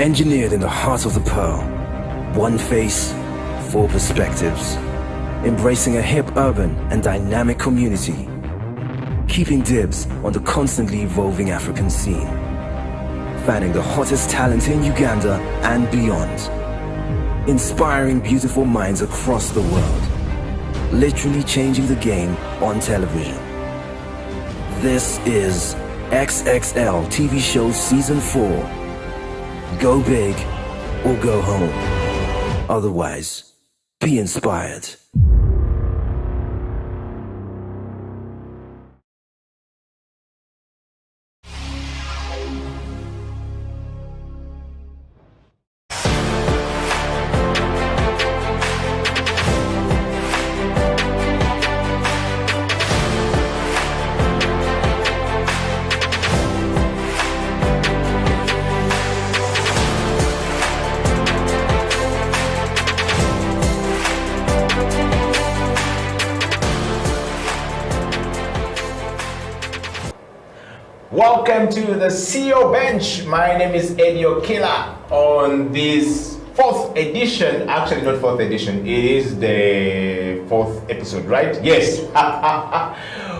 Engineered in the heart of the pearl, one face, four perspectives. Embracing a hip, urban, and dynamic community. Keeping dibs on the constantly evolving African scene. Fanning the hottest talent in Uganda and beyond. Inspiring beautiful minds across the world. Literally changing the game on television. This is XXL TV Show Season 4. Go big or go home. Otherwise, be inspired. Welcome to the CEO Bench. My name is Eddie Okila. On this fourth edition, actually not fourth edition, it is the fourth episode, right? Yes.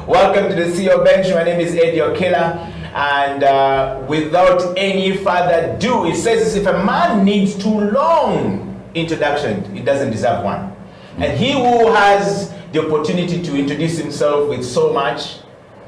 Welcome to the CEO Bench. My name is Eddie Okila. And without any further ado, it says if a man needs too long introduction, he doesn't deserve one. And he who has the opportunity to introduce himself with so much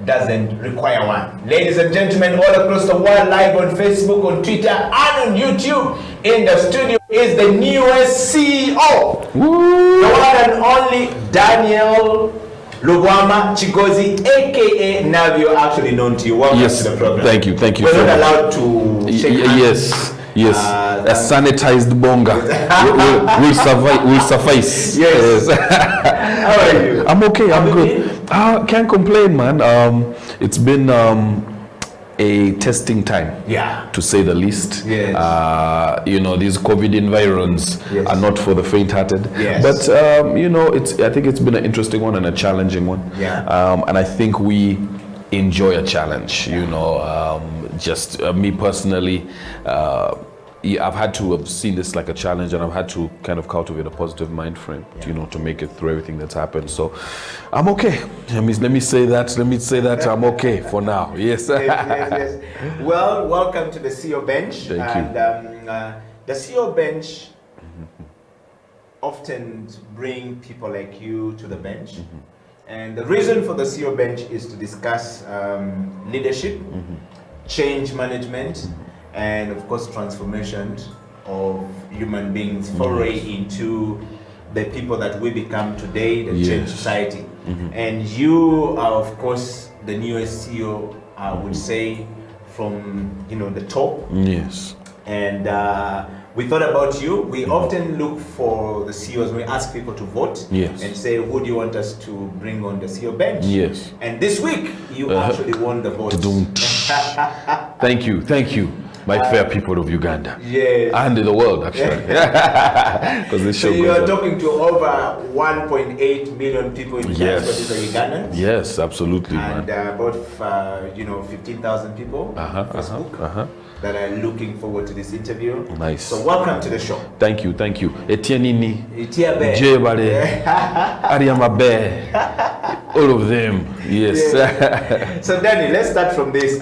doesn't require one. Ladies and gentlemen, all across the world, live on Facebook, on Twitter, and on YouTube, in the studio is the newest CEO, Woo! The one and only Daniel Lugwama Chigozi, aka Navio, actually known to you. Welcome to the program. Thank you. We're so not allowed to shake hands. Yes. A sanitized bonga will suffice. Yes. How are you? I'm okay. I'm good. Can't complain, man. It's been a testing time, to say the least. Yes. These COVID environs are not for the faint-hearted. Yes. But I think it's been an interesting one and a challenging one. Yeah. And I think we enjoy a challenge. Me personally, I've had to have seen this like a challenge, and I've had to kind of cultivate a positive mind frame, to make it through everything that's happened. So I'm okay. Let me say that I'm okay for now. Yes. yes. Well, welcome to the CEO Bench. Thank you. The CEO Bench often bring people like you to the bench. Mm-hmm. And the reason for the CEO Bench is to discuss leadership, change management, and of course transformation of human beings, foray into the people that we become today, that change society. And you are of course the newest CEO, I would say, from the top. Yes. And we thought about you. We often look for the CEOs. We ask people to vote and say, who do you want us to bring on the CEO Bench? Yes. And this week, you actually won the vote. Thank you, my fair people of Uganda. Yes. And the world, actually. Because this show. So you are talking to over 1.8 million people in Uganda. These are Ugandans. Yes, absolutely, and man. About 15,000 people on Facebook. That are looking forward to this interview. Nice. So welcome to the show. Thank you. Etienini, Etiabe, Jebale, Ariamabe, all of them. Yes. So Danny, let's start from this.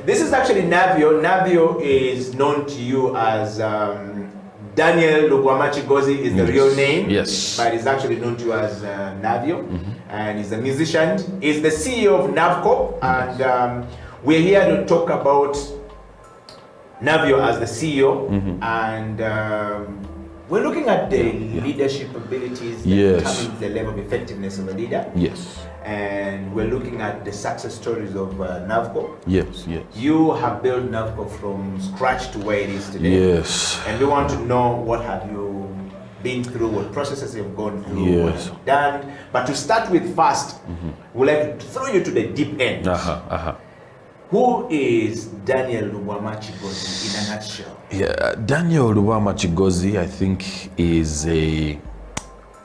This is actually Navio. Navio is known to you as Daniel Lugwama Chigozi is the real name. Yes. But he's actually known to you as Navio. And he's a musician. He's the CEO of Navco. And we're here to talk about Navio as the CEO, and we're looking at the leadership abilities that determine the level of effectiveness of a leader. Yes. And we're looking at the success stories of Navco. Yes. You have built Navco from scratch to where it is today. Yes. And we want to know what have you been through, what processes you've gone through, what you've done. But to start with first, we'd like to throw you to the deep end. Who is Daniel Lugwama Chigozi in a nutshell? Daniel Lugwama Chigozi, I think, is I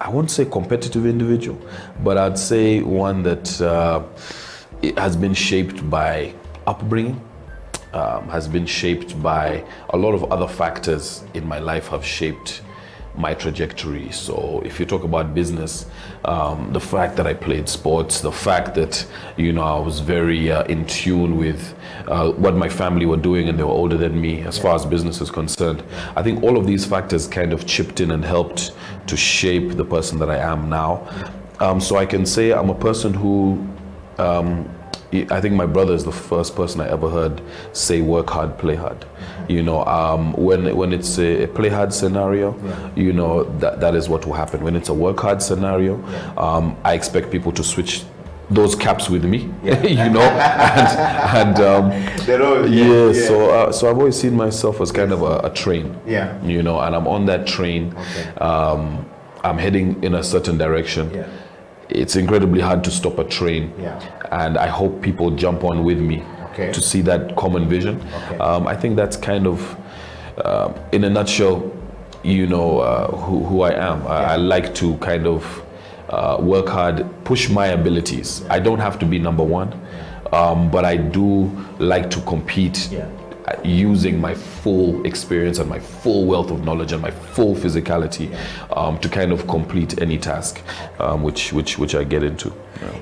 won't say competitive individual, but I'd say one that has been shaped by upbringing, has been shaped by a lot of other factors in my life have shaped my trajectory. So if you talk about business, the fact that I played sports, the fact that, I was very in tune with what my family were doing, and they were older than me as far as business is concerned. I think all of these factors kind of chipped in and helped to shape the person that I am now. So I can say I'm a person who, I think my brother is the first person I ever heard say work hard, play hard. When it's a play hard scenario, that is what will happen. When it's a work hard scenario, I expect people to switch those caps with me, and so I've always seen myself as kind of a train, and I'm on that train. I'm heading in a certain direction. It's incredibly hard to stop a train, and I hope people jump on with me to see that common vision. I think that's kind of, in a nutshell, who I am. I like to kind of work hard, push my abilities. I don't have to be number one, but I do like to compete using my full experience and my full wealth of knowledge and my full physicality to kind of complete any task, which I get into.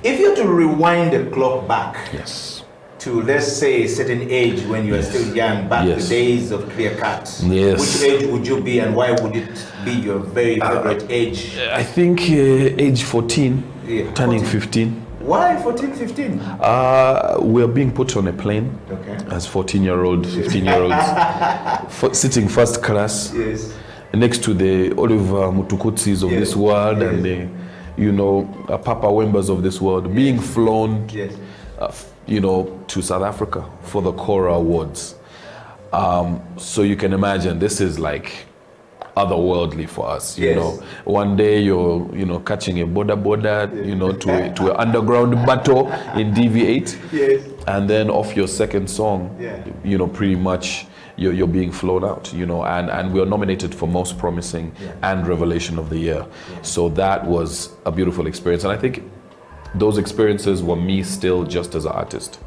If you had to rewind the clock back to, let's say, a certain age when you are still young, back to the days of clear cut, which age would you be, and why would it be your very favorite age? I think age 14, turning 15. Why 14, 15? We're being put on a plane as 14-year-old, 15-year-olds, sitting first class next to the Oliver Mutukutsis of this world and the, Papa Wembas of this world, being flown, to South Africa for the Cora Awards. So you can imagine this is like otherworldly for us, One day you're, catching a border, to an underground battle in DV8, and then off your second song, pretty much you're being flown out, and we are nominated for Most Promising and Revelation of the Year. So that was a beautiful experience, and I think those experiences were me still just as an artist.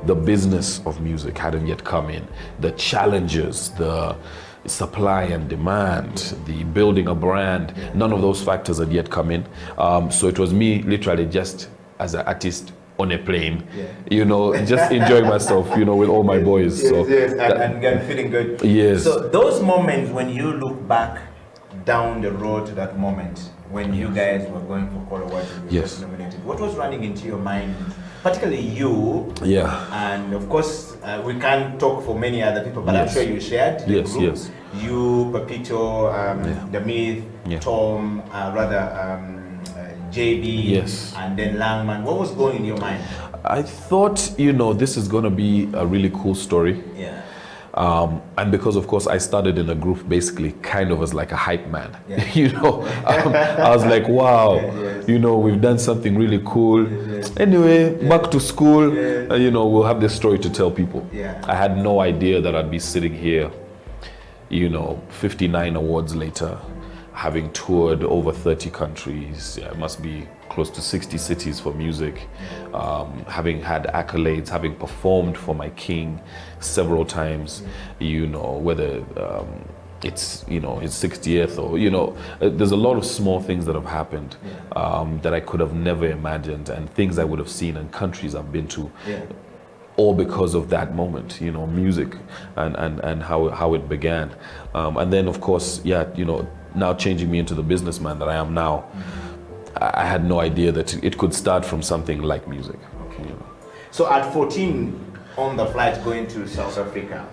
The business of music hadn't yet come in. The challenges, the supply and demand, the building a brand, none of those factors had yet come in. So it was me literally just as an artist on a plane, just enjoying myself, with all my boys. And feeling good. Yes. So those moments when you look back down the road to that moment, when you guys were going for Cora Awards and you were nominated, what was running into your mind? Particularly you, and of course we can't talk for many other people, but I'm sure you shared the group. You, Papito, The Myth, Tom, JB, and then Langman. What was going in your mind? I thought, this is going to be a really cool story. And because, of course, I started in a group basically kind of as like a hype man. I was like, wow, we've done something really cool. Anyway, back to school, we'll have this story to tell people. I had no idea that I'd be sitting here, 59 awards later, having toured over 30 countries. It must be close to 60 cities for music, having had accolades, having performed for my king several times, whether it's his 60th or there's a lot of small things that have happened that I could have never imagined, and things I would have seen and countries I've been to, all because of that moment, music and how it began, and then of course now changing me into the businessman that I am now. I had no idea that it could start from something like music. So at 14, on the flight going to South Africa,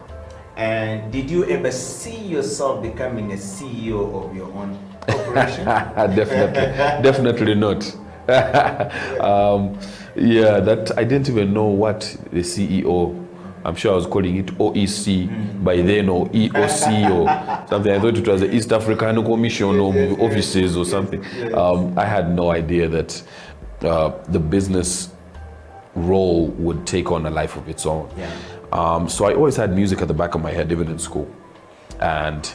and did you ever see yourself becoming a CEO of your own corporation? Definitely not. That I didn't even know what the CEO. I'm sure I was calling it OEC by then, or EOC or something. I thought it was the East African Commission of Offices or something. I had no idea that the business role would take on a life of its own. So I always had music at the back of my head, even in school. And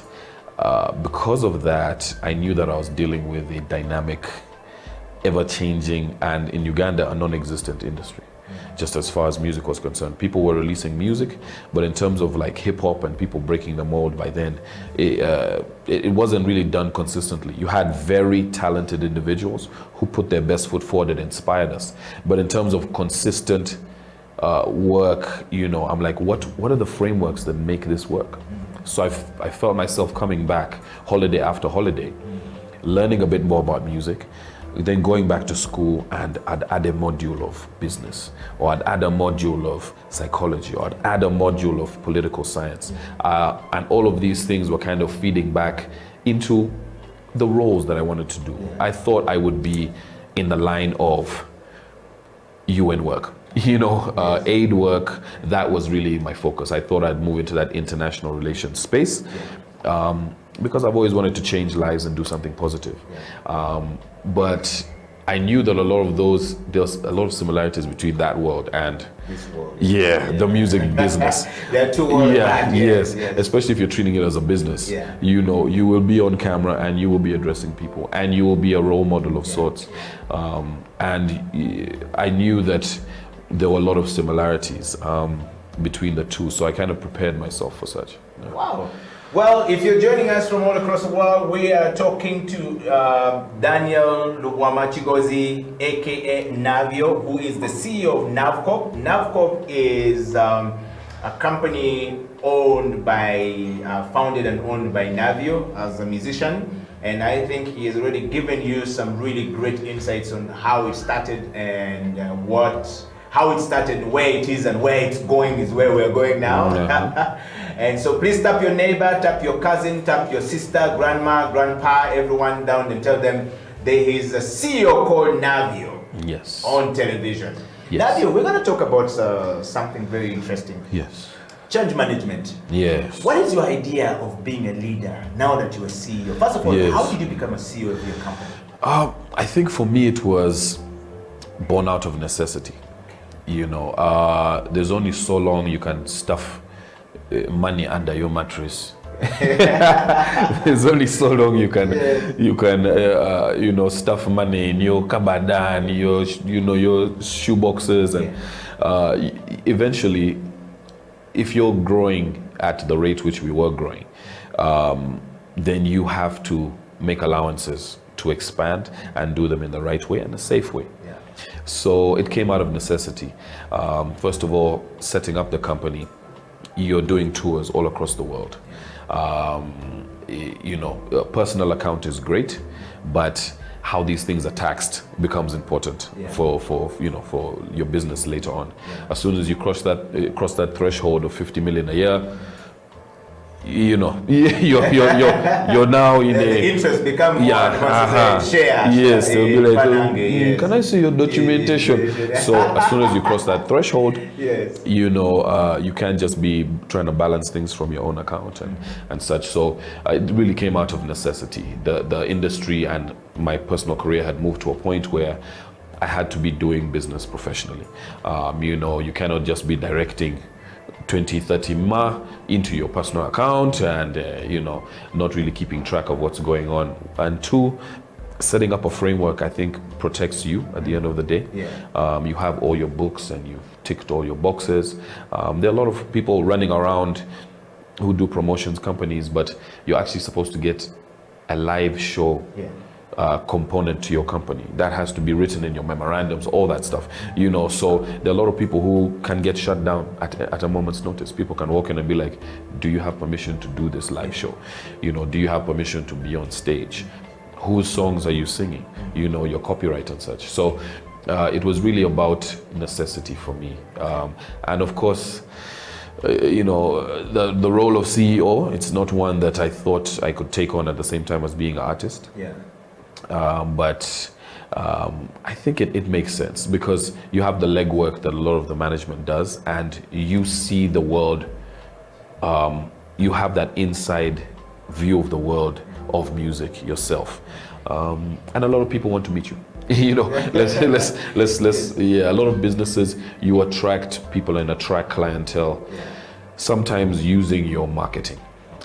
because of that, I knew that I was dealing with a dynamic, ever-changing, and in Uganda, a non-existent industry. just as far as music was concerned. People were releasing music, but in terms of like hip hop and people breaking the mold by then, it wasn't really done consistently. You had very talented individuals who put their best foot forward and inspired us. But in terms of consistent work, you know, I'm like, what are the frameworks that make this work? So I felt myself coming back holiday after holiday, learning a bit more about music, then going back to school, and I'd add a module of business, or I'd add a module of psychology, or I'd add a module of political science. And all of these things were kind of feeding back into the roles that I wanted to do. I thought I would be in the line of UN work. You know, aid work, that was really my focus. I thought I'd move into that international relations space because I've always wanted to change lives and do something positive. But I knew that there's a lot of similarities between that world and This world. the music business. There are two worlds. Yes, especially if you're treating it as a business. Yeah. You know, you will be on camera and you will be addressing people and you will be a role model of sorts. And I knew that there were a lot of similarities between the two, so I kind of prepared myself for such. Yeah. Wow. Well, if you're joining us from all across the world, we are talking to Daniel Lugwamachigozi, aka Navio, who is the CEO of Navcorp. Navcorp is a company founded and owned by Navio as a musician. And I think he has already given you some really great insights on how it started and how it started, where it is, and where it's going is where we're going now. And so please tap your neighbor, tap your cousin, tap your sister, grandma, grandpa, everyone down and tell them there is a CEO called Navio on television. Yes. Navio, we're going to talk about something very interesting. Yes. Change management. Yes. What is your idea of being a leader now that you're a CEO? First of all, how did you become a CEO of your company? I think for me it was born out of necessity. You know, there's only so long you can stuff money under your mattress. There's only so long you can stuff money in your cupboard and your shoe boxes, and eventually, if you're growing at the rate which we were growing, then you have to make allowances to expand and do them in the right way and a safe way. So it came out of necessity. First of all, setting up the company, you're doing tours all across the world. A personal account is great, but how these things are taxed becomes important for your business later on. As soon as you cross that threshold of 50 million a year, you're now in the interest becomes shares. Yes, they'll be like, can I see your documentation? So as soon as you cross that threshold, you can't just be trying to balance things from your own account and such. So it really came out of necessity. The industry and my personal career had moved to a point where I had to be doing business professionally. You cannot just be directing 20, 30 ma into your personal account and not really keeping track of what's going on. And two, setting up a framework, I think, protects you at the end of the day. You have all your books and you've ticked all your boxes. There are a lot of people running around who do promotions companies, but you're actually supposed to get a live show component to your company that has to be written in your memorandums, all that stuff. So there are a lot of people who can get shut down at a moment's notice. People can walk in and be like, do you have permission to do this live show? Do you have permission to be on stage? Whose songs are you singing? Your copyright and such. So it was really about necessity for me. And of course, the role of CEO, it's not one that I thought I could take on at the same time as being an artist. But I think it makes sense because you have the legwork that a lot of the management does, and you see the world, you have that inside view of the world of music yourself. And a lot of people want to meet you. A lot of businesses, you attract people and attract clientele, sometimes using your marketing.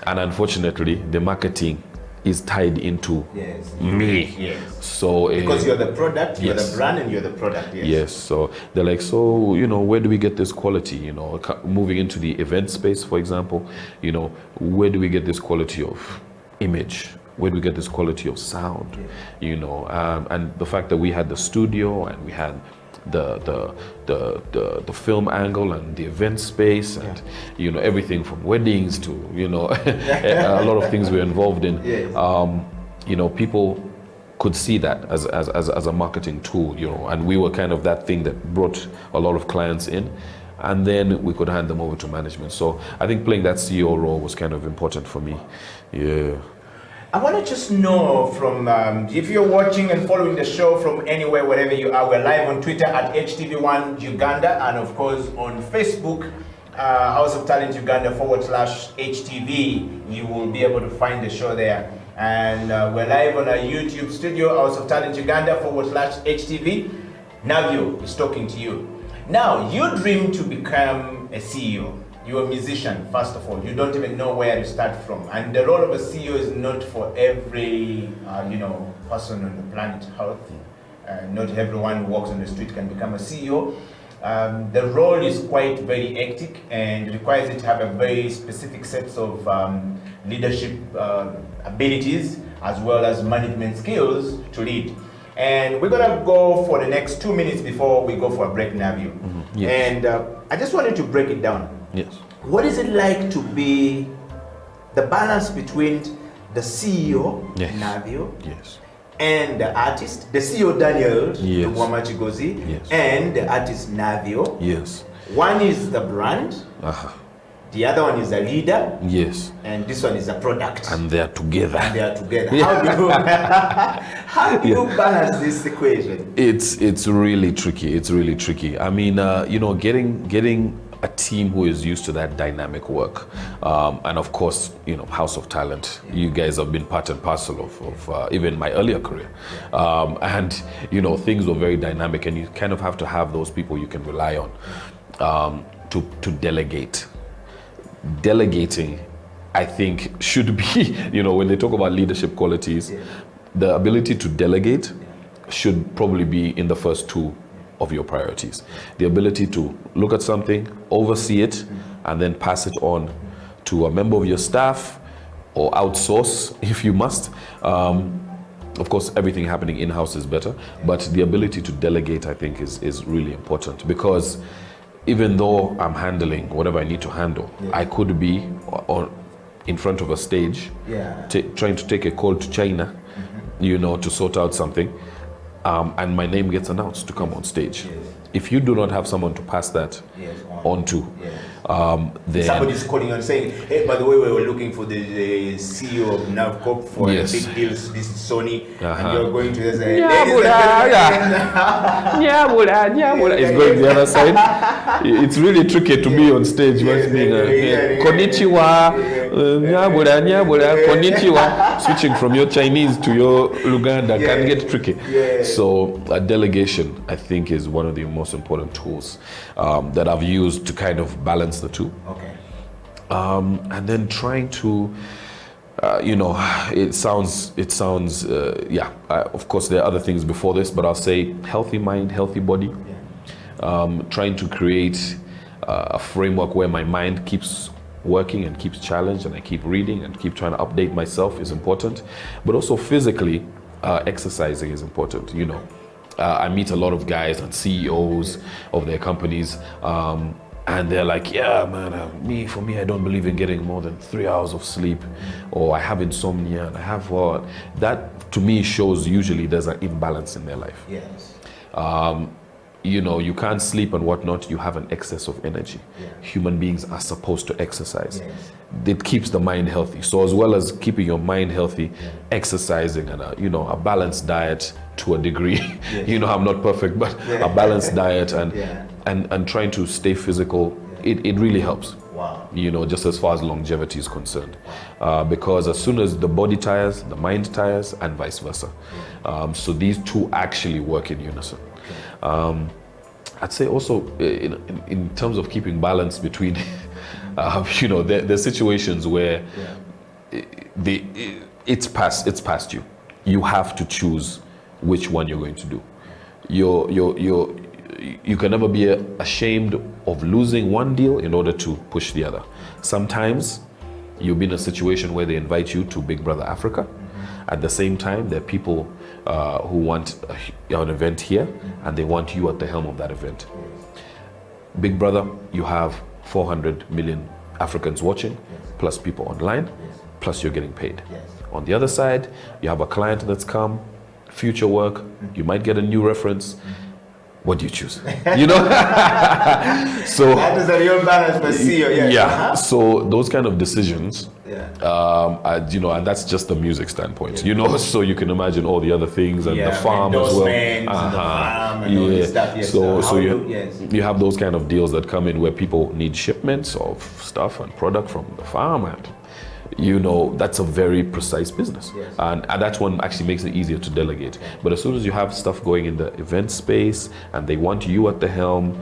And unfortunately, the marketing is tied into Yes. me. Yes. So Because you're the product, you're yes. the brand, and you're the product. Yes. Yes, so they're like, so, you know, where do we get this quality? You know, moving into the event space, for example, you know, where do we get this quality of image? Where do we get this quality of sound? You know, and the fact that we had the studio and we had the film angle and the event space and you know, everything from weddings to, you know, a lot of things we're involved in. Yes. You know, people could see that as a marketing tool, you know, and we were kind of that thing that brought a lot of clients in, and then we could hand them over to management. So I think playing that CEO role was kind of important for me. Yeah. I want to just know from, if you're watching and following the show from anywhere, wherever you are, we're live on Twitter at HTV1 Uganda, and of course on Facebook, House of Talent Uganda /HTV. You will be able to find the show there. And we're live on our YouTube studio, House of Talent Uganda /HTV. Navio is talking to you. Now, you dream to become a CEO. You're a musician, first of all. You don't even know where to start from. And the role of a CEO is not for every, you know, person on the planet Earth. Not everyone who walks on the street can become a CEO. The role is quite very hectic and requires you to have a very specific sets of leadership abilities as well as management skills to lead. And we're gonna go for the next 2 minutes before we go for a break, Navio. Yes. And I just wanted to break it down. Yes. What is it like to be the balance between the CEO, Yes. Navio, Yes. and the artist, the CEO Daniel Yes. Mwamachigozi, Yes. and the artist Navio? Yes. One is the brand, the other one is a leader, Yes. and this one is a product. And they are together. And they are together. Yeah. How do you balance this equation? It's really tricky. It's really tricky. I mean, you know, getting a team who is used to that dynamic work, and of course, you know, House of Talent. You guys have been part and parcel of even my earlier career, and you know, things were very dynamic, and you kind of have to have those people you can rely on to delegate. Delegating, I think, should be, you know, when they talk about leadership qualities, the ability to delegate should probably be in the first two of your priorities. The ability to look at something, oversee it, and then pass it on to a member of your staff or outsource if you must. Of course, everything happening in-house is better, but the ability to delegate, I think, is really important, because even though I'm handling whatever I need to handle, I could be in front of a stage trying to take a call to China, you know, to sort out something, and my name gets announced to come on stage. If you do not have someone to pass that on to, then somebody's calling you and saying, hey, by the way, we were looking for the CEO of Navcorp for a big deals. This is Sony, and you're going to say, it's going the other side. It's really tricky to be on stage when being konnichiwa, konnichiwa, switching from your Chinese to your Luganda can get tricky. So delegation, I think, is one of the most important tools that I've used to kind of balance the two. Okay. And then trying to, you know, it sounds, of course there are other things before this, but I'll say healthy mind, healthy body. Trying to create a framework where my mind keeps working and keeps challenged, and I keep reading and keep trying to update myself is important. But also physically, exercising is important, you know. I meet a lot of guys and CEOs of their companies, and they're like, yeah, man, for me, I don't believe in getting more than 3 hours of sleep, or I have insomnia, and I have what? That, to me, shows usually there's an imbalance in their life. Yes. You know, you can't sleep and whatnot, you have an excess of energy. Human beings are supposed to exercise. It keeps the mind healthy. So as well as keeping your mind healthy, exercising and you know, a balanced diet to a degree. You know, I'm not perfect, but a balanced diet and trying to stay physical, it really helps. Wow. You know, just as far as longevity is concerned. Because as soon as the body tires, the mind tires, and vice versa. So these two actually work in unison. I'd say also in terms of keeping balance between, you know, there's situations where it's past you. You have to choose which one you're going to do. You can never be ashamed of losing one deal in order to push the other. Sometimes you'll be in a situation where they invite you to Big Brother Africa. At the same time, there are people who want an event here, and they want you at the helm of that event. Big Brother, you have 400 million Africans watching, plus people online, plus you're getting paid. On the other side, you have a client that's come, future work, you might get a new reference. What do you choose? You know? So that is a real balance for CEO. Yeah. So those kind of decisions, and that's just the music standpoint. You know, so you can imagine all the other things and the farm as well. And the farm and all this stuff. So you have those kind of deals that come in where people need shipments of stuff and product from the farm, and that's a very precise business. And that's one actually makes it easier to delegate. But as soon as you have stuff going in the event space and they want you at the helm,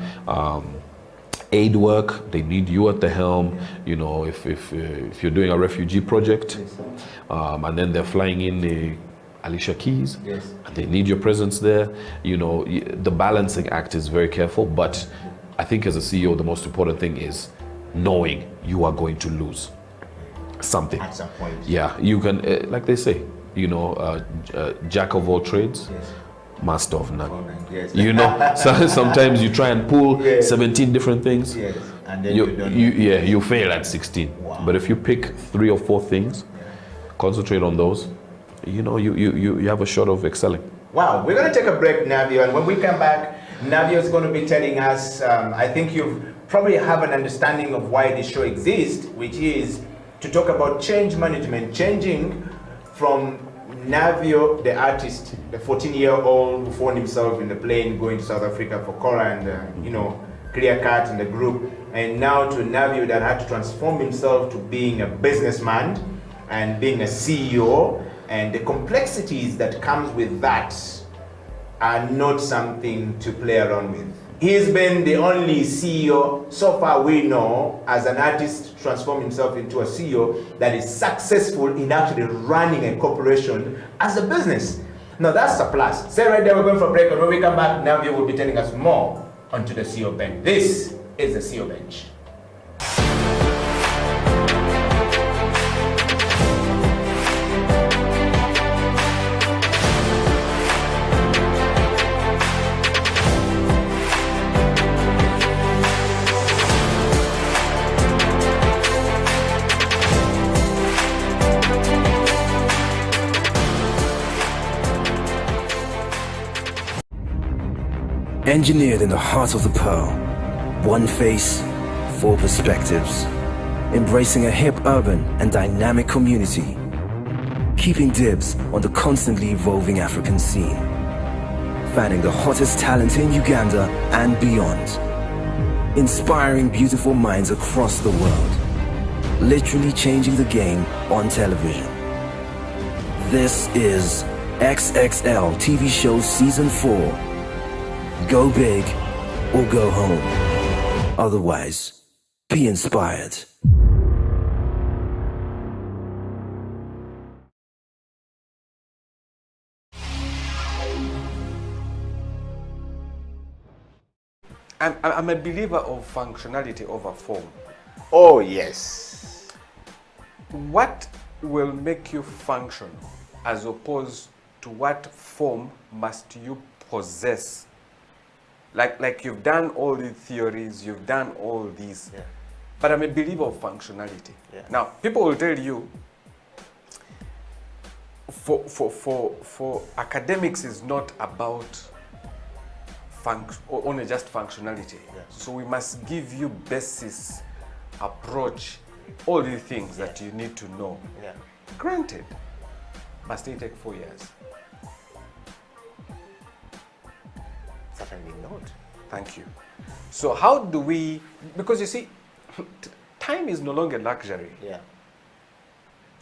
aid work, they need you at the helm. If you're doing a refugee project, and then they're flying in Alicia Keys, and they need your presence there, the balancing act is very careful. But I think as a CEO, the most important thing is knowing you are going to lose something at some point. Yeah, you can, like they say, jack of all trades, master of none. So sometimes you try and pull 17 different things, and then you fail at 16. But if you pick 3 or 4 things, concentrate on those, you have a shot of excelling. Wow, we're going to take a break, Navio, and when we come back, Navio is going to be telling us, I think you probably have an understanding of why this show exists, which is to talk about change management, changing from Navio, the artist, the 14-year-old who found himself in the plane going to South Africa for Cora and, Clear Cut and the group, and now to Navio that had to transform himself to being a businessman and being a CEO, and the complexities that comes with that are not something to play around with. He's been the only CEO, so far we know, as an artist, transform himself into a CEO that is successful in actually running a corporation as a business. Now that's a plus. Say right there, we're going for a break, and when we come back, Navio will be telling us more onto the CEO Bench. This is the CEO Bench. Engineered in the heart of the pearl, one face, 4 perspectives, embracing a hip, urban, and dynamic community, keeping dibs on the constantly evolving African scene, fanning the hottest talent in Uganda and beyond, inspiring beautiful minds across the world, literally changing the game on television. This is XXL TV Show Season 4. Go big or go home. Otherwise, be inspired. I'm a believer of functionality over form. Oh, yes. What will make you function as opposed to what form must you possess? Like you've done all the theories, you've done all these, but I'm a believer of functionality. Now, people will tell you, for academics is not about only just functionality. So we must give you basis, approach, all the things that you need to know. Granted, must it take 4 years? Certainly not. Thank you. So how do we, because you see, time is no longer luxury.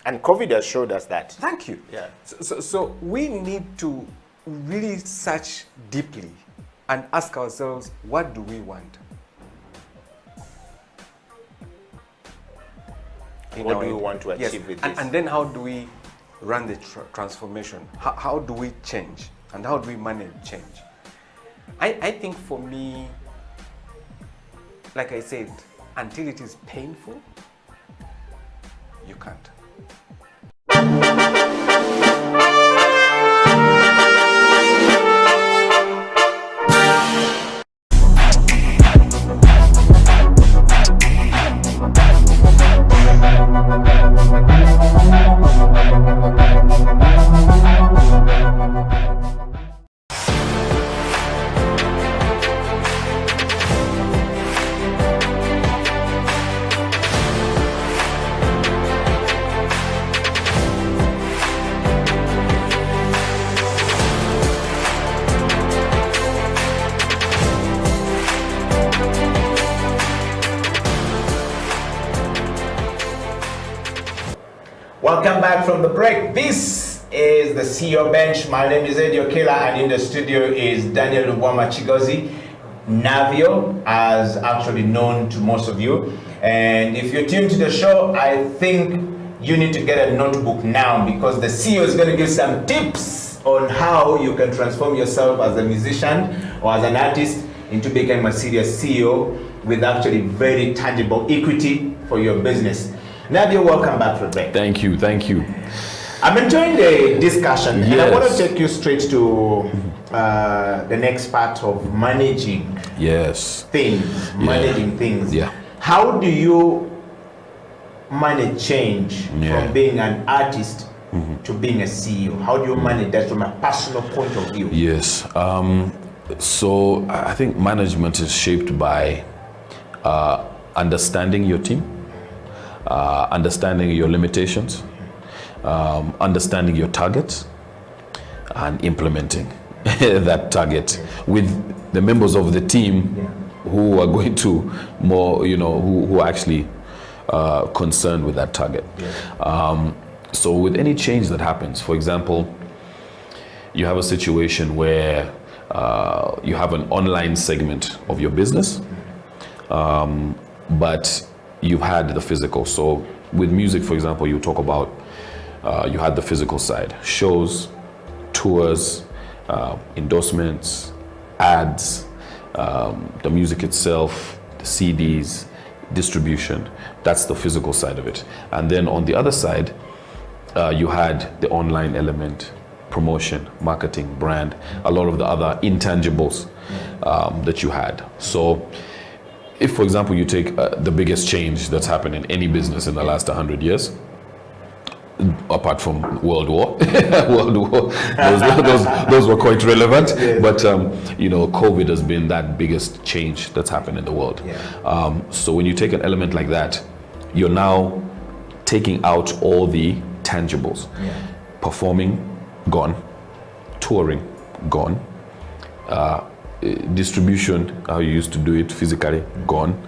And COVID has showed us that. Thank you. So we need to really search deeply and ask ourselves, what do we want? What do we want to achieve with this? And then how do we run the transformation? How do we change? And how do we manage change? I think for me, like I said, until it is painful, you can't. Welcome back from the break. This is the CEO Bench. My name is Eddie Okela, and in the studio is Daniel Lubwama Chigozi, Navio, as actually known to most of you. And if you're tuned to the show, I think you need to get a notebook now, because the CEO is going to give some tips on how you can transform yourself as a musician or as an artist into becoming a serious CEO with actually very tangible equity for your business. Navio, welcome back for the break. Thank you. I'm enjoying the discussion, and I want to take you straight to the next part of managing things. Yeah. How do you manage change from being an artist to being a CEO? How do you manage that from a personal point of view? Yes. So I think management is shaped by understanding your team, understanding your limitations, understanding your targets, and implementing that target with the members of the team who are going to who are actually concerned with that target. So with any change that happens, for example, you have a situation where you have an online segment of your business, but you've had the physical. So with music, for example, you talk about you had the physical side, shows, tours, endorsements, ads, the music itself, the CDs, distribution. That's the physical side of it. And then on the other side, you had the online element, promotion, marketing, brand, a lot of the other intangibles that you had. So if, for example, you take the biggest change that's happened in any business in the last 100 years, apart from World War, those were quite relevant. But COVID has been that biggest change that's happened in the world. So when you take an element like that, you're now taking out all the tangibles. Performing, gone. Touring, gone. Distribution, how you used to do it physically, gone.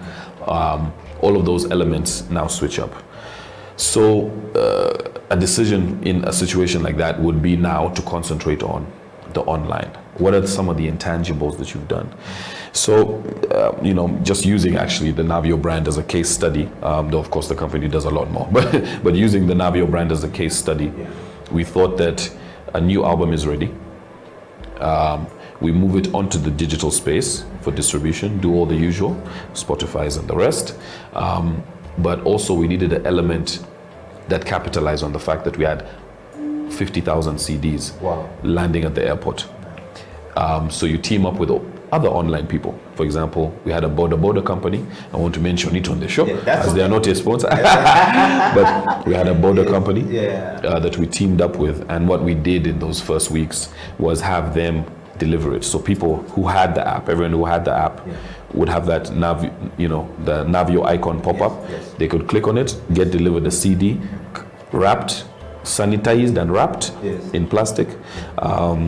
All of those elements now switch up. So a decision in a situation like that would be now to concentrate on the online. What are some of the intangibles that you've done? So, just using actually the Navio brand as a case study, though of course the company does a lot more, but using the Navio brand as a case study, we thought that a new album is ready. We move it onto the digital space for distribution, do all the usual, Spotify's and the rest. But also we needed an element that capitalized on the fact that we had 50,000 CDs landing at the airport. So you team up with other online people. For example, we had a border company. I want to mention it on the show as they are not a sponsor. But we had a border company that we teamed up with, and what we did in those first weeks was have them deliver it. So people who had the app, everyone who had the app would have that the Navio icon pop up. They could click on it, get delivered a CD, wrapped, sanitized and wrapped in plastic,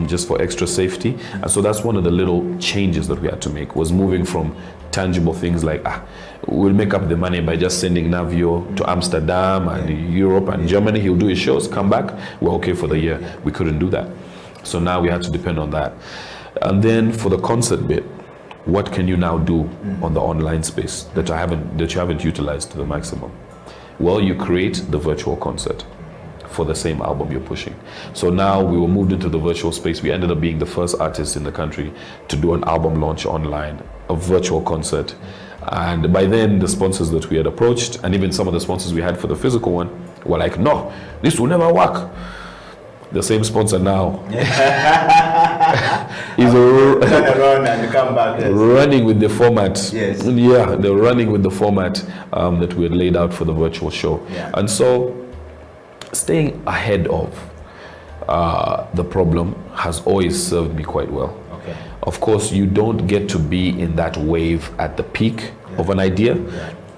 just for extra safety. And so that's one of the little changes that we had to make, was moving from tangible things like we'll make up the money by just sending Navio to Amsterdam and Europe and Germany. He'll do his shows, come back, we're okay for the year. We couldn't do that. So now we had to depend on that. And then for the concert bit, what can you now do on the online space that you haven't utilized to the maximum? Well, you create the virtual concert for the same album you're pushing. So now we were moved into the virtual space. We ended up being the first artist in the country to do an album launch online, a virtual concert. And by then, the sponsors that we had approached, and even some of the sponsors we had for the physical one, were like, no, this will never work. The same sponsor now is Turn around and come back. running with the format. Yes. Yeah, they're running with the format that we had laid out for the virtual show. Yeah. And so staying ahead of the problem has always served me quite well. Okay. Of course, you don't get to be in that wave at the peak of an idea,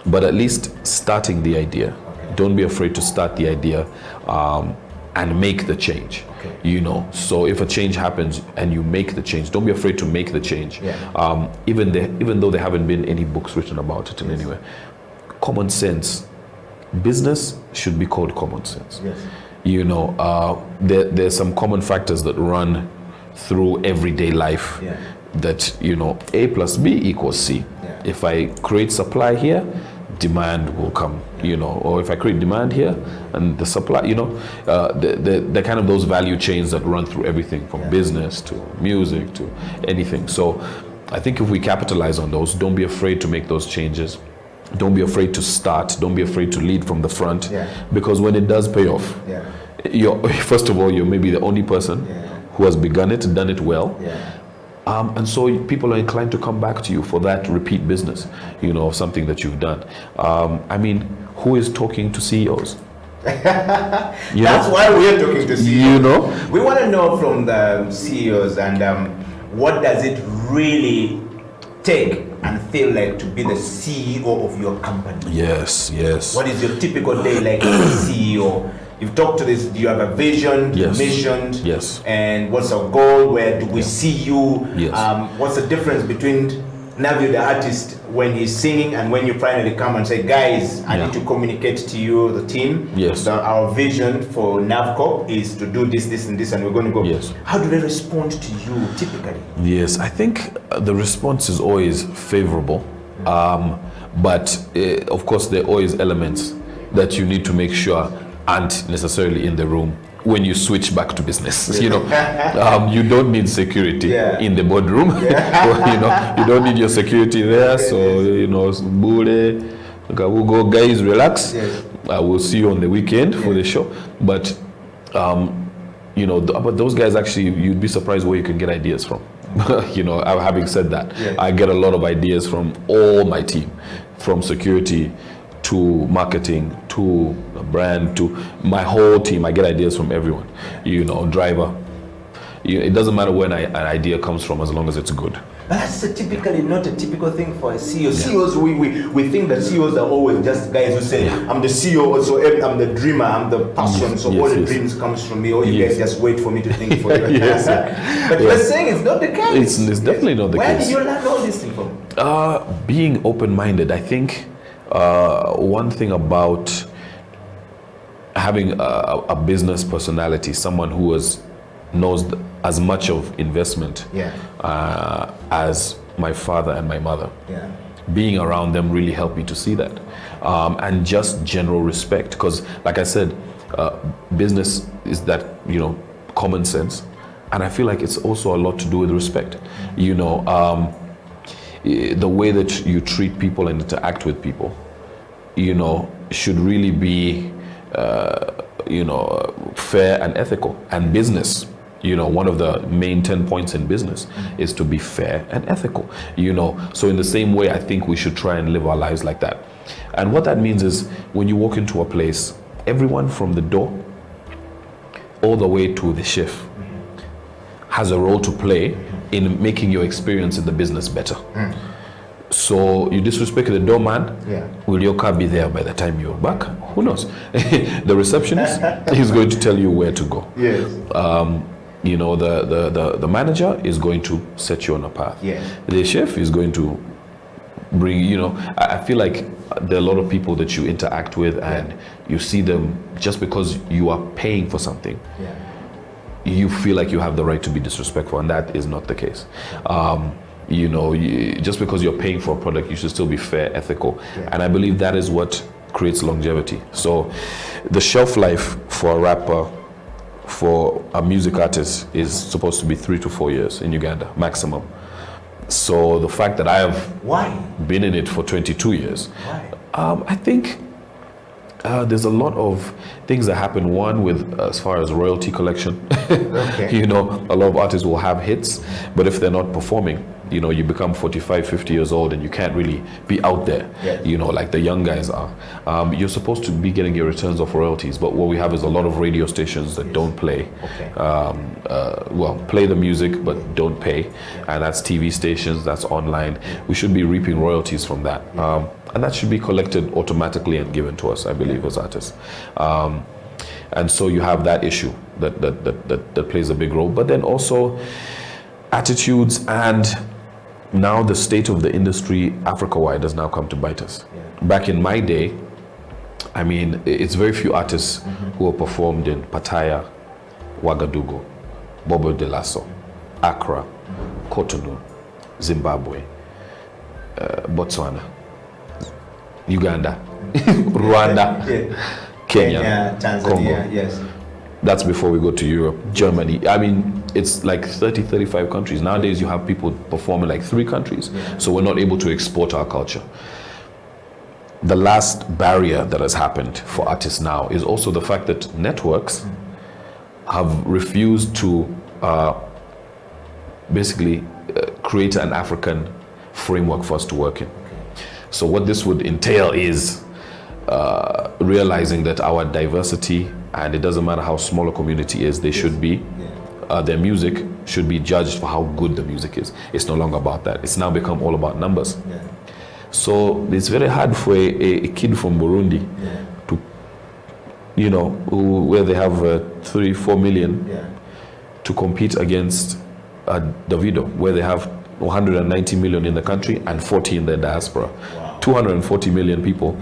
but at least starting the idea. Okay. Don't be afraid to start the idea and make the change. Okay. You know, so if a change happens and you make the change, don't be afraid to make the change. Yeah. Even though there haven't been any books written about it in any way. Common sense. Business should be called common sense. Yes. You know, there's some common factors that run through everyday life. Yeah. That, you know, A plus B equals C. Yeah. If I create supply here, demand will come, you know, or if I create demand here and the supply, you know, the kind of those value chains that run through everything from business to music to anything. So I think if we capitalize on those, don't be afraid to make those changes. Don't be afraid to start. Don't be afraid to lead from the front, because when it does pay off, first of all, you're maybe the only person who has begun it, done it well. And so people are inclined to come back to you for that repeat business, you know, of something that you've done. I mean, who is talking to CEOs? That's why we're talking to CEOs. You know? We want to know from the CEOs and what does it really take and feel like to be the CEO of your company? Yes, yes. What is your typical day like as a CEO? You've talked to this, do you have a vision, mission? Yes. And what's our goal? Where do we see you? Yes. What's the difference between Navio the artist when he's singing and when you finally come and say, guys, I need to communicate to you, the team. Yes. Our vision for Navcorp is to do this, this, and this, and we're going to go. Yes. How do they respond to you typically? Yes, I think the response is always favorable. But of course, there are always elements that you need to make sure aren't necessarily in the room when you switch back to business. You know, you don't need security in the boardroom. You know, you don't need your security there. So, you know, bule, we'll go, guys, relax. I will see you on the weekend for the show. But, you know, but those guys actually, you'd be surprised where you can get ideas from. You know, having said that, I get a lot of ideas from all my team, from security to marketing, to a brand, to my whole team. I get ideas from everyone, you know, driver. It doesn't matter where an idea comes from as long as it's good. But that's typically not a typical thing for a CEO. CEOs, we think that CEOs are always just guys who say, I'm the CEO, so I'm the dreamer, I'm the passion, so all the dreams comes from me, or you guys just wait for me to think for you. But you're saying it's not the case. It's definitely not the case. Where did you learn all these things from? Being open-minded, I think. One thing about having a business personality, someone who knows as much of investment as my father and my mother. Being around them really helped me to see that. And just general respect, because like I said, business is that, you know, common sense. And I feel like it's also a lot to do with respect. You know, the way that you treat people and interact with people, you know, should really be, you know, fair and ethical. And business, you know, one of the main 10 points in business is to be fair and ethical, you know. So in the same way, I think we should try and live our lives like that. And what that means is when you walk into a place, everyone from the door all the way to the chef has a role to play in making your experience in the business better. So you disrespect the doorman, will your car be there by the time you're back? Who knows? The receptionist is going to tell you where to go. You know, the manager is going to set you on a path. The chef is going to bring, you know, I feel like there are a lot of people that you interact with and you see them just because you are paying for something. You feel like you have the right to be disrespectful, and that is not the case. You know, just because you're paying for a product, you should still be fair, ethical. And I believe that is what creates longevity. So the shelf life for a rapper, for a music artist, is supposed to be 3 to 4 years in Uganda, maximum. So the fact that I have been in it for 22 years, I think there's a lot of things that happen. One, with as far as royalty collection, you know, a lot of artists will have hits, but if they're not performing, you know, you become 45, 50 years old and you can't really be out there, you know, like the young guys are. You're supposed to be getting your returns of royalties, but what we have is a lot of radio stations that don't play, well, play the music, but don't pay. And that's TV stations, that's online. We should be reaping royalties from that. And that should be collected automatically and given to us, I believe, as artists. And so you have that issue that plays a big role. But then also attitudes, and now the state of the industry Africa-wide has now come to bite us. Back in my day, I mean, it's very few artists who have performed in Pattaya, Ouagadougou, Bobo Dioulasso, Accra, Cotonou, Zimbabwe, Botswana, Uganda, Rwanda, Kenya, Tanzania, Congo. yes. That's before we go to Europe, Germany. I mean, it's like 30, 35 countries. Nowadays, you have people performing like 3 countries. So we're not able to export our culture. The last barrier that has happened for artists now is also the fact that networks have refused to basically create an African framework for us to work in. So what this would entail is realizing that our diversity, and it doesn't matter how small a community is, they should be, their music should be judged for how good the music is. It's no longer about that. It's now become all about numbers. So it's very hard for a kid from Burundi to, you know, where they have 3-4 million to compete against Davido, where they have 190 million in the country and 40 in the diaspora. 240 million people.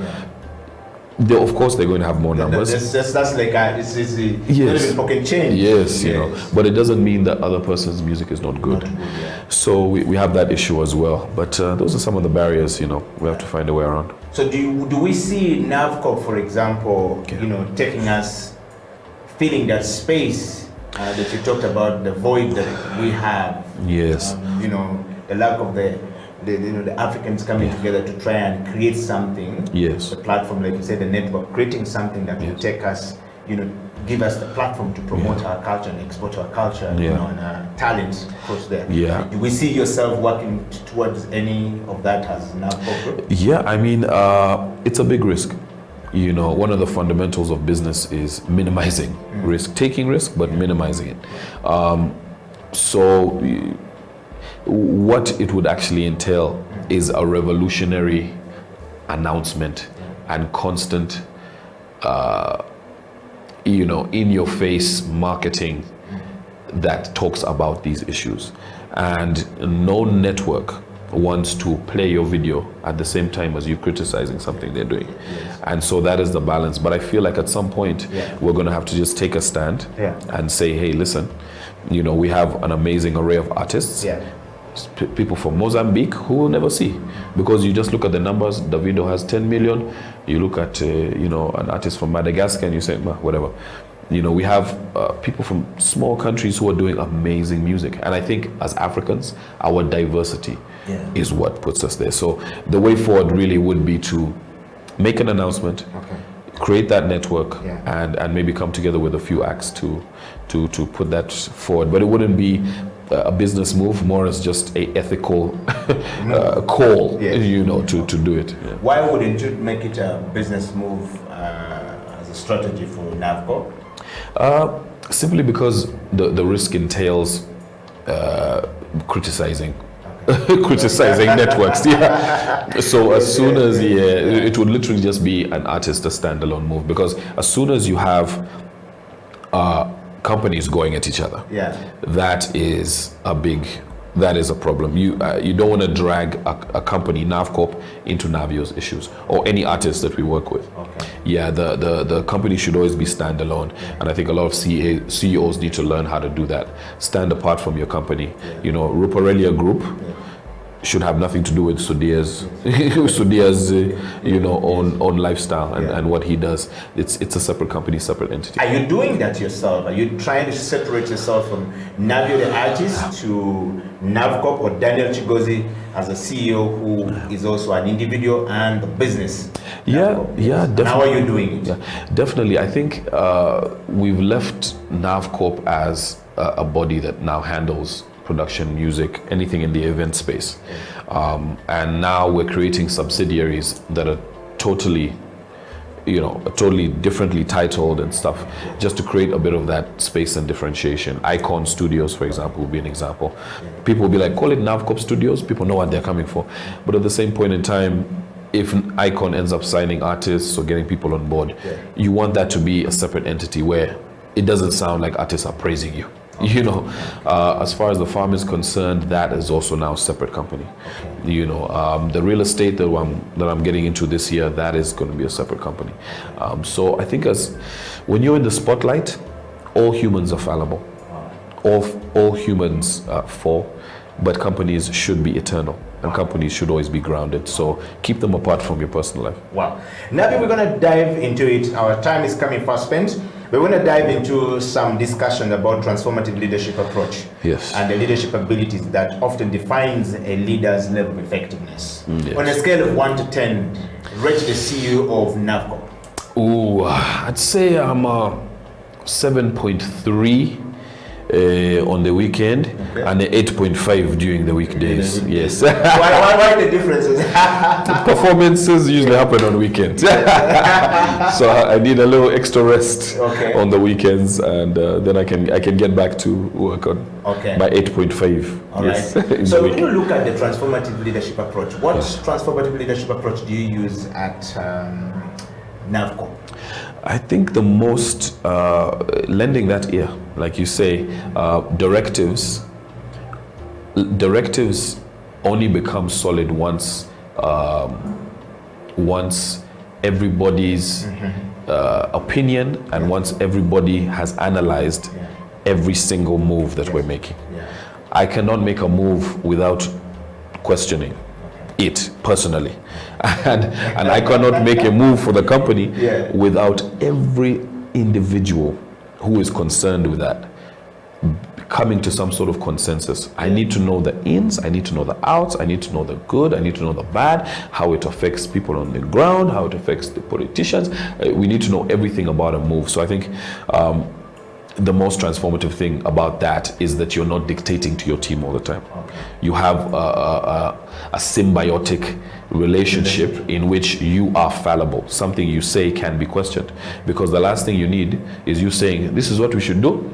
Of course, they're going to have more numbers. That's like it's not even pocket change. Yes, you know, but it doesn't mean that other person's music is not good. So we have that issue as well. But those are some of the barriers, you know, we have to find a way around. So do we see NAVCOP, for example, you know, taking us, filling that space that you talked about, the void that we have? Yes. You know, the lack of the Africans coming together to try and create something. Yes. The platform, like you said, the network, creating something that will take us, you know, give us the platform to promote our culture and export our culture, you know, and our talents across there. Do we see yourself working towards any of that as NAVCOP? Yeah, I mean, it's a big risk. You know, one of the fundamentals of business is minimizing risk, taking risk, but minimizing it. So what it would actually entail is a revolutionary announcement and constant, you know, in-your-face marketing that talks about these issues. And no network wants to play your video at the same time as you criticizing something they're doing. And so that is the balance. But I feel like at some point, we're going to have to just take a stand and say, hey, listen, you know, we have an amazing array of artists. People from Mozambique who will never see, because you just look at the numbers. Davido has 10 million. You look at you know, an artist from Madagascar and you say, whatever. You know, we have people from small countries who are doing amazing music, and I think as Africans, our diversity is what puts us there. So the way forward really would be to make an announcement, create that network, and maybe come together with a few acts to put that forward. But it wouldn't be a business move, more as just a ethical call, you know, to do it. Why wouldn't you make it a business move as a strategy for NAVCOP? Simply because the risk entails criticizing criticizing networks. So as soon as it would literally just be an artist, a standalone move, because as soon as you have companies going at each other, that is a problem. You don't want to drag a company, NAVCOP, into Navio's issues, or any artist that we work with. The company should always be standalone, and I think a lot of CEOs need to learn how to do that. Stand apart from your company. You know, Ruparelia Group should have nothing to do with Sudia's own lifestyle and what he does. It's a separate company, separate entity. Are you doing that yourself? Are you trying to separate yourself from Navio the artist to Navcorp or Daniel Chigozie as a CEO who is also an individual and a business? Yeah, definitely. How are you doing it? Yeah, definitely. I think we've left Navcorp as a body that now handles production, music, anything in the event space. And now we're creating subsidiaries that are totally differently titled and stuff, just to create a bit of that space and differentiation. Icon Studios, for example, would be an example. People will be like, call it Navcorp Studios, people know what they're coming for. But at the same point in time, if Icon ends up signing artists or getting people on board, you want that to be a separate entity where it doesn't sound like artists are praising you. As far as the farm is concerned, that is also now a separate company. The real estate that I'm getting into this year, that is going to be a separate company. So I think when you're in the spotlight, all humans are fallible. All humans fall, but companies should be eternal. And companies should always be grounded. So keep them apart from your personal life. Wow. Now we're going to dive into it. Our time is coming fast spent. We're going to dive into some discussion about transformative leadership approach. Yes. And the leadership abilities that often defines a leader's level of effectiveness. Yes. On a scale of 1 to 10, rate the CEO of Navcorp. Ooh, I'd say I'm a 7.3 on the weekend, and an 8.5 during the weekdays. Yes. why the differences? Performances usually happen on weekends, so I need a little extra rest on the weekends, and then I can get back to work on my 8.5. All yes. Right. So when you look at the transformative leadership approach, what transformative leadership approach do you use at Navcorp? I think the most, lending that ear, like you say, directives only become solid once everybody's opinion and once everybody has analyzed every single move that we're making. I cannot make a move without questioning it personally, and I cannot make a move for the company without every individual who is concerned with that coming to some sort of consensus. I need to know the ins, I need to know the outs, I need to know the good, I need to know the bad, how it affects people on the ground, how it affects the politicians. We need to know everything about a move. So I think the most transformative thing about that is that you're not dictating to your team all the time. You have a symbiotic relationship in which you are fallible. Something you say can be questioned, because the last thing you need is you saying, this is what we should do,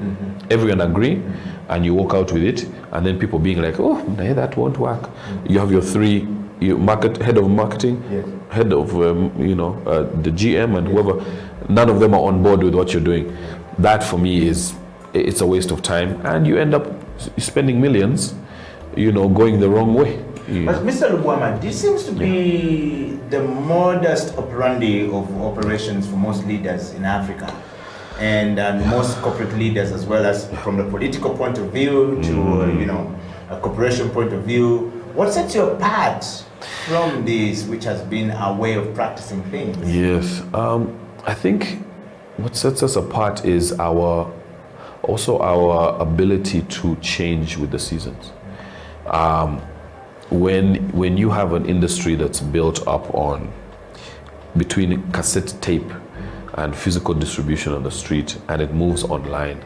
everyone agree, and you walk out with it, and then people being like, oh, that won't work. You have your three, head of marketing, head of the GM and whoever, none of them are on board with what you're doing. That for me it's a waste of time, and you end up spending millions, going the wrong way. But Mr. Lubwama, this seems to be the modest operandi of operations for most leaders in Africa, and most corporate leaders, as well as from the political point of view to a corporation point of view. What sets you apart from this, which has been our way of practicing things? Yes, I think what sets us apart is our ability to change with the seasons. When you have an industry that's built up on between cassette tape and physical distribution on the street, and it moves online,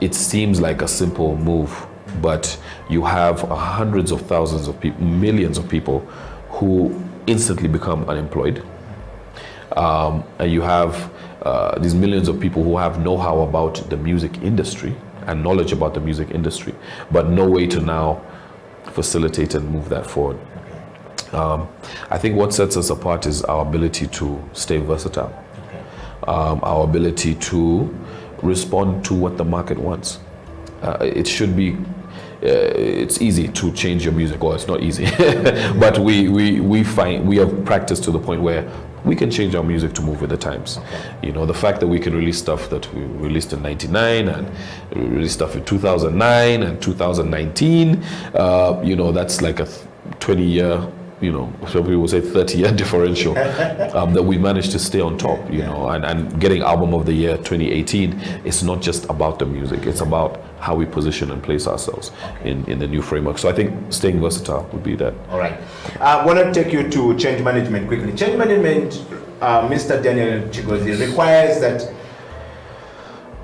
it seems like a simple move, but you have hundreds of thousands of people, millions of people who instantly become unemployed, and you have these millions of people who have know-how about the music industry and knowledge about the music industry, but no way to now facilitate and move that forward. I think what sets us apart is our ability to stay versatile, our ability to respond to what the market wants. It should be, it's easy to change your music, or it's not easy, but we find we have practiced to the point where we can change our music to move with the times. You know, the fact that we can release stuff that we released in 99 and release stuff in 2009 and 2019, you know, that's like a 20-year, you know, some people will say 30-year differential that we managed to stay on top, you know, and getting album of the year 2018, it's not just about the music, it's about how we position and place ourselves in the new framework. So I think staying versatile would be that. All right. I want to take you to change management quickly. Change management, Mr. Daniel Chigozie, requires that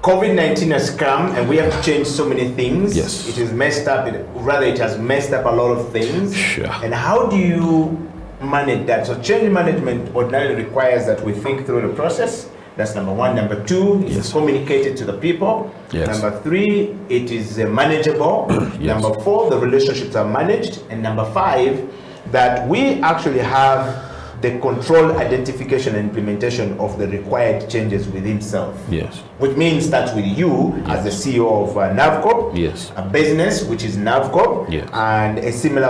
COVID-19 has come and we have to change so many things. Yes. It is messed up, it has messed up a lot of things. Sure. And how do you manage that? So change management ordinarily requires that we think through the process. That's number one. Number two, it's communicated to the people. Yes. Number three, it is manageable. Yes. Number four, the relationships are managed. And number five, that we actually have the control, identification, and implementation of the required changes within self. Yes. Which means that with you as the CEO of NAVCOP, Yes. a business which is NAVCOP, Yes. and a similar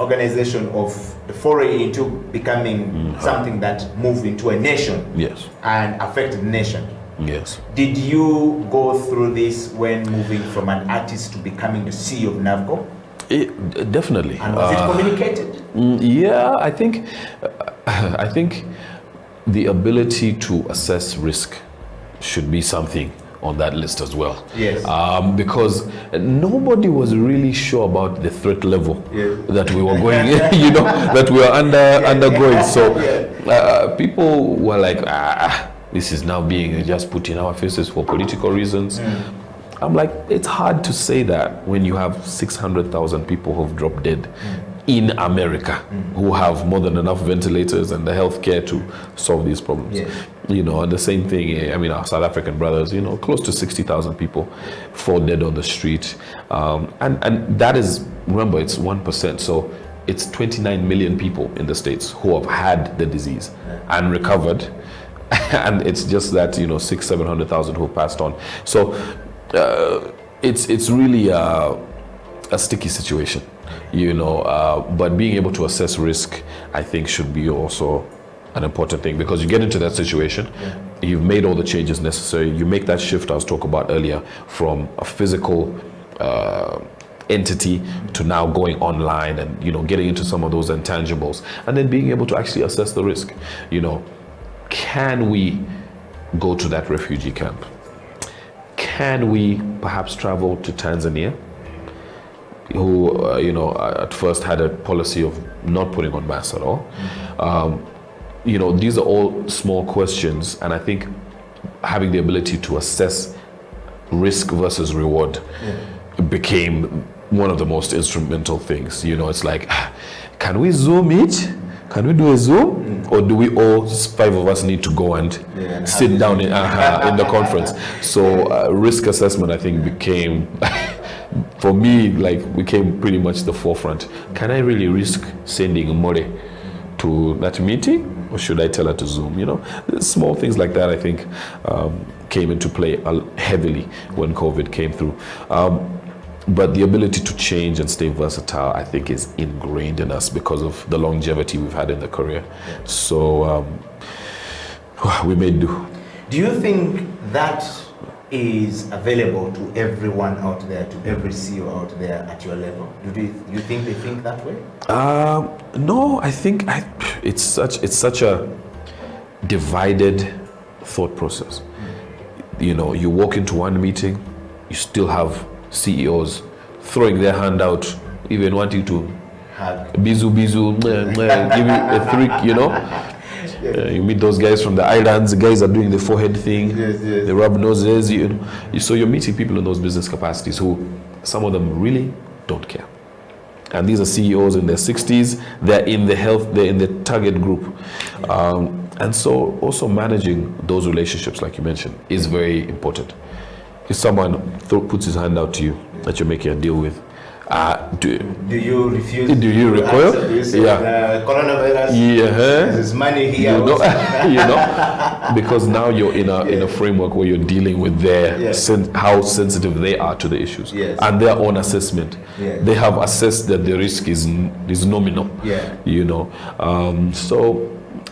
organization of the foray into becoming something that moved into a nation Yes. and affected the nation. Yes. Did you go through this when moving from an artist to becoming the CEO of NAVCOP? Definitely. And was it communicated? Yeah, I think the ability to assess risk should be something on that list as well. Yes. Because nobody was really sure about the threat level that we were going, you know, that we were undergoing. So people were like, this is now being just put in our faces for political reasons. I'm like, it's hard to say that when you have 600,000 people who've dropped dead in America, who have more than enough ventilators and the healthcare to solve these problems. You know, and the same thing, I mean, our South African brothers, you know, close to 60,000 people fall dead on the street. And that is, remember, it's 1%. So it's 29 million people in the States who have had the disease and recovered. And it's just that, you know, 600,000-700,000 who passed on. So it's really a sticky situation, you know, but being able to assess risk, I think, should be also an important thing, because you get into that situation, you've made all the changes necessary, you make that shift I was talking about earlier from a physical entity to now going online and, you know, getting into some of those intangibles, and then being able to actually assess the risk. You know, can we go to that refugee camp? Can we perhaps travel to Tanzania, who, you know, at first had a policy of not putting on masks at all? You know, these are all small questions, and I think having the ability to assess risk versus reward became one of the most instrumental things. You know, it's like, can we Zoom it? Can we do a Zoom? Or do we all, 5 of us, need to go and sit down in the conference? So risk assessment, I think, became, for me, like, became pretty much the forefront. Can I really risk sending More to that meeting? Or should I tell her to Zoom? You know, small things like that, I think, came into play heavily when COVID came through. But the ability to change and stay versatile, I think, is ingrained in us because of the longevity we've had in the career. So we made do. Do you think that is available to everyone out there, to every CEO out there at your level? Do you think they think that way? No, I think it's such a divided thought process. You know, you walk into one meeting, you still have CEOs throwing their hand out, even wanting to bizu, give you a trick, you know. You meet those guys from the islands, the guys are doing the forehead thing, they rub noses, you know. So you're meeting people in those business capacities who, some of them really don't care. And these are CEOs in their 60s, they're in the target group. And so also managing those relationships, like you mentioned, is very important. If someone puts his hand out to you that you're making a deal with, do you refuse? Do you recoil? Do you say, coronavirus? There's money here. You know, because now you're in a framework where you're dealing with their how sensitive they are to the issues and their own assessment. They have assessed that the risk is nominal. You know, so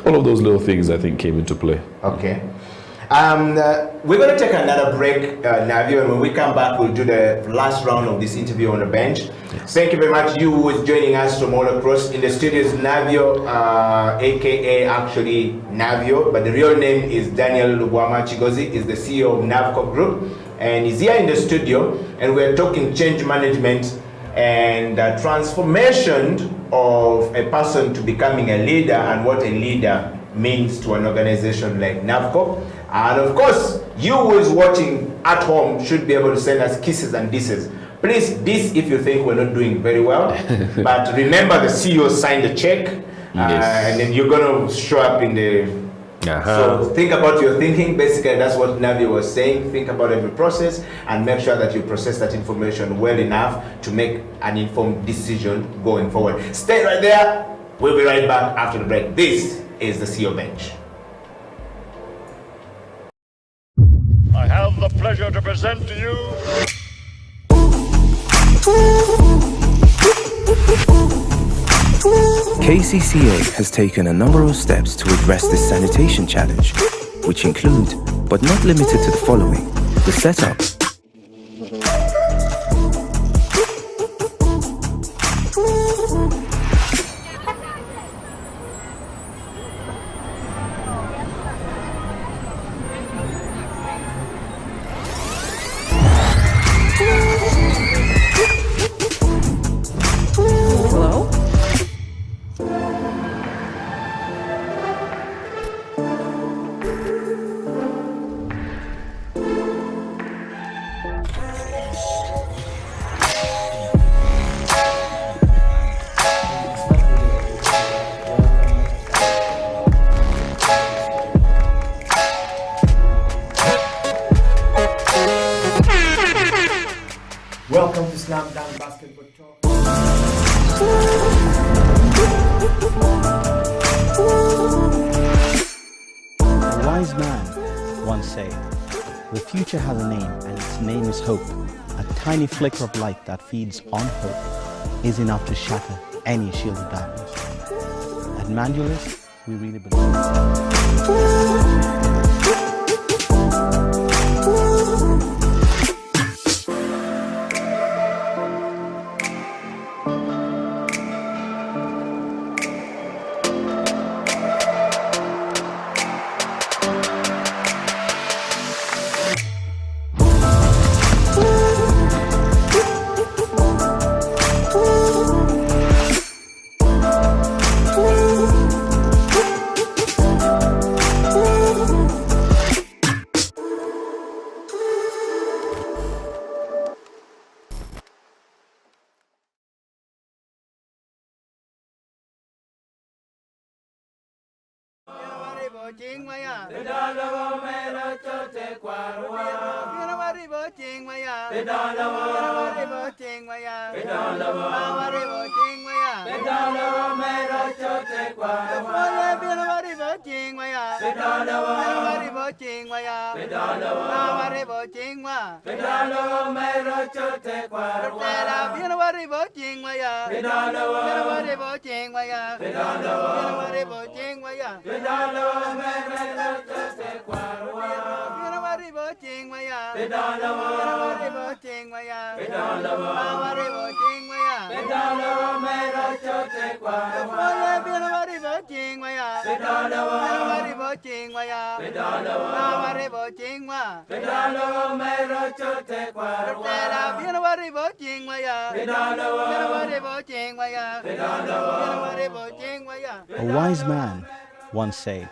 All of those little things I think came into play. Okay. We're going to take another break, Navio, and when we come back, we'll do the last round of this interview on the bench. Yes. Thank you very much. You who is joining us from all across. In the studio is Navio, aka actually Navio, but the real name is Daniel Lugwama Chigozi, is the CEO of Navco Group, and he's here in the studio, and we're talking change management and transformation of a person to becoming a leader and what a leader means to an organization like Navco. And of course, you who is watching at home should be able to send us kisses and disses. Please, diss if you think we're not doing very well. But remember, the CEO signed the check, yes. And then you're going to show up in the... So think about your thinking. Basically, that's what Navi was saying. Think about every process and make sure that you process that information well enough to make an informed decision going forward. Stay right there. We'll be right back after the break. This is the CEO Bench. I have the pleasure to present to you KCCA has taken a number of steps to address this sanitation challenge, which include, but not limited to the following: the setup, Welcome to Slam Dunk Basketball Talk. A wise man once said, "The future has a name, and its name is hope. A tiny flicker of light that feeds on hope is enough to shatter any shield of darkness." At Mandulus, we really believe. A wise man once said,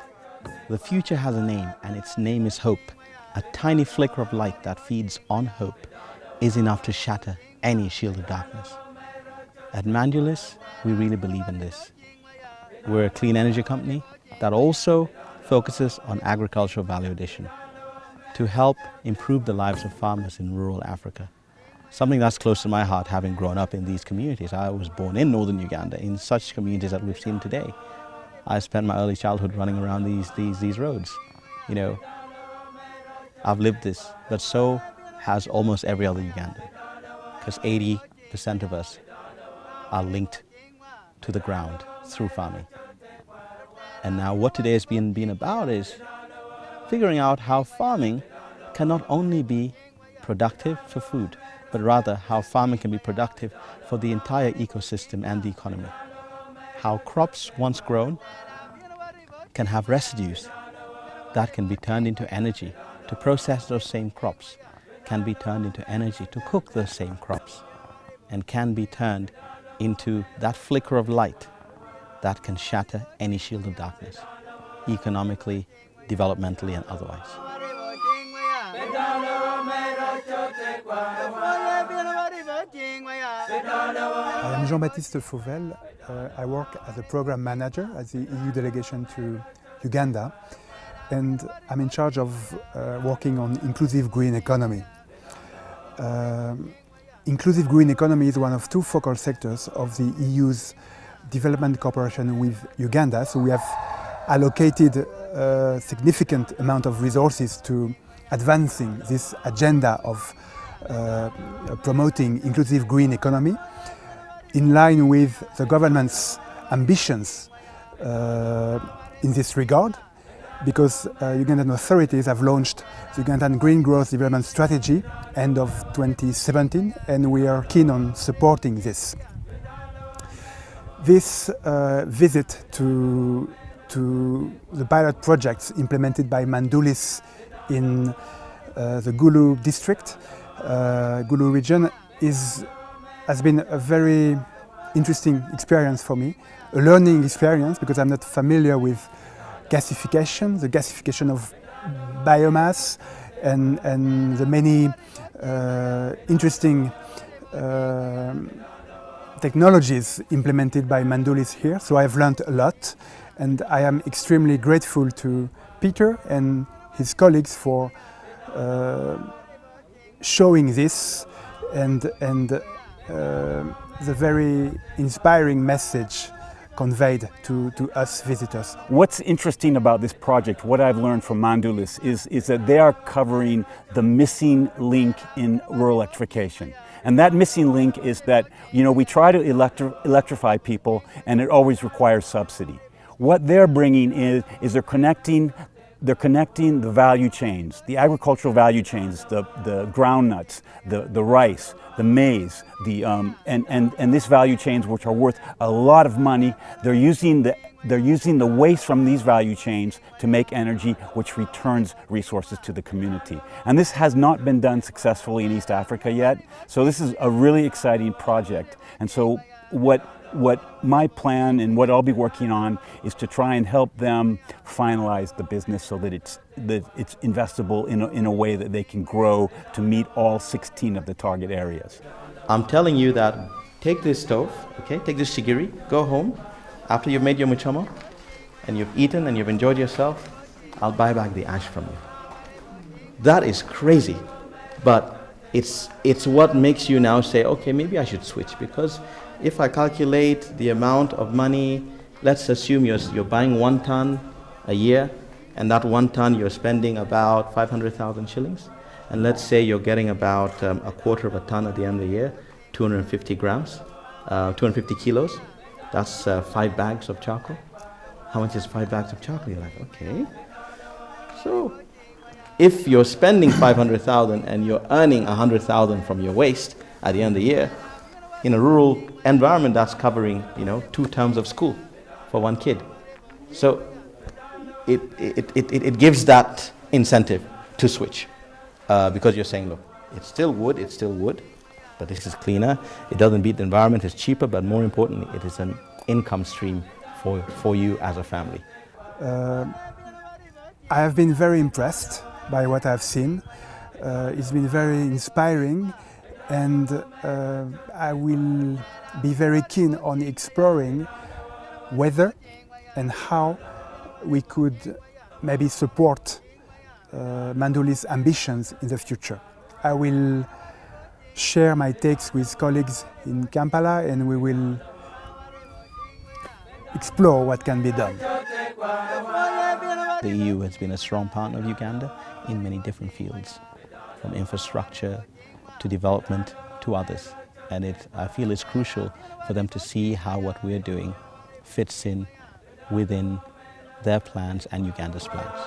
"The future has a name, and its name is hope. A tiny flicker of light that feeds on hope is enough to shatter any shield of darkness." At Mandulus, we really believe in this. We're a clean energy company that also focuses on agricultural value addition to help improve the lives of farmers in rural Africa. Something that's close to my heart, having grown up in these communities. I was born in northern Uganda, in such communities that we've seen today. I spent my early childhood running around these roads. You know, I've lived this, but so has almost every other Ugandan, because 80% of us are linked to the ground through farming. And now what today has been about is figuring out how farming can not only be productive for food, but rather how farming can be productive for the entire ecosystem and the economy. How crops once grown can have residues that can be turned into energy to process those same crops, can be turned into energy to cook those same crops, and can be turned into that flicker of light that can shatter any shield of darkness, economically, developmentally, and otherwise. I am Jean-Baptiste Fauvel. I work as a program manager at the EU delegation to Uganda, and I'm in charge of working on inclusive green economy. Inclusive green economy is one of two focal sectors of the EU's development cooperation with Uganda, so we have allocated a significant amount of resources to advancing this agenda of promoting inclusive green economy in line with the government's ambitions in this regard, because Ugandan authorities have launched the Ugandan Green Growth Development Strategy end of 2017, and we are keen on supporting this. This visit to the pilot projects implemented by Mandulis in the Gulu district, Gulu region, has been a very interesting experience for me, a learning experience, because I'm not familiar with gasification, the gasification of biomass, and the many interesting technologies implemented by Mandulis here. So I've learned a lot, and I am extremely grateful to Peter and his colleagues for showing this and the very inspiring message conveyed to us visitors. What's interesting about this project, what I've learned from Mandulis, is that they are covering the missing link in rural electrification. And that missing link is that, we try to electrify people, and it always requires subsidy. What they're bringing is they're connecting the value chains, the agricultural value chains, the groundnuts, the rice, the maize, and this value chains, which are worth a lot of money. They're using the waste from these value chains to make energy, which returns resources to the community. And this has not been done successfully in East Africa yet. So this is a really exciting project. And so what my plan and what I'll be working on is to try and help them finalize the business so that it's investable in a way that they can grow to meet all 16 of the target areas. I'm telling you that take this stove, okay, take this shigiri, go home, after you've made your muchama and you've eaten and you've enjoyed yourself, I'll buy back the ash from you. That is crazy, but it's what makes you now say, okay, maybe I should switch, because if I calculate the amount of money, let's assume you're buying 1 ton a year, and that 1 ton you're spending about 500,000 shillings, and let's say you're getting about a quarter of a ton at the end of the year, 250 grams, 250 kilos, that's 5 bags of charcoal. How much is 5 bags of charcoal? You're like, okay. So if you're spending 500,000 and you're earning 100,000 from your waste at the end of the year, in a rural environment, that's covering 2 terms of school for 1 kid. So it gives that incentive to switch, because you're saying, look, it's still wood, but this is cleaner. It doesn't beat the environment. It's cheaper, but more importantly, it is an income stream for you as a family. I have been very impressed by what I've seen. It's been very inspiring. And I will be very keen on exploring whether and how we could maybe support Mandulis' ambitions in the future. I will share my takes with colleagues in Kampala, and we will explore what can be done. The EU has been a strong partner of Uganda in many different fields, from infrastructure to development to others. And I feel it's crucial for them to see how what we're doing fits in within their plans and Uganda's plans.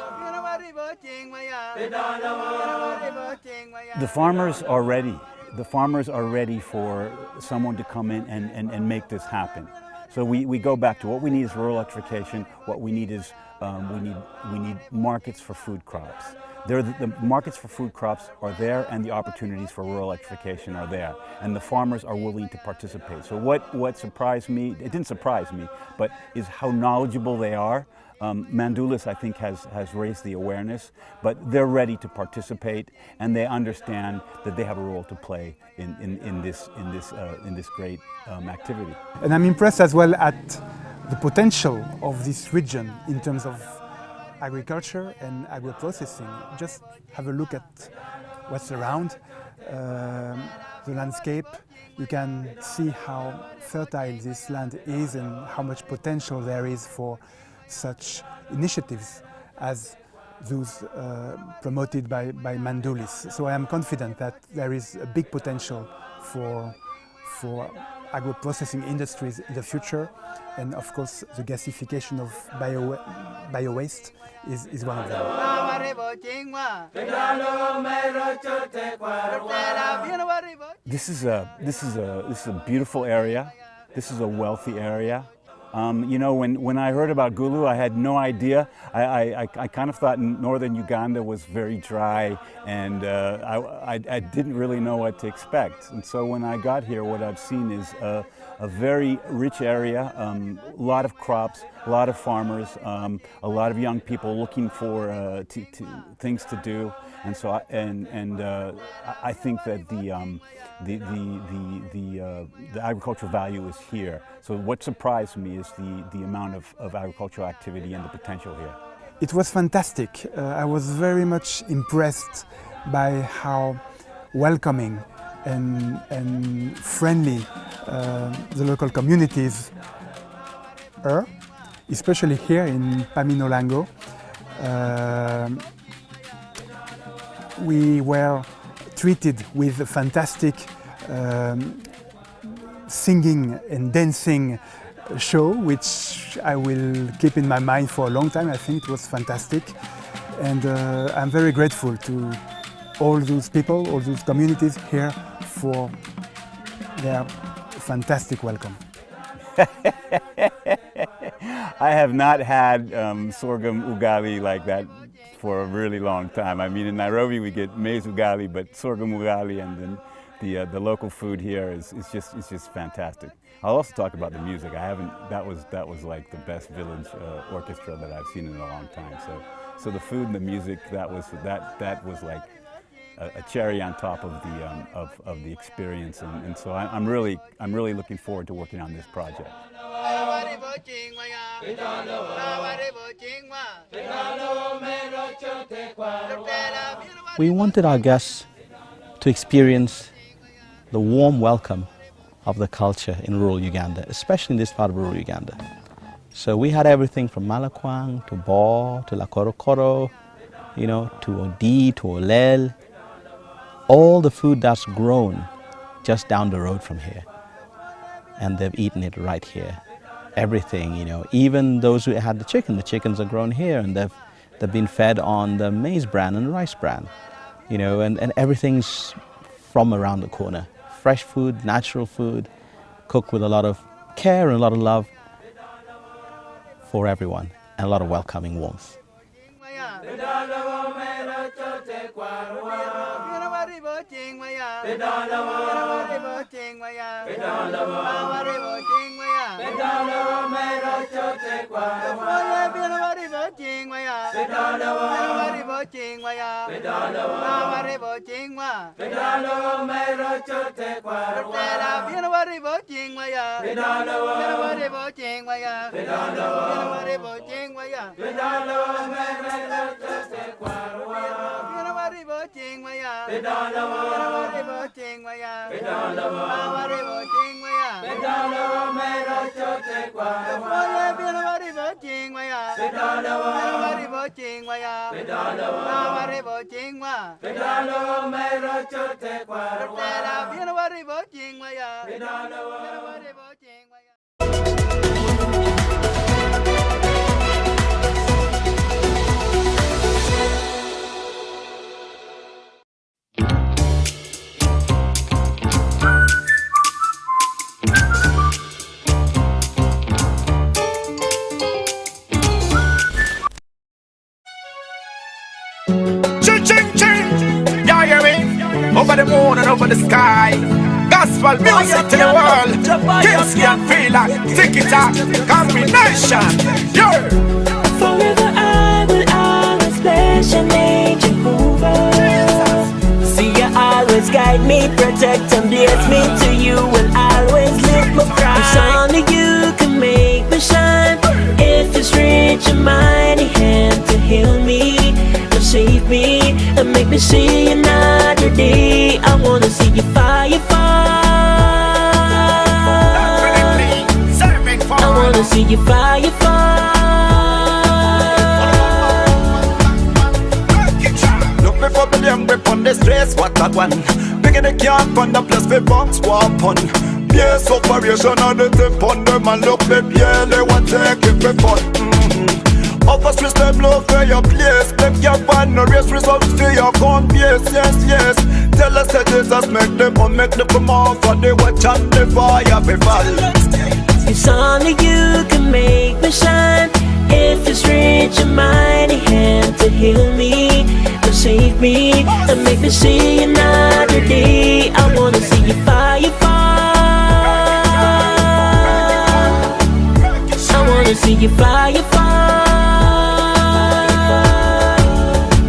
The farmers are ready. The farmers are ready for someone to come in and make this happen. So we go back to what we need is rural electrification. What we need is we need markets for food crops. The markets for food crops are there, and the opportunities for rural electrification are there, and the farmers are willing to participate. So what surprised me, it didn't surprise me, but is how knowledgeable they are. Mandulis, I think, has raised the awareness, but they're ready to participate, and they understand that they have a role to play in this great activity. And I'm impressed as well at the potential of this region in terms of agriculture and agro-processing. Just have a look at what's around the landscape. You can see how fertile this land is and how much potential there is for such initiatives as those promoted by Mandulis. So I am confident that there is a big potential for agro-processing industries in the future, and of course the gasification of bio-waste is one of them. This is a beautiful area. This is a wealthy area. You know, when I heard about Gulu, I had no idea. I kind of thought northern Uganda was very dry, and I didn't really know what to expect. And so when I got here, what I've seen is a very rich area, a lot of crops, a lot of farmers, a lot of young people looking for things to do. And so I think that the agricultural value is here. So what surprised me is the amount of agricultural activity and the potential here. It was fantastic. I was very much impressed by how welcoming and friendly the local communities are, especially here in Paminolango. We were treated with a fantastic singing and dancing show, which I will keep in my mind for a long time. I think it was fantastic, and I'm very grateful to all those people, all those communities here for their fantastic welcome. I have not had sorghum ugali like that for a really long time. I mean, in Nairobi we get maize ugali, but sorghum ugali, and then the local food here is just fantastic. I'll also talk about the music. That was like the best village orchestra that I've seen in a long time. So the food and the music, that was like a cherry on top of the experience, and so I'm really looking forward to working on this project. We wanted our guests to experience the warm welcome of the culture in rural Uganda, especially in this part of rural Uganda. So we had everything from Malakwang to Bo to Lakorokoro, you know, to Odi to Olel, all the food that's grown just down the road from here, and they've eaten it right here. Everything, you know, even those who had the chickens are grown here, and they've been fed on the maize bran and rice bran, you know, and everything's from around the corner. Fresh food, natural food, cooked with a lot of care and a lot of love for everyone, and a lot of welcoming warmth. over the sky. Gospel music to the world. Kids can feel like tick it up. Combination. Yo. Forever I will always bless your name, Jehovah. See you always guide me, protect and bless me. To you will always lift my pride. It's only you can make me shine. If it's reach your mighty hand to heal me, to save me, and make me see another day. I wanna see your fire fall. I wanna see your fire fall. Look before the young grip on the stress, what that one? Picking the camp on the place for box warp on. Yes, operation on the tip on them and look the yeah, they want to take it for fun. Offer stress them love for your place. Them can't find no race results for your count. Yes, yes, yes. Tell us that Jesus make them on, make them come off and they watch and the fire be fall. It's only you can make me shine. If it's reach your mighty hand to heal me, to save me, and make me see another day. I wanna see your fire fall. I wanna see your fire fall.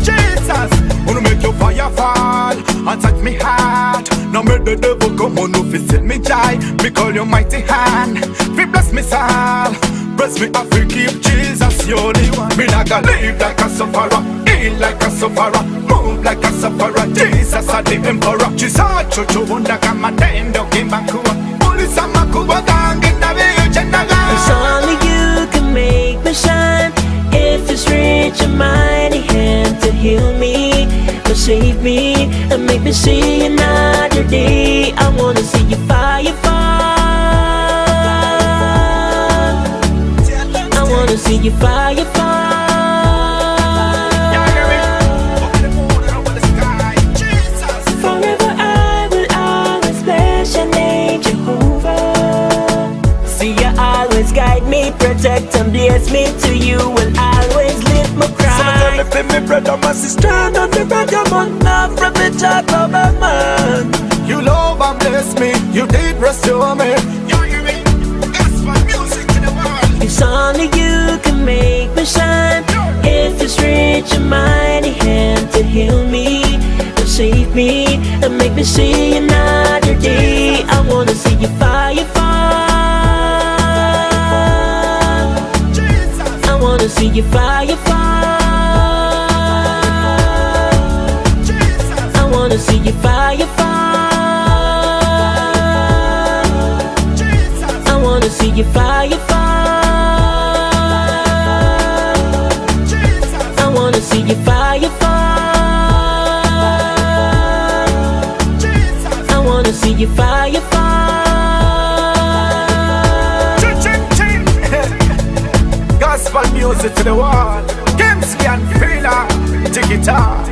Jesus, wanna make your fire fall and touch me heart. Now make the devil come on, no fit me joy. Me call your mighty hand, fi bless me soul. Bless me, I feel keep Jesus, you're the one. Me not gonna live like a sufferer, eat like a sufferer, move like a sufferer. Jesus, I the emperor. Jesus, chocho wunda kama tendo kimbakuwa. Ulisa makuwa gangi na viyu chenaga. It's only you can make me shine. If it's reach your mighty hand to heal me, to save me, and make me see another day. I wanna see your fire fall. I wanna see your fire fall. Forever I will always bless your name, Jehovah. See you always guide me, protect and bless me. To you will always lift my cry. Someone tell me, brother, my sister, and the brother, man, love from the child of a man. You love and bless me, you did restore me. You hear me? Gospel music to the world. It's only you can make me shine. If it's reach your mighty hand to heal me, to save me, and make me see another day. I wanna see your fire fall. I wanna see your fire fall. I wanna see your fire fall. I wanna see your fire fall. I wanna see your fire fall. I wanna see your fire fall. Gospel music to the world. Games can feel it. Take it out.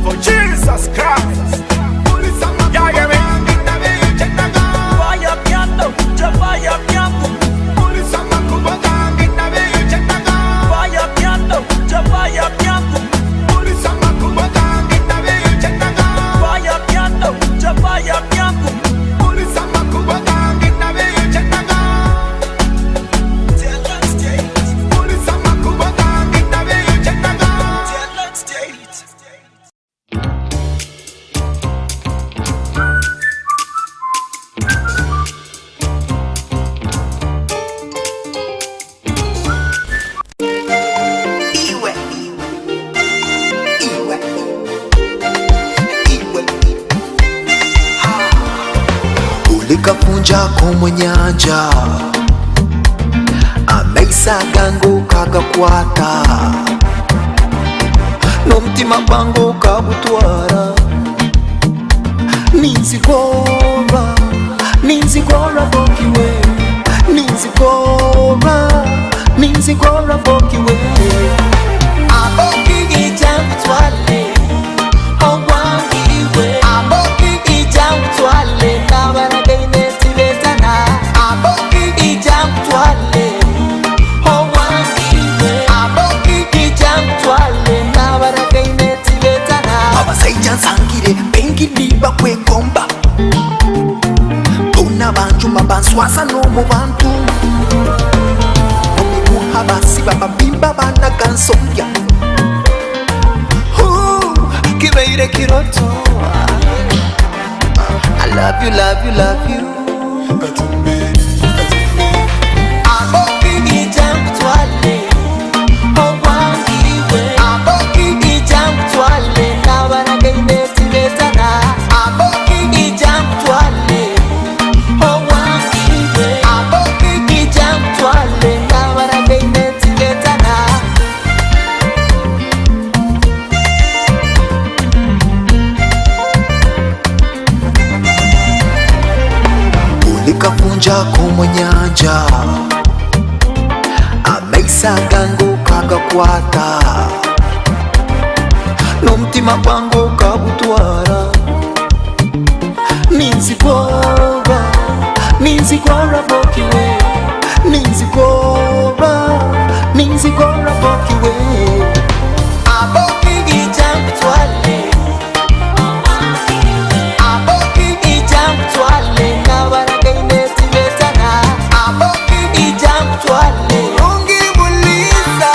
For Jesus Christ. Yeah, yeah, man. Fire piano, fire piano. Fire piano, fire piano. Fire piano, fire piano. Likapunjako mu nyanja amaisaga ng'okagakwata n'omutima gwange okagutwara ninzigorra bokiwe ninzigorra bokiwe aboki ijamutwale owangiwe aboki ijamutwale nabaragaine tibetana aboki ijamutwale owangiwe aboki ijamutwale nabaragaine tibetana abasaija nsangire bengi love you, love you, love you. Aboki ijamtwale, owangiwe. Aboki ijamtwale, nabaragaine tibetana. Aboki ijamtwale, owangiwe. Aboki ijamtwale, nabaragaine tibetana. Ulikapunja ku nyanja, ameisaga kagakwata, n'umutima gwangu kabutwara. Ninzigora bokiwe, ninzigora bokiwe. Aboki ijamtwale, aboki ijamtwale, nabaragaine tibetana. Aboki ijamtwale, ungimuliza.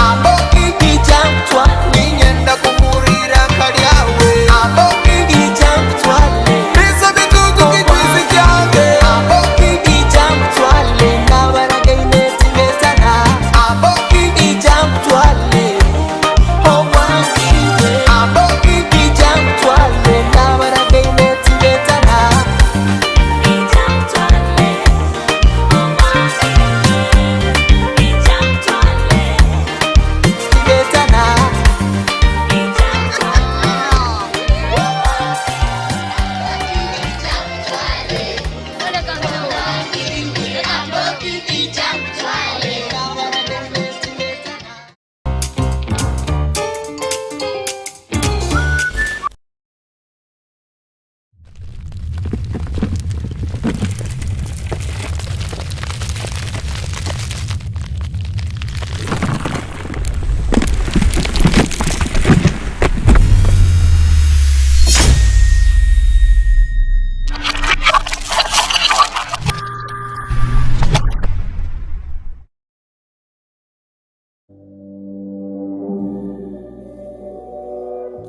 Aboki ijamtwale, nyenda kumurira kalyawe. Aboki ijamtwale, bisa bitugu kitwisi kyange. Aboki ijamtwale, nabaragaine tibetana. Aboki ijamtwale, owangiwe. Aboki ijamtwale, nabaragaine tibetana.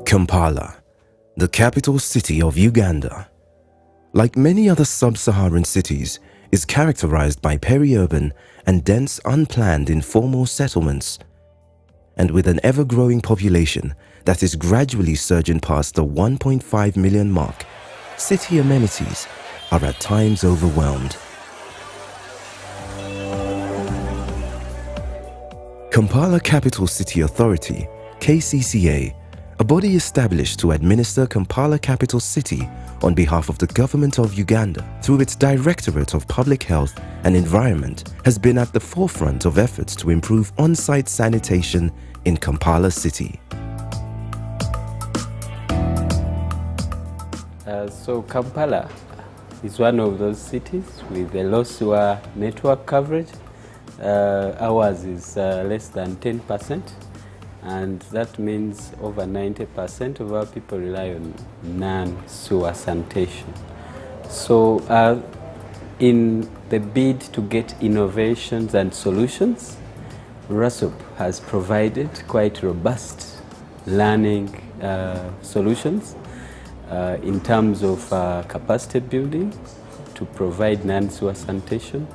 Kampala, the capital city of Uganda, like many other sub-Saharan cities, is characterized by peri-urban and dense unplanned informal settlements, and with an ever-growing population that is gradually surging past the 1.5 million mark, city amenities are at times overwhelmed. Kampala Capital City Authority, KCCA, a body established to administer Kampala Capital City on behalf of the government of Uganda through its Directorate of Public Health and Environment, has been at the forefront of efforts to improve on-site sanitation in Kampala City. So Kampala is one of those cities with a low sewer network coverage. Ours is less than 10%. And that means over 90% of our people rely on non-sewer sanitation. So in the bid to get innovations and solutions, RASOP has provided quite robust learning solutions in terms of capacity building to provide non-sewer sanitation,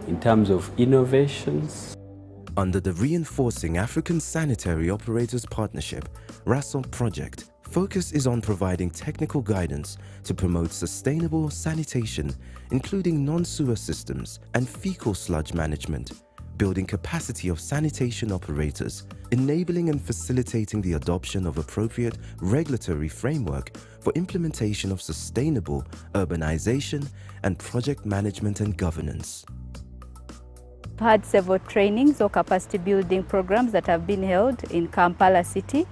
in terms of innovations. Under the Reinforcing African Sanitary Operators Partnership, RASOP project, focus is on providing technical guidance to promote sustainable sanitation, including non-sewer systems and fecal sludge management, building capacity of sanitation operators, enabling and facilitating the adoption of appropriate regulatory framework for implementation of sustainable urbanization and project management and governance. We've had several trainings or capacity building programs that have been held in Kampala City.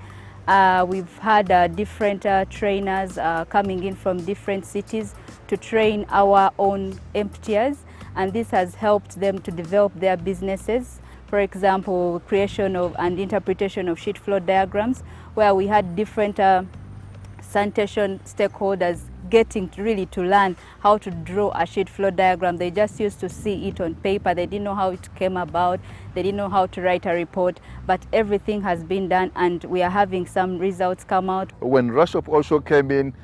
We've had different trainers coming in from different cities to train our own emptiers, and this has helped them to develop their businesses. For example, creation of and interpretation of sheet flow diagrams, where we had different sanitation stakeholders getting really to learn how to draw a sheet flow diagram. They just used to see it on paper. They didn't know how it came about. They didn't know how to write a report, but everything has been done and we are having some results come out. When RASOP also came in,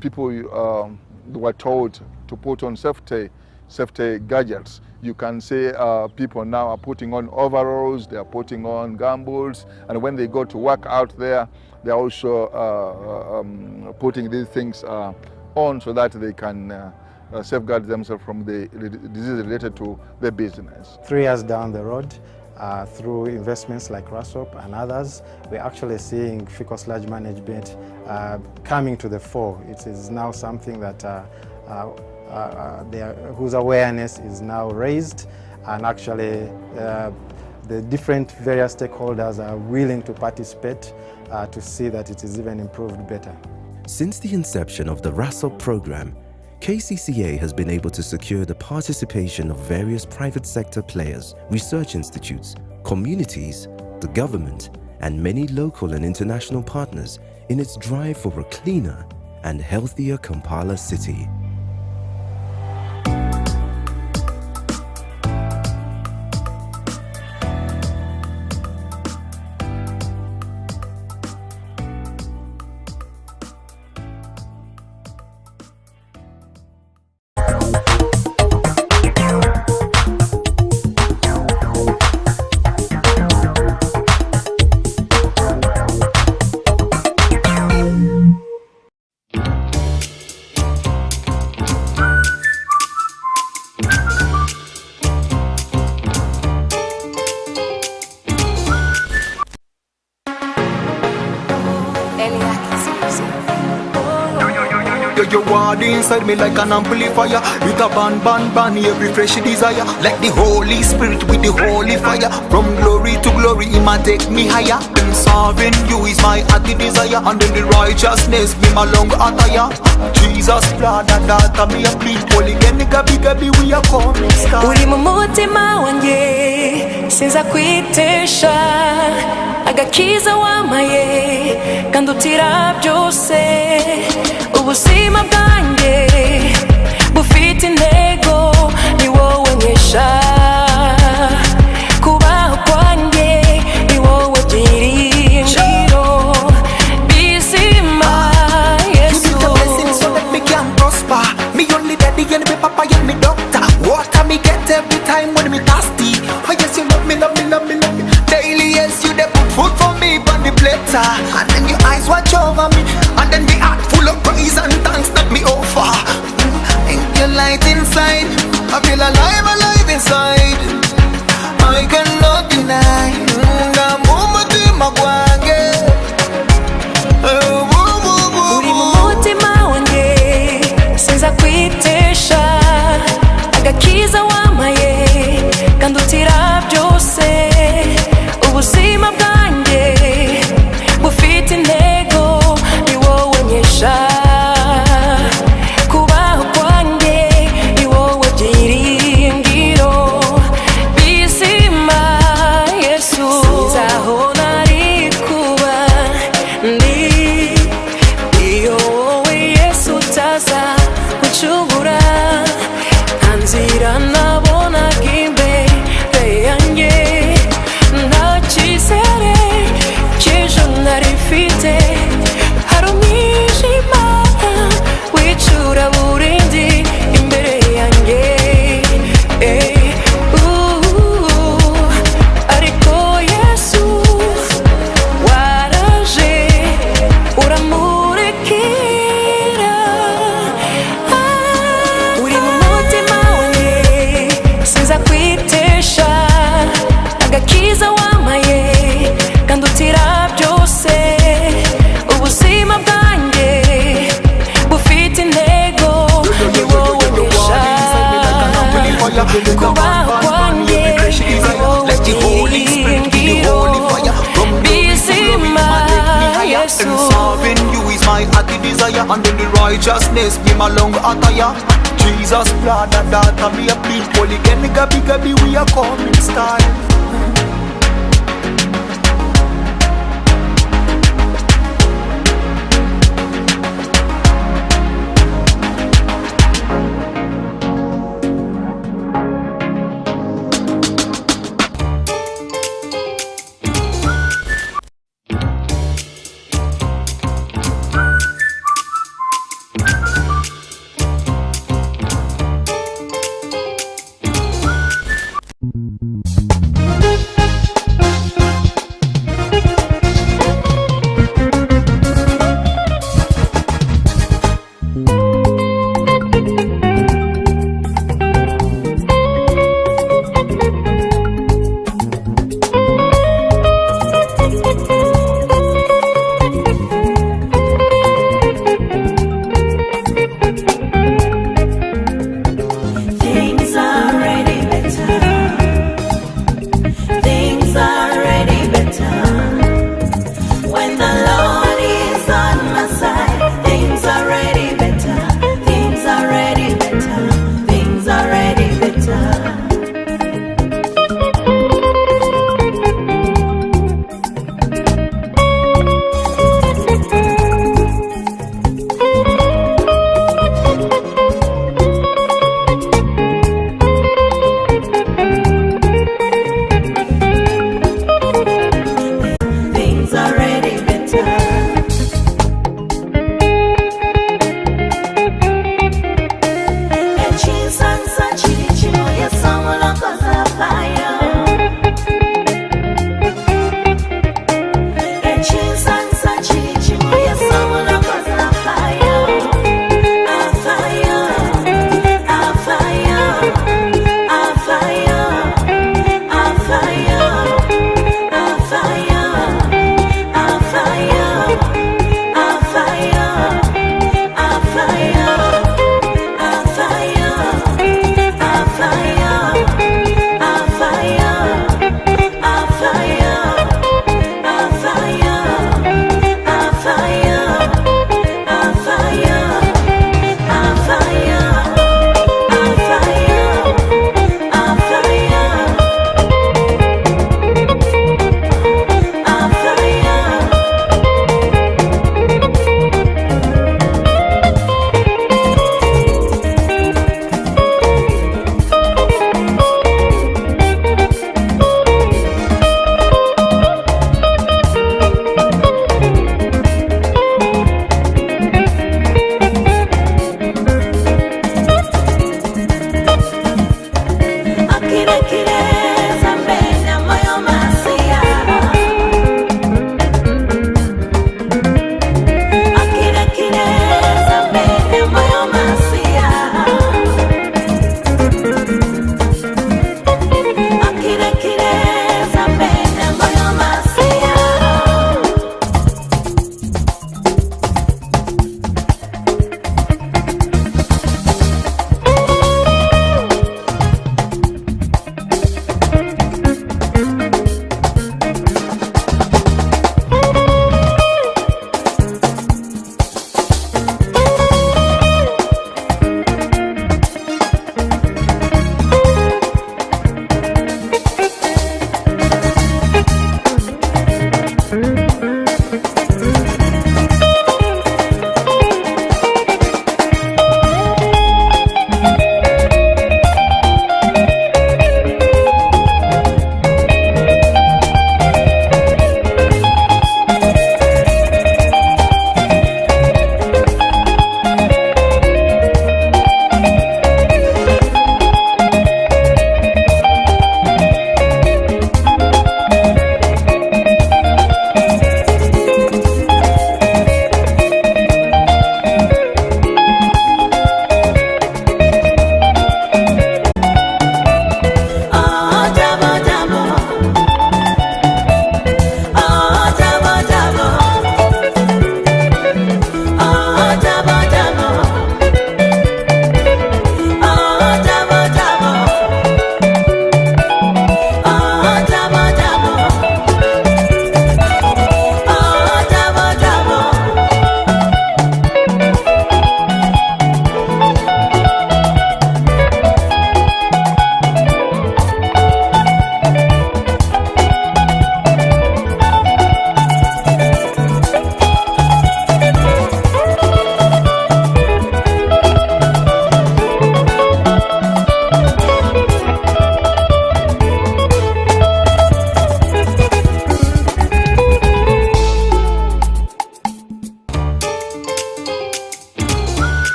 people were told to put on safety gadgets. You can see people now are putting on overalls, they are putting on gumboots, and when they go to work out there, they're also putting these things on so that they can safeguard themselves from the disease related to their business. 3 years down the road, through investments like RASOP and others, we're actually seeing fecal sludge management coming to the fore. It is now something that whose awareness is now raised, and actually the different various stakeholders are willing to participate to see that it is even improved better. Since the inception of the RASOP program, KCCA has been able to secure the participation of various private sector players, research institutes, communities, the government, and many local and international partners in its drive for a cleaner and healthier Kampala city. Your word inside me like an amplifier. With a ban, every fresh desire. Like the Holy Spirit with the holy fire. From glory to glory, He might take me higher. And serving you is my hearty desire. And then the righteousness be my long attire. Jesus blood and that me a clean. Holy gabi we are coming star. Uri mu mutima wanjye sinza kwitesha agakiza wamaye kandutira byose ubuzima bwanjye bufite intego ni wowe nkesha kubaho kwanjye ni wowe byiringiro bizima Yesu. You need a blessing so that me can prosper. Me only daddy and me papa and me doctor. Water me get every time when me thirsty. Oh yes, you love me. Daily yes, you dey put food for me on the platter. And then your eyes watch over me. And then the heart full of praise and thanks that me offer. Ain't your light inside? I feel alive inside. I cannot deny. Uri mu mutima wanjye sinza kwitesha agakiza wamaye kandutira byose ubuzima bwanjye bufite intego ni wowe nkesha kubaho kwanjye ni wowe byiringiro bizima Yesu. Sinzaho nari kuba ndi iyo wowe Yesu utaza kuncubura nta nzira nabonaga imbere yanjye nta cyizere cy'ejo nari mfite hari umwijima wicura burindi imbere yanjye ariko Yesu waraje uramurikira uri mu mutima wanjye sinza kwitesha agakiza wamaye kandutira byose ubuzima bwanjye bufite intego ni wowe nkesha kubaho kwanjye ni wowe byiringiro bizima Yesu. And serving you is my hearty desire. And then the righteousness be my long attire. Jesus blood and that me a please. Holy gabi we are coming style.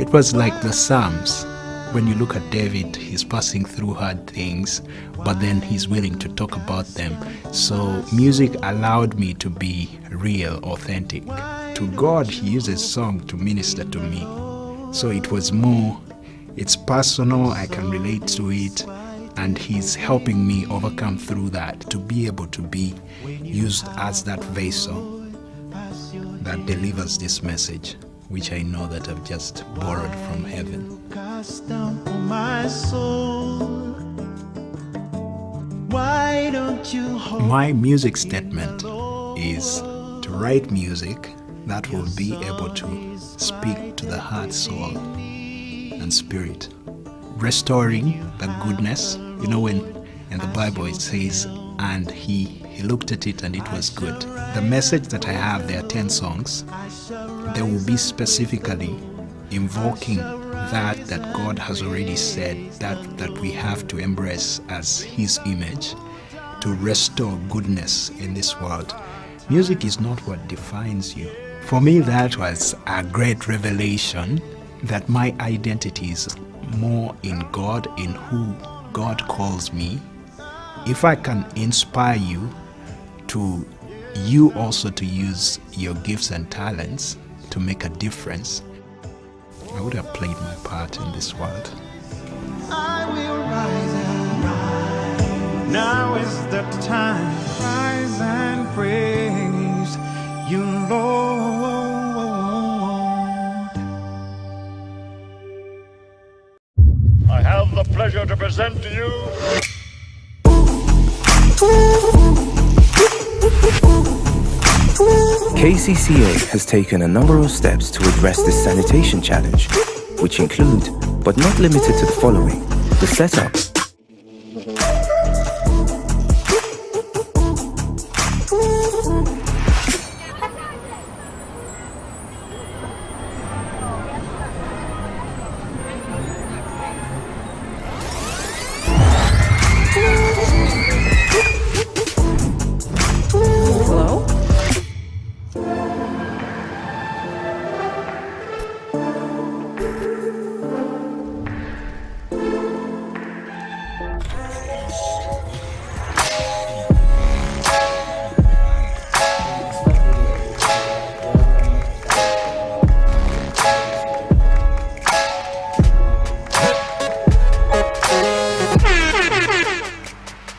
It was like the Psalms. When you look at David, he's passing through hard things, but then he's willing to talk about them. So music allowed me to be real, authentic. To God, he uses song to minister to me. So it was more, it's personal, I can relate to it, and he's helping me overcome through that, to be able to be used as that vessel that delivers this message, which I know that I've just borrowed from heaven. Down for my soul. Why don't you hold My music statement is to write music that will be able to speak to the heart, soul, and spirit, restoring the goodness. You know, when in the Bible it says, and he looked at it and it was good. The message that I have, there are 10 songs. They will be specifically invoking that God has already said, that we have to embrace as his image, to restore goodness in this world. Music is not what defines you. For me, that was a great revelation, that my identity is more in God, in who God calls me. If I can inspire you also to use your gifts and talents to make a difference, I would have played my part in this world. I will rise and rise. Now is the time. Rise and praise you, Lord. I have the pleasure to present to you KCCA has taken a number of steps to address this sanitation challenge, which include, but not limited to the following: the setup,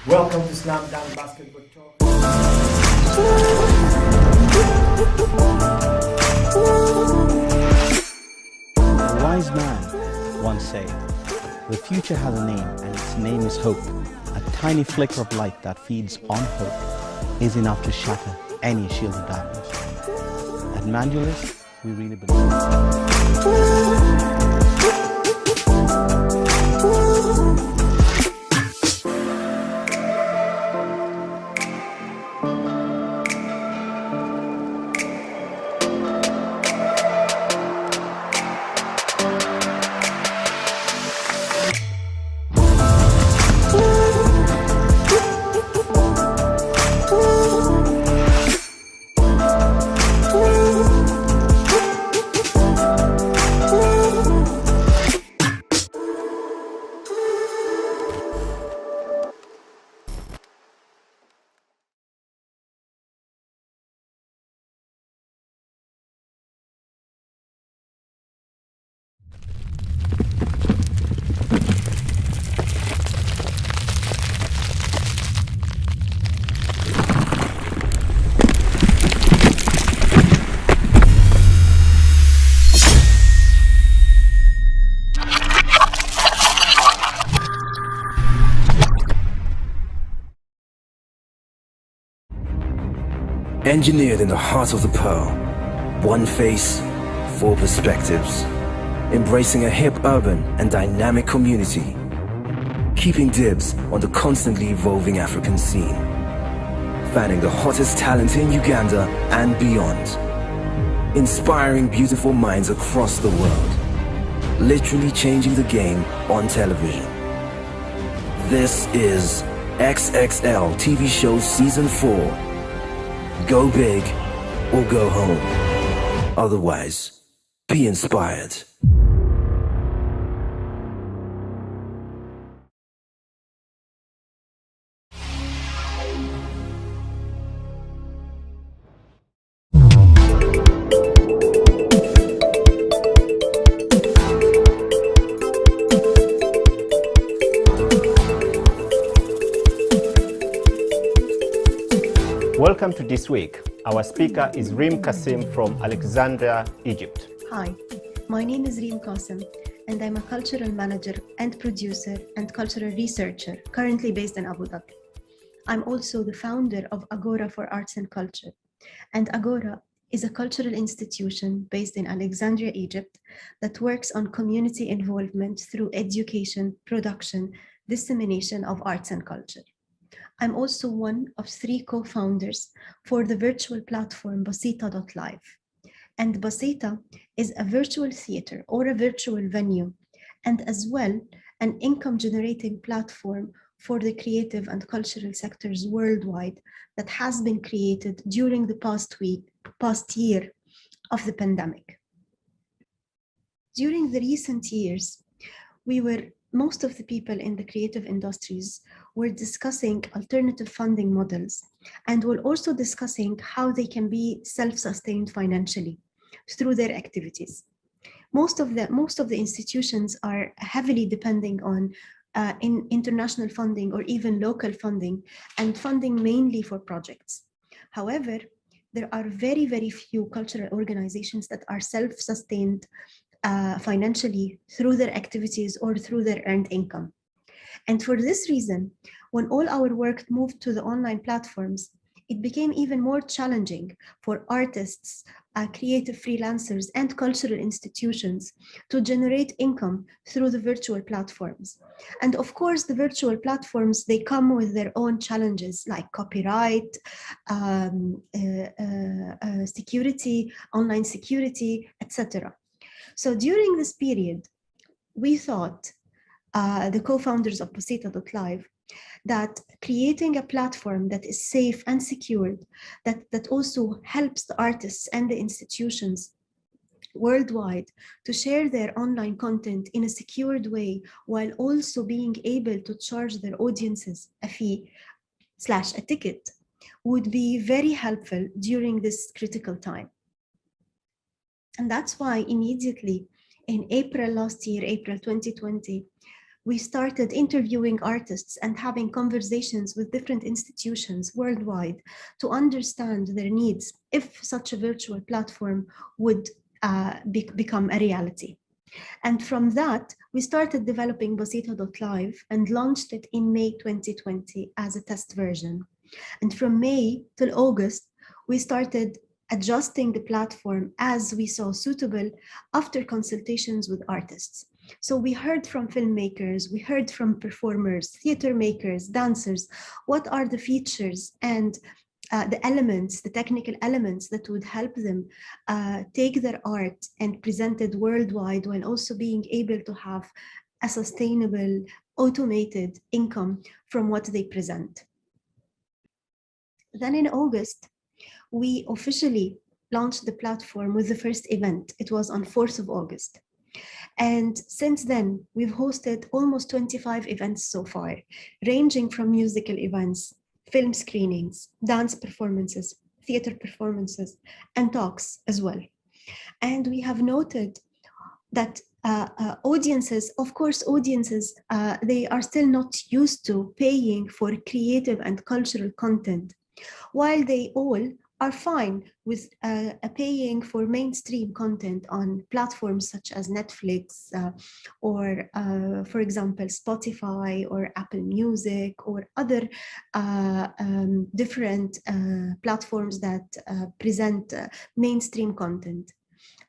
Welcome to Slam Dunk Basketball Talk. A wise man once said, "The future has a name and its name is hope. A tiny flicker of light that feeds on hope is enough to shatter any shield of darkness." At Mandulus, we really believe. Engineered in the heart of the pearl, one face, four perspectives, embracing a hip, urban, and dynamic community, keeping dibs on the constantly evolving African scene, fanning the hottest talent in Uganda and beyond, inspiring beautiful minds across the world, literally changing the game on television. This is XXL TV Show Season 4. Go big or go home. Otherwise, be inspired. Welcome to This Week. Our speaker is Reem Kassim from Alexandria, Egypt. Hi, my name is Reem Kassim, and I'm a cultural manager and producer and cultural researcher currently based in Abu Dhabi. I'm also the founder of Agora for Arts and Culture. And Agora is a cultural institution based in Alexandria, Egypt, that works on community involvement through education, production, dissemination of arts and culture. I'm also one of 3 co-founders for the virtual platform Basita.live. And Basita is a virtual theater or a virtual venue, and as well an income-generating platform for the creative and cultural sectors worldwide that has been created during the past year of the pandemic. During the recent years, most of the people in the creative industries were discussing alternative funding models, and were also discussing how they can be self-sustained financially through their activities. Most of the institutions are heavily depending on international funding or even local funding, and funding mainly for projects. However, there are very, very few cultural organizations that are self-sustained financially through their activities or through their earned income. And for this reason, when all our work moved to the online platforms, it became even more challenging for artists, creative freelancers, and cultural institutions to generate income through the virtual platforms. And of course, the virtual platforms, they come with their own challenges like copyright, security, online security, etc. So during this period, we thought, the co-founders of Basita.live, that creating a platform that is safe and secured, that also helps the artists and the institutions worldwide to share their online content in a secured way, while also being able to charge their audiences a fee / a ticket, would be very helpful during this critical time. And that's why immediately in April last year, April 2020, we started interviewing artists and having conversations with different institutions worldwide to understand their needs if such a virtual platform would become a reality. And from that, we started developing Basita.live and launched it in May 2020 as a test version. And from May till August, we started adjusting the platform as we saw suitable after consultations with artists. So we heard from filmmakers, we heard from performers, theater makers, dancers, what are the features and the elements, the technical elements that would help them take their art and present it worldwide, while also being able to have a sustainable, automated income from what they present. Then in August, we officially launched the platform with the first event. It was on 4th of August. And since then, we've hosted almost 25 events so far, ranging from musical events, film screenings, dance performances, theater performances, and talks as well. And we have noted that audiences, they are still not used to paying for creative and cultural content, while they all are fine with paying for mainstream content on platforms such as Netflix or, for example, Spotify or Apple Music or other different platforms that present mainstream content.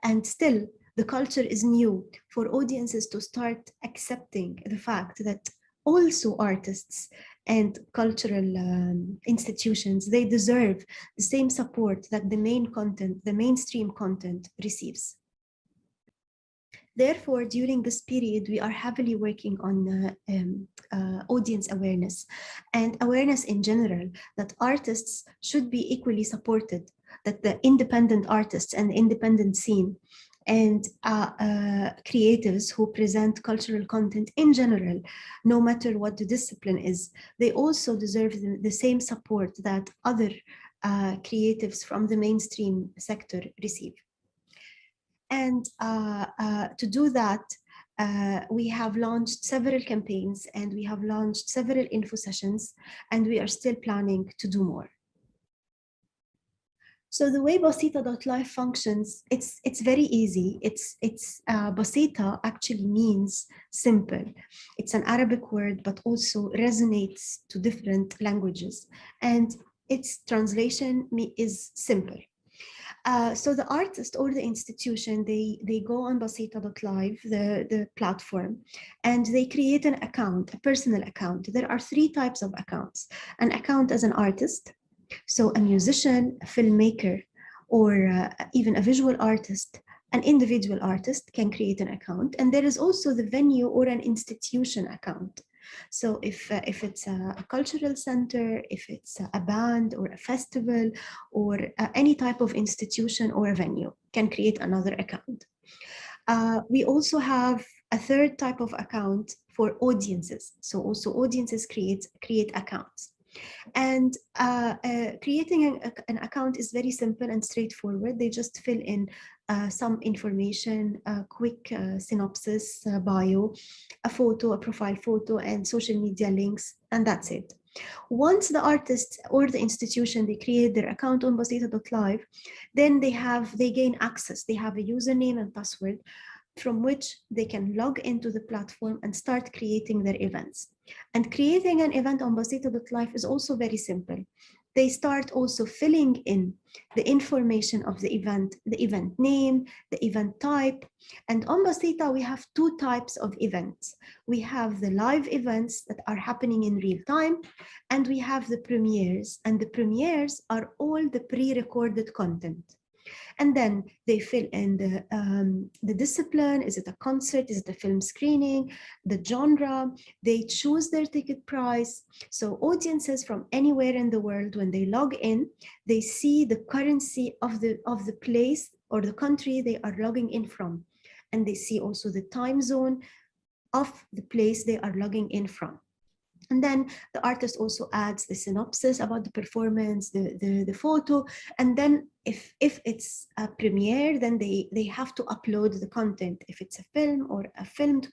And still, the culture is new for audiences to start accepting the fact that also artists and cultural institutions, they deserve the same support that the mainstream content receives. Therefore, during this period, we are heavily working on audience awareness and awareness in general, that artists should be equally supported, that the independent artists and the independent scene and creatives who present cultural content in general, no matter what the discipline is, they also deserve the same support that other creatives from the mainstream sector receive. And to do that, we have launched several campaigns and we have launched several info sessions, and we are still planning to do more. So the way Basita.live functions, it's very easy. Basita actually means simple. It's an Arabic word, but also resonates to different languages. And its translation is simple. So the artist or the institution, they go on Basita.live, the platform, and they create an account, a personal account. There are 3 types of accounts. An account as an artist, so a musician, a filmmaker, or even a visual artist, an individual artist can create an account. And there is also the venue or an institution account. So if it's a cultural center, if it's a band or a festival or any type of institution or a venue can create another account. We also have a 3rd type of account for audiences. So also audiences create accounts. And creating an account is very simple and straightforward. They just fill in some information, a quick synopsis, bio, a photo, a profile photo, and social media links, and that's it. Once the artist or the institution, they create their account on Basita.live, then they gain access. They have a username and password from which they can log into the platform and start creating their events. And creating an event on Basita.live is also very simple. They start also filling in the information of the event name, the event type. And on Basita, we have 2 types of events. We have the live events that are happening in real time, and we have the premieres. And the premieres are all the pre-recorded content. And then they fill in the discipline. Is it a concert? Is it a film screening? The genre. They choose their ticket price. So audiences from anywhere in the world, when they log in, they see the currency of the place or the country they are logging in from. And they see also the time zone of the place they are logging in from. And then the artist also adds the synopsis about the performance, the photo. And then if it's a premiere, then they have to upload the content, if it's a film or a filmed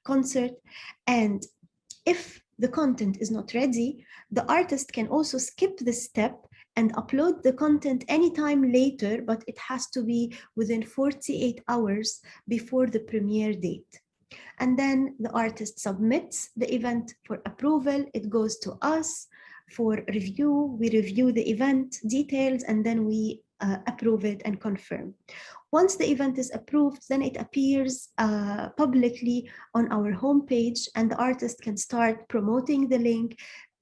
concert. And if the content is not ready, the artist can also skip this step and upload the content anytime later, but it has to be within 48 hours before the premiere date. And then the artist submits the event for approval. It goes to us for review. We review the event details, and then we approve it and confirm. Once the event is approved, then it appears publicly on our homepage, and the artist can start promoting the link.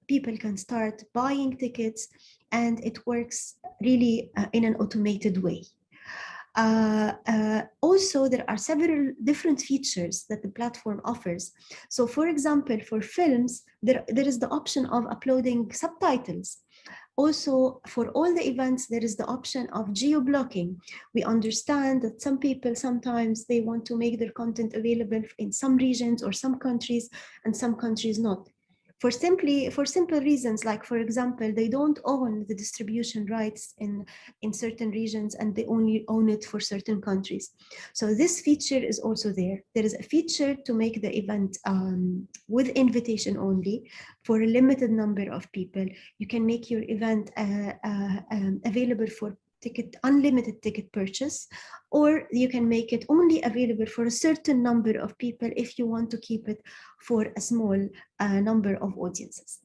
People can start buying tickets, and it works really in an automated way. Also, there are several different features that the platform offers. So for example, for films, there is the option of uploading subtitles. Also, for all the events, there is the option of geo-blocking. We understand that some people, sometimes they want to make their content available in some regions or some countries, and some countries not. For simple reasons, like for example, they don't own the distribution rights in certain regions, and they only own it for certain countries. So this feature is also there. There is a feature to make the event with invitation only for a limited number of people. You can make your event available for unlimited ticket purchase, or you can make it only available for a certain number of people if you want to keep it for a small number of audiences.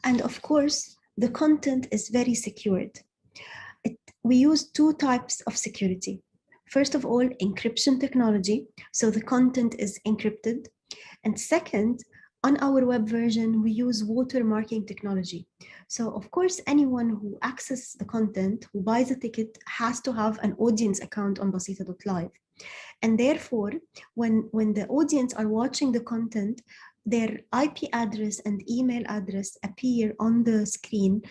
And of course, the content is very secured. We use 2 types of security. First of all, encryption technology, so the content is encrypted. And second, on our web version, we use watermarking technology. So of course, anyone who accesses the content, who buys a ticket, has to have an audience account on Basita.live. And therefore, when the audience are watching the content, their IP address and email address appear on the screen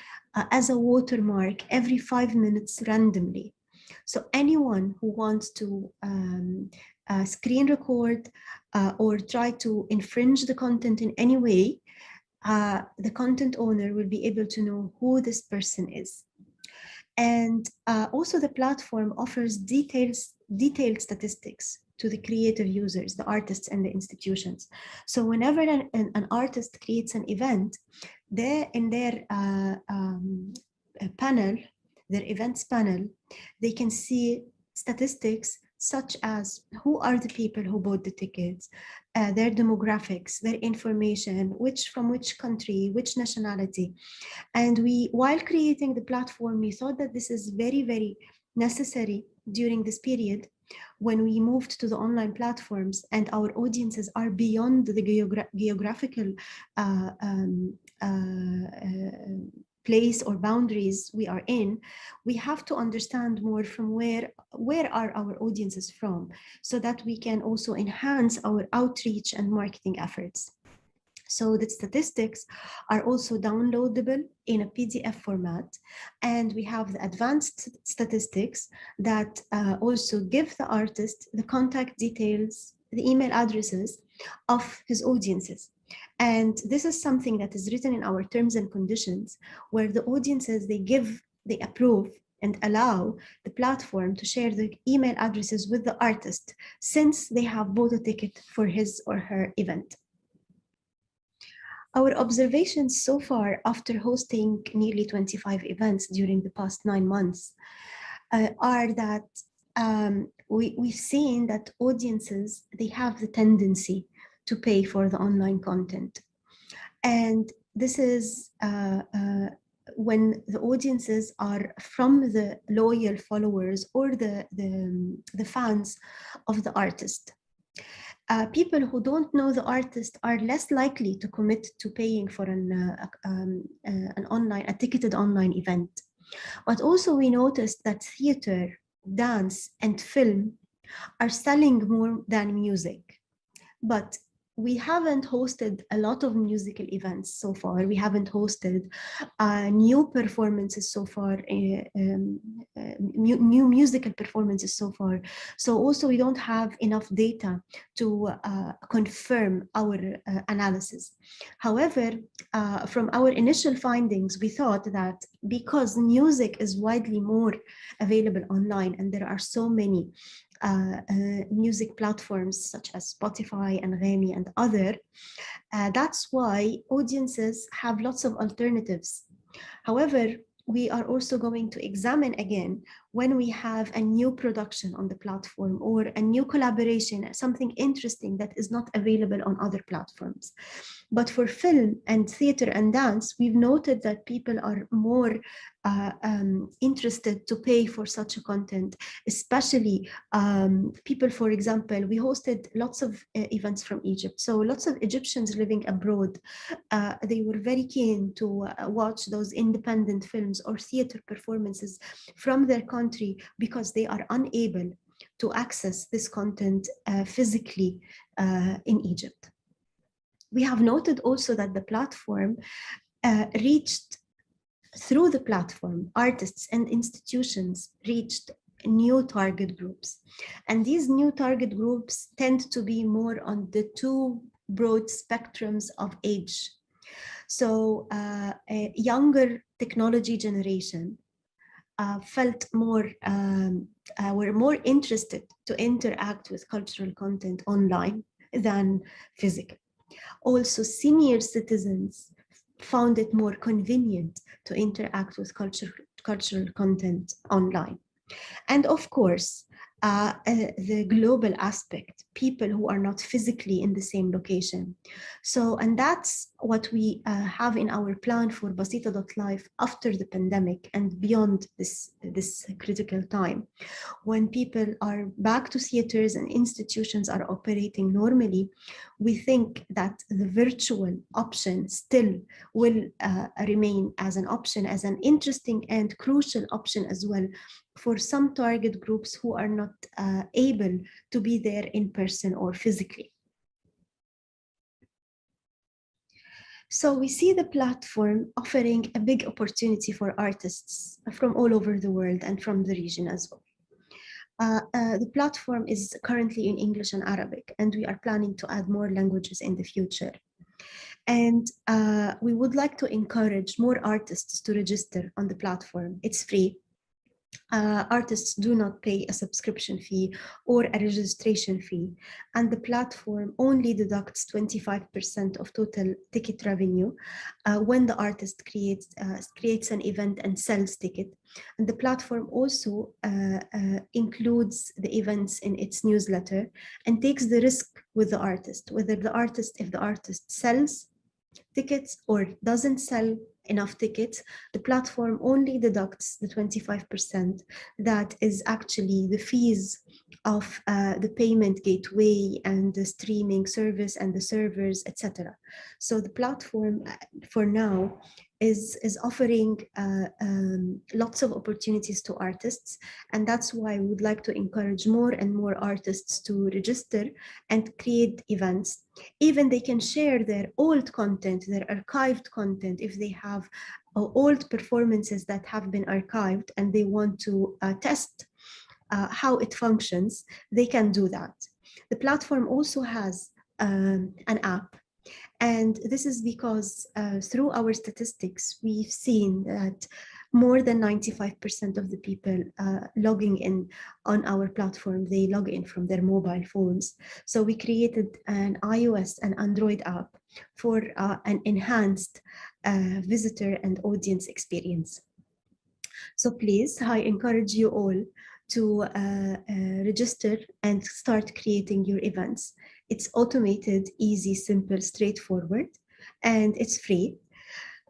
as a watermark every 5 minutes randomly. So anyone who wants to screen record or try to infringe the content in any way, the content owner will be able to know who this person is. And also the platform offers detailed statistics to the creative users, the artists and the institutions. So whenever an artist creates an event, in their panel, their events panel, they can see statistics such as who are the people who bought the tickets, their demographics, their information, from which country, which nationality. And while creating the platform, we thought that this is very, very necessary during this period when we moved to the online platforms and our audiences are beyond the geographical place or boundaries we are in. We have to understand more from where are our audiences from, so that we can also enhance our outreach and marketing efforts. So the statistics are also downloadable in a PDF format, and we have the advanced statistics that also give the artist the contact details, the email addresses of his audiences. And this is something that is written in our terms and conditions, where the audiences, they approve and allow the platform to share the email addresses with the artist, since they have bought a ticket for his or her event. Our observations so far, after hosting nearly 25 events during the past 9 months, are that we've seen that audiences, they have the tendency to pay for the online content. And this is when the audiences are from the loyal followers or the fans of the artist. People who don't know the artist are less likely to commit to paying for a ticketed online event. But also we noticed that theater, dance, and film are selling more than music. But we haven't hosted a lot of musical events so far. We haven't hosted new performances so far, new musical performances so far. So also we don't have enough data to confirm our analysis. However, from our initial findings, we thought that because music is widely more available online and there are so many music platforms such as Spotify and Ghani and other, that's why audiences have lots of alternatives. However, we are also going to examine again when we have a new production on the platform or a new collaboration, something interesting that is not available on other platforms. But for film and theater and dance, we've noted that people are more interested to pay for such a content, especially people, for example, we hosted lots of events from Egypt. So lots of Egyptians living abroad, they were very keen to watch those independent films or theater performances from their country because they are unable to access this content physically in Egypt. We have noted also that the platform through the platform, artists and institutions reached new target groups. And these new target groups tend to be more on the two broad spectrums of age. So a younger technology generation were more interested to interact with cultural content online than physical. Also, senior citizens found it more convenient to interact with cultural content online. And of course, the global aspect, people who are not physically in the same location. So, and that's what we have in our plan for Basita.life after the pandemic and beyond this critical time. When people are back to theaters and institutions are operating normally, we think that the virtual option still will remain as an option, as an interesting and crucial option as well for some target groups who are not able to be there in person or physically. So we see the platform offering a big opportunity for artists from all over the world and from the region as well. The platform is currently in English and Arabic, and we are planning to add more languages in the future. And we would like to encourage more artists to register on the platform. It's free. artists do not pay a subscription fee or a registration fee, and the platform only deducts 25% of total ticket revenue when the artist creates an event and sells ticket. And the platform also includes the events in its newsletter and takes the risk with the artist, if the artist sells tickets or doesn't sell enough tickets, the platform only deducts the 25% that is actually the fees of the payment gateway and the streaming service and the servers, etc. So the platform for now is offering lots of opportunities to artists, and that's why we would like to encourage more and more artists to register and create events. Even they can share their old content, their archived content, if they have old performances that have been archived and they want to test how it functions, they can do that. The platform also has an app. And this is because through our statistics, we've seen that more than 95% of the people logging in on our platform, they log in from their mobile phones. So we created an iOS and Android app for an enhanced visitor and audience experience. So please, I encourage you all to register and start creating your events. It's automated, easy, simple, straightforward, and it's free.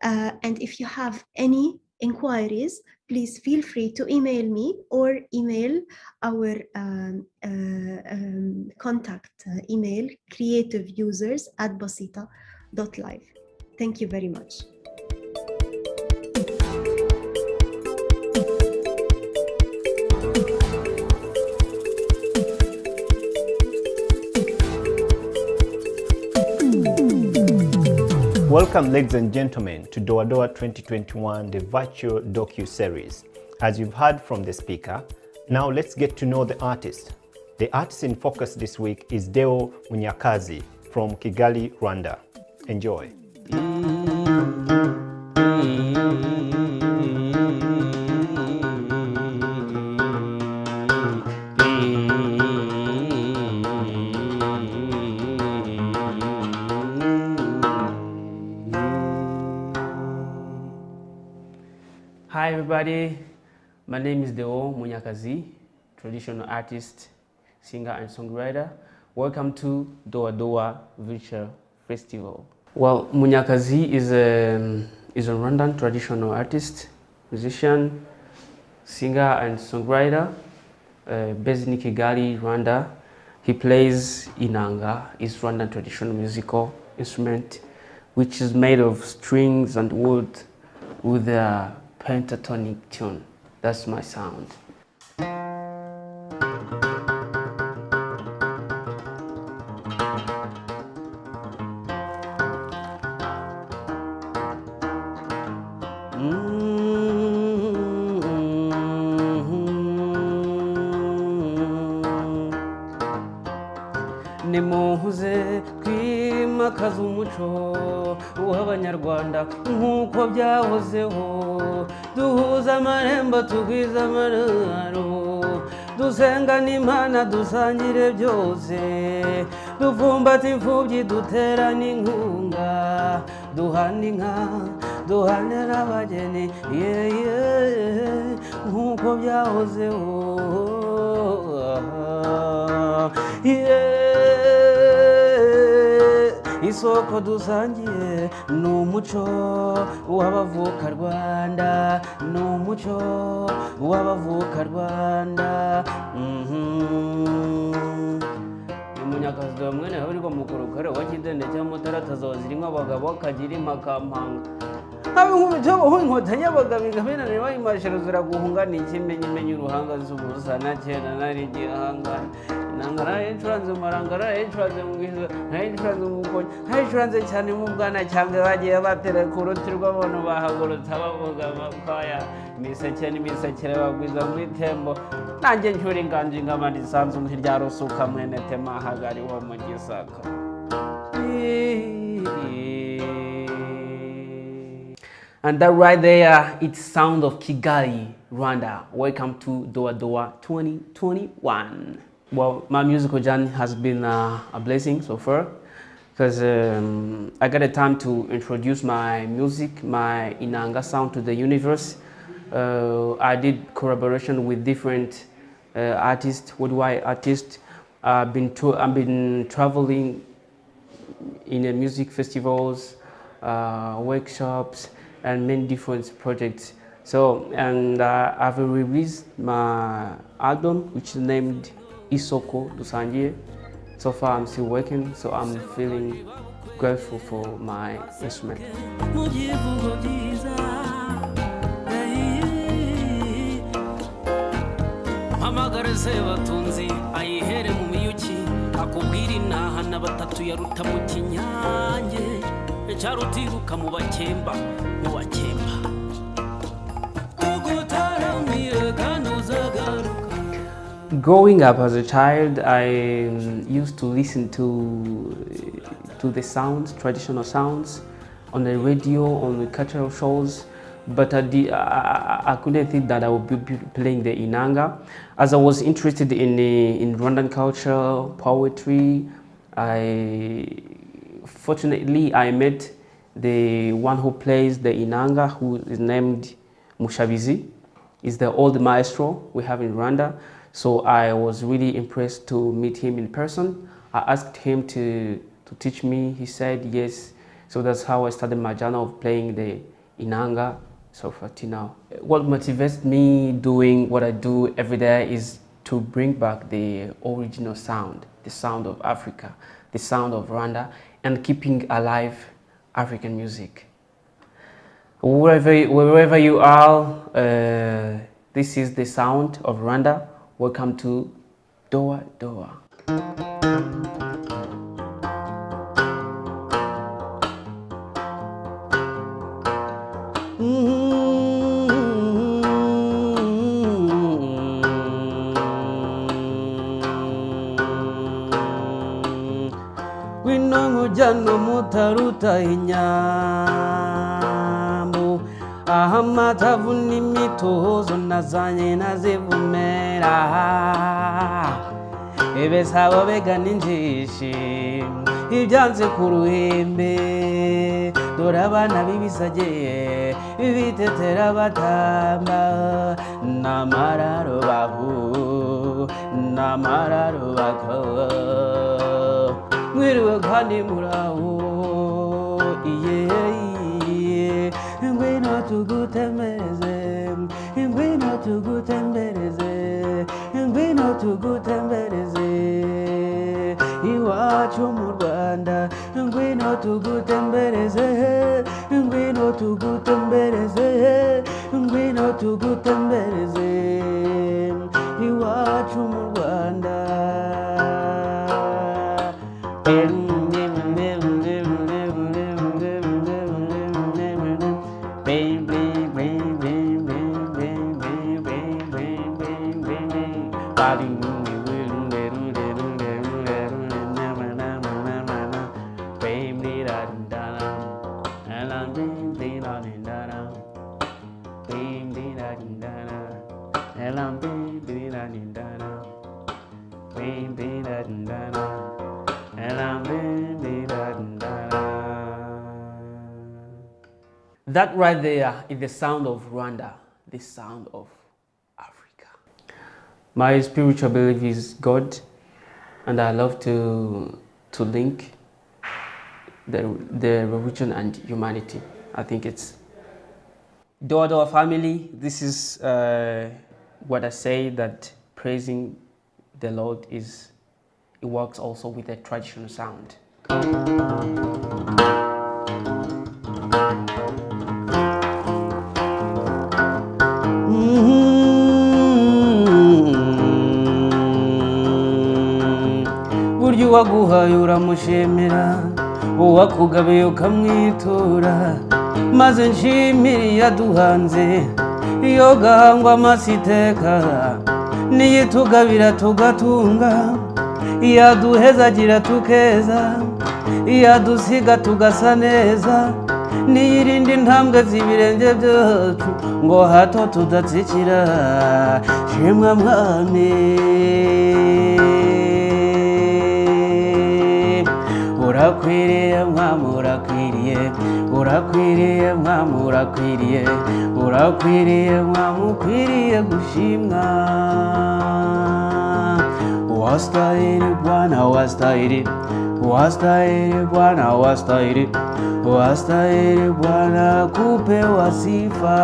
And if you have any inquiries, please feel free to email me or email our contact email, creativeusers@basita.live. Thank you very much. Welcome, ladies and gentlemen, to Doa Doa 2021, the virtual docu-series. As you've heard from the speaker, now let's get to know the artist. The artist in focus this week is Deo Munyakazi from Kigali, Rwanda. Enjoy. Hi everybody, my name is Deo Munyakazi, traditional artist, singer and songwriter. Welcome to Doa Doa Virtual Festival. Well, Munyakazi is a Rwandan traditional artist, musician, singer and songwriter, based in Kigali, Rwanda. He plays inanga, is Rwandan traditional musical instrument, which is made of strings and wood with a pentatonic tune. That's my sound. Nimuze kwimakaza umuco w'abanyarwanda nk'uko byahozeho, duhuza amarembo tugwiza amararo, dusenga n'Imana dusangire byose, dufumbata imfubyi dutera n'inkunga, duhana inka duhane n'abageni, nk'uko byahozeho. Isoko dusangiye ni umuco w'abavuka Rwanda, ni umuco w'abavuka Rwanda. Munyakazi wa mwene habirwa mukuru kare wakidende cy'amutarataza wazirimo abagabo akagira impakampanga. Habe nk'umucyo inkotanyi abagabo ingabene bayimashira ziraguhunga ni ikimenyimenyi uruhanga z'ubusa na cyenda nari gihangana. Nangara insurance marangara insurance mwiza insurance mukonyi insurance cyane mu bwana cyangwa bagiye batera kurutirwa abantu bahagurutsa bavuga makaya miseke n'imiseke bagwiza mu itembo nanjye ncyura inganje ngabandi sanzu nk'irya rusuka mwene tema hagari wo mu gisaka. And that right there, it's sound of Kigali. Rwanda. Welcome to Doa Doa 2021. Well, my musical journey has been a blessing so far, because I got a time to introduce my music, my Inanga sound to the universe. I did collaboration with different artists, worldwide artists. I've been traveling in the music festivals, workshops, and many different projects. So, and I've released my album, which is named Isoko Dusangiye. So far, I'm still working, so I'm feeling grateful for my instrument. Growing up as a child, I used to listen to the sounds, traditional sounds, on the radio, on the cultural shows, but I couldn't think that I would be playing the Inanga. As I was interested in Rwandan culture, poetry, fortunately I met the one who plays the Inanga, who is named Mushabizi. He's the old maestro we have in Rwanda. So I was really impressed to meet him in person. I asked him to teach me. He said yes. So that's how I started my journey of playing the Inanga. So for now, what motivates me doing what I do every day is to bring back the original sound, the sound of Africa, the sound of Rwanda, and keeping alive African music. Wherever you are, this is the sound of Rwanda. Welcome to Doa Doa. Winongo jano mutaruta inyambo ahamata vuni mitozo nazanye nazivumera ebesabo begana injishi ibyanze ku ruhembe dore abana b'ibisage bitetera batamba namararo bahu namararo bako mwiriwe kandi muraho iye ngwino tugutembereze ngwino tugutembereze ngwino tugutembereze iwacu mu Rwanda ngwino tugutembereze ngwino tugutembereze ngwino tugutembereze iwacu mu Rwanda. That right there is the sound of Rwanda, the sound of Africa. My spiritual belief is God, and I love to link the religion and humanity. I think it's Doa Doa family. This is what I say, that praising the Lord it works also with a traditional sound. Burya uwaguhaye uramushimira, uwakugabiye ukamwitura, maze nshimire yaduhanze iyo gahangwa amasiteka, niyitugabira tugatunga, yaduhezagira tukeza, yadusiga tugasa neza, nirinde intambwe z'ibirenge byacu ngo hato tudatsikira shimwa mwami urakwiriye mwami urakwiriye urakwiriye mwami urakwiriye urakwiriye mwami ukwiriye gushimwa wastahili Bwana wastahili wastahili Bwana wastahili wastahili Bwana kupewa sifa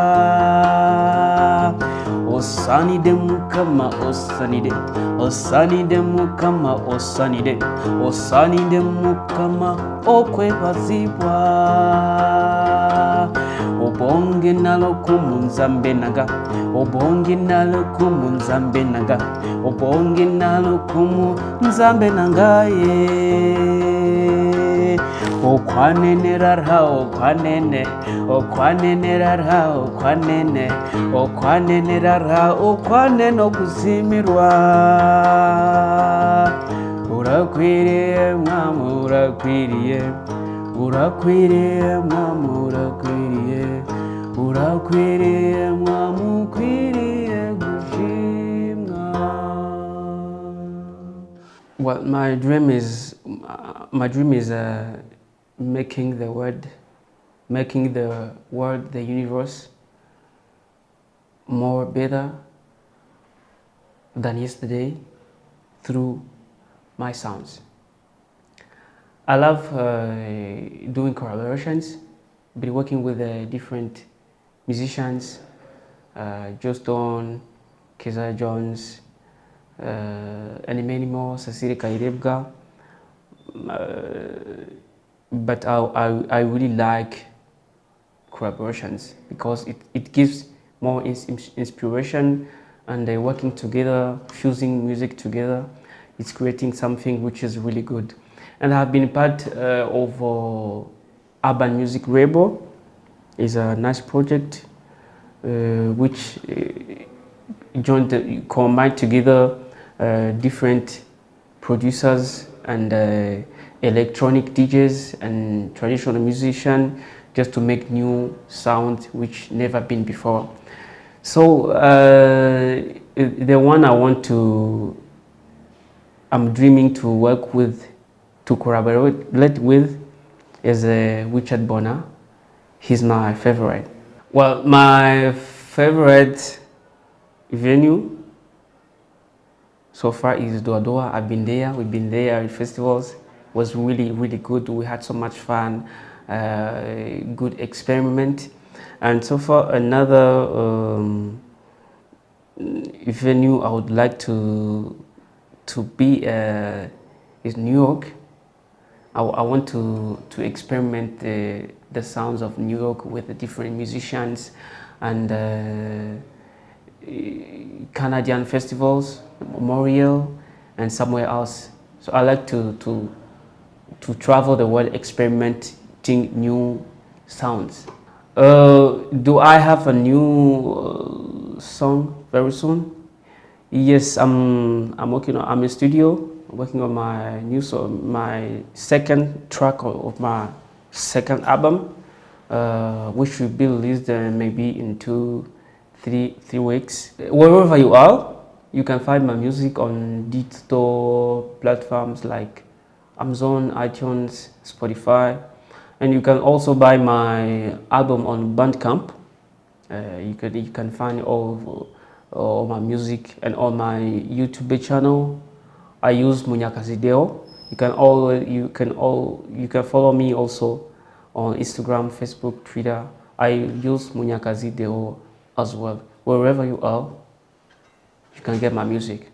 osanide mukama osanide osanide mukama osanide osanide mukama okwebazibwa obonge nalo kumunzambe naga obonge nalo kumunzambe naga obonge nalo kumunzambe nangaye okwanenera ra okwanene okwanenera ra okwanene okwanenera ra okwanene okuzimirwa urakwiriye mwami urakwiriye urakwiriye mwami urakwiriye urakwiriye mwami ukwiriye gushimwa. Well, my dream is making the world, the universe more better than yesterday through my sounds. I love doing collaborations, been working with different musicians, Joston, Keza Jones, and many more, Cecilia Kairebga. But I really like collaborations because it gives more inspiration, and working together, fusing music together, it's creating something which is really good. And I've been part of Urban Music Rebel. It's a nice project which combined together different producers and electronic DJs and traditional musicians just to make new sound which never been before. So the one I'm dreaming to work with, to collaborate with, is Richard Bonner. He's my favorite. Well, my favorite venue so far is Doa Doa. I've been there, we've been there at festivals. It was really, really good. We had so much fun, good experiment. And so far, another venue I would like to be is New York. I want to experiment the sounds of New York with the different musicians and Canadian festivals, Memorial, and somewhere else. So I like to travel the world experimenting new sounds. Do I have a new song very soon? Yes, I'm working on. I'm in studio, working on my new song, my second track of my second album, which will be released maybe in 2-3 weeks. Wherever you are, you can find my music on digital platforms like Amazon, iTunes, Spotify, and you can also buy my album on Bandcamp. You can find all my music, and on my YouTube channel I use Munyakazi Deo. You can follow me also on Instagram, Facebook, Twitter. I use Munyakazi Deo as well. Wherever you are, you can get my music.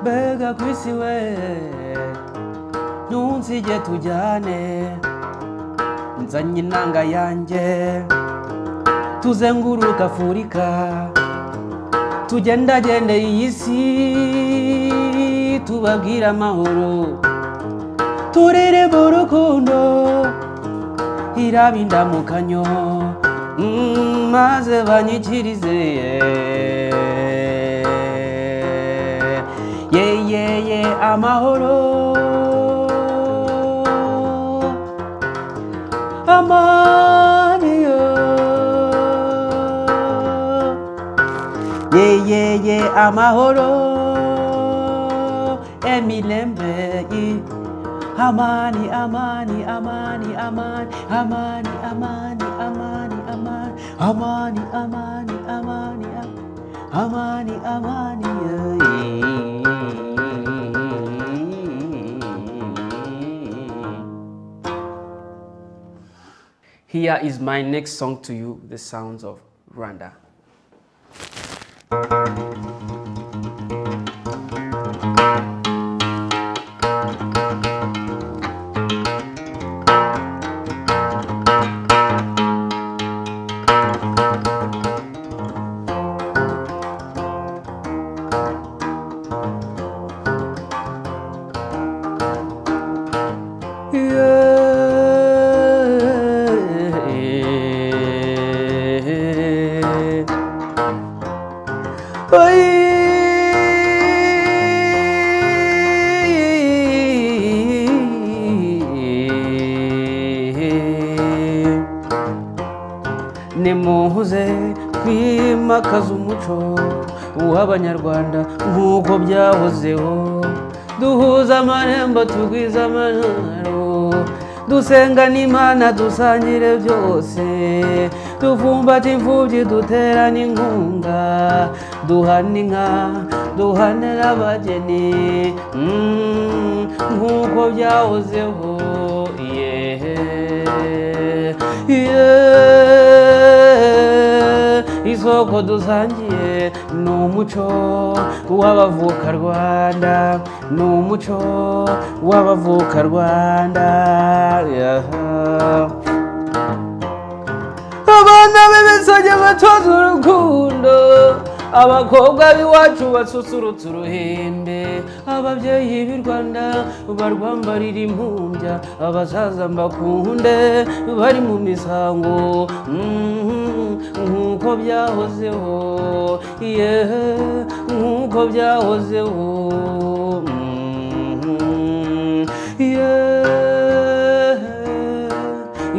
Bega kwisiwe nunzije tujyane nzanye inanga yanjye tuzenguruka Afurika tugendagende iyi si tubabwira amahoro turirimbira urukundo iraba indamukanyo maze banyikirize ye amahoro amani yo ye amahoro emilembe amani amani amani amani amani amani amani amani amani amani amani amani amani Here is my next song to you, The Sounds of Rwanda. nimuhuze twimakaza umuco w'abanyarwanda nk'uko byahozeho duhuza amarembo tugwiza amanaro dusenga n'Imana dusangire byose tuvumbata imfubyi duterana inkunga duhana inka duhanira abageni nk'uko byahozeho isoko dusangiye ni umuco w'abavuka Rwanda ni umuco w'abavuka Rwanda abana b'ibisage batoza urukundo abakobwa b'iwacu basusurutsa uruhembe ababyeyi b'i Rwanda barwambarira impumbya abasaza mbakunde bari mu misango nk'uko byahozeho nk'uko byahozeho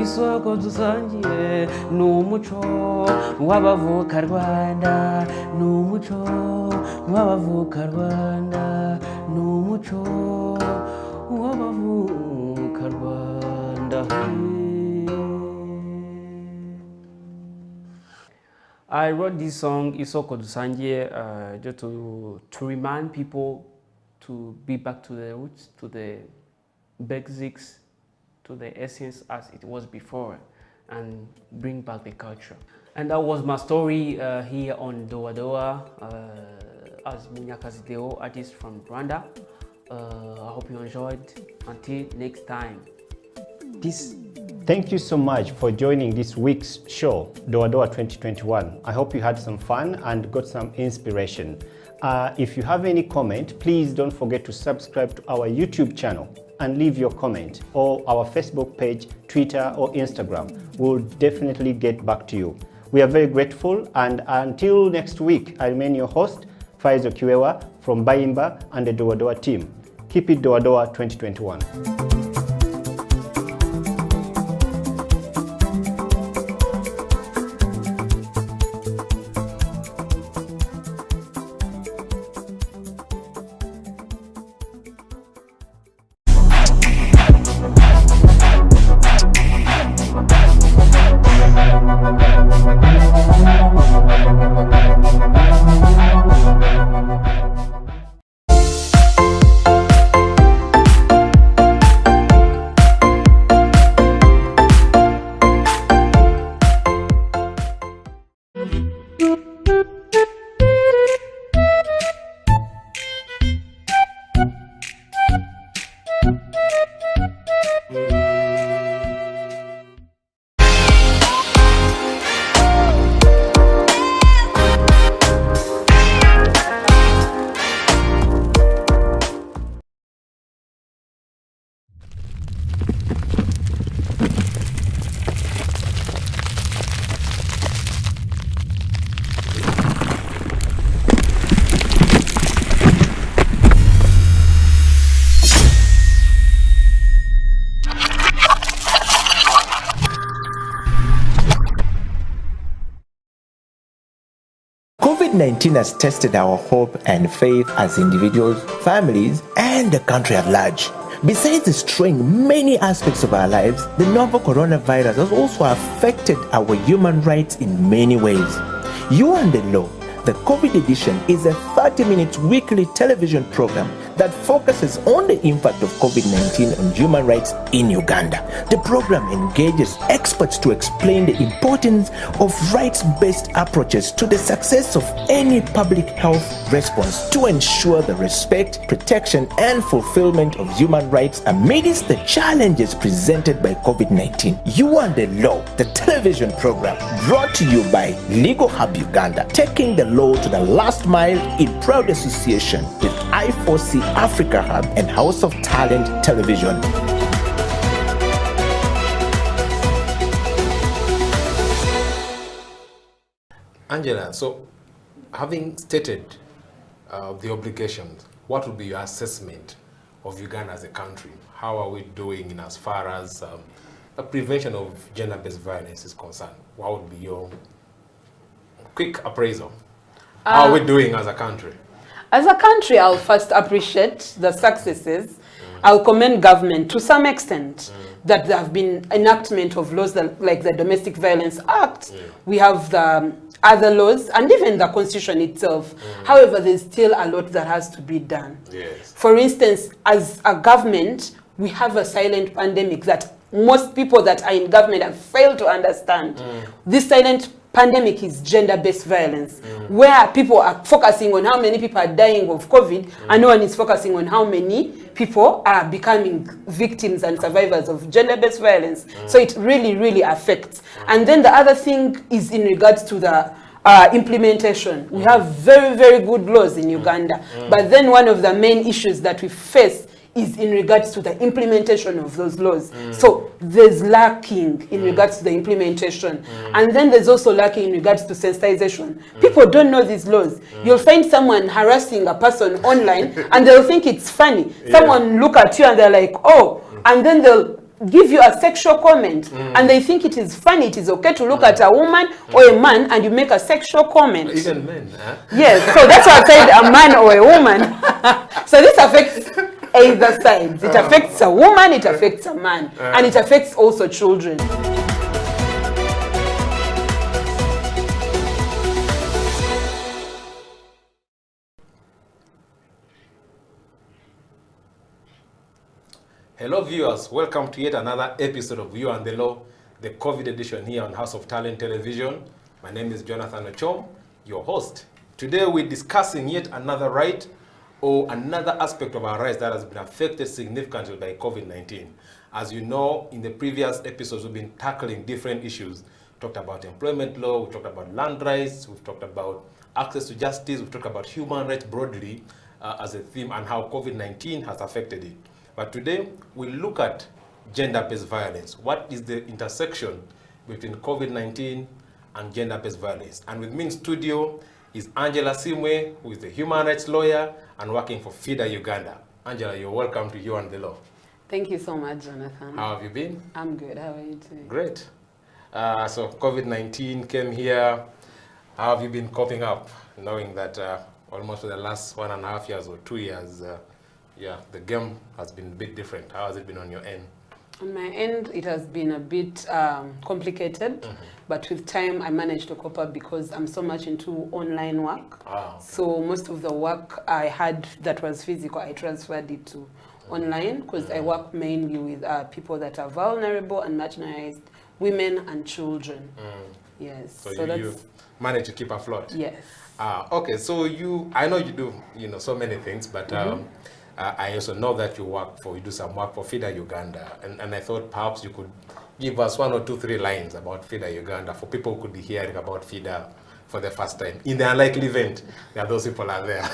isoko dusangiye ni umuco w'abavuka Rwanda ni umuco w'abavuka Rwanda ni umuco w'abavuka Rwanda. I wrote this song, Isoko Dusangiye, just to remind people to be back to the roots, to the basics, to the essence as it was before, and bring back the culture. And that was my story here on Doa Doa as Munyakazi Deo, artist from Rwanda. I hope you enjoyed. Until next time. Peace. Thank you so much for joining this week's show, Doa Doa 2021. I hope you had some fun and got some inspiration. If you have any comment, please don't forget to subscribe to our YouTube channel and leave your comment, or our Facebook page, Twitter or Instagram. We'll definitely get back to you. We are very grateful, and until next week, I remain your host, Faizo Kiwewa from Bayimba and the Doa Doa team. Keep it Doa Doa 2021. COVID-19 has tested our hope and faith as individuals, families, and the country at large. Besides destroying many aspects of our lives, the novel coronavirus has also affected our human rights in many ways. You and the Law, the COVID edition, is a 30-minute weekly television program that focuses on the impact of COVID-19 on human rights in Uganda. The program engages experts to explain the importance of rights-based approaches to the success of any public health response to ensure the respect, protection, and fulfillment of human rights amidst the challenges presented by COVID-19. You and the Law, the television program, brought to you by Legal Hub Uganda, taking the law to the last mile in proud association with I4C Africa Hub and House of Talent Television. Angela, so having stated the obligations, what would be your assessment of Uganda as a country? How are we doing in as far as the prevention of gender-based violence is concerned? What would be your quick appraisal? How are we doing as a country? As a country, I'll first appreciate the successes. I'll commend government to some extent that there have been enactment of laws like the Domestic Violence Act. We have the other laws and even the Constitution itself. However, there's still a lot that has to be done. Yes. For instance, as a government, we have a silent pandemic that most people that are in government have failed to understand. This silent pandemic is gender-based violence, where people are focusing on how many people are dying of COVID, and no one is focusing on how many people are becoming victims and survivors of gender-based violence. So it really, really affects. And then the other thing is in regards to the implementation. We have very, very good laws in Uganda, but then one of the main issues that we face is in regards to the implementation of those laws. So there's lacking in regards to the implementation. And then there's also lacking in regards to sensitization. People don't know these laws. You'll find someone harassing a person online and they'll think it's funny. Someone look at you and they're like, oh, and then they'll give you a sexual comment and they think it is funny, it is okay to look at a woman or a man and you make a sexual comment. Even men, huh? Yes, so that's why I said a man or a woman. So this affects either side. It affects a woman, it affects a man, and it affects also children. Hello viewers, welcome to yet another episode of You and the Law, the COVID edition here on House of Talent Television. My name is Jonathan Ochom, your host. Today we're discussing yet another right or another aspect of our rights that has been affected significantly by COVID-19. As you know, in the previous episodes, we've been tackling different issues. We talked about employment law, we talked about land rights, we've talked about access to justice, we've talked about human rights broadly as a theme and how COVID-19 has affected it. But today, we look at gender-based violence. What is the intersection between COVID-19 and gender-based violence? And with me in studio is Angela Simwe, who is the human rights lawyer and working for FIDA Uganda. Angela, you're welcome to You and the Law. Thank you so much, Jonathan. How have you been? I'm good. How are you doing? Great. So COVID-19 came here. How have you been coping up, knowing that almost for the last 1.5 years or 2 years, the game has been a bit different. How has it been on your end? On my end, it has been a bit complicated, but with time I managed to cope up because I'm so much into online work. So most of the work I had that was physical, I transferred it to online because I work mainly with people that are vulnerable and marginalized, women and children. Yes. So you managed to keep afloat? Yes. Okay, so I know you do so many things, but I also know that you do some work for FIDA Uganda, and I thought perhaps you could give us 1 or 2, 3 lines about FIDA Uganda for people who could be hearing about FIDA for the first time. In the unlikely event that those people are there.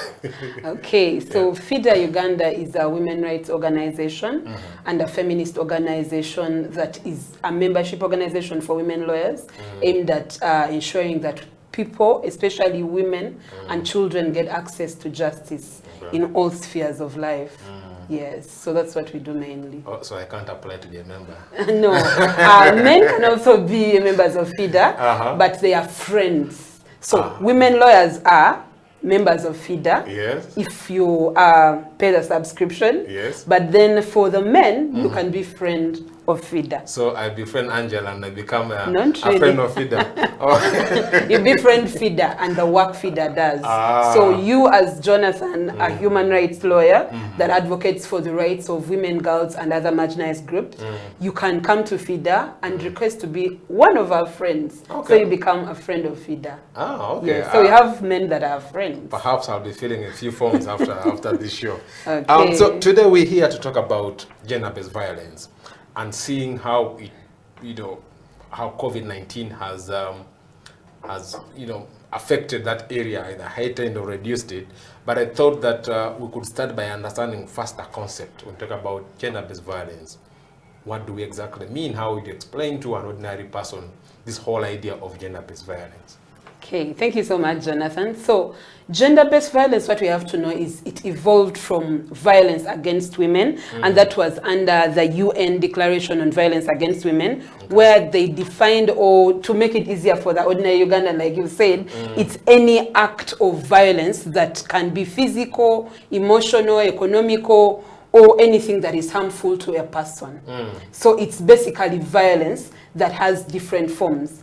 Okay, so FIDA Uganda is a women's rights organization and a feminist organization that is a membership organization for women lawyers aimed at ensuring that people, especially women and children, get access to justice in all spheres of life. Yes, so that's what we do mainly. Oh, so I can't apply to be a member? No, men can also be members of FIDA, but they are friends. So women lawyers are members of FIDA. Yes. If you pay the subscription. Yes. But then for the men, you can be friend of FIDA. So I befriend Angela and I become a really. friend of FIDA. You befriend FIDA and the work FIDA does. So you as Jonathan, a human rights lawyer that advocates for the rights of women, girls and other marginalized groups, you can come to FIDA and request to be one of our friends. So you become a friend of FIDA. Okay. Yeah, so we have men that are friends. Perhaps I'll be filling a few forms after this show. Okay. So today we're here to talk about gender-based violence and seeing how it, how COVID-19 has affected that area, either heightened or reduced it. But I thought that we could start by understanding first the concept. When we talk about gender-based violence, what do we exactly mean? How would you explain to an ordinary person this whole idea of gender-based violence? Okay, thank you so much, Jonathan. So, gender-based violence, what we have to know is it evolved from violence against women, and that was under the UN Declaration on Violence Against Women, where they defined, or to make it easier for the ordinary Ugandan, like you said, it's any act of violence that can be physical, emotional, economical, or anything that is harmful to a person. So it's basically violence that has different forms.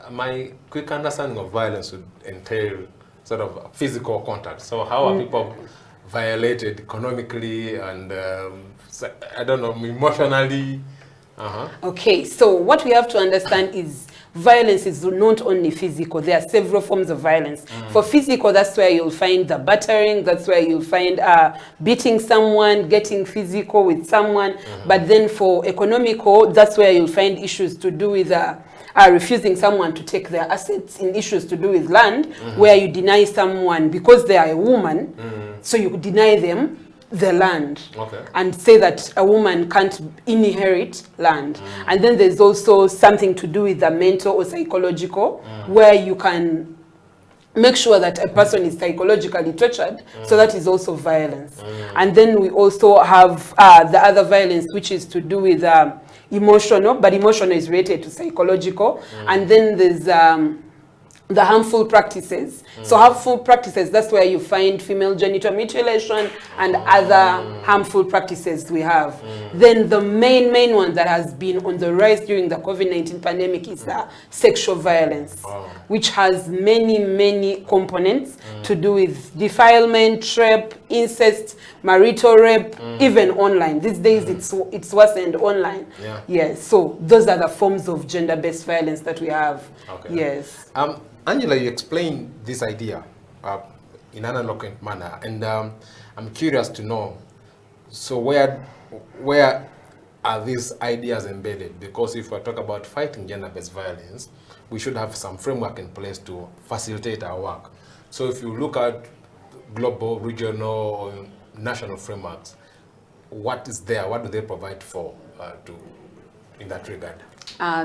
My quick understanding of violence would entail sort of physical contact. So how are people violated economically and, I don't know, emotionally? Okay, so what we have to understand is violence is not only physical. There are several forms of violence. For physical, that's where you'll find the battering, that's where you'll find beating someone, getting physical with someone. But then for economical, that's where you'll find issues to do with refusing someone to take their assets, in issues to do with land, where you deny someone because they are a woman, so you deny them the land and say that a woman can't inherit land. And then there's also something to do with the mental or psychological, where you can make sure that a person is psychologically tortured, so that is also violence. And then we also have the other violence, which is to do with emotional, but emotional is related to psychological. And then there's the harmful practices. So harmful practices, that's where you find female genital mutilation and other harmful practices we have. Then the main one that has been on the rise during the COVID-19 pandemic is sexual violence, which has many components to do with defilement, rape, incest, marital rape, even online. These days it's worsened online. Yes, so those are the forms of gender-based violence that we have. Yes. Angela, you explained this idea in an eloquent manner, and I'm curious to know, so where are these ideas embedded? Because if we talk about fighting gender-based violence, we should have some framework in place to facilitate our work. So if you look at global, regional, or national frameworks, what is there? What do they provide for in that regard?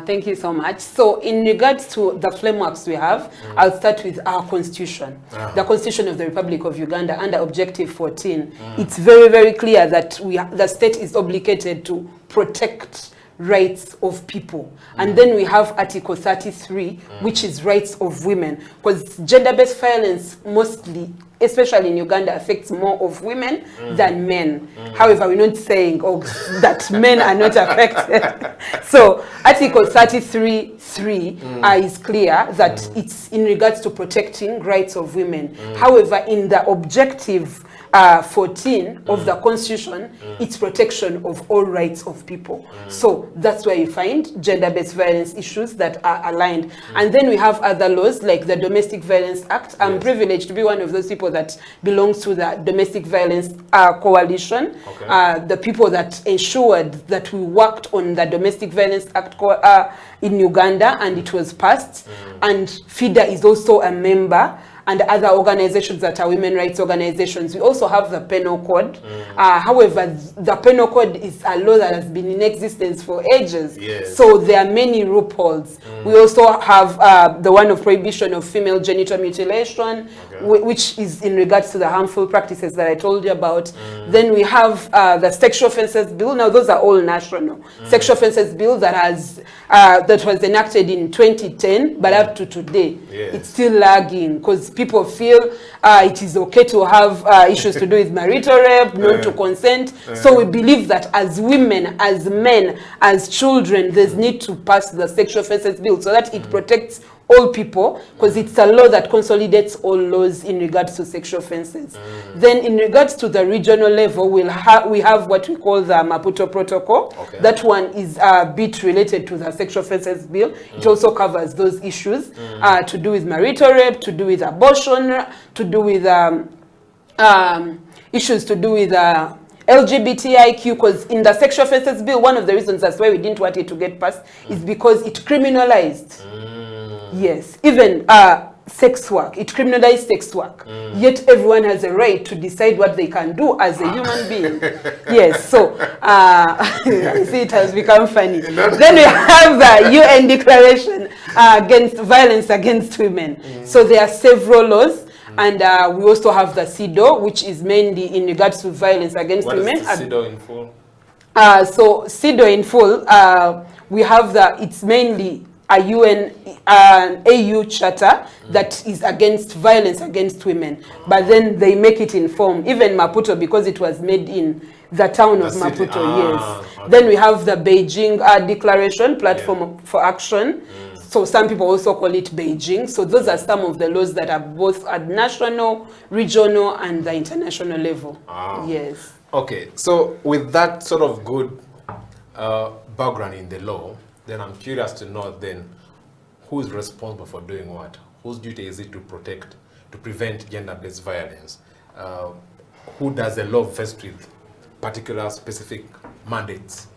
Thank you so much. So in regards to the frameworks we have, I'll start with our constitution. The Constitution of the Republic of Uganda under Objective 14. It's very clear that the state is obligated to protect rights of people. And then we have Article 33, which is rights of women. Because gender-based violence mostly, especially in Uganda, affects more of women than men. However, we're not saying that men are not affected. So Article 33(3) is clear that it's in regards to protecting rights of women. However, in the Objective 14 of the Constitution, it's protection of all rights of people. So that's where you find gender-based violence issues that are aligned. And then we have other laws like the Domestic Violence Act. I'm privileged to be one of those people that belongs to the Domestic Violence Coalition. The people that ensured that we worked on the Domestic Violence Act in Uganda, and it was passed. And FIDA is also a member, and other organizations that are women rights organizations. We also have the Penal Code. However, the Penal Code is a law that has been in existence for ages. So there are many loopholes. We also have the one of prohibition of female genital mutilation. which is in regards to the harmful practices that I told you about. Then we have the Sexual Offences Bill. Now those are all national. Sexual Offences Bill that was enacted in 2010, but up to today, it's still lagging because people feel it is okay to have issues to do with marital rape, not to consent. So we believe that as women, as men, as children, there's need to pass the Sexual Offences Bill so that it protects all people, because it's a law that consolidates all laws in regards to sexual offences. Then in regards to the regional level, we have what we call the Maputo Protocol. That one is a bit related to the Sexual Offences Bill. It also covers those issues to do with marital rape, to do with abortion, to do with issues to do with LGBTIQ, because in the Sexual Offences Bill, one of the reasons that's why we didn't want it to get passed is because it criminalized. Yes, even sex work. It criminalized sex work. Yet everyone has a right to decide what they can do as a human being. Yes, so I see it has become funny. Then we have the UN Declaration against violence against women. So there are several laws. And we also have the CEDAW, which is mainly in regards to violence against women. What is the CEDAW in full? So CEDAW in full, we have it's mainly a UN AU charter that is against violence against women. But then they make it in form, even Maputo, because it was made in the town of Maputo, yes. Okay. Then we have the Beijing Declaration, Platform for Action. So some people also call it Beijing. So those are some of the laws that are both at national, regional, and the international level. Yes. Okay, so with that sort of good background in the law, then I'm curious to know then who is responsible for doing what? Whose duty is it to protect, to prevent gender-based violence? Who does the law vest with particular specific mandates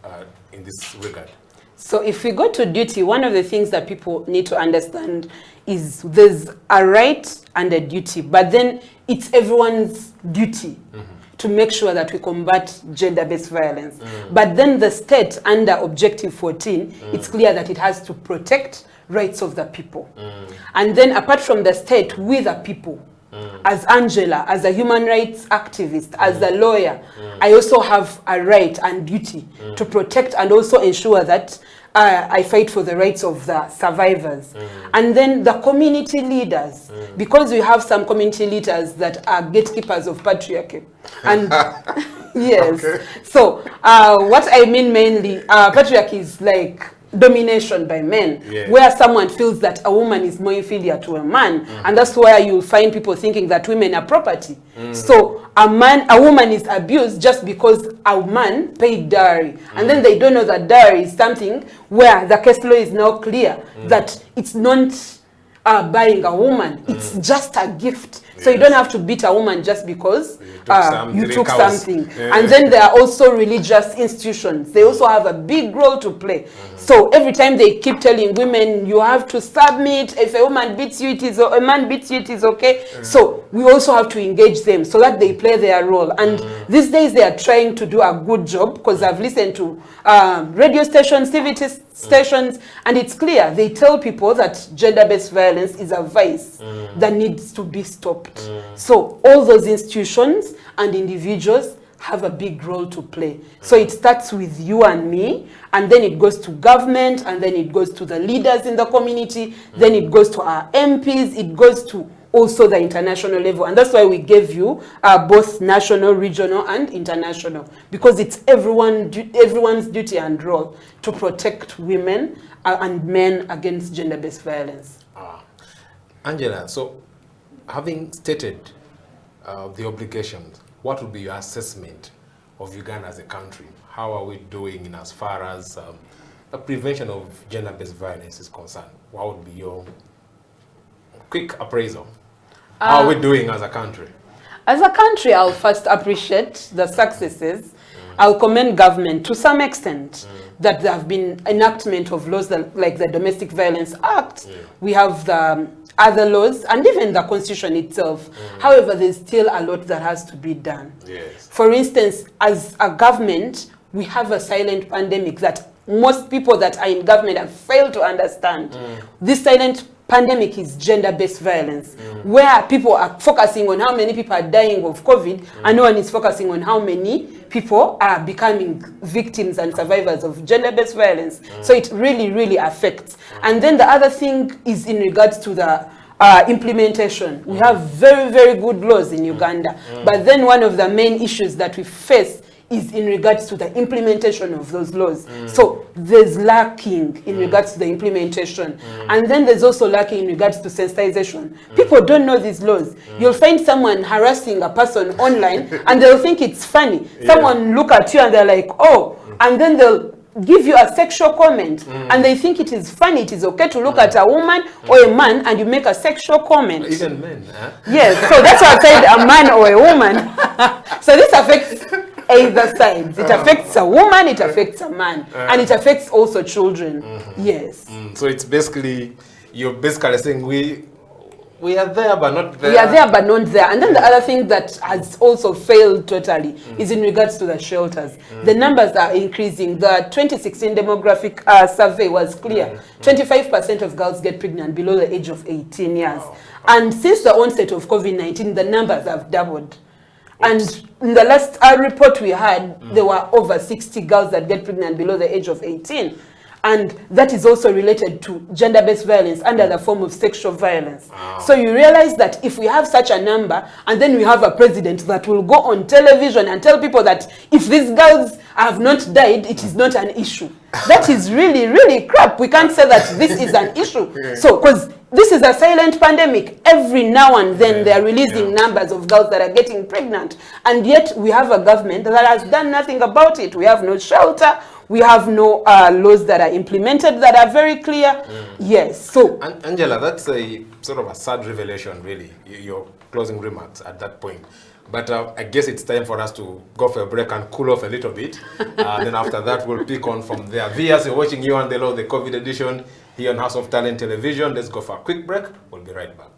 in this regard? So if we go to duty, one of the things that people need to understand is there's a right and a duty, but then it's everyone's duty to make sure that we combat gender-based violence. But then the state, under Objective 14, it's clear that it has to protect rights of the people. And then apart from the state, we the people, as Angela, as a human rights activist, as a lawyer, I also have a right and duty to protect and also ensure that I fight for the rights of the survivors. And then the community leaders, because we have some community leaders that are gatekeepers of patriarchy. And yes, so what I mean mainly, patriarchy is like domination by men, where someone feels that a woman is more inferior to a man, and that's why you'll find people thinking that women are property. So a woman is abused just because a man paid dowry, and then they don't know that dowry is something where the case law is now clear that it's not buying a woman, it's just a gift. So you don't have to beat a woman just because you took something. And then there are also religious institutions. They also have a big role to play. So every time they keep telling women, you have to submit. If a woman beats you, a man beats you, it is okay. So we also have to engage them so that they play their role. And these days they are trying to do a good job, because I've listened to radio stations, TV stations, and it's clear. They tell people that gender-based violence is a vice that needs to be stopped. So all those institutions and individuals have a big role to play. So it starts with you and me, and then it goes to government, and then it goes to the leaders in the community, then it goes to our MPs, it goes to also the international level. And that's why we gave you both national, regional, and international, because it's everyone's duty and role to protect women and men against gender-based violence. Angela, so having stated the obligations, what would be your assessment of Uganda as a country? How are we doing in as far as the prevention of gender-based violence is concerned? What would be your quick appraisal? How are we doing as a country? As a country, I'll first appreciate the successes. I'll commend government to some extent that there have been enactment of laws like the Domestic Violence Act. We have the other laws and even the Constitution itself. However, there's still a lot that has to be done. For instance, as a government, we have a silent pandemic that most people that are in government have failed to understand. This silent pandemic is gender-based violence, where people are focusing on how many people are dying of COVID, and no one is focusing on how many people are becoming victims and survivors of gender-based violence. So it really, really affects. And then the other thing is in regards to the implementation. We have very, very good laws in Uganda, but then one of the main issues that we face is in regards to the implementation of those laws. So there's lacking in regards to the implementation. And then there's also lacking in regards to sensitization. People don't know these laws. You'll find someone harassing a person online and they'll think it's funny. Someone look at you and they're like, oh, and then they'll give you a sexual comment and they think it is funny, it is okay to look at a woman or a man and you make a sexual comment. Even men, huh? Yes, so that's why I said a man or a woman. So this affects either sides. It affects a woman, it affects a man, and it affects also children. Yes. So it's basically, you're basically saying we are there but not there. We are there but not there. And then the other thing that has also failed totally is in regards to the shelters. The numbers are increasing. The 2016 demographic survey was clear. 25% of girls get pregnant below the age of 18 years. And since the onset of COVID-19, the numbers have doubled. And in the last report we had, there were over 60 girls that get pregnant below the age of 18. And that is also related to gender-based violence under the form of sexual violence. So you realize that if we have such a number, and then we have a president that will go on television and tell people that if these girls have not died, it is not an issue. That is really, really crap. We can't say that this is an issue. So, because this is a silent pandemic. Every now and then they are releasing numbers of girls that are getting pregnant. And yet we have a government that has done nothing about it. We have no shelter. We have no laws that are implemented that are very clear. Yes. So, Angela, that's a sort of a sad revelation, really, your closing remarks at that point. But I guess it's time for us to go for a break and cool off a little bit. Then after that, we'll pick on from there. Viewers, you're watching You and the Law, the COVID edition here on House of Talent Television. Let's go for a quick break. We'll be right back.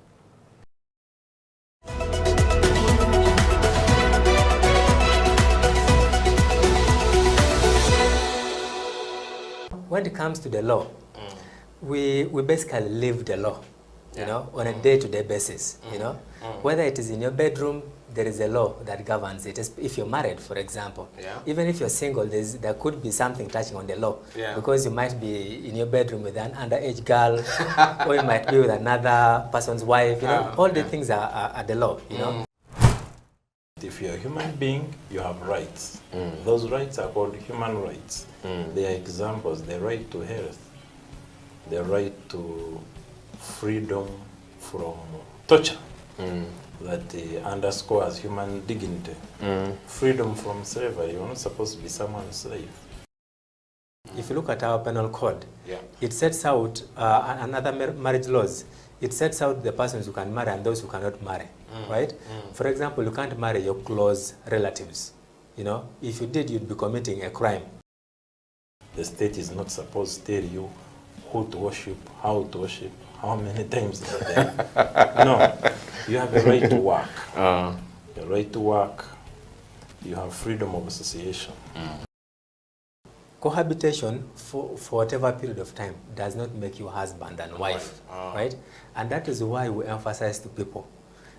When it comes to the law, we basically live the law, you know, on a day-to-day basis, you know. Whether it is in your bedroom, there is a law that governs it. If you're married, for example, even if you're single, there could be something touching on the law, because you might be in your bedroom with an underage girl, or you might be with another person's wife, you know. All the things are the law, you know. If you're a human being, you have rights. Those rights are called human rights. They are examples: the right to health, the right to freedom from torture, that underscores human dignity, freedom from slavery. You're not supposed to be someone's slave. If you look at our penal code, it sets out another marriage laws. It sets out the persons who can marry and those who cannot marry, right? For example, you can't marry your close relatives. You know, if you did, you'd be committing a crime. The state is not supposed to tell you who to worship, how to worship, how many times a day. No, you have a right to work. The right to work, you have freedom of association. Cohabitation for whatever period of time does not make you husband and wife, right? And that is why we emphasize to people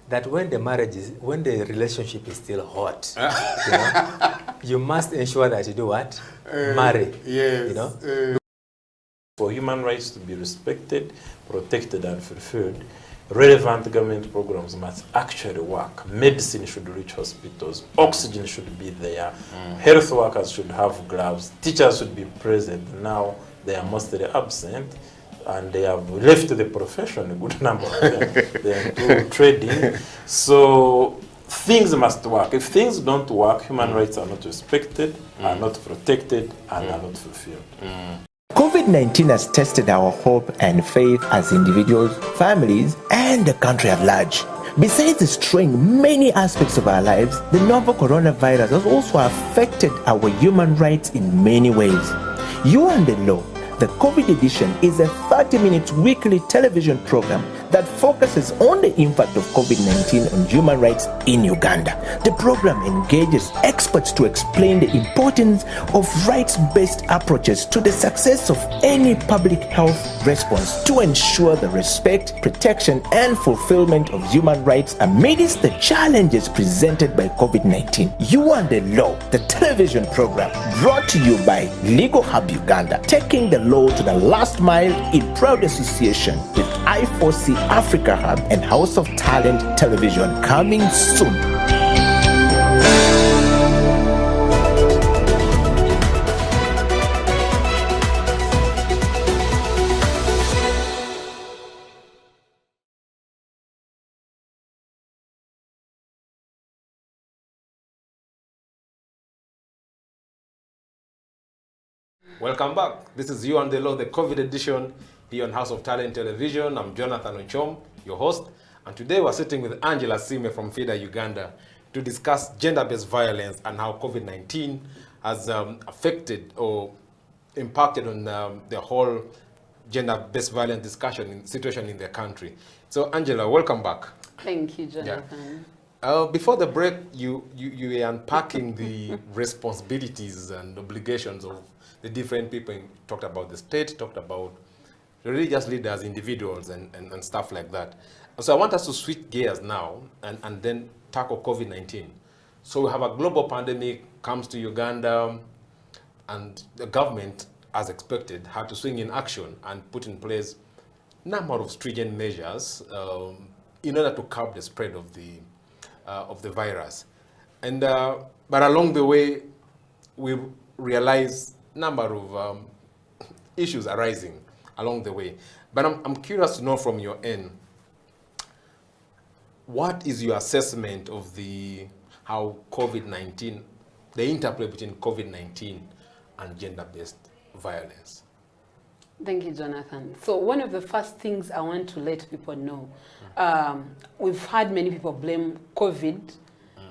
that when the relationship is still hot, you know, you must ensure that you do what? Marry. Yes. You know? For human rights to be respected, protected, and fulfilled, relevant government programs must actually work. Medicine should reach hospitals, oxygen should be there, health workers should have gloves, teachers should be present. Now they are mostly absent, and they have left the profession, a good number of them. They are into trading. So things must work. If things don't work, human rights are not respected, are not protected, and are not fulfilled. COVID-19 has tested our hope and faith as individuals, families, and the country at large. Besides destroying many aspects of our lives, the novel coronavirus has also affected our human rights in many ways. You and the Law, the COVID edition, is a 30-minute weekly television program that focuses on the impact of COVID-19 on human rights in Uganda. The program engages experts to explain the importance of rights-based approaches to the success of any public health response to ensure the respect, protection, and fulfillment of human rights amidst the challenges presented by COVID-19. You and the Law, the television program brought to you by Legal Hub Uganda, taking the law to the last mile in proud association with I4C Africa Hub and House of Talent Television, coming soon. Welcome back. This is You and the Law, the COVID edition here on House of Talent Television. I'm Jonathan Ochom, your host. And today we're sitting with Angela Sime from FIDA Uganda to discuss gender-based violence and how COVID-19 has affected or impacted on the whole gender-based violence situation in the country. So Angela, welcome back. Thank you, Jonathan. Before the break, you were unpacking the responsibilities and obligations of the different people. You talked about the state, talked about religious leaders, individuals, and stuff like that. So I want us to switch gears now and then tackle COVID-19. So we have a global pandemic comes to Uganda, and the government, as expected, had to swing in action and put in place a number of stringent measures in order to curb the spread of the virus. And but along the way, we realized number of issues arising along the way. But I'm curious to know from your end, what is your assessment of how COVID-19, the interplay between COVID-19 and gender-based violence? Thank you, Jonathan. So one of the first things I want to let people know, we've had many people blame COVID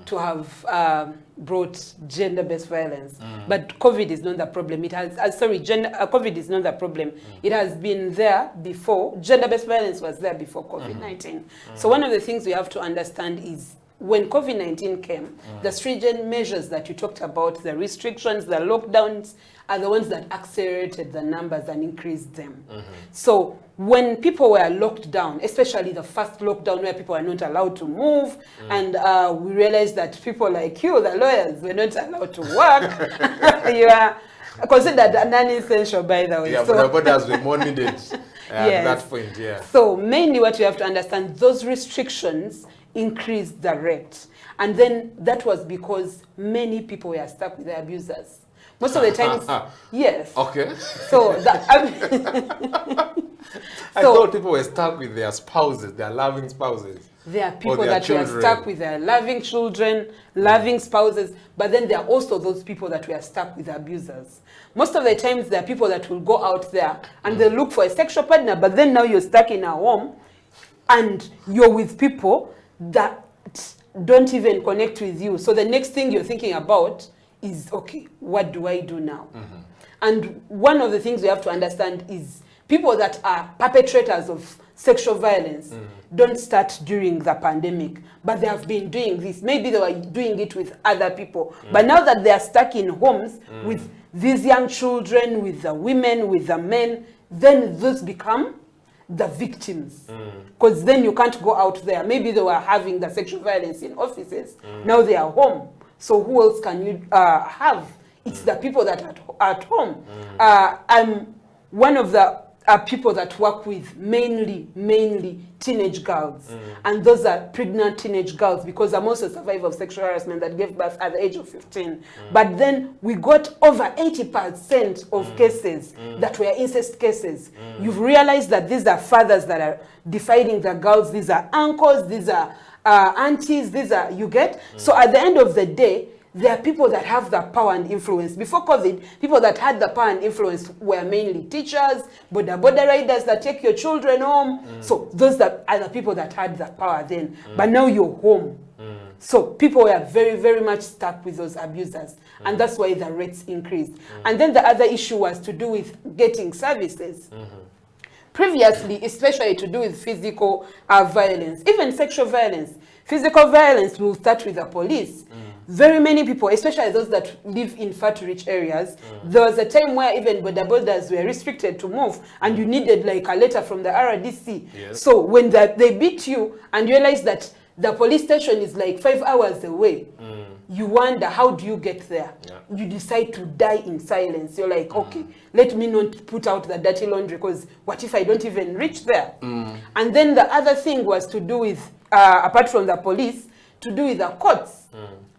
to have brought gender-based violence, but COVID is not the problem. It has, COVID is not the problem. It has been there before. Gender-based violence was there before COVID-19. So one of the things we have to understand is when COVID-19 came, the stringent measures that you talked about, the restrictions, the lockdowns, are the ones that accelerated the numbers and increased them. So when people were locked down, especially the first lockdown where people were not allowed to move, and we realized that people like you, the lawyers, were not allowed to work. You are considered non-essential, by the way. Yeah, so, but the borders were more needed at that point, yeah. So mainly what you have to understand, those restrictions increased the rate. And then that was because many people were stuck with their abusers. Most of the times, yes. Okay. So, I thought people were stuck with their spouses, their loving spouses. There are people that were stuck with their loving children, loving spouses, but then there are also those people that were stuck with abusers. Most of the times, there are people that will go out there and they look for a sexual partner, but then now you're stuck in a home and you're with people that don't even connect with you. So the next thing you're thinking about is, okay, what do I do now? And one of the things we have to understand is people that are perpetrators of sexual violence don't start during the pandemic, but they have been doing this. Maybe they were doing it with other people. But now that they are stuck in homes with these young children, with the women, with the men, then those become the victims. Because then you can't go out there. Maybe they were having the sexual violence in offices. Now they are home. So who else can you have? It's the people that are at home. I'm one of the people that work with mainly teenage girls. And those are pregnant teenage girls, because I'm also a survivor of sexual harassment that gave birth at the age of 15. But then we got over 80% of cases that were incest cases. You've realized that these are fathers that are defining the girls. These are uncles, these are aunties, these are, you get? So at the end of the day, there are people that have the power and influence. Before COVID, people that had the power and influence were mainly teachers, border riders that take your children home. So those that are the people that had the power then. But now you're home. So people were very, very much stuck with those abusers. And that's why the rates increased. And then the other issue was to do with getting services. previously, especially to do with physical violence, even sexual violence. Physical violence will start with the police. Very many people, especially those that live in far-to-reach areas, there was a time where even border borders were restricted to move, and you needed like a letter from the RDC. Yes. So when they beat you and you realize that the police station is like 5 hours away, you wonder, how do you get there? You decide to die in silence. You're like, okay, let me not put out the dirty laundry, because what if I don't even reach there? And then the other thing was to do with, apart from the police, to do with the courts.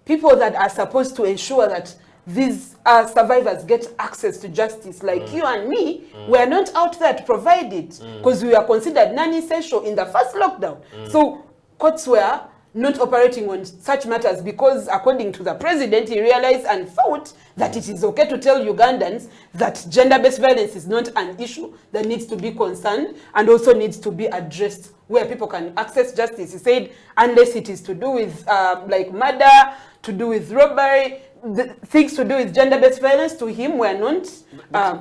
People that are supposed to ensure that these survivors get access to justice, like you and me, we're not out there to provide it, because we were considered non-essential in the first lockdown. So courts were not operating on such matters because, according to the president, he realized and thought that it is okay to tell Ugandans that gender-based violence is not an issue that needs to be concerned and also needs to be addressed, where people can access justice. He said, unless it is to do with like murder, to do with robbery, the things to do with gender-based violence, to him were not.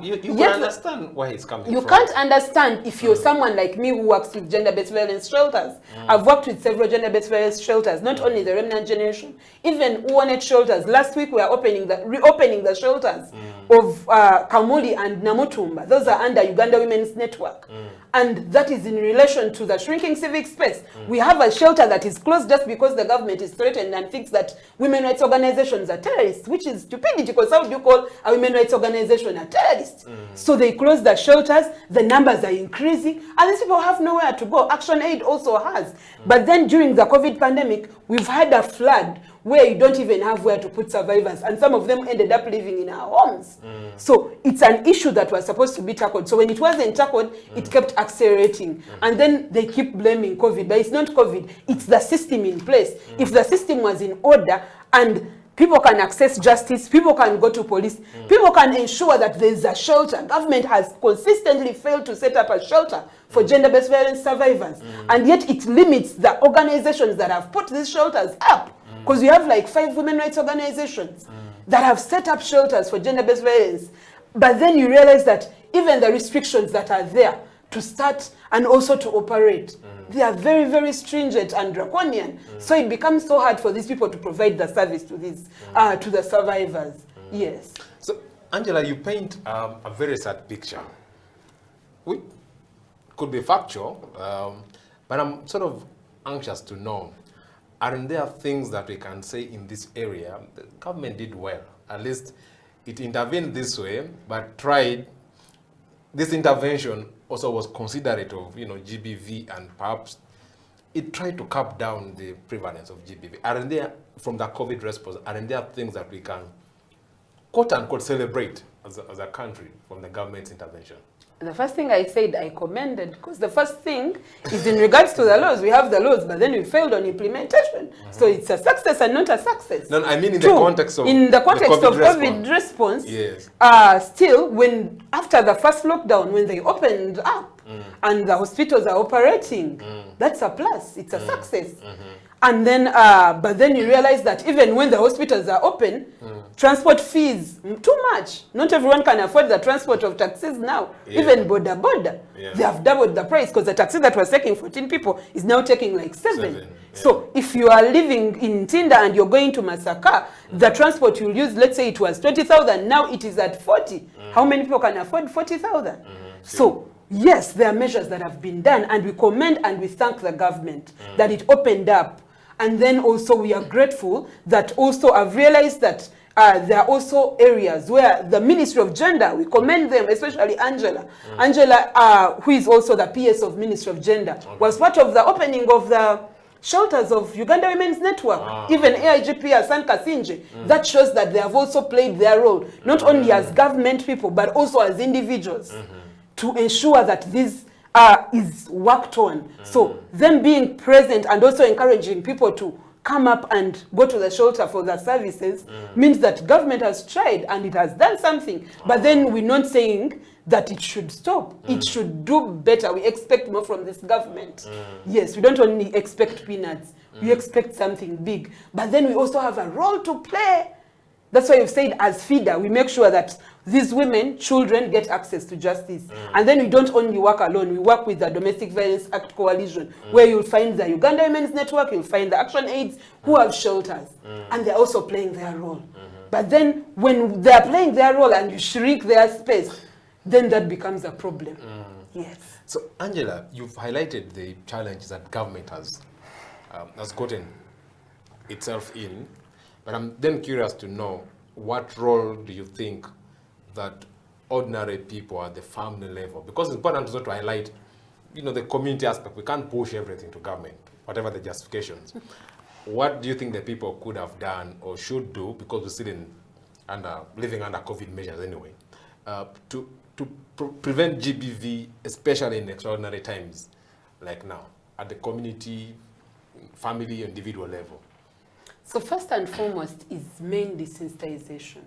You can understand where he's coming from. You can't understand if you're someone like me who works with gender-based violence shelters. I've worked with several gender-based violence shelters, not only the Remnant Generation, even UNET shelters. Last week we are reopening the shelters of Kamuli and Namutumba. Those are under Uganda Women's Network. And that is in relation to the shrinking civic space. We have a shelter that is closed just because the government is threatened and thinks that women rights organizations are terrorists, which is stupidity, because how do you call a women rights organization a terrorist? So they close the shelters, the numbers are increasing, and these people have nowhere to go. Action Aid also has. But then during the COVID pandemic, we've had a flood where you don't even have where to put survivors, and some of them ended up living in our homes. So it's an issue that was supposed to be tackled. So when it wasn't tackled, it kept accelerating. And then they keep blaming COVID, but it's not COVID, it's the system in place. If the system was in order and people can access justice, people can go to police, people can ensure that there's a shelter. Government has consistently failed to set up a shelter for gender-based violence survivors. And yet it limits the organizations that have put these shelters up. Because we have like 5 women rights organizations that have set up shelters for gender-based violence. But then you realize that even the restrictions that are there to start and also to operate, they are very, very stringent and draconian. So it becomes so hard for these people to provide the service to these, to the survivors. Yes. So, Angela, you paint a very sad picture, which could be factual, but I'm sort of anxious to know, aren't there things that we can say in this area? The government did well. At least it intervened this way, but tried. This intervention also was considerate of, GBV, and perhaps it tried to cap down the prevalence of GBV. Aren't there, from the COVID response, aren't there things that we can, quote unquote, celebrate as a country from the government's intervention? The first thing I said, I commended, because the first thing is in regards to the laws. We have the laws, but then we failed on implementation. So it's a success and not a success. No, I mean in the context of COVID response. Yes. Still, when after the first lockdown, when they opened up and the hospitals are operating, that's a plus. It's a success. And then, but then you realize that even when the hospitals are open, transport fees, too much. Not everyone can afford the transport of taxis now. Even border. They have doubled the price, because the taxi that was taking 14 people is now taking like 7. So if you are living in Tinda and you're going to Masaka, the transport you'll use, let's say it was 20,000, now it is at 40. How many people can afford 40,000? So yes, there are measures that have been done, and we commend and we thank the government that it opened up. And then also we are grateful that also I've realized that there are also areas where the Ministry of Gender, we commend them, especially Angela. Angela, who is also the PS of Ministry of Gender, was part of the opening of the shelters of Uganda Women's Network. Even AIGP Hassan Kasinje, that shows that they have also played their role, not only as government people, but also as individuals, to ensure that this is worked on. So them being present and also encouraging people to come up and go to the shelter for their services means that government has tried and it has done something. But then we're not saying that it should stop. It should do better. We expect more from this government. Yes, we don't only expect peanuts. We expect something big. But then we also have a role to play. That's why you've said as feeder, we make sure that these women, children get access to justice. And then we don't only work alone, we work with the Domestic Violence Act Coalition, where you'll find the Uganda Women's Network, you'll find the Action Aids, who have shelters, and they're also playing their role. But then when they're playing their role and you shrink their space, then that becomes a problem. Yes. So, Angela, you've highlighted the challenges that government has gotten itself in, but I'm then curious to know, what role do you think that ordinary people at the family level, because it's important also to highlight, the community aspect. We can't push everything to government, whatever the justifications. What do you think the people could have done or should do, because we're still living under COVID measures anyway, to prevent GBV, especially in extraordinary times like now, at the community, family, individual level? So first and foremost is mainly sensitization.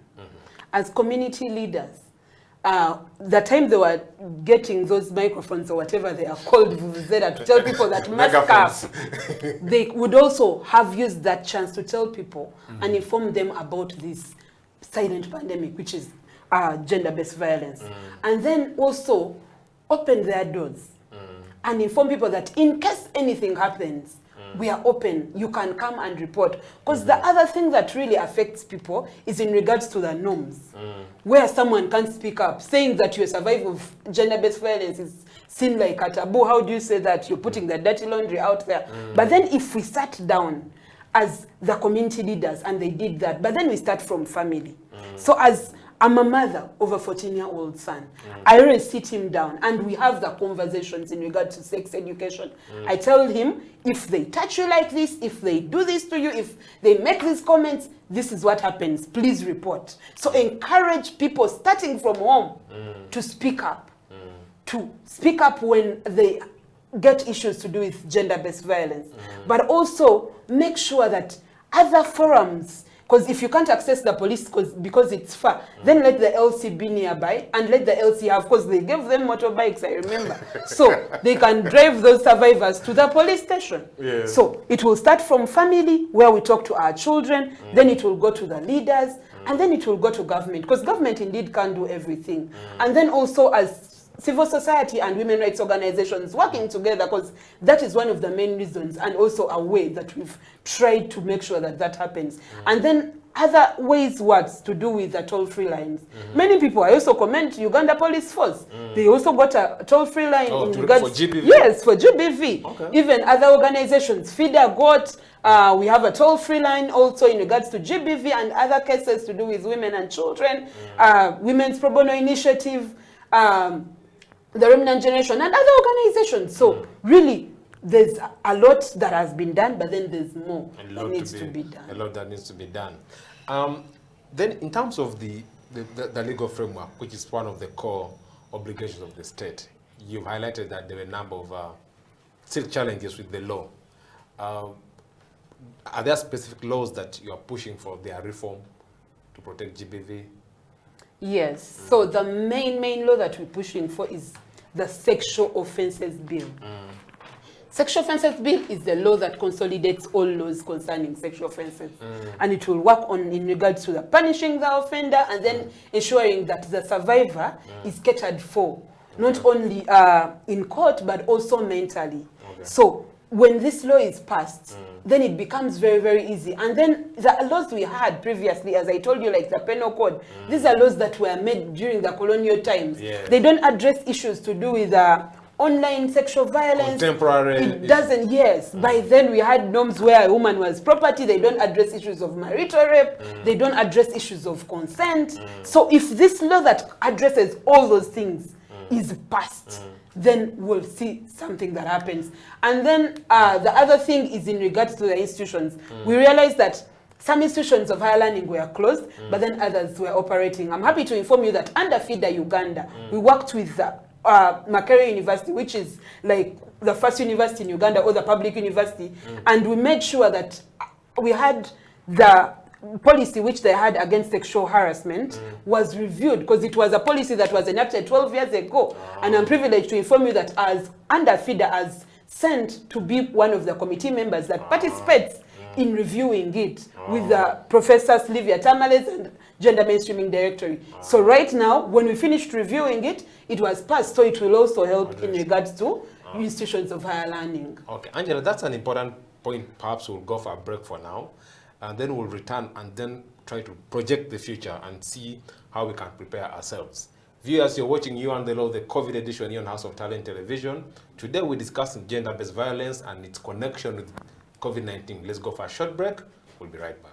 As community leaders, the time they were getting those microphones or whatever they are called, to tell people that mask up, they would also have used that chance to tell people and inform them about this silent pandemic, which is gender-based violence. And then also open their doors and inform people that in case anything happens, we are open, you can come and report. Because the other thing that really affects people is in regards to the norms, where someone can speak up, saying that you survive of gender-based violence is seen like a taboo. How do you say that? You're putting the dirty laundry out there. But then if we sat down as the community leaders, and they did that, but then we start from family. So as I'm a mother of a 14-year-old son. I always sit him down and we have the conversations in regard to sex education. I tell him, if they touch you like this, if they do this to you, if they make these comments, this is what happens. Please report. So encourage people starting from home to speak up. To speak up when they get issues to do with gender-based violence. But also make sure that other forums, because if you can't access the police because it's far, then let the LC be nearby and let the LC have, because they gave them motorbikes, I remember. So they can drive those survivors to the police station. Yeah. So it will start from family, where we talk to our children, then it will go to the leaders, and then it will go to government, because government indeed can't do everything. And then also as civil society and women rights organizations working together, because that is one of the main reasons and also a way that we've tried to make sure that that happens. And then other ways works to do with the toll-free lines. Many people, I also comment Uganda Police Force. They also got a toll-free line in regards for GBV. Yes, for GBV. Okay. Even other organizations, FIDA got, we have a toll-free line also in regards to GBV and other cases to do with women and children, Women's Pro Bono Initiative, the Remnant Generation, and other organizations. So really, there's a lot that has been done, but then there's more that needs to be done. A lot that needs to be done. Then in terms of the legal framework, which is one of the core obligations of the state, you've highlighted that there were a number of still challenges with the law. Are there specific laws that you are pushing for their reform to protect GBV? Yes. So the main law that we're pushing for is the Sexual Offences Bill. Sexual Offences Bill is the law that consolidates all laws concerning sexual offences. And it will work on in regards to the punishing the offender and then ensuring that the survivor is catered for, not only in court, but also mentally. So when this law is passed, then it becomes very, very easy. And then the laws we had previously, as I told you, like the penal code, these are laws that were made during the colonial times. They don't address issues to do with online sexual violence. Contemporary. It doesn't, yes. By then we had norms where a woman was property. They don't address issues of marital rape. They don't address issues of consent. So if this law that addresses all those things is passed, then we'll see something that happens. And then the other thing is in regards to the institutions. We realized that some institutions of higher learning were closed, but then others were operating. I'm happy to inform you that under FIDA Uganda, we worked with Makerere University, which is like the first university in Uganda or the public university, and we made sure that we had the policy which they had against sexual harassment was reviewed, because it was a policy that was enacted 12 years ago. And I'm privileged to inform you that as under FIDA as sent to be one of the committee members that participates in reviewing it with Professors Livia Tamales and Gender Mainstreaming Directory. So right now, when we finished reviewing it, it was passed, so it will also help in regards to institutions of higher learning. Okay, Angela, that's an important point. Perhaps we'll go for a break for now, and then we'll return and then try to project the future and see how we can prepare ourselves. Viewers, you're watching You and the Law, the COVID edition here on House of Talent Television. Today we're discussing gender-based violence and its connection with COVID-19. Let's go for a short break. We'll be right back.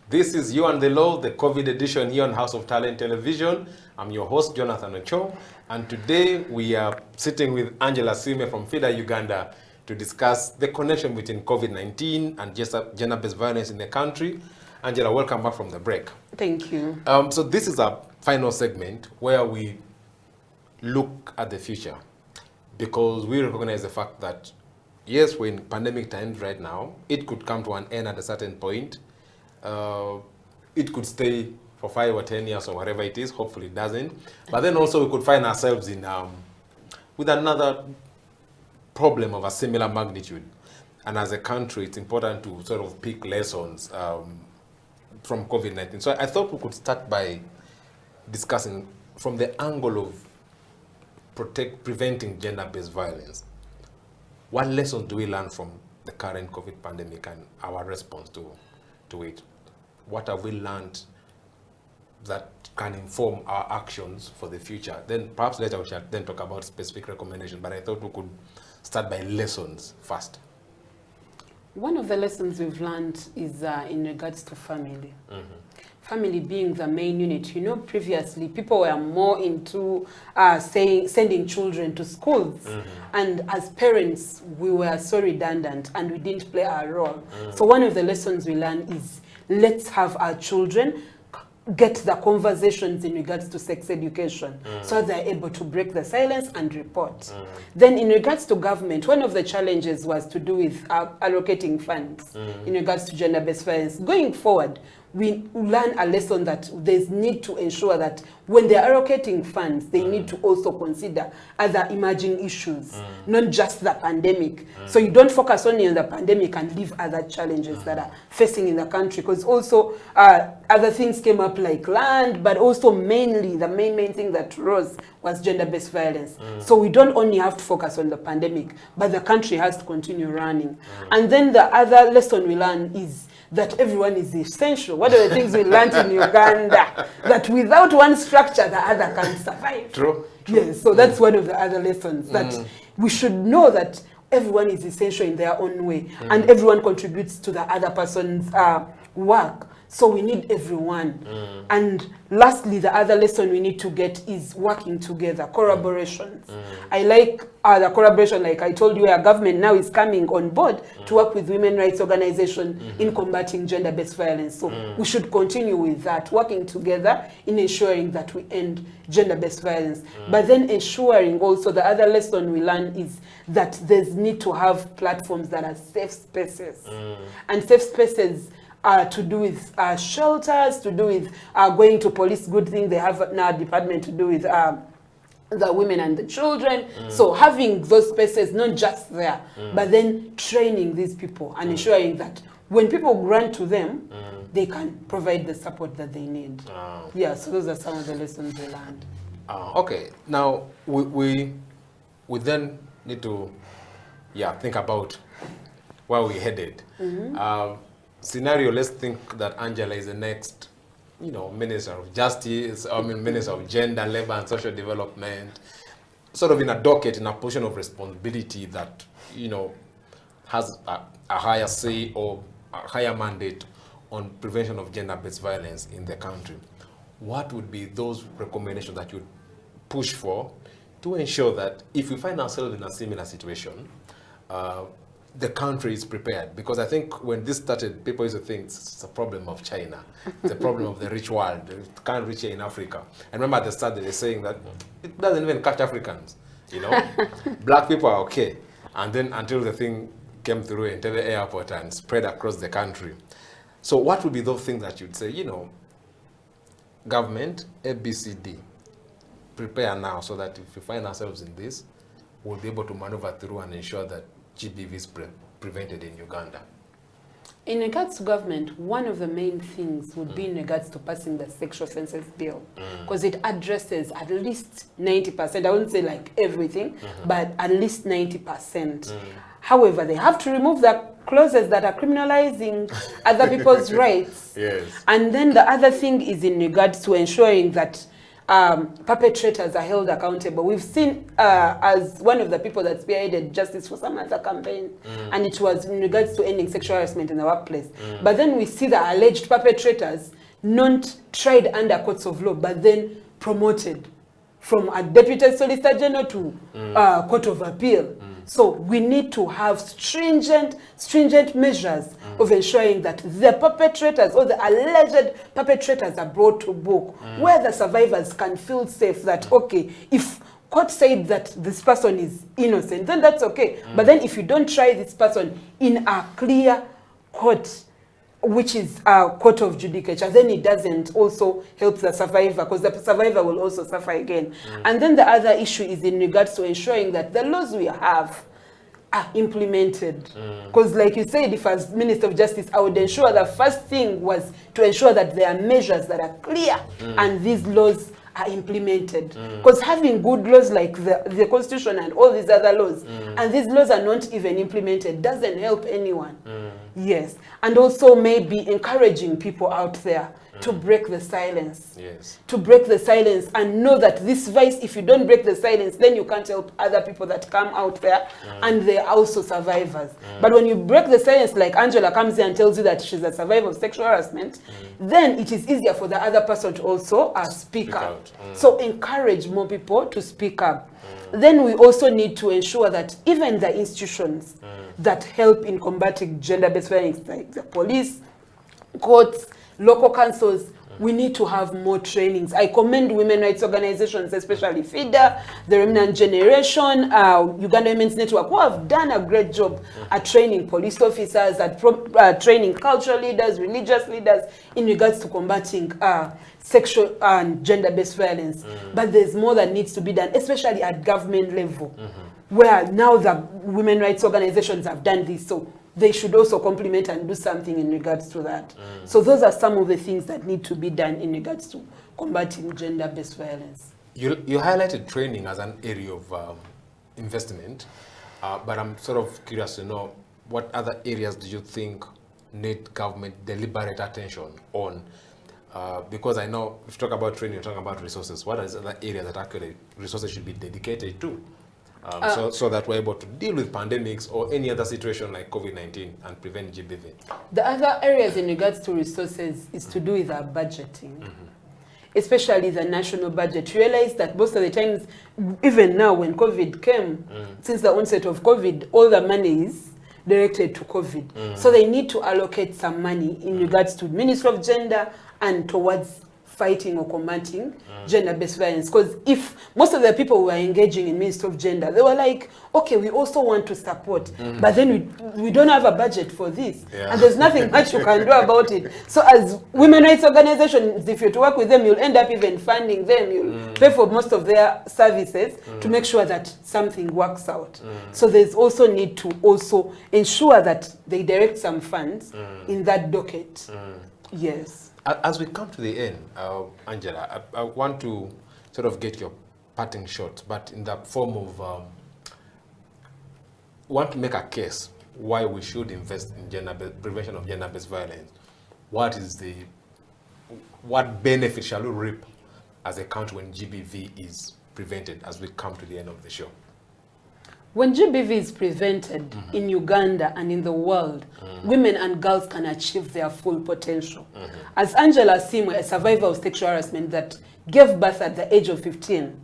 This is You and the Law, the COVID edition here on House of Talent Television. I'm your host, Jonathan Ocho, and today we are sitting with Angela Sime from FIDA Uganda to discuss the connection between COVID-19 and gender-based violence in the country. Angela, welcome back from the break. Thank you. So this is our final segment where we look at the future, because we recognize the fact that, yes, we're in pandemic times right now. It could come to an end at a certain point. It could stay for 5 or 10 years or whatever it is. Hopefully it doesn't. But then also we could find ourselves in with another problem of a similar magnitude. And as a country, it's important to sort of pick lessons from COVID-19. So I thought we could start by discussing from the angle of preventing gender-based violence. What lessons do we learn from the current COVID pandemic and our response to it? What have we learned that can inform our actions for the future? Then perhaps later we shall then talk about specific recommendations, but I thought we could start by lessons first. One of the lessons we've learned is in regards to family. Family being the main unit. You know, previously people were more into sending children to schools. And as parents, we were so redundant and we didn't play our role. So one of the lessons we learned is let's have our children get the conversations in regards to sex education so they're able to break the silence and report. Then in regards to government, one of the challenges was to do with allocating funds in regards to gender-based violence. Going forward, we learn a lesson that there's need to ensure that when they're allocating funds, they need to also consider other emerging issues, not just the pandemic. So you don't focus only on the pandemic and leave other challenges that are facing in the country, because also other things came up like land, but also mainly the main thing that rose was gender-based violence. So we don't only have to focus on the pandemic, but the country has to continue running. And then the other lesson we learn is that everyone is essential. What are the things we learned in Uganda? That without one structure, the other can't survive. True. Yes, so that's one of the other lessons, that we should know that everyone is essential in their own way, and everyone contributes to the other person's work. So we need everyone. And lastly, the other lesson we need to get is working together, collaborations. I like the collaboration, like I told you, our government now is coming on board to work with women rights organizations in combating gender-based violence. So we should continue with that, working together in ensuring that we end gender-based violence. But then ensuring also, the other lesson we learn is that there's need to have platforms that are safe spaces. And safe spaces to do with shelters, to do with going to police. Good thing they have now a department to do with the women and the children. So having those spaces, not just there, but then training these people and ensuring that when people grant to them, they can provide the support that they need. Yeah, so those are some of the lessons we learned. Okay, now we then need to think about where we headed. Scenario, let's think that Angela is the next, Minister of Justice, Minister of Gender, Labor and Social Development. sort of in a docket, in a position of responsibility that, you know, has a higher say or a higher mandate on prevention of gender-based violence in the country, what would be those recommendations that you'd push for to ensure that if we find ourselves in a similar situation, the country is prepared? Because I think when this started, people used to think it's a problem of China. It's a problem of the rich world. It can't reach here in Africa. And remember at the start, they were saying that it doesn't even catch Africans, you know? Black people are okay. And then until the thing came through into the airport and spread across the country. So what would be those things that you'd say, you know, government, ABCD, prepare now so that if we find ourselves in this, we'll be able to maneuver through and ensure that GBV is prevented in Uganda? In regards to government, one of the main things would be in regards to passing the sexual offences bill, because it addresses at least 90%. I wouldn't say like everything, but at least 90%. However, they have to remove the clauses that are criminalizing other people's rights. Yes. And then the other thing is in regards to ensuring that perpetrators are held accountable. We've seen as one of the people that spearheaded Justice for Samantha campaign, and it was in regards to ending sexual harassment in the workplace. But then we see the alleged perpetrators not tried under courts of law, but then promoted from a deputy solicitor general to court of appeal. So we need to have stringent measures of ensuring that the perpetrators or the alleged perpetrators are brought to book, where the survivors can feel safe that, okay, if court said that this person is innocent, then that's okay. But then if you don't try this person in a clear court, which is a court of judicature, then it doesn't also help the survivor, because the survivor will also suffer again. And then the other issue is in regards to ensuring that the laws we have are implemented. Because like you said, if as Minister of Justice, I would ensure the first thing was to ensure that there are measures that are clear and these laws are implemented. Because having good laws like the Constitution and all these other laws, and these laws are not even implemented, doesn't help anyone. Yes. And also maybe encouraging people out there to break the silence. Yes. To break the silence and know that this vice, if you don't break the silence, then you can't help other people that come out there and they're also survivors. But when you break the silence, like Angela comes here and tells you that she's a survivor of sexual harassment, then it is easier for the other person to also speak up. So encourage more people to speak up. Then we also need to ensure that even the institutions that help in combating gender-based violence, like the police, courts, local councils, we need to have more trainings. I commend women rights organizations, especially FIDA, the Remnant Generation, Uganda Women's Network, who have done a great job at training police officers, at training cultural leaders, religious leaders in regards to combating sexual and gender-based violence. But there's more that needs to be done, especially at government level, where now the women rights organizations have done this. So they should also complement and do something in regards to that. So those are some of the things that need to be done in regards to combating gender-based violence. You highlighted training as an area of investment, but I'm sort of curious to know what other areas do you think need government deliberate attention on? Because I know if you talk about training, you're talking about resources. What are the other areas that actually resources should be dedicated to? So that we're able to deal with pandemics or any other situation like COVID-19 and prevent GBV. The other areas in regards to resources is to do with our budgeting, especially the national budget. Realize that most of the times, even now when COVID came, since the onset of COVID, all the money is directed to COVID. So they need to allocate some money in regards to Ministry of Gender and towards fighting or combating gender-based violence. Because if most of the people who are engaging in Ministry of Gender, they were like, okay, we also want to support, but then we don't have a budget for this. And there's nothing much you can do about it. So as women rights organizations, if you're to work with them, you'll end up even funding them. You'll pay for most of their services to make sure that something works out. So there's also need to also ensure that they direct some funds in that docket. Yes. As we come to the end, Angela, I want to sort of get your parting shot, but in the form of, want to make a case why we should invest in prevention of gender-based violence. What benefit shall we reap as a country when GBV is prevented as we come to the end of the show? When GBV is prevented in Uganda and in the world, women and girls can achieve their full potential. As Angela Simwe, a survivor of sexual harassment that gave birth at the age of 15,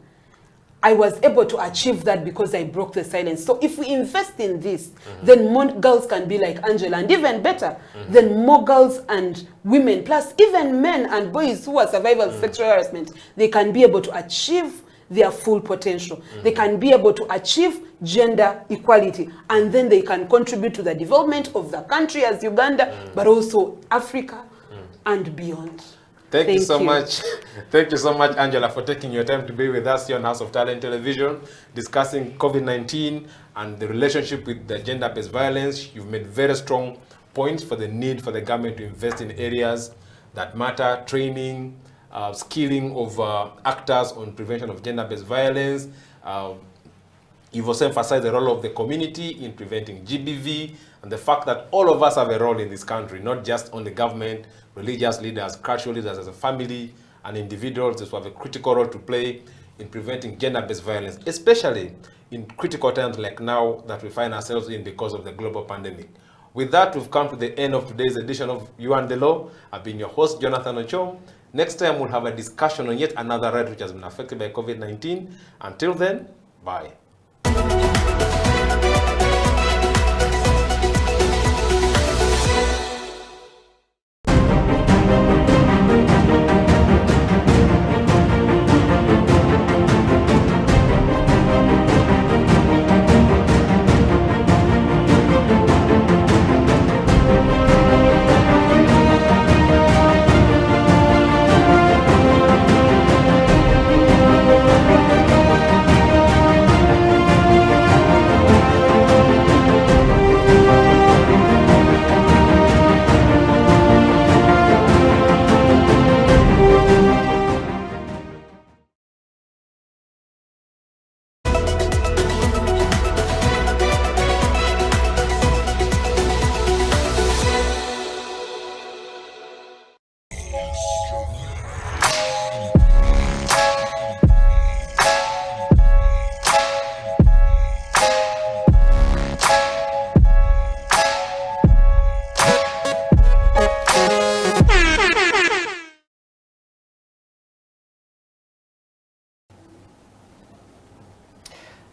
I was able to achieve that because I broke the silence. So if we invest in this, then more girls can be like Angela, and even better, then more girls and women, plus even men and boys who are survivors of sexual harassment, they can be able to achieve their full potential. They can be able to achieve gender equality, and then they can contribute to the development of the country as Uganda, but also Africa and beyond. Thank you so much. Thank you so much, Angela, for taking your time to be with us here on House of Talent Television, discussing COVID-19 and the relationship with the gender-based violence. You've made very strong points for the need for the government to invest in areas that matter, training, skilling of actors on prevention of gender-based violence. You've also emphasized the role of the community in preventing GBV and the fact that all of us have a role in this country, not just only government, religious leaders, cultural leaders, as a family and individuals who have a critical role to play in preventing gender-based violence, especially in critical times like now that we find ourselves in because of the global pandemic. With that, we've come to the end of today's edition of You and the Law. I've been your host, Jonathan Ochom. Next time, we'll have a discussion on yet another right which has been affected by COVID-19. Until then, bye.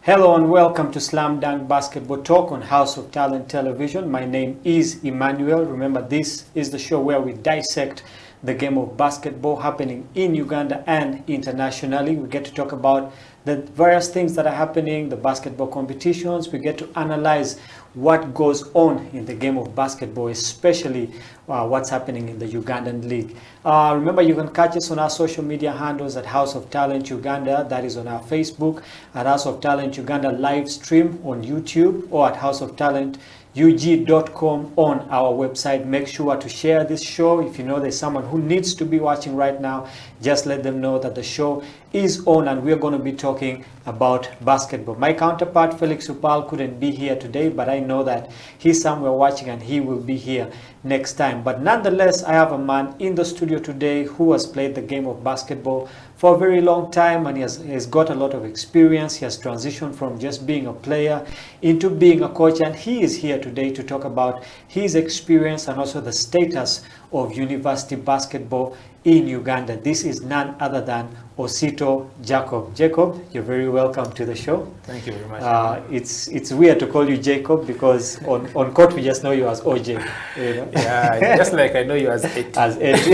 Hello and welcome to Slam Dunk Basketball Talk on House of Talent Television. My name is Emmanuel. Remember, this is the show where we dissect the game of basketball happening in Uganda and internationally. We get to talk about the various things that are happening, the basketball competitions. We get to analyze what goes on in the game of basketball, especially what's happening in the Ugandan League. Remember, you can catch us on our social media handles at House of Talent Uganda. That is on our Facebook, at House of Talent Uganda live stream on YouTube, or at House of Talent ug.com on our website. Make sure to share this show. If you know there's someone who needs to be watching right now, just let them know that the show is on and we're going to be talking about basketball. My counterpart Felix Upal couldn't be here today, but I know that he's somewhere watching and he will be here next time. But nonetheless, I have a man in the studio today who has played the game of basketball for a very long time, and he has got a lot of experience. He has transitioned from just being a player into being a coach, and he is here today to talk about his experience and also the status of university basketball in Uganda. This is none other than Osito Jacob. Jacob, you're very welcome to the show. Thank you very much. It's weird to call you Jacob because on court we just know you as OJ. You know? Yeah, just like I know you as Eti. As Eti.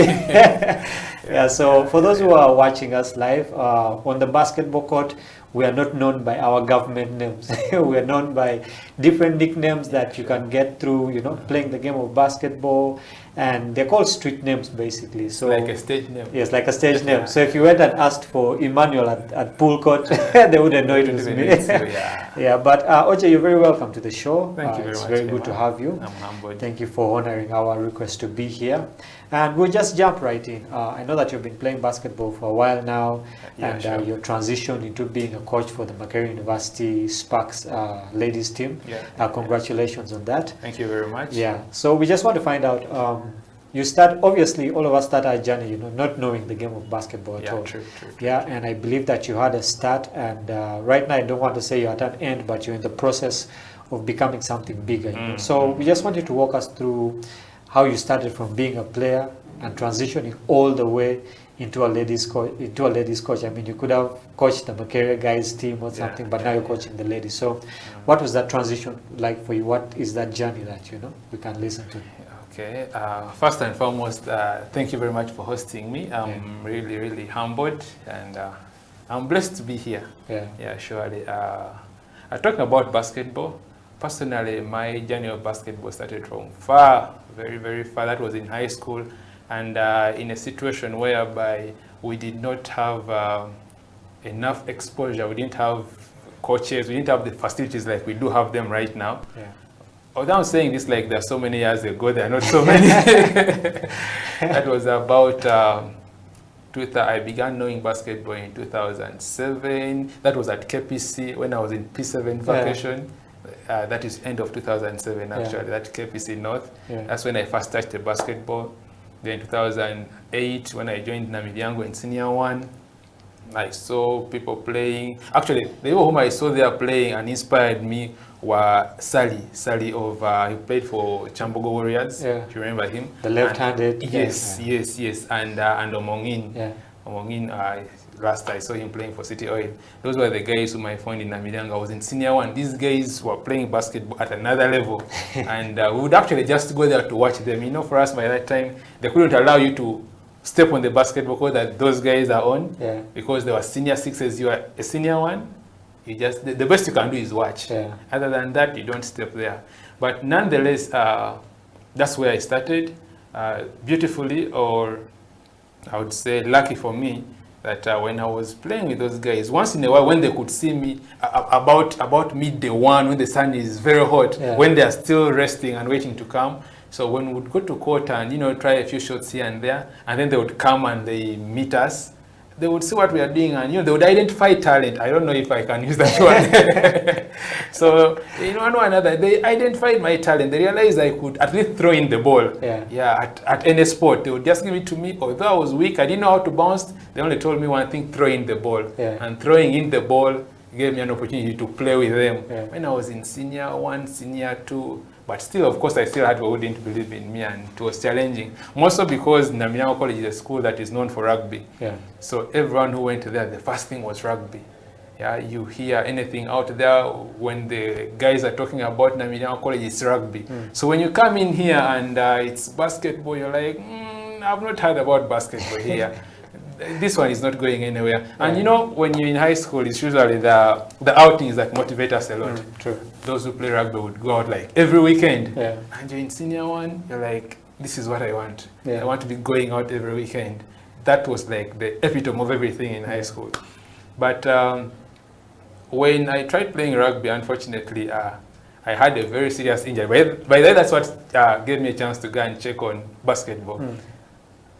Yeah, so for those who are watching us live, on the basketball court, we are not known by our government names. We are known by different nicknames that you can get through, you know, playing the game of basketball, and they're called street names basically. So like a stage name. Yes, like a stage name. So if you went and asked for Emmanuel at pool court, they wouldn't know it was me. Yeah, but Oje, you're very welcome to the show. Thank you very much. It's very good to have you. I'm humbled. Thank you for honoring our request to be here. And we'll just jump right in. I know that you've been playing basketball for a while now, and your transition into being a coach for the Makerere University Sparks ladies team. Yeah. Congratulations on that. Thank you very much. Yeah. So we just want to find out, you start, obviously all of us start our journey, you know, not knowing the game of basketball at all. True. Yeah, and I believe that you had a start, and right now I don't want to say you're at an end, but you're in the process of becoming something bigger. You know? So we just want you to walk us through how you started from being a player and transitioning all the way into a ladies coach. I mean, you could have coached the Makerere guys team or something, but now you're coaching the ladies. So what was that transition like for you? What is that journey that, you know, we can listen to? Okay, first and foremost, thank you very much for hosting me. I'm really humbled, and I'm blessed to be here. Yeah, surely. Talking about basketball, personally, my journey of basketball started from far, very far. That was in high school, and in a situation whereby we did not have enough exposure. We didn't have coaches. We didn't have the facilities like we do have them right now. Although I'm saying this like there's so many years ago, there are not so many. That was about, I began knowing basketball in 2007. That was at KPC when I was in P7 vacation. That is end of 2007 actually, that KPC North. That's when I first touched the basketball. Then 2008 when I joined Namilyango in Senior 1. I saw people playing. Actually, the people whom I saw there playing and inspired me were Sally of, he played for Chambogo Warriors. Do you remember him? The left-handed. Yes. And Omongin. Omongin, last I saw him playing for City Oil. Those were the guys whom I found in Namilyango. I was in Senior 1. These guys were playing basketball at another level. And we would actually just go there to watch them. You know, for us by that time, they couldn't allow you to step on the basketball court that those guys are on, because they were senior 6s, you are a senior 1. You just, the best you can do is watch. Other than that, you don't step there. But nonetheless, that's where I started. Beautifully, or I would say lucky for me, that when I was playing with those guys, once in a while when they could see me about midday 1, when the sun is very hot, when they are still resting and waiting to come. So when we would go to court and, you know, try a few shots here and there, and then they would come and they meet us, they would see what we are doing, and, you know, they would identify talent. I don't know if I can use that one. So, you know, one or another, they identified my talent. They realized I could at least throw in the ball. At any sport. They would just give it to me. Although I was weak, I didn't know how to bounce. They only told me one thing: throw in the ball. And throwing in the ball gave me an opportunity to play with them. When I was in Senior 1, Senior 2, but still, of course, I still had people who didn't believe in me, and it was challenging. Mostly because Namilyango College is a school that is known for rugby. So everyone who went there, the first thing was rugby. You hear anything out there when the guys are talking about Namilyango College, it's rugby. So when you come in here and it's basketball, you're like, I've not heard about basketball here. This one is not going anywhere. And you know, when you're in high school, it's usually the outings that motivate us a lot. Those who play rugby would go out like every weekend. And you're in Senior 1, you're like, this is what I want. I want to be going out every weekend. That was like the epitome of everything in high school. But when I tried playing rugby, unfortunately, I had a very serious injury. By then, that's what gave me a chance to go and check on basketball.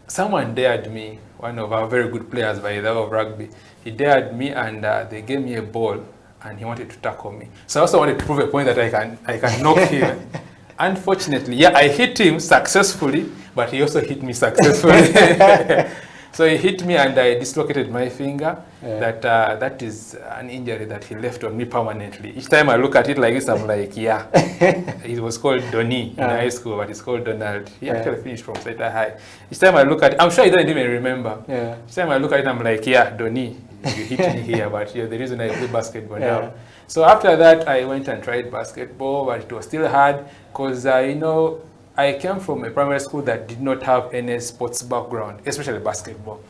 Someone dared me, one of our very good players by the way of rugby. He dared me, and they gave me a ball, and he wanted to tackle me. So I also wanted to prove a point that I can knock him. Unfortunately, I hit him successfully, but he also hit me successfully. So he hit me and I dislocated my finger. That is an injury that he left on me permanently. Each time I look at it like this, I'm like, It was called Donnie in high school, but it's called Donald. He actually finished from Seta High. Each time I look at it, I'm sure he doesn't even remember. Each time I look at it, I'm like, Donnie, you hit me here, but you're the reason I play basketball now. So after that, I went and tried basketball, but it was still hard because, you know, I came from a primary school that did not have any sports background, especially basketball.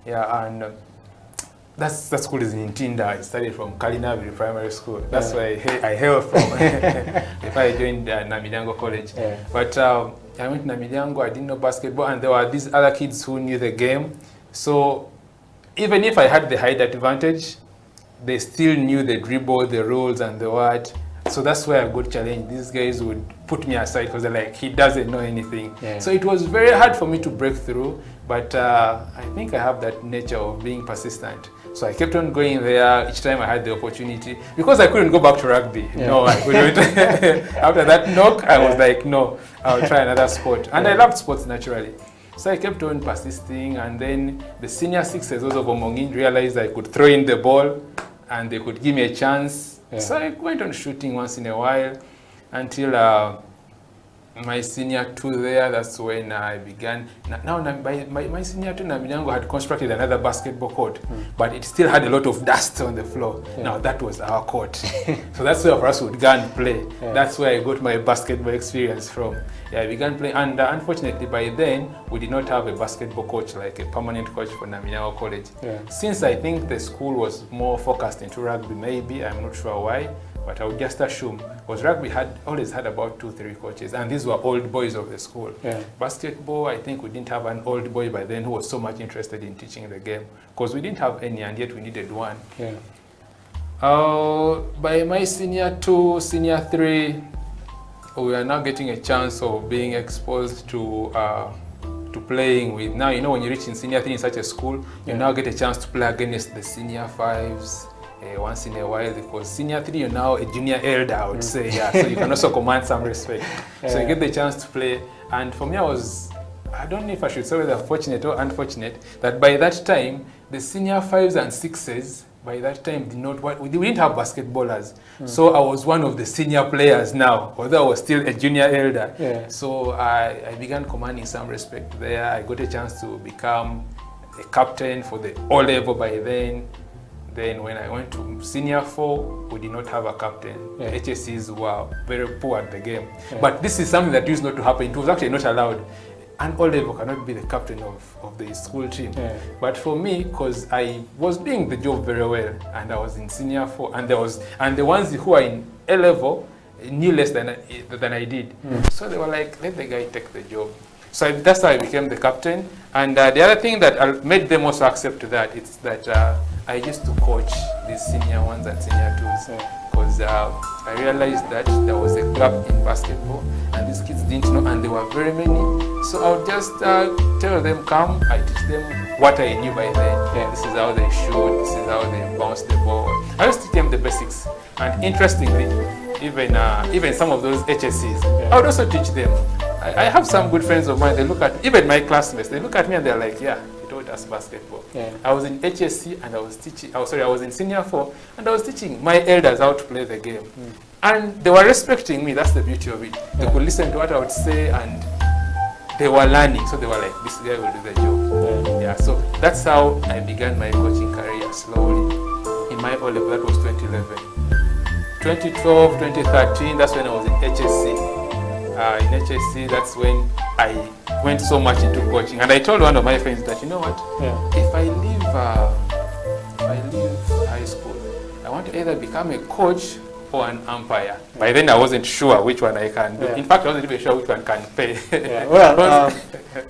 And that school is in Tinda. I studied from Kalinaviri Primary School. That's where I hail from. If I joined Namilyango College. But I went to Namilyango, I didn't know basketball, and there were these other kids who knew the game. So even if I had the height advantage, they still knew the dribble, the rules, and the what. So that's where I got challenged. These guys would put me aside because they're like, he doesn't know anything. So it was very hard for me to break through. But I think I have that nature of being persistent. So I kept on going there each time I had the opportunity, because I couldn't go back to rugby. Yeah. No, I couldn't. After that knock, I was like, no, I'll try another sport. And I loved sports naturally. So I kept on persisting, and then the senior sixes also of Omongin realized I could throw in the ball and they could give me a chance. Yeah. So I went on shooting once in a while until my senior two there, that's when I began. Now, by my senior two, Naminyango had constructed another basketball court, but it still had a lot of dust on the floor. Yeah. Now, that was our court. So that's where for us would go and play. Yeah. That's where I got my basketball experience from. Yeah, I began playing, and unfortunately by then, we did not have a basketball coach, like a permanent coach for Naminyango College. Yeah. Since I think the school was more focused into rugby, maybe, I'm not sure why, but I would just assume, because rugby always had about 2-3 coaches, and these were old boys of the school. Yeah. Basketball, I think we didn't have an old boy by then who was so much interested in teaching the game, because we didn't have any, and yet we needed one. Yeah. By my senior 2, senior 3, we are now getting a chance of being exposed to playing with. Now, you know, when you reach in senior 3 in such a school, you Yeah. now get a chance to play against the senior 5s. Once in a while, because senior 3, you're now a junior elder, I would say. Yeah, so you can also command some respect. So you get the chance to play. And for me, I don't know if I should say whether fortunate or unfortunate, that by that time, the senior 5s and 6s, by that time, we didn't have basketballers. So I was one of the senior players now, although I was still a junior elder. Yeah. So I began commanding some respect there. I got a chance to become a captain for the O level by then. Then when I went to senior 4, we did not have a captain. Yeah. The HSCs were very poor at the game. Yeah. But this is something that used not to happen. It was actually not allowed. An O level cannot be the captain of the school team. Yeah. But for me, because I was doing the job very well, and I was in senior 4, and the ones who are in A level knew less than I did. So they were like, let the guy take the job. So that's how I became the captain. And the other thing that made them also accept that is that I used to coach these senior 1s and senior 2s, because I realized that there was a gap in basketball and these kids didn't know, and there were very many. So I would just tell them, come, I teach them what I knew by then. Yeah. This is how they shoot, this is how they bounce the ball. I just teach them the basics. And interestingly, even some of those HSCs, I would also teach them. I have some good friends of mine, they look at, even my classmates, they look at me and they're like, yeah, you taught us basketball. Yeah. I was in HSC and I was teaching, I was in senior 4 and I was teaching my elders how to play the game. And they were respecting me, that's the beauty of it. They could listen to what I would say and they were learning, so they were like, this guy will do the job. Yeah, so that's how I began my coaching career slowly. In my O level, that was 2011. 2012, 2013, that's when I was in HSC. In HSC, that's when I went so much into coaching. And I told one of my friends that, you know what, if I leave high school, I want to either become a coach or an umpire. By then I wasn't sure which one I can do. In fact, I wasn't even sure which one can pay. Well,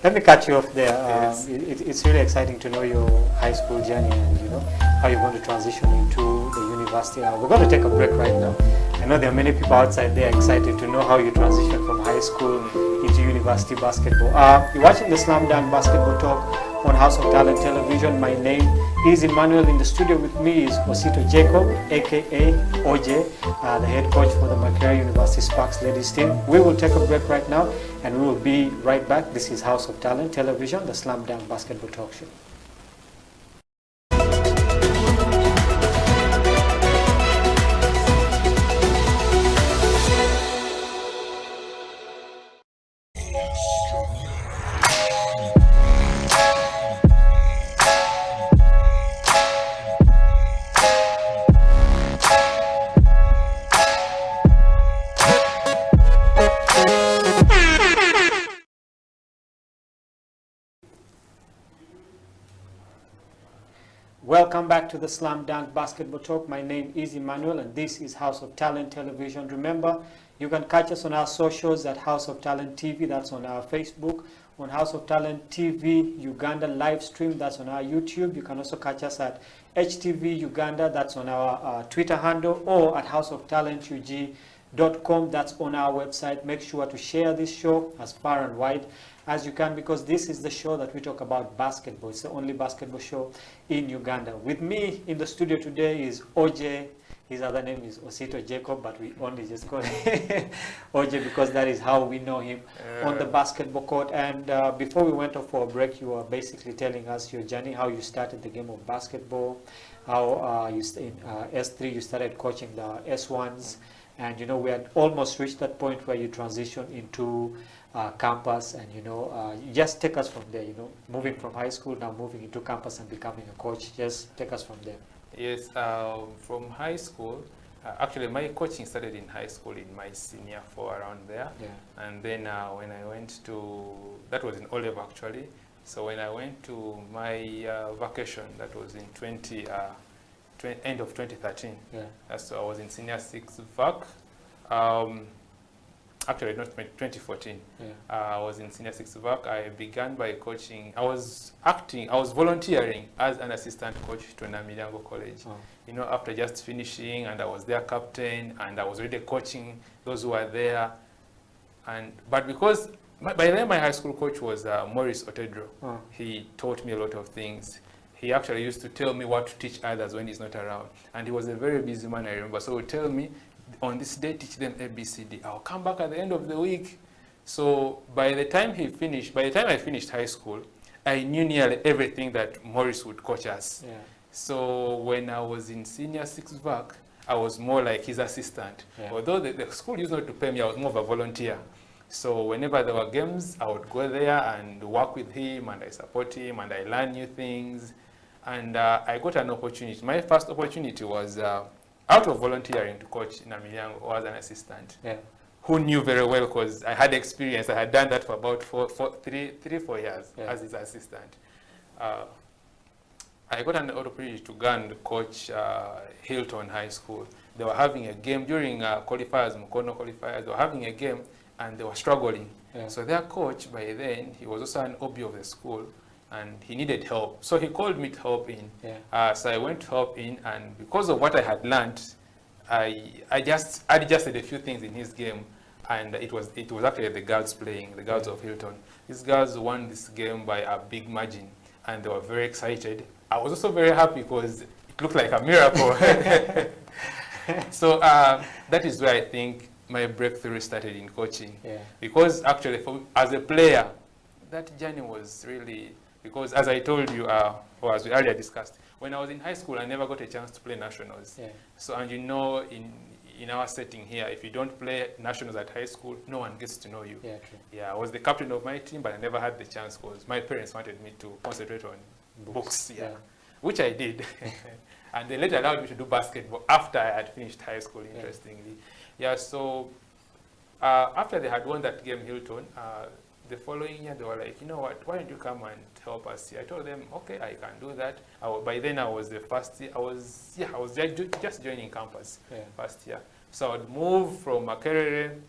let me cut you off there. It's really exciting to know your high school journey and you know how you're going to transition into the university. We're going to take a break right now. I know there are many people outside there excited to know how you transition from high school into university basketball. You're watching the Slam Dunk Basketball Talk on House of Talent Television. My name is Emmanuel. In the studio with me is Osito Jacob, aka OJ, the head coach for the Makerere University Sparks ladies team. We will take a break right now and we will be right back. This is House of Talent Television, the Slam Dunk Basketball Talk Show. Welcome back to the Slam Dunk Basketball Talk. My name is Emmanuel and this is House of Talent Television. Remember, you can catch us on our socials at House of Talent TV, that's on our Facebook, on House of Talent TV Uganda live stream, that's on our YouTube. You can also catch us at HTV Uganda, that's on our Twitter handle, or at House of Talent UG basketballtalent.com. That's on our website. Make sure to share this show as far and wide as you can, because this is the show that we talk about basketball. It's the only basketball show in Uganda. With me in the studio today is OJ. His other name is Osito Jacob, but we only just call him OJ because that is how we know him on the basketball court. And before we went off for a break, you were basically telling us your journey, how you started the game of basketball, how in S3 you started coaching the S1s, and you know we had almost reached that point where you transitioned into campus, and you know you just take us from there. You know, moving from high school now moving into campus and becoming a coach. Just take us from there. Yes, from high school, actually my coaching started in high school in my senior 4 around there. Yeah. And then when I went to, that was in O-level actually, so when I went to my vacation, that was in end of 2013. Yeah. So I was in senior 6 VAC. Actually, not 2014. Yeah. I was in senior 6 VAC. I began by coaching. I was volunteering as an assistant coach to Namilyango College. Oh. You know, after just finishing, and I was their captain, and I was already coaching those who were there. But because by then my high school coach was Maurice Otedro. Oh. He taught me a lot of things. He actually used to tell me what to teach others when he's not around. And he was a very busy man, I remember. So he would tell me, on this day, teach them ABCD. I'll come back at the end of the week. So by the time I finished high school, I knew nearly everything that Maurice would coach us. Yeah. So when I was in senior 6 VAC, I was more like his assistant. Yeah. Although the school used not to pay me, I was more of a volunteer. So whenever there were games, I would go there and work with him, and I support him, and I learn new things. And I got an opportunity. My first opportunity was out of volunteering to coach Namilyango as an assistant. Yeah. Who knew very well, because I had experience. I had done that for about 4 years as his assistant. I got an opportunity to go and coach Hilton High School. They were having a game during qualifiers, Mukono qualifiers. They were having a game, and they were struggling. Yeah. So their coach, by then, he was also an OB of the school, and he needed help. So he called me to help in. Yeah. So I went to help in, and because of what I had learned, I just adjusted a few things in his game, and it was actually the girls playing, the girls of Hilton. These girls won this game by a big margin, and they were very excited. I was also very happy because it looked like a miracle. So that is where I think my breakthrough started in coaching. Yeah. Because actually, as a player, that journey was really, because as I told you, or as we earlier discussed, when I was in high school, I never got a chance to play nationals. Yeah. So, and you know, in our setting here, if you don't play nationals at high school, no one gets to know you. Yeah, true. Yeah, I was the captain of my team, but I never had the chance because my parents wanted me to concentrate on books, Yeah. which I did. And they later allowed me to do basketball after I had finished high school, interestingly. Yeah, so after they had won that game, Hilton, the following year, they were like, you know what, why don't you come and help us here? I told them, okay, I can do that. By then, I was the first year. I was just joining campus, first year. So I would move from Makerere,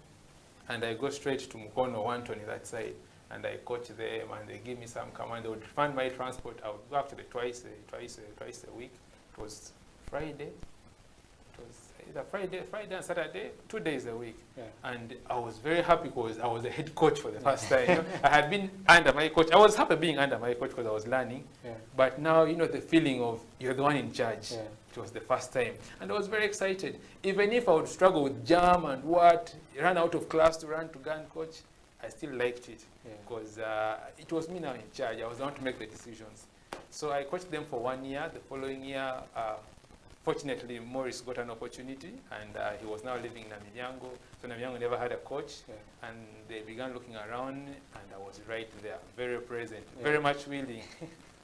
and I go straight to Mukono, Wantoni, that side. And I coach them, and they give me some command. They would fund my transport. I would go actually twice a week. It was Friday. It was either Friday and Saturday, 2 days a week. Yeah. And I was very happy because I was a head coach for the first time. You know, I had been under my coach. I was happy being under my coach because I was learning. Yeah. But now, you know, the feeling of you're the one in charge. Yeah. It was the first time. And I was very excited. Even if I would struggle with jam and run out of class to run to gun coach, I still liked it because it was me now in charge. I was the one to make the decisions. So I coached them for 1 year. The following year, fortunately, Maurice got an opportunity, and he was now living in Namilyango. So Namilyango never had a coach, and they began looking around, and I was right there, very present, very much willing.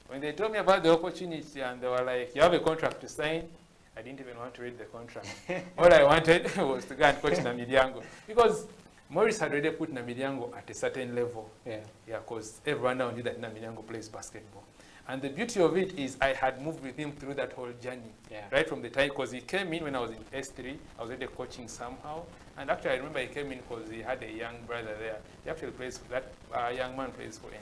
When they told me about the opportunity, and they were like, you have a contract to sign, I didn't even want to read the contract. All I wanted was to go and coach Namilyango, because Maurice had already put Namilyango at a certain level. Yeah, because everyone now knew that Namilyango plays basketball. And the beauty of it is I had moved with him through that whole journey, right from the time, because he came in when I was in S3, I was already coaching somehow. And actually I remember he came in because he had a young brother there. He actually plays, that young man plays for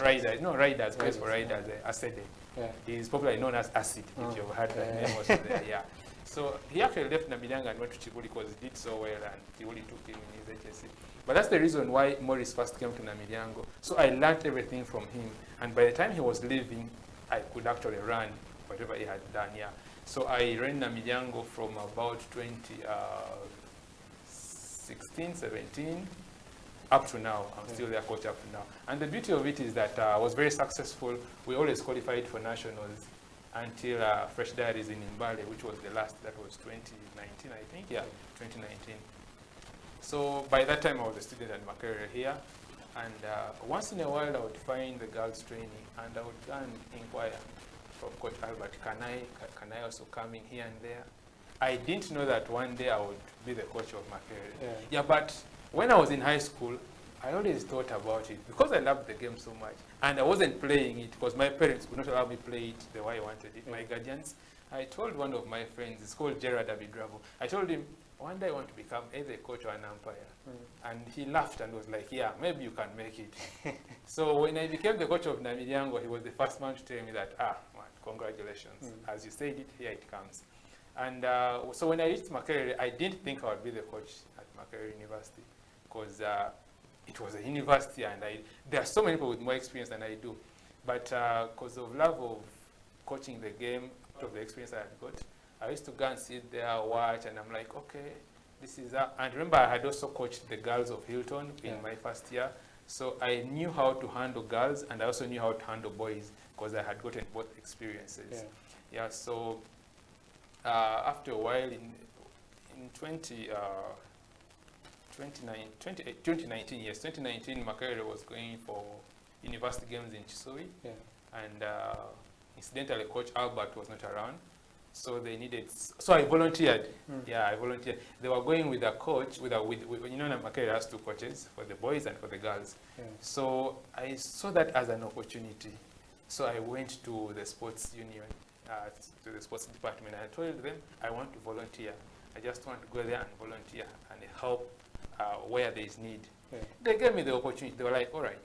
Riders. No, Riders. Plays for Riders. Asede. Yeah. He's popularly known as Acid, if you've heard that name also there. Yeah. So he actually left Namilyanga and went to Chibuli because he did so well, and Chibuli took him in his HSC. But that's the reason why Morris first came to Namilyango. So I learned everything from him, and by the time he was leaving, I could actually run whatever he had done. Yeah. So I ran Namilyango from about 2016, 17. Up to now, I'm still their coach up to now. And the beauty of it is that I was very successful. We always qualified for nationals until Fresh Diaries in Mbale, which was the last, that was 2019, I think. Yeah, 2019. So by that time, I was a student at Makerere here. And once in a while, I would find the girls training, and I would go and inquire from Coach Albert, can I also come in here and there? I didn't know that one day I would be the coach of Makerere. Yeah, but when I was in high school, I always thought about it because I loved the game so much. And I wasn't playing it because my parents would not allow me to play it the way I wanted it. My guardians. I told one of my friends, it's called Gerard Abidrabo. I told him, one day I want to become either a coach or an umpire. And he laughed and was like, yeah, maybe you can make it. So when I became the coach of Namilyango, he was the first man to tell me that, man, congratulations. As you said it, here it comes. And so when I reached Makerere, I didn't think I would be the coach at Makerere University, because it was a university, and there are so many people with more experience than I do. But because of love of coaching the game, out of the experience I had got, I used to go and sit there, watch, and I'm like, okay, this is that. And remember, I had also coached the girls of Hilton in my first year. So I knew how to handle girls, and I also knew how to handle boys, because I had gotten both experiences. Yeah, so after a while, in 2019, Makerere was going for university games in Chisui, and incidentally, Coach Albert was not around, so they needed. So I volunteered. Yeah, I volunteered. They were going with a coach, with you know, Makerere has two coaches for the boys and for the girls. So I saw that as an opportunity. So I went to the sports union, to the sports department, and I told them I want to volunteer. I just want to go there and volunteer and help where there is need. They gave me the opportunity. They were like, all right,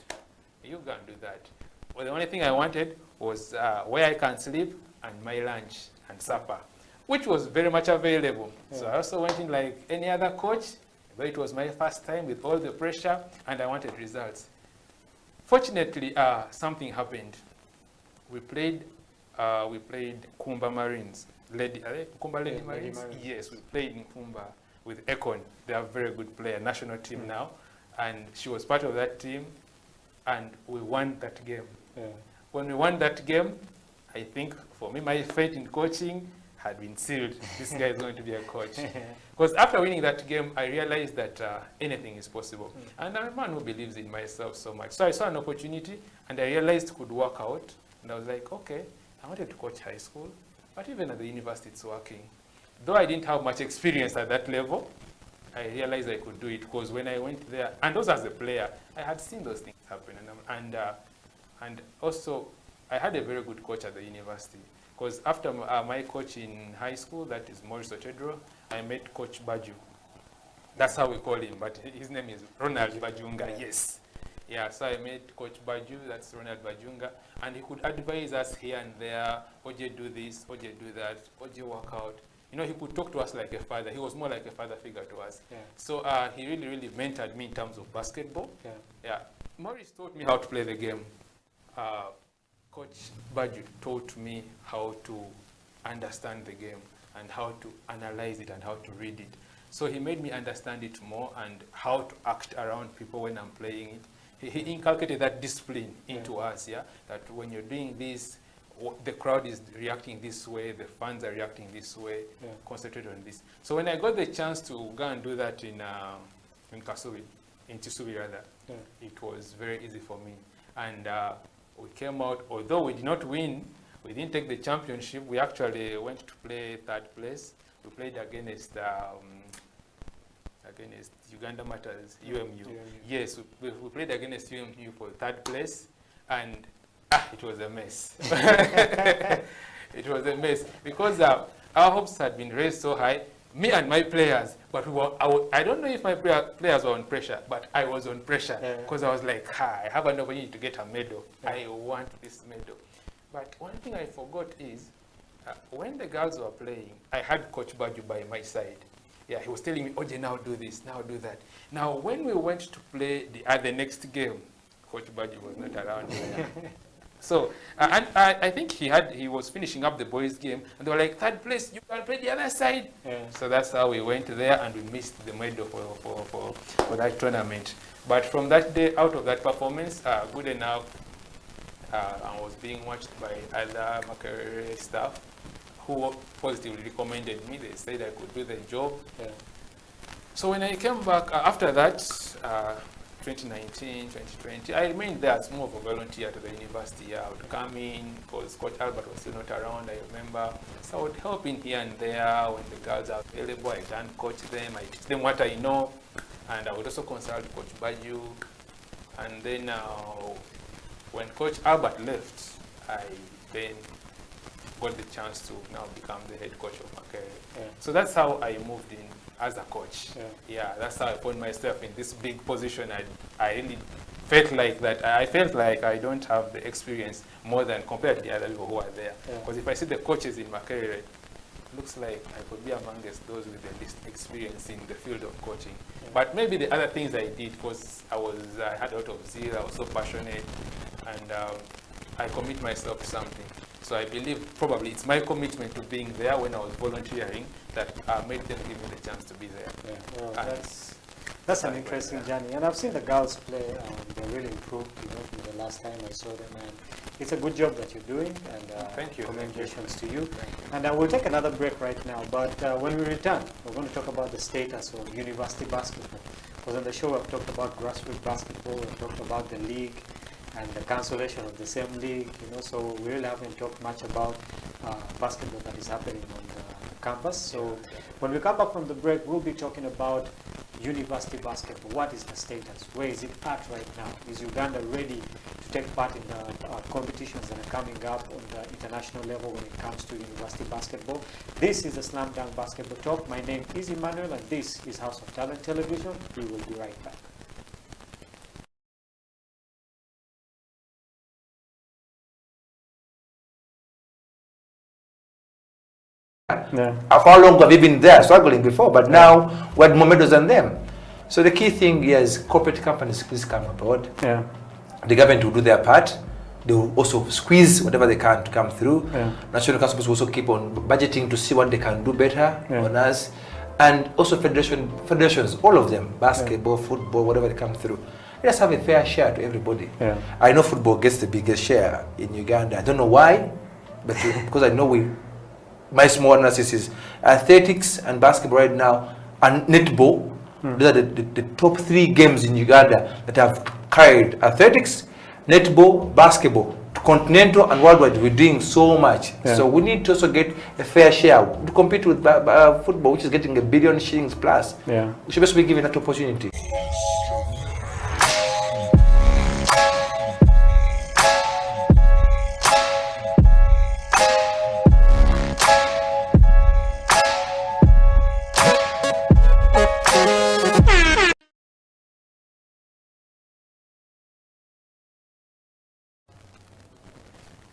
you can do that. Well, the only thing I wanted was where I can sleep and my lunch and supper, which was very much available. So I also went in like any other coach, but it was my first time with all the pressure, and I wanted results. Fortunately, something happened. We played Kumba Marines. Kumba Lady Marines? Yes, we played in Kumba with Ekon. They are a very good player, national team now. And she was part of that team, and we won that game. When we won that game, I think for me, my fate in coaching had been sealed. This guy is going to be a coach. Because after winning that game, I realized that anything is possible. And I'm a man who believes in myself so much. So I saw an opportunity, and I realized it could work out. And I was like, okay, I wanted to coach high school, but even at the university, it's working. Though I didn't have much experience at that level, I realized I could do it, because when I went there, and also as a player, I had seen those things happen. And also, I had a very good coach at the university, because after my coach in high school, that is Maurice Otedro, I met Coach Baju. That's how we call him, but his name is Ronald Bajunga, yes. Yeah, so I met Coach Baju, that's Ronald Bajunga, and he could advise us here and there, Oje do this, Oje do that, Oje work out. You know, he could talk to us like a father. He was more like a father figure to us. So he really, really mentored me in terms of basketball. Maurice taught me how to play the game. Coach Baju taught me how to understand the game and how to analyze it and how to read it. So he made me understand it more and how to act around people when I'm playing it. He inculcated that discipline into us, that when you're doing this, the crowd is reacting this way, the fans are reacting this way, concentrate on this. So when I got the chance to go and do that in Kasui, in Chisui rather, it was very easy for me. And we came out, although we did not win, we didn't take the championship, we actually went to play third place. We played against Uganda Matters, UMU. Yes, we played against UMU for third place, and it was a mess. It was a mess because our hopes had been raised so high. me and my players, but I don't know if my players were on pressure, but I was on pressure because I was like, I have an opportunity to get a medal. I want this medal. But one thing I forgot is, when the girls were playing, I had Coach Baju by my side. Yeah, he was telling me, Oje, now do this, now do that. Now, when we went to play the next game, Coach Baju was not around. So, and I think he was finishing up the boys' game, and they were like, third place, you can play the other side. So that's how we went there, and we missed the medal for that tournament. But from that day, out of that performance, good enough, I was being watched by other Makerere staff who positively recommended me. They said I could do the job. So when I came back, after that, 2019, 2020, I remained there as more of a volunteer to the university. I would come in because Coach Albert was still not around, I remember. So I would help in here and there when the girls are available. I can coach them, I teach them what I know, and I would also consult Coach Baju. And then when Coach Albert left, I then got the chance to now become the head coach of Makerere. So that's how I moved in as a coach. Yeah, that's how I found myself in this big position. I really felt like that. I felt like I don't have the experience more than compared to the other people who are there. Because if I see the coaches in Makerere, it looks like I could be amongst those with the least experience in the field of coaching. But maybe the other things I did was I had a lot of zeal, I was so passionate, and I commit myself to something. So I believe probably it's my commitment to being there when I was volunteering that made them give me the chance to be there. Well, that's an interesting journey. And I've seen the girls play, they really improved, from the last time I saw them. And it's a good job that you're doing, and thank you. Commendations to you. And we'll take another break right now, but when we return, we're going to talk about the status of university basketball. Because on the show I've talked about grassroots basketball, I've talked about the league, and the cancellation of the same league, so we really haven't talked much about basketball that is happening on the campus. So when we come back from the break, we'll be talking about university basketball. What is the status? Where is it at right now? Is Uganda ready to take part in the competitions that are coming up on the international level when it comes to university basketball? This is the Slam Dunk Basketball Talk. My name is Emmanuel, and this is House of Talent Television. We will be right back. Of how long have we been there struggling before, but now we had more medals than them. So the key thing is corporate companies please come aboard. The government will do their part. They will also squeeze whatever they can to come through. National councils will also keep on budgeting to see what they can do better on us. And also federations, all of them, basketball, football, whatever they come through. Let us have a fair share to everybody. I know football gets the biggest share in Uganda. I don't know why, but because I know my small analysis is athletics and basketball right now, and netball. Those are the top 3 games in Uganda that have carried athletics, netball, basketball to continental and worldwide. We're doing so much. So we need to also get a fair share to compete with football, which is getting $1 billion shillings plus. We should also be given that opportunity.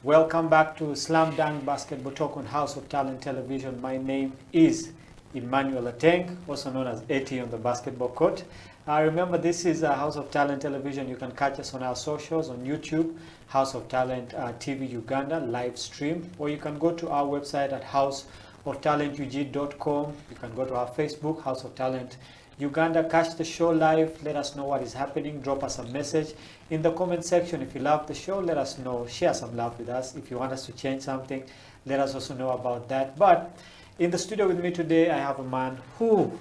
Welcome back to Slam Dunk Basketball Talk on House of Talent Television. My name is Emmanuel Ateng, also known as AT on the basketball court. Remember, this is House of Talent Television. You can catch us on our socials on YouTube, House of Talent TV Uganda, live stream, or you can go to our website at houseoftalentug.com. You can go to our Facebook, House of Talent Uganda. Catch the show live. Let us know what is happening. Drop us a message in the comment section. If you love the show, let us know. Share some love with us. If you want us to change something, let us also know about that. But in the studio with me today, I have a man who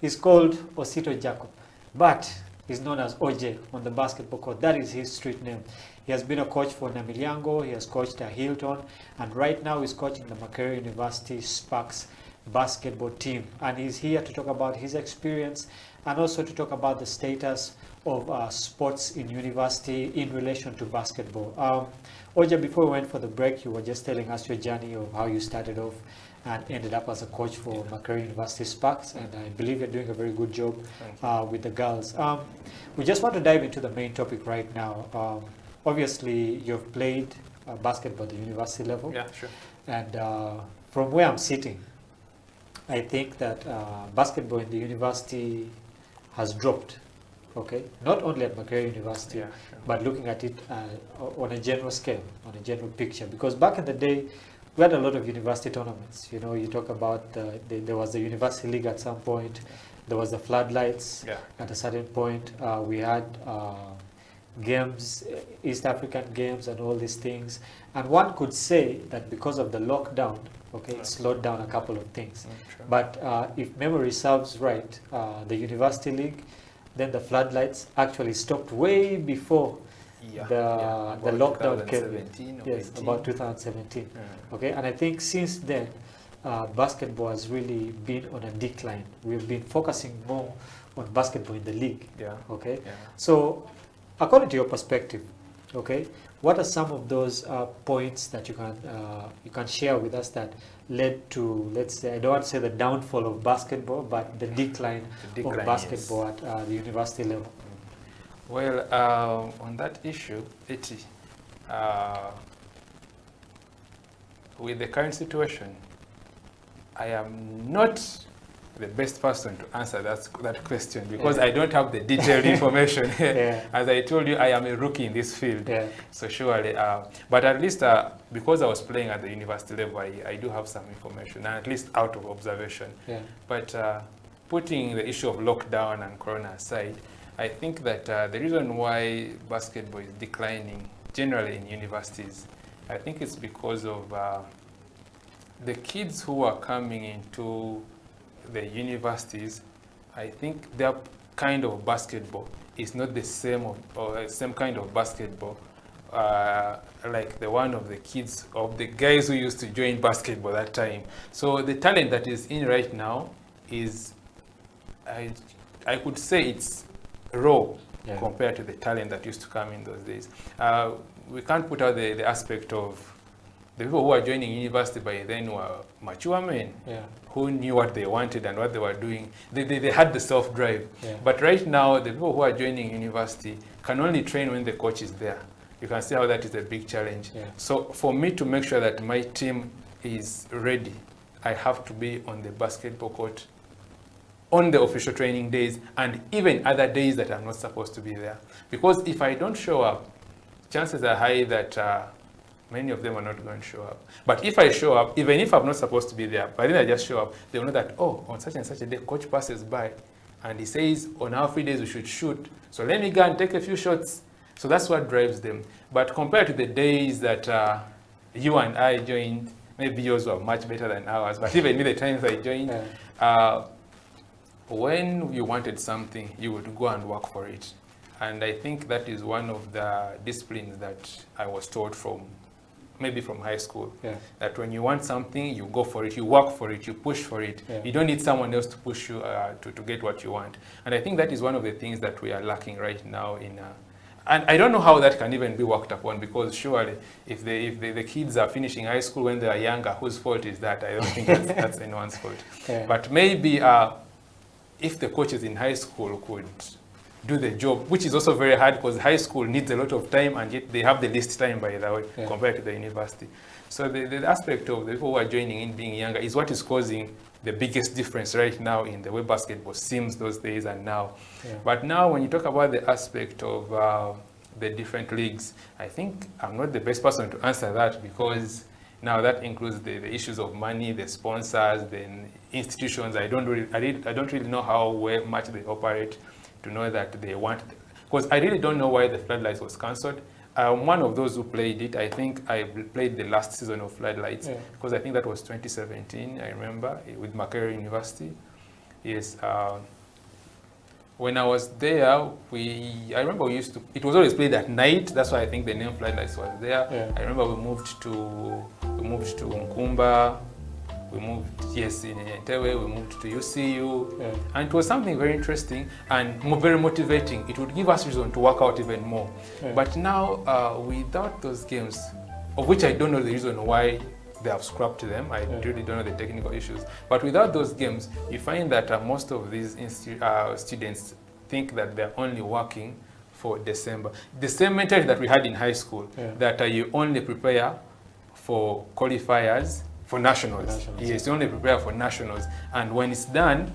is called Osito Jacob, but he's known as OJ on the basketball court. That is his street name. He has been a coach for Namilyango. He has coached at Hilton, and right now he's coaching the Makerere University Sparks basketball team, and he's here to talk about his experience and also to talk about the status of sports in university in relation to basketball. Oja, before we went for the break, you were just telling us your journey of how you started off and ended up as a coach for Makerere University Sparks, and I believe you're doing a very good job with the girls. We just want to dive into the main topic right now. Obviously, you've played basketball at the university level. Yeah, sure. And from where I'm sitting, I think that basketball in the university has dropped. Okay, not only at Makerere University, but looking at it on a general scale, on a general picture. Because back in the day, we had a lot of university tournaments. You know, you talk about there was the University League at some point. There was the Floodlights at a certain point. We had games, East African games and all these things. And one could say that because of the lockdown, it slowed down a couple of things. But if memory serves right, the University League, then the Floodlights actually stopped way before the lockdown came in. Yes, about 2017. Okay, and I think since then, basketball has really been on a decline. We've been focusing more on basketball in the league. Okay, so according to your perspective, what are some of those points that you can share with us that led to, let's say, I don't want to say the downfall of basketball, but the decline of basketball at the university level? Well, on that issue, with the current situation, I am not the best person to answer that question because I don't have the detailed information. As I told you, I am a rookie in this field. So surely, but at least because I was playing at the university level, I do have some information, and at least out of observation. But putting the issue of lockdown and corona aside, I think that the reason why basketball is declining generally in universities, I think it's because of the kids who are coming into the universities. I think their kind of basketball is not the same kind of basketball like the one of the kids, of the guys who used to join basketball that time. So the talent that is in right now is, I could say it's raw compared to the talent that used to come in those days. We can't put out the aspect of the people who are joining university by then were mature men who knew what they wanted and what they were doing. They had the self-drive. But right now, the people who are joining university can only train when the coach is there. You can see how that is a big challenge. So for me to make sure that my team is ready, I have to be on the basketball court on the official training days and even other days that I'm not supposed to be there. Because if I don't show up, chances are high that many of them are not going to show up. But if I show up, even if I'm not supposed to be there, but then I just show up, they'll know that, oh, on such and such a day, coach passes by and he says, on our free days we should shoot. So let me go and take a few shots. So that's what drives them. But compared to the days that you and I joined, maybe yours were much better than ours, but even me, the times I joined, when you wanted something, you would go and work for it. And I think that is one of the disciplines that I was taught from, maybe from high school, that when you want something, you go for it, you work for it, you push for it. You don't need someone else to push you to get what you want. And I think that is one of the things that we are lacking right now in and I don't know how that can even be worked upon, because surely if the kids are finishing high school when they are younger, whose fault is that? I don't think that's anyone's fault. But maybe if the coaches in high school could do the job, which is also very hard because high school needs a lot of time and yet they have the least time, by the way, compared to the university. So the aspect of the people who are joining in being younger is what is causing the biggest difference right now in the way basketball seems those days and now. But now when you talk about the aspect of the different leagues, I think I'm not the best person to answer that, because now that includes the issues of money, the sponsors, the institutions. I don't really know how much they operate to know that they want, because I really don't know why the Floodlights was cancelled. I'm one of those who played it. I think I played the last season of Floodlights, because I think that was 2017, I remember, with Makerere University. Yes. When I was there, I remember it was always played at night. That's why I think the name Floodlights was there. I remember we moved to Nkumba. We moved, yes, in Entewe, we moved to UCU, and it was something very interesting and very motivating. It would give us reason to work out even more. But now, without those games, of which I don't know the reason why they have scrapped them, I really don't know the technical issues, but without those games, you find that most of these students think that they're only working for December. The same mentality that we had in high school, that you only prepare for qualifiers for nationals. Yes, you only prepare for nationals. And when it's done,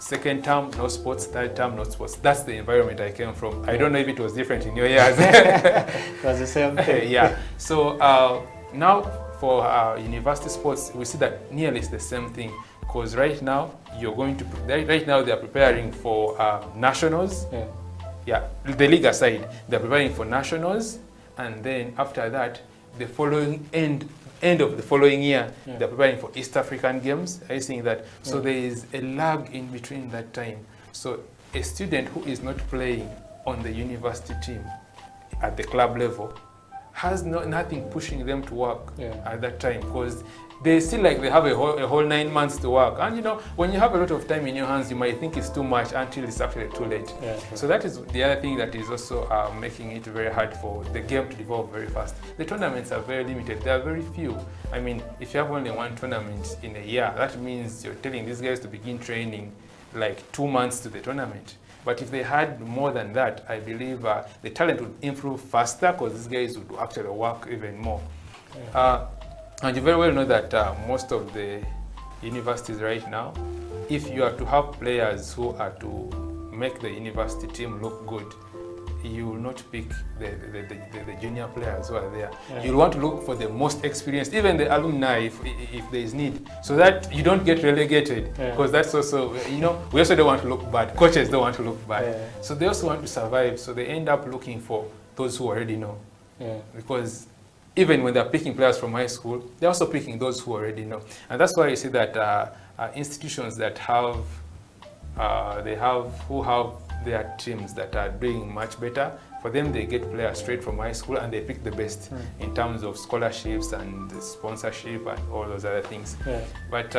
second term, no sports, third term, no sports. That's the environment I came from. I don't know if it was different in your years. It was the same thing. Yeah. So now for university sports, we see that nearly it's the same thing. Because right now, right now they are preparing for nationals. Yeah, the league aside, they're preparing for nationals. And then after that, the following end of the following year, they're preparing for East African Games. Are you seeing that? So there is a lag in between that time. So a student who is not playing on the university team at the club level has nothing pushing them to work at that time, because they feel like they have a whole 9 months to work. And you know, when you have a lot of time in your hands, you might think it's too much until it's actually too late. So that is the other thing that is also making it very hard for the game to develop very fast. The tournaments are very limited. There are very few. I mean, if you have only one tournament in a year, that means you're telling these guys to begin training like 2 months to the tournament. But if they had more than that, I believe the talent would improve faster, because these guys would actually work even more. And you very well know that most of the universities right now, if you are to have players who are to make the university team look good, you will not pick the junior players who are there. You'll want to look for the most experienced, even the alumni if there is need, so that you don't get relegated, because that's also, you know, we also don't want to look bad. Coaches don't want to look bad. So they also want to survive, so they end up looking for those who already know. Because even when they're picking players from high school, they're also picking those who already know. And that's why you see that institutions that who have their teams that are doing much better, for them they get players straight from high school and they pick the best in terms of scholarships and sponsorship and all those other things. But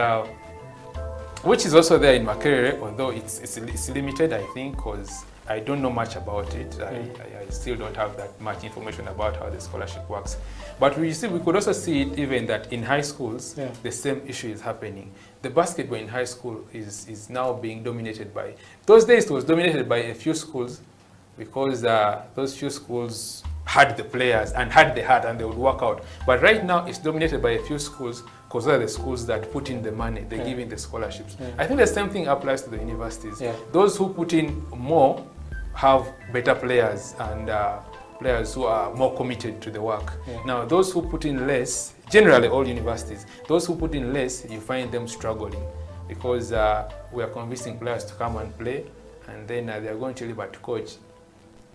which is also there in Makerere, although it's limited, I think, because I don't know much about it. I still don't have that much information about how the scholarship works. But we could also see it even that in high schools, the same issue is happening. The basketball in high school is now being dominated by, those days it was dominated by a few schools, because those few schools had the players and had the heart and they would work out. But right now it's dominated by a few schools, because those are the schools that put in the money, they give in the scholarships. I think the same thing applies to the universities. Those who put in more have better players and players who are more committed to the work. Now those who put in less, generally all universities, those who put in less, you find them struggling, because we are convincing players to come and play, and then they are going to leave, but coach,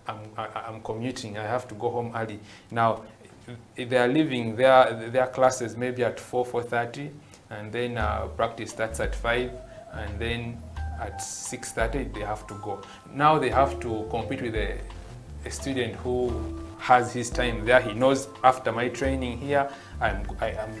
I'm commuting, I have to go home early. Now they are leaving their classes maybe at 4:30, and then practice starts at 5, and then at 6:30 they have to go. Now they have to compete with a student who has his time there. He knows after my training here, I'm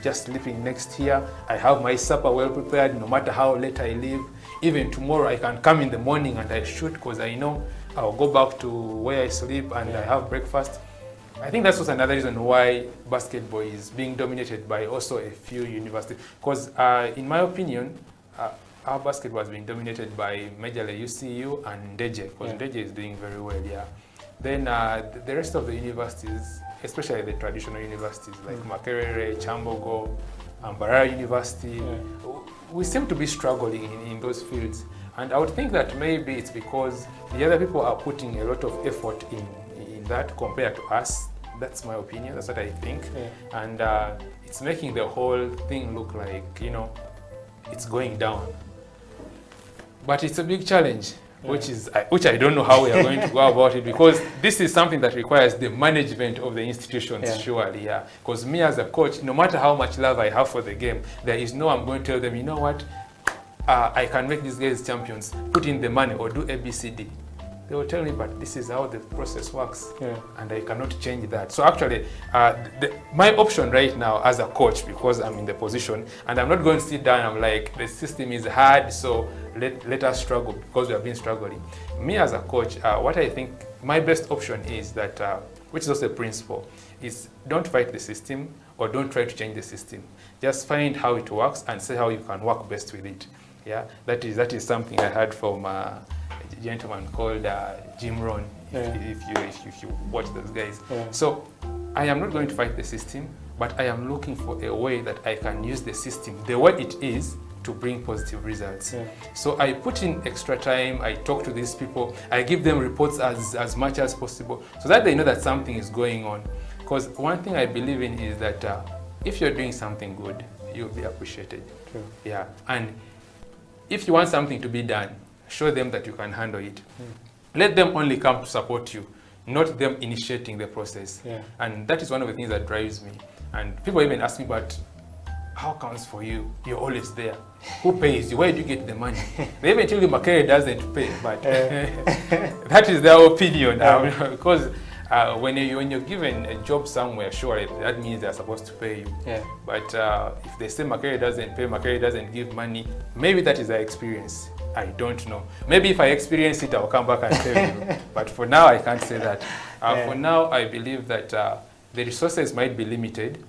just sleeping next here. I have my supper well prepared, no matter how late I leave. Even tomorrow I can come in the morning and I shoot, because I know I'll go back to where I sleep and I have breakfast. I think that's also another reason why basketball is being dominated by also a few universities. Because in my opinion, our basketball has been dominated by majorly UCU and Ndeje, because Ndeje is doing very well, Then the rest of the universities, especially the traditional universities like Makerere, Chambogo, Mbarara University, we seem to be struggling in those fields. And I would think that maybe it's because the other people are putting a lot of effort in that compared to us. That's my opinion, that's what I think. And it's making the whole thing look like, you know, it's going down. But it's a big challenge, which I don't know how we are going to go about it, because this is something that requires the management of the institutions, surely, Because me as a coach, no matter how much love I have for the game, there is no I'm going to tell them, you know what, I can make these guys champions, put in the money or do ABCD. they will tell me, but this is how the process works, Yeah. and I cannot change that. So actually, my option right now as a coach, because I'm in the position, and I'm not going to sit down and I'm like, the system is hard, so let us struggle because we have been struggling. Me as a coach, what I think my best option is that, which is also a principle, is don't fight the system or don't try to change the system. Just find how it works and see how you can work best with it. Yeah, that is something I heard from a gentleman called Jim Rohn. Yeah. If you watch those guys. Yeah. So I am not going to fight the system, but I am looking for a way that I can use the system the way it is to bring positive results. Yeah. So I put in extra time, I talk to these people, I give them reports as much as possible so that they know that something is going on. Because one thing I believe in is that if you're doing something good, you'll be appreciated. True. Yeah. And if you want something to be done, show them that you can handle it. Let them only come to support you, not them initiating the process. Yeah. And that is one of the things that drives me. And people even ask me, but how comes for you? You're always there. Who pays you? Where do you get the money? They even tell you Makere doesn't pay, but that is their opinion. Because when you're given a job somewhere, sure, that means they're supposed to pay you. Yeah. But if they say Makere doesn't pay, Makere doesn't give money, maybe that is their experience. I don't know. Maybe if I experience it, I'll come back and tell you. But for now, I can't say that. For now, I believe that the resources might be limited,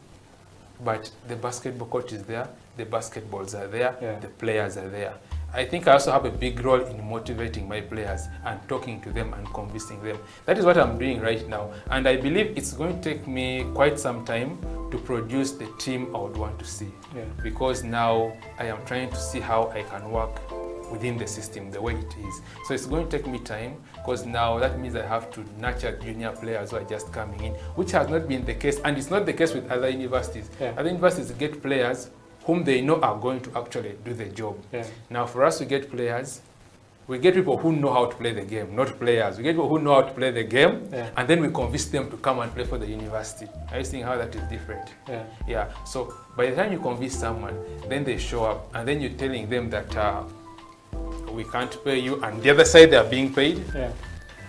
but the basketball court is there, the basketballs are there, the players are there. I think I also have a big role in motivating my players and talking to them and convincing them. That is what I'm doing right now. And I believe it's going to take me quite some time to produce the team I would want to see. Yeah. Because now I am trying to see how I can work within the system the way it is. So it's going to take me time because now that means I have to nurture junior players who are just coming in, which has not been the case, and it's not the case with other universities. Yeah. Other universities get players whom they know are going to actually do the job. Yeah. Now for us to get players, we get people who know how to play the game, not players. We get people who know how to play the game, and then we convince them to come and play for the university. Are you seeing how that is different? Yeah. Yeah. So by the time you convince someone, then they show up, and then you're telling them that we can't pay you, and the other side they are being paid. Yeah.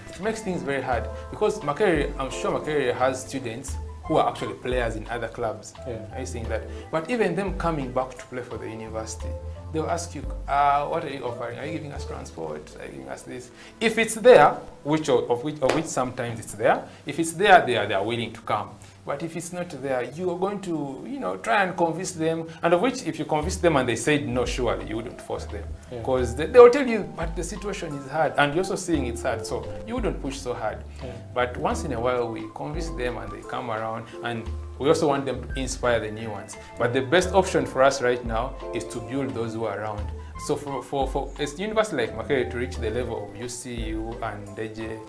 It makes things very hard because Makere, I'm sure Makere has students who are actually players in other clubs. Yeah. Are you seeing that? But even them coming back to play for the university, they'll ask you, what are you offering? Are you giving us transport? Are you giving us this? If it's there, of which sometimes it's there, if it's there, they are willing to come. But if it's not there, you are going to, try and convince them. And of which, if you convince them and they said no, surely you wouldn't force them. Because they will tell you, but the situation is hard. And you're also seeing it's hard, so you wouldn't push so hard. Yeah. But once in a while, we convince them and they come around. And we also want them to inspire the new ones. But the best option for us right now is to build those who are around. So for a university like Makere to reach the level of UCU and DJ,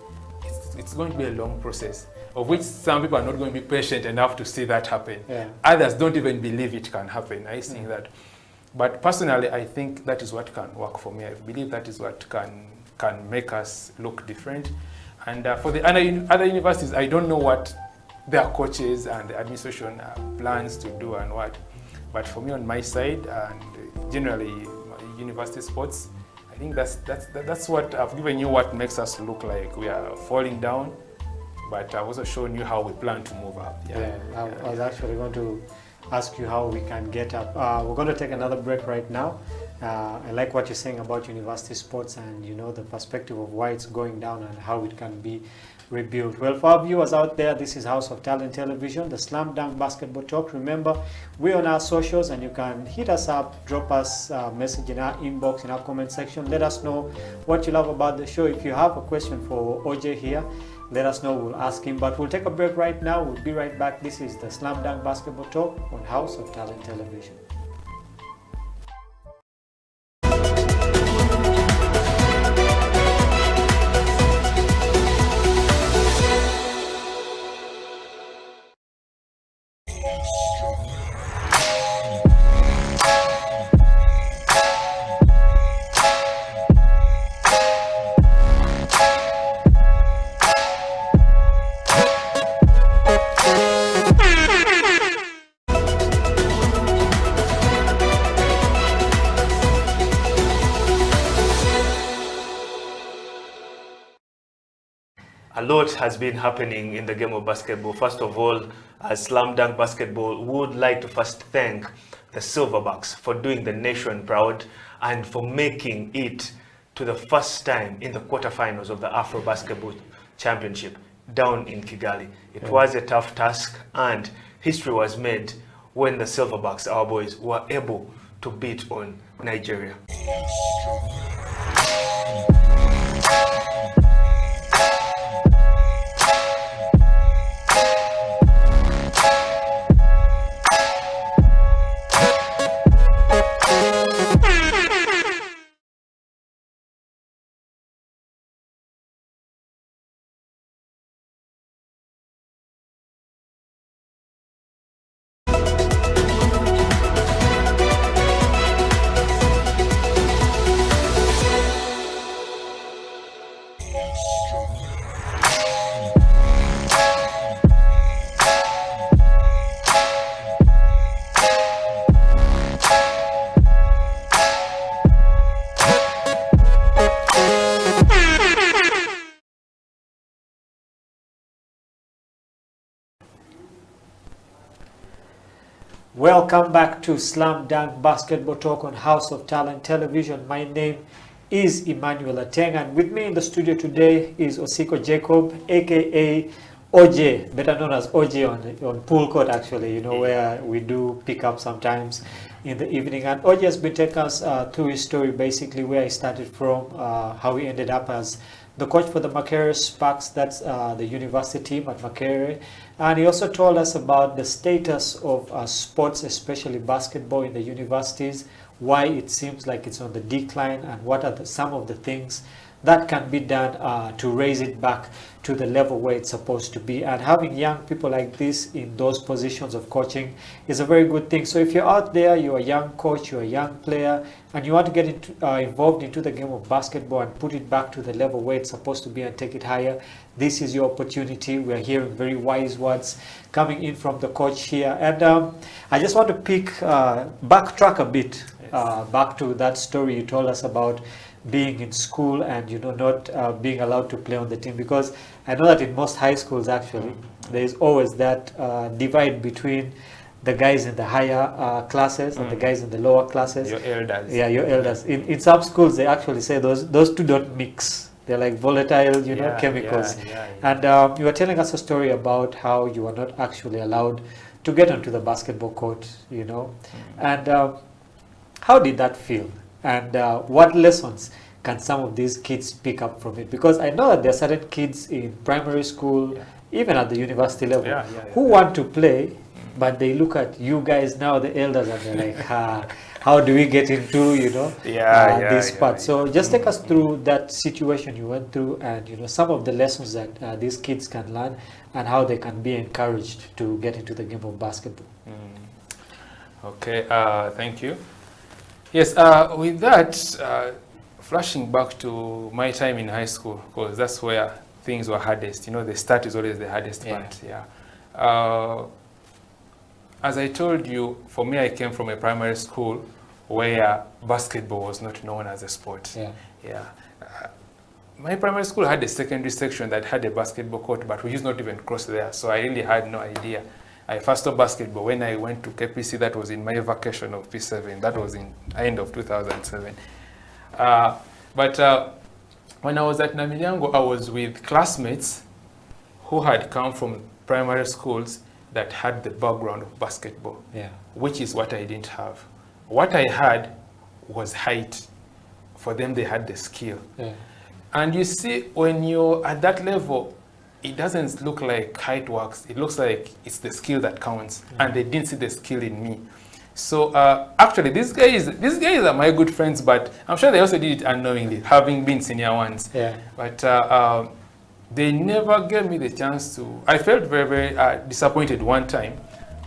it's going to be a long process, of which some people are not going to be patient enough to see that happen. Yeah. Others don't even believe it can happen. I think that. But personally, I think that is what can work for me. I believe that is what can make us look different. And for the other universities, I don't know what their coaches and the administration plans to do and what. But for me on my side, and generally university sports, I think that's what I've given you, what makes us look like we are falling down, but I've also shown you how we plan to move up. I was actually going to ask you how we can get up. We're going to take another break right now. I like what you're saying about university sports and the perspective of why it's going down and how it can be rebuilt. Well, for our viewers out there, this is House of Talent Television, the Slam Dunk Basketball Talk. Remember, we're on our socials and you can hit us up, drop us a message in our inbox, in our comment section. Let us know what you love about the show. If you have a question for OJ here, let us know, we'll ask him. But we'll take a break right now. We'll be right back. This is the Slam Dunk Basketball Talk on House of Talent Television. a lot has been happening in the game of basketball. First of all, as Slam Dunk Basketball would like to first thank the Silverbacks for doing the nation proud and for making it to the first time in the quarterfinals of the Afro Basketball Championship down in Kigali. It was a tough task, and history was made when the Silverbacks, our boys, were able to beat on Nigeria. Welcome back to Slam Dunk Basketball Talk on House of Talent Television. My name is Emmanuel Ateng, and with me in the studio today is Osiko Jacob, aka OJ, better known as OJ on pool court, actually, you know, where we do pick up sometimes in the evening. And OJ has been taking us through his story, basically where he started from, how he ended up as the coach for the Makerere Sparks, that's the university team at Makerere. And he also told us about the status of sports, especially basketball in the universities, why it seems like it's on the decline, and what are some of the things that can be done to raise it back to the level where it's supposed to be. And having young people like this in those positions of coaching is a very good thing. So if you're out there, you're a young coach, you're a young player, and you want to get involved into the game of basketball and put it back to the level where it's supposed to be and take it higher, this is your opportunity. We're hearing very wise words coming in from the coach here. And I just want to backtrack a bit, back to that story you told us about being in school and, you know, not being allowed to play on the team, because I know that in most high schools, actually, there is always that divide between the guys in the higher classes and the guys in the lower classes. Your elders. Yeah, your elders. In some schools, they actually say those two don't mix. They're like volatile, you know, chemicals. And you were telling us a story about how you were not actually allowed to get onto the basketball court, you know. And how did that feel? And what lessons can some of these kids pick up from it? Because I know that there are certain kids in primary school, even at the university level, who want to play, but they look at you guys now, the elders, and they're like, how do we get into, you know, this part? So just take us through that situation you went through, and, you know, some of the lessons that these kids can learn and how they can be encouraged to get into the game of basketball. Okay, thank you. Yes, with that, flashing back to my time in high school, because that's where things were hardest. You know, the start is always the hardest part. As I told you, for me, I came from a primary school where basketball was not known as a sport. My primary school had a secondary section that had a basketball court, but we used not even cross there, so I really had no idea. I first saw basketball when I went to KPC. That was in my vacation of P7. That was in end of 2007. But when I was at Namilyango, I was with classmates who had come from primary schools that had the background of basketball, which is what I didn't have. What I had was height. For them, they had the skill. And you see, when you're at that level, it doesn't look like height works. It looks like it's the skill that counts. And they didn't see the skill in me. So actually, these guys are my good friends, but I'm sure they also did it unknowingly, having been senior ones. But they never gave me the chance to. I felt very, very disappointed one time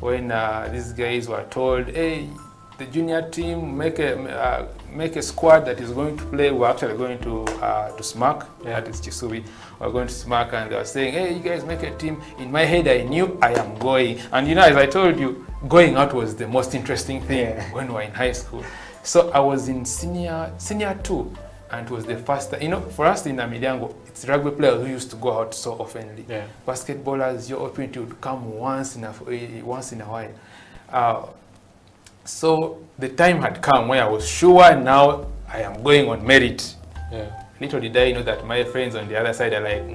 when these guys were told, hey, the junior team, make a squad that is going to play. We're actually going to SMAC, that is Chisubi. We're going to SMAC, and they were saying, hey, you guys make a team. In my head, I knew I am going. And you know, as I told you, going out was the most interesting thing when we were in high school. So I was in senior 2, And it was the first time, you know, for us in Namilyango, it's rugby players who used to go out so oftenly. Yeah. Basketballers, your opportunity would come once in a while. So the time had come where I was sure now I am going on merit. Yeah. Little did I know that my friends on the other side are like,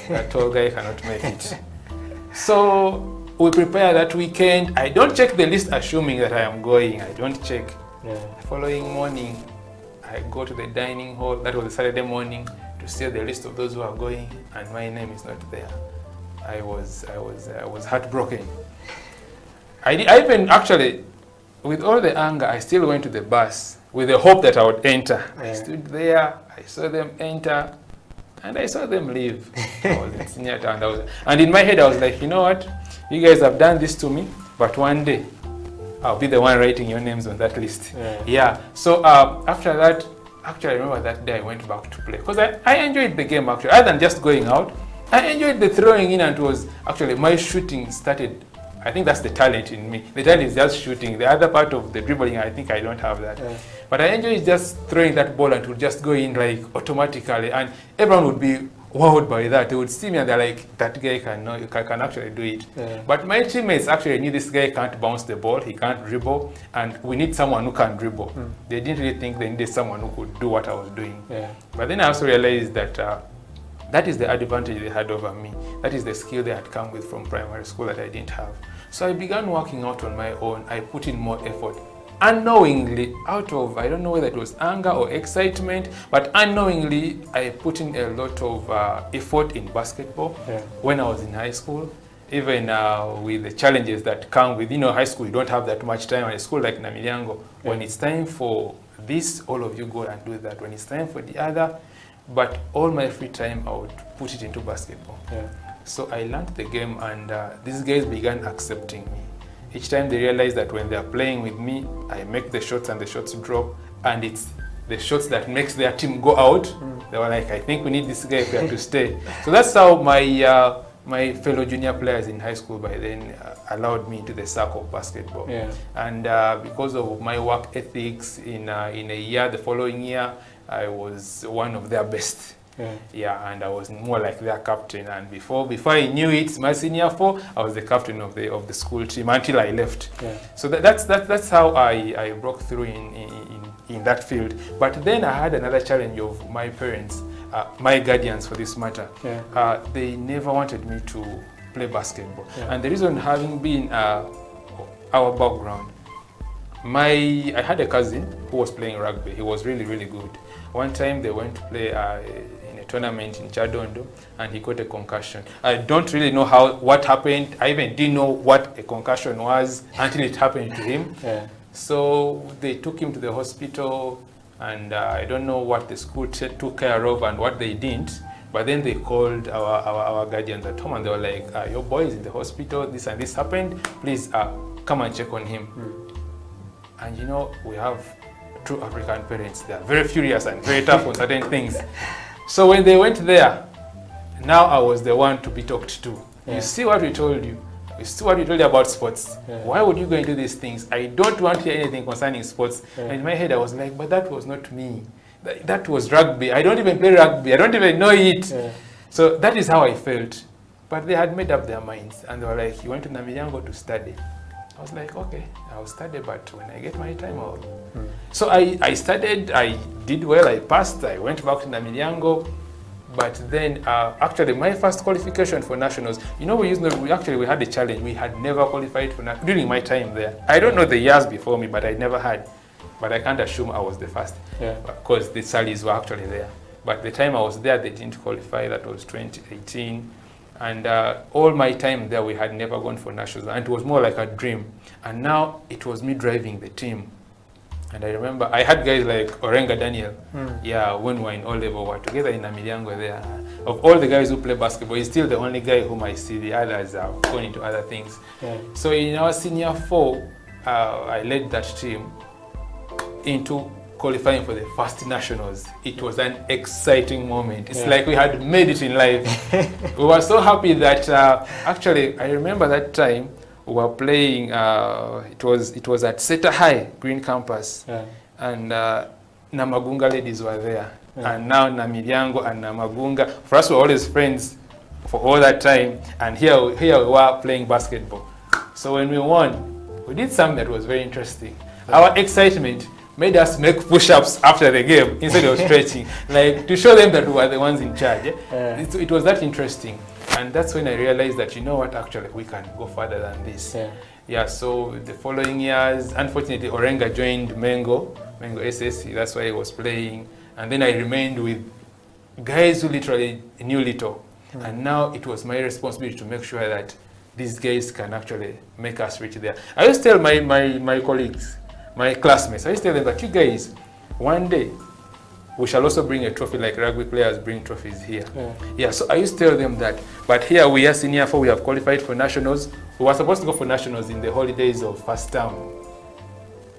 that tall guy cannot make it. So we prepare that weekend. I don't check the list assuming that I am going. I don't check. Yeah. The following morning, I go to the dining hall. That was a Saturday morning, to see the list of those who are going, and my name is not there. I was heartbroken. I even actually, with all the anger, I still went to the bus with the hope that I would enter. Yeah. I stood there, I saw them enter, and I saw them leave. I was in senior town. And in my head, I was like, you know what? You guys have done this to me, but one day, I'll be the one writing your names on that list. Yeah. So after that, actually, I remember that day I went back to play. Because I enjoyed the game, actually. Other than just going out, I enjoyed the throwing in, and it was actually my shooting started. I think that's the talent in me. The talent is just shooting. The other part of the dribbling, I think I don't have that. Yeah. But I enjoy just throwing that ball and it would just go in like automatically. And everyone would be wowed by that. They would see me and they're like, that guy can actually do it. Yeah. But my teammates actually knew this guy can't bounce the ball, he can't dribble, and we need someone who can dribble. They didn't really think they needed someone who could do what I was doing. Yeah. But then I also realized that that is the advantage they had over me. That is the skill they had come with from primary school that I didn't have. So I began working out on my own. I put in more effort. Unknowingly, out of, I don't know whether it was anger or excitement, but unknowingly, I put in a lot of effort in basketball when I was in high school. Even with the challenges that come with, high school, you don't have that much time. At a school like Namilyango, when it's time for this, all of you go and do that. When it's time for the other, but all my free time, I would put it into basketball. Yeah. So I learned the game, and these guys began accepting me. Each time they realized that when they are playing with me, I make the shots and the shots drop, and it's the shots that makes their team go out. They were like, I think we need this guy if we have to stay. So that's how my fellow junior players in high school by then allowed me into the circle of basketball. Yeah. And because of my work ethics, in a year, the following year, I was one of their best. Yeah, and I was more like their captain. And before I knew it, my senior 4, I was the captain of the school team until I left. Yeah. So that's how I broke through in that field. But then I had another challenge of my parents, my guardians for this matter. Yeah. They never wanted me to play basketball. Yeah. And the reason, having been our background, I had a cousin who was playing rugby. He was really, really good. One time they went to play in a tournament in Chadondo, and he got a concussion. I don't really know what happened. I even didn't know what a concussion was until it happened to him. Yeah. So they took him to the hospital, and I don't know what the school took care of and what they didn't. But then they called our guardians at home, and they were like, your boy is in the hospital, this and this happened, please come and check on him. And we have true African parents. They are very furious and very tough on certain things. So when they went there, now I was the one to be talked to. Yeah. You see what we told you. You see what we told you about sports. Yeah. Why would you go and do these things? I don't want to hear anything concerning sports. Yeah. And in my head I was like, but that was not me. That was rugby. I don't even play rugby. I don't even know it. Yeah. So that is how I felt. But they had made up their minds, and they were like, you went to Namilyango to study. I was like, okay, I'll study, but when I get my time, I'll... So I studied, I did well, I passed, I went back to Namilyango, but then actually my first qualification for nationals, we had a challenge. We had never qualified for during my time there. I don't know the years before me, but I never had. But I can't assume I was the first, because the salaries were actually there. But the time I was there, they didn't qualify. That was 2018. And all my time there, we had never gone for nationals, and it was more like a dream. And now it was me driving the team. And I remember I had guys like Orenga Daniel, when we were in O-level, we were together in Namilyango there. Of all the guys who play basketball, he's still the only guy whom I see. The others are going into other things. Yeah. So in our senior 4, I led that team into qualifying for the first nationals. It was an exciting moment. It's like we had made it in life. We were so happy that actually I remember that time we were playing. It was at Seta High Green Campus, and Namagunga ladies were there. And now Namilyango and Namagunga, for us, we were always friends for all that time. And here we were playing basketball. So when we won, we did something that was very interesting. Our excitement made us make push-ups after the game instead of stretching, like to show them that we were the ones in charge. It was that interesting. And that's when I realized that, you know what, actually, we can go further than this. So the following years, unfortunately, Orenga joined Mengo SSC, that's why he was playing. And then I remained with guys who literally knew little. And now it was my responsibility to make sure that these guys can actually make us reach there. I used to tell my colleagues, my classmates, I used to tell them that you guys, one day, we shall also bring a trophy like rugby players bring trophies here. So I used to tell them that. But here we are senior 4, we have qualified for nationals. We were supposed to go for nationals in the holidays of first term.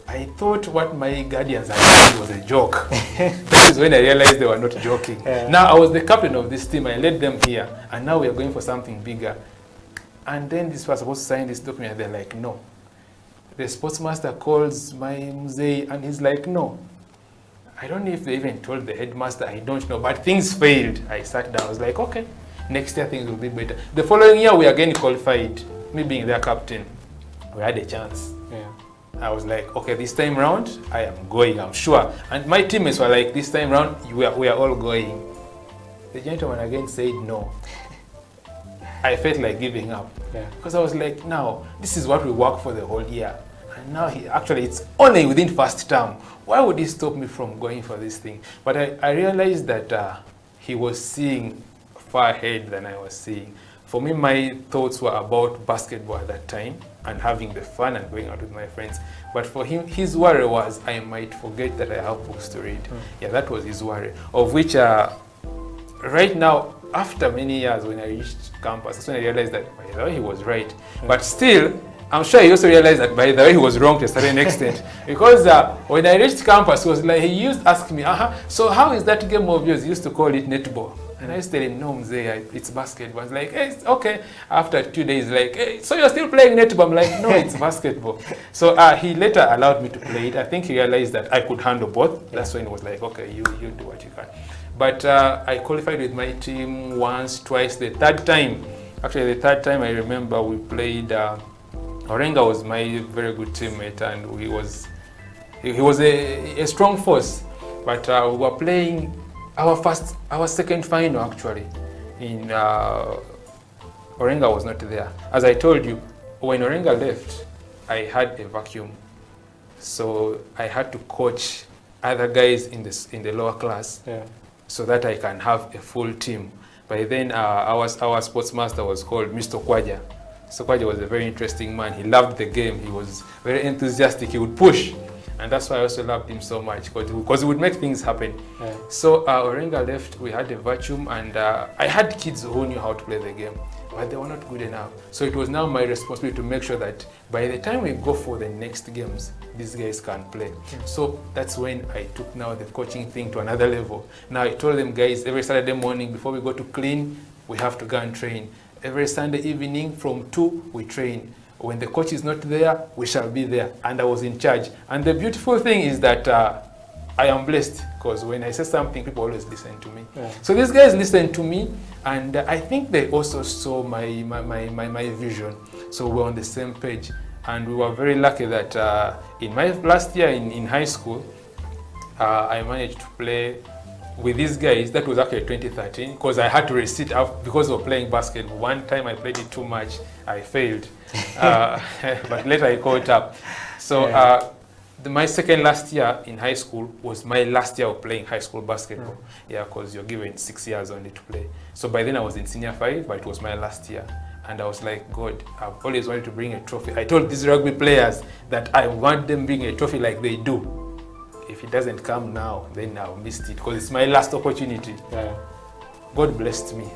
I thought what my guardians had done was a joke. That is when I realized they were not joking. Now I was the captain of this team, I led them here, and now we are going for something bigger. And then this was supposed to sign this document, they're like, no. The sportsmaster calls my mzee, and he's like, no. I don't know if they even told the headmaster, I don't know, but things failed. I sat down, I was like, okay, next year things will be better. The following year we again qualified, me being their captain. We had a chance. I was like, okay, this time round, I am going, I'm sure. And my teammates were like, this time round, we are all going. The gentleman again said no. I felt like giving up. Because I was like, now, this is what we work for the whole year. And now, it's only within first term. Why would he stop me from going for this thing? But I realized that he was seeing far ahead than I was seeing. For me, my thoughts were about basketball at that time and having the fun and going out with my friends. But for him, his worry was I might forget that I have books to read. That was his worry. Of which, right now, after many years when I reached campus, that's when I realized that, by the way, he was right. But still, I'm sure he also realized that, by the way, he was wrong to a certain extent. Because when I reached campus, he was like, he used to ask me, so how is that game of yours? He used to call it netball. And I used to tell him, no, Mzee, it's basketball. He's like, hey, it's okay. After 2 days, like, hey, so you're still playing netball? I'm like, no, it's basketball. So he later allowed me to play it. I think he realized that I could handle both. That's when he was like, okay, you do what you can. But I qualified with my team once, twice. The third time, actually the third time I remember we played, Orenga was my very good teammate, and he was a strong force. But we were playing our second final actually. In Orenga was not there. As I told you, when Orenga left, I had a vacuum, so I had to coach other guys in the lower class, so that I can have a full team. By then, our sportsmaster was called Mr. Kwaja. So Kwaja was a very interesting man. He loved the game. He was very enthusiastic. He would push. And that's why I also loved him so much, because he would make things happen. So Orenga left, we had a vacuum, and I had kids who knew how to play the game, but they were not good enough. So it was now my responsibility to make sure that by the time we go for the next games, these guys can play. So that's when I took now the coaching thing to another level. Now I told them, guys, every Saturday morning before we go to clean, we have to go and train. Every Sunday evening from 2, we train. When the coach is not there, we shall be there. And I was in charge. And the beautiful thing is that I am blessed, because when I say something, people always listen to me. So these guys listened to me, and I think they also saw my vision. So we're on the same page. And we were very lucky that in my last year in high school, I managed to play with these guys. That was actually 2013, because I had to resit out because of playing basketball. One time I played it too much, I failed. But later I caught up. So my second last year in high school was my last year of playing high school basketball. Because you're given 6 years only to play. So by then I was in senior 5, but it was my last year. And I was like, God, I've always wanted to bring a trophy. I told these rugby players that I want them bring a trophy like they do. If it doesn't come now, then I've missed it, because it's my last opportunity. God blessed me.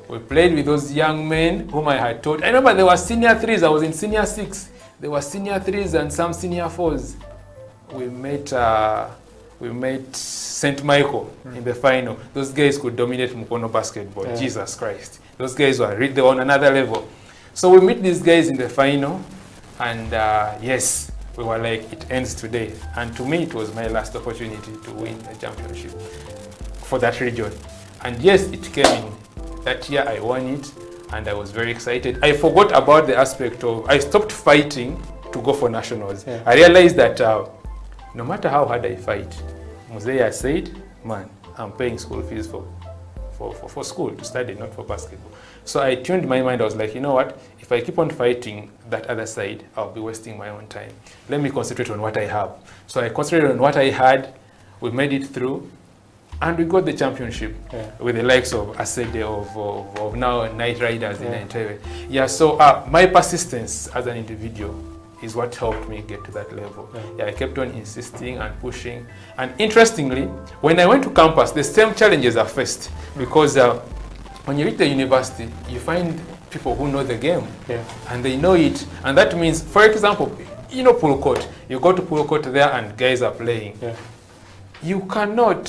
We played with those young men whom I had taught. I remember there were senior 3s, I was in senior 6. There were senior 3s and some senior 4s. We met St. Michael in the final. Those guys could dominate Mukono basketball. Jesus Christ. Those guys they were on another level. So we meet these guys in the final, and yes, we were like, it ends today. And to me, it was my last opportunity to win a championship for that region. And yes, it came in. That year I won it, and I was very excited. I forgot about the aspect of, I stopped fighting to go for nationals. Yeah. I realized that no matter how hard I fight, Muzeya said, man, I'm paying school fees for school to study, not for basketball. So I tuned my mind. I was like, you know what? If I keep on fighting that other side, I'll be wasting my own time. Let me concentrate on what I have. So I concentrated on what I had. We made it through, and we got the championship with the likes of Asede, of now Night Riders in Entebbe. Yeah, so my persistence as an individual is what helped me get to that level. Yeah, I kept on insisting and pushing. And interestingly, when I went to campus, the same challenges are faced, because when you reach the university, you find people who know the game and they know it. And that means, for example, you know pool court. You go to pool court there and guys are playing. You cannot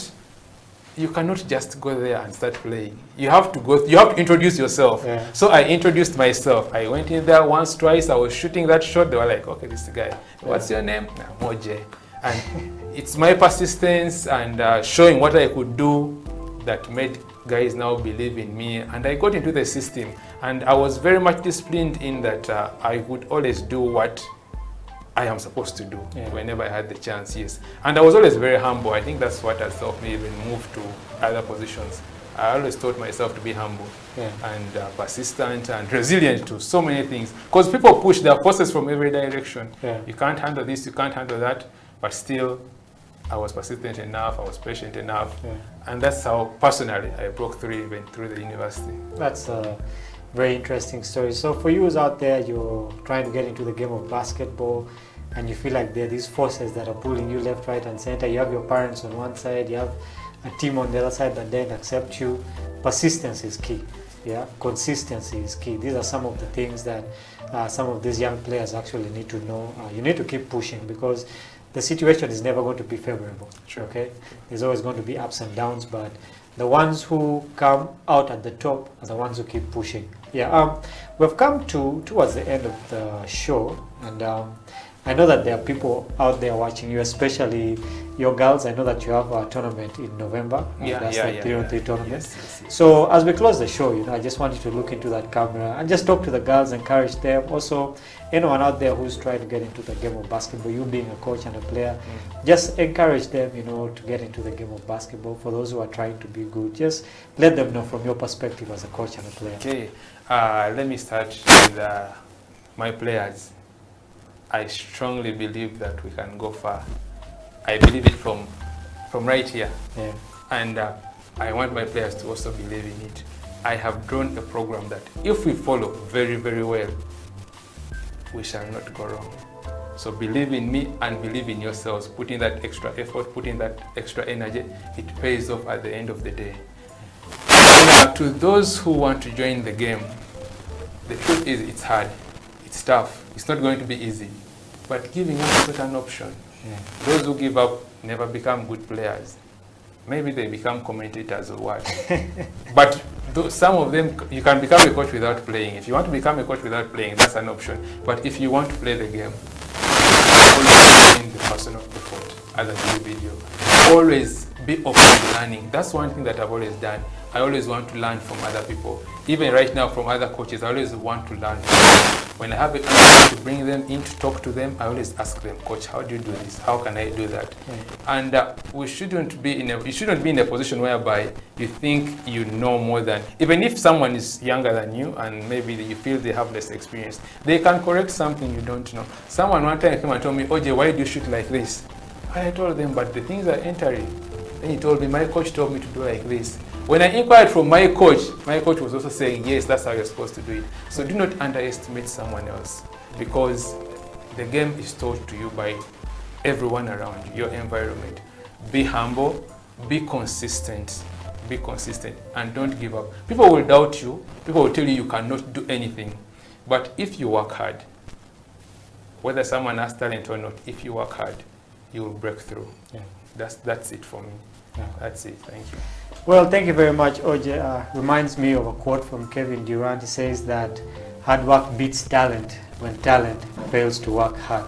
just go there and start playing. You have to introduce yourself. So I introduced myself. I went in there once, twice. I was shooting that shot. They were like, okay, this is the guy. What's your name? Moje. And it's my persistence and showing what I could do that made guys now believe in me. And I got into the system. And I was very much disciplined in that I would always do what I am supposed to do whenever I had the chance, yes. And I was always very humble. I think that's what has helped me even move to other positions. I always taught myself to be humble and persistent and resilient to so many things. Because people push their forces from every direction. You can't handle this, you can't handle that. But still, I was persistent enough, I was patient enough. And that's how, personally, I broke through even through the university. That's a very interesting story. So for you out there, you're trying to get into the game of basketball, and you feel like there are these forces that are pulling you left, right, and center. You have your parents on one side, you have a team on the other side that then accept you. Persistence is key. Yeah, consistency is key. These are some of the things that some of these young players actually need to know. You need to keep pushing, because the situation is never going to be favorable. Okay, there's always going to be ups and downs, but the ones who come out at the top are the ones who keep pushing. We've come towards the end of the show, and I know that there are people out there watching you, especially your girls. I know that you have a tournament in November. That's the 3-on-3 tournament. Yes. So as we close the show, I just want you to look into that camera and just talk to the girls, encourage them. Also, anyone out there who's trying to get into the game of basketball, you being a coach and a player, just encourage them, to get into the game of basketball. For those who are trying to be good, just let them know from your perspective as a coach and a player. Okay, let me start with my players. I strongly believe that we can go far. I believe it from right here. And I want my players to also believe in it. I have drawn a program that if we follow very, very well, we shall not go wrong. So believe in me and believe in yourselves. Put in that extra effort, put in that extra energy. It pays off at the end of the day. And to those who want to join the game, the truth is it's hard, it's tough. It's not going to be easy, but giving up is not an option. Those who give up never become good players. Maybe they become commentators or what. But some of them, you can become a coach without playing. If you want to become a coach without playing, that's an option. But if you want to play the game, always in the personal effort as a video. Always be open to learning. That's one thing that I've always done. I always want to learn from other people. Even right now from other coaches, I always want to learn from them. When I have a chance to bring them in to talk to them, I always ask them, Coach, how do you do this? How can I do that? And you shouldn't be in a position whereby you think you know more than, even if someone is younger than you and maybe you feel they have less experience, they can correct something you don't know. Someone one time came and told me, OJ, why do you shoot like this? And I told them, but the things are entering. Then he told me, my coach told me to do like this. When I inquired from my coach was also saying, yes, that's how you're supposed to do it. So do not underestimate someone else, because the game is taught to you by everyone around you, your environment. Be humble, be consistent, and don't give up. People will doubt you, people will tell you you cannot do anything. But if you work hard, whether someone has talent or not, if you work hard, you will break through. That's it for me. That's it. Thank you. Well, thank you very much, OJ. Reminds me of a quote from Kevin Durant. He says that hard work beats talent when talent fails to work hard.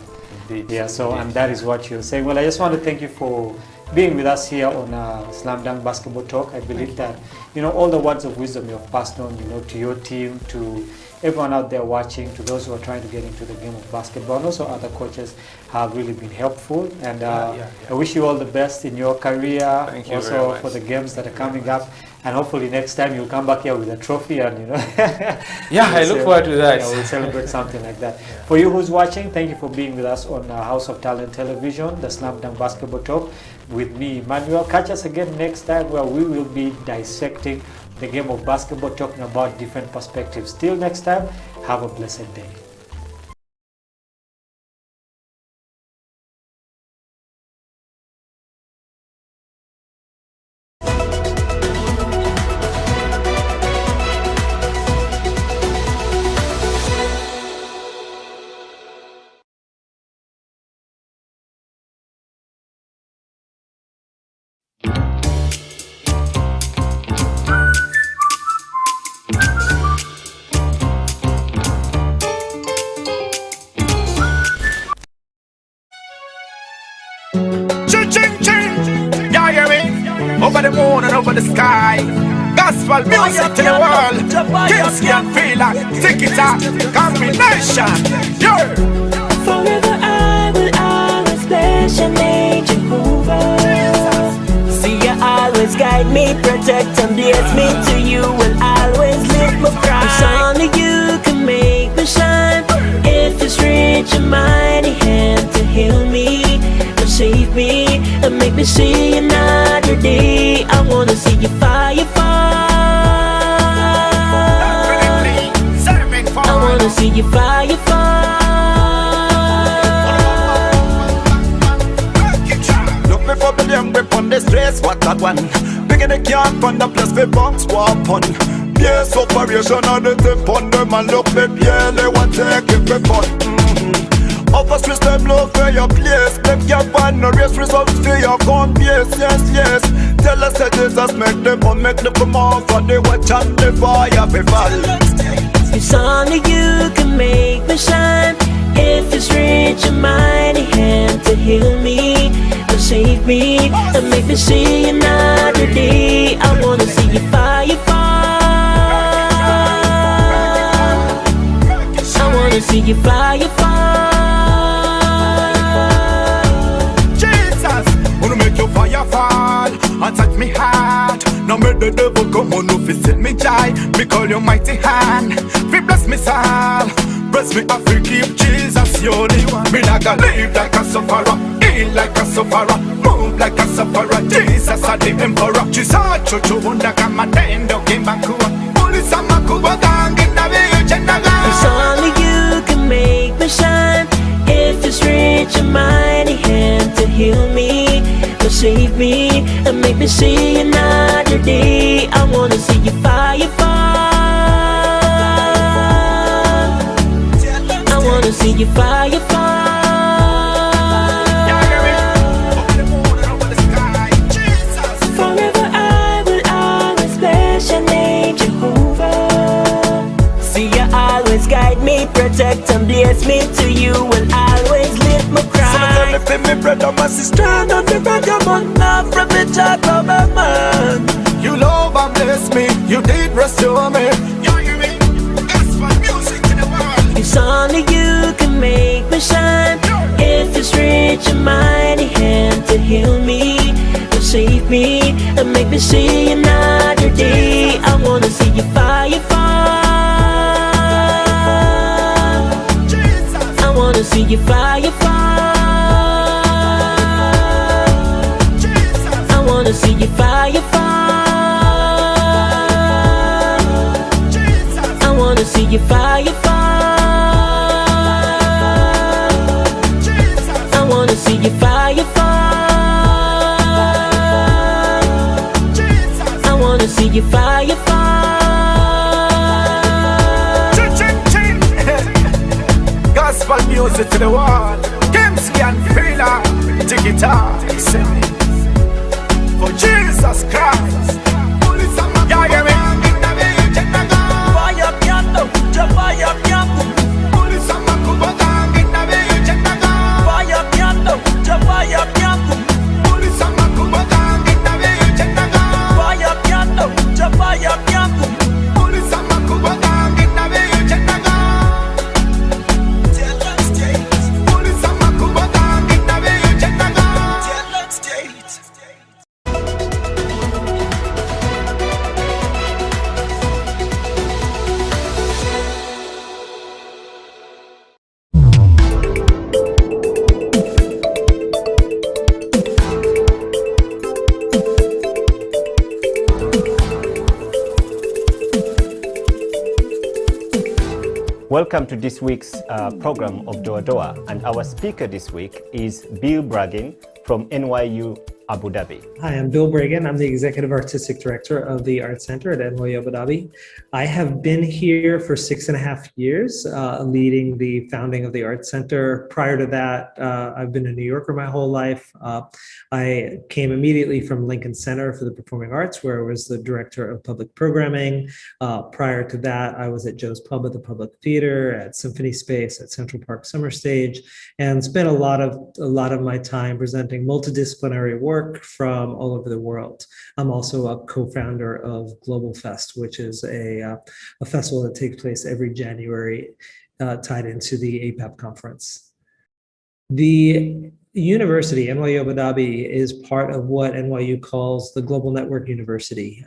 Indeed. Yeah, so, and that is what you're saying. Well, I just want to thank you for being with us here on Slam Dunk Basketball Talk. I believe that, all the words of wisdom you have passed on, to your team, to everyone out there watching, to those who are trying to get into the game of basketball, and also other coaches have really been helpful. And I wish you all the best in your career, Thank you also very much. for the games that are coming up. And hopefully next time you'll come back here with a trophy and, Yeah, I look forward to that. We'll celebrate something like that. For you who's watching, thank you for being with us on House of Talent Television, the Slam Dunk Basketball Talk with me, Emmanuel. Catch us again next time where we will be dissecting the game of basketball, talking about different perspectives. Till next time, have a blessed day. Over the moon and over the sky, gospel music to the world. Kingsky and feel like take it out, combination. Yeah. Forever I will always bless your name, Jehovah. See you always guide me, protect and bless me. To you will always lift my pride. It's only you can make me shine. If it's reach your mighty hand to heal me, to save me, and make me see another day. I wanna see you fire fall. I wanna see you fire fall. Look me for the young grip on the stress, what that one. Bigger the camp on the place for box walk on. Yes, operation on the tip on them and look me, yeah, they want to take it before. Offer Swiss them love for your place. Them can't find no race results for your gun. Yes, yes, yes. Tell us that Jesus make them on, make them come off and they watch and the fire be fall. It's only you can make me shine. If it's reach your mighty hand to heal me, to save me, and make me see another day. I wanna see you fire fall. I wanna see you fire fall. Fire fall and touch me hard. Now make the devil come on, no visit me joy. Me call your mighty hand, we bless me soul. Bless me, I forgive Jesus, you're the one. Me not gonna live like a sufferer, heal like a sufferer, move like a sufferer. Jesus, I the emperor. Jesus, chuchu wunda kama tendo kimbakuwa. Police amakuwa gangi na viuche naga. It's only you can make me shine. If it's reach your mighty hand to heal me, to save me, and make me see another day. I wanna see you fire fall. I wanna see you fire fall. Forever I will always bless your name, Jehovah. See you always guide me, protect and bless me. To you will always lift my cry. So tell me brother, my sister, not the vagabond, not from the child of a man. You love and bless me, you did restore me. You hear me? Gospel music in the world. It's only you can make me shine. If it's reach your mighty hand to heal me, to save me, and make me see another day. I wanna see you fire fall. I wanna see you fire fall. I wanna see you fire fall. I wanna see you fire fall. I wanna see you fire fall. I wanna see you fire fall. Gospel music to the world. Kimsky and Fila, take it out. For Jesus Christ. Yeah, yeah, man. Fire piano, fire piano. Fire Welcome to this week's program of Doa Doa, and our speaker this week is Bill Braggin from NYU Abu Dhabi. Hi, I'm Bill Braggin. I'm the Executive Artistic Director of the Art Center at NYU Abu Dhabi. I have been here for 6.5 years, leading the founding of the Art Center. Prior to that, I've been a New Yorker my whole life. I came immediately from Lincoln Center for the Performing Arts, where I was the Director of Public Programming. Prior to that, I was at Joe's Pub at the Public Theater, at Symphony Space, at Central Park Summer Stage, and spent a lot of my time presenting multidisciplinary work from all over the world. I'm also a co-founder of Global Fest, which is a festival that takes place every January, tied into the APAP conference. The university, NYU Abu Dhabi, is part of what NYU calls the Global Network University.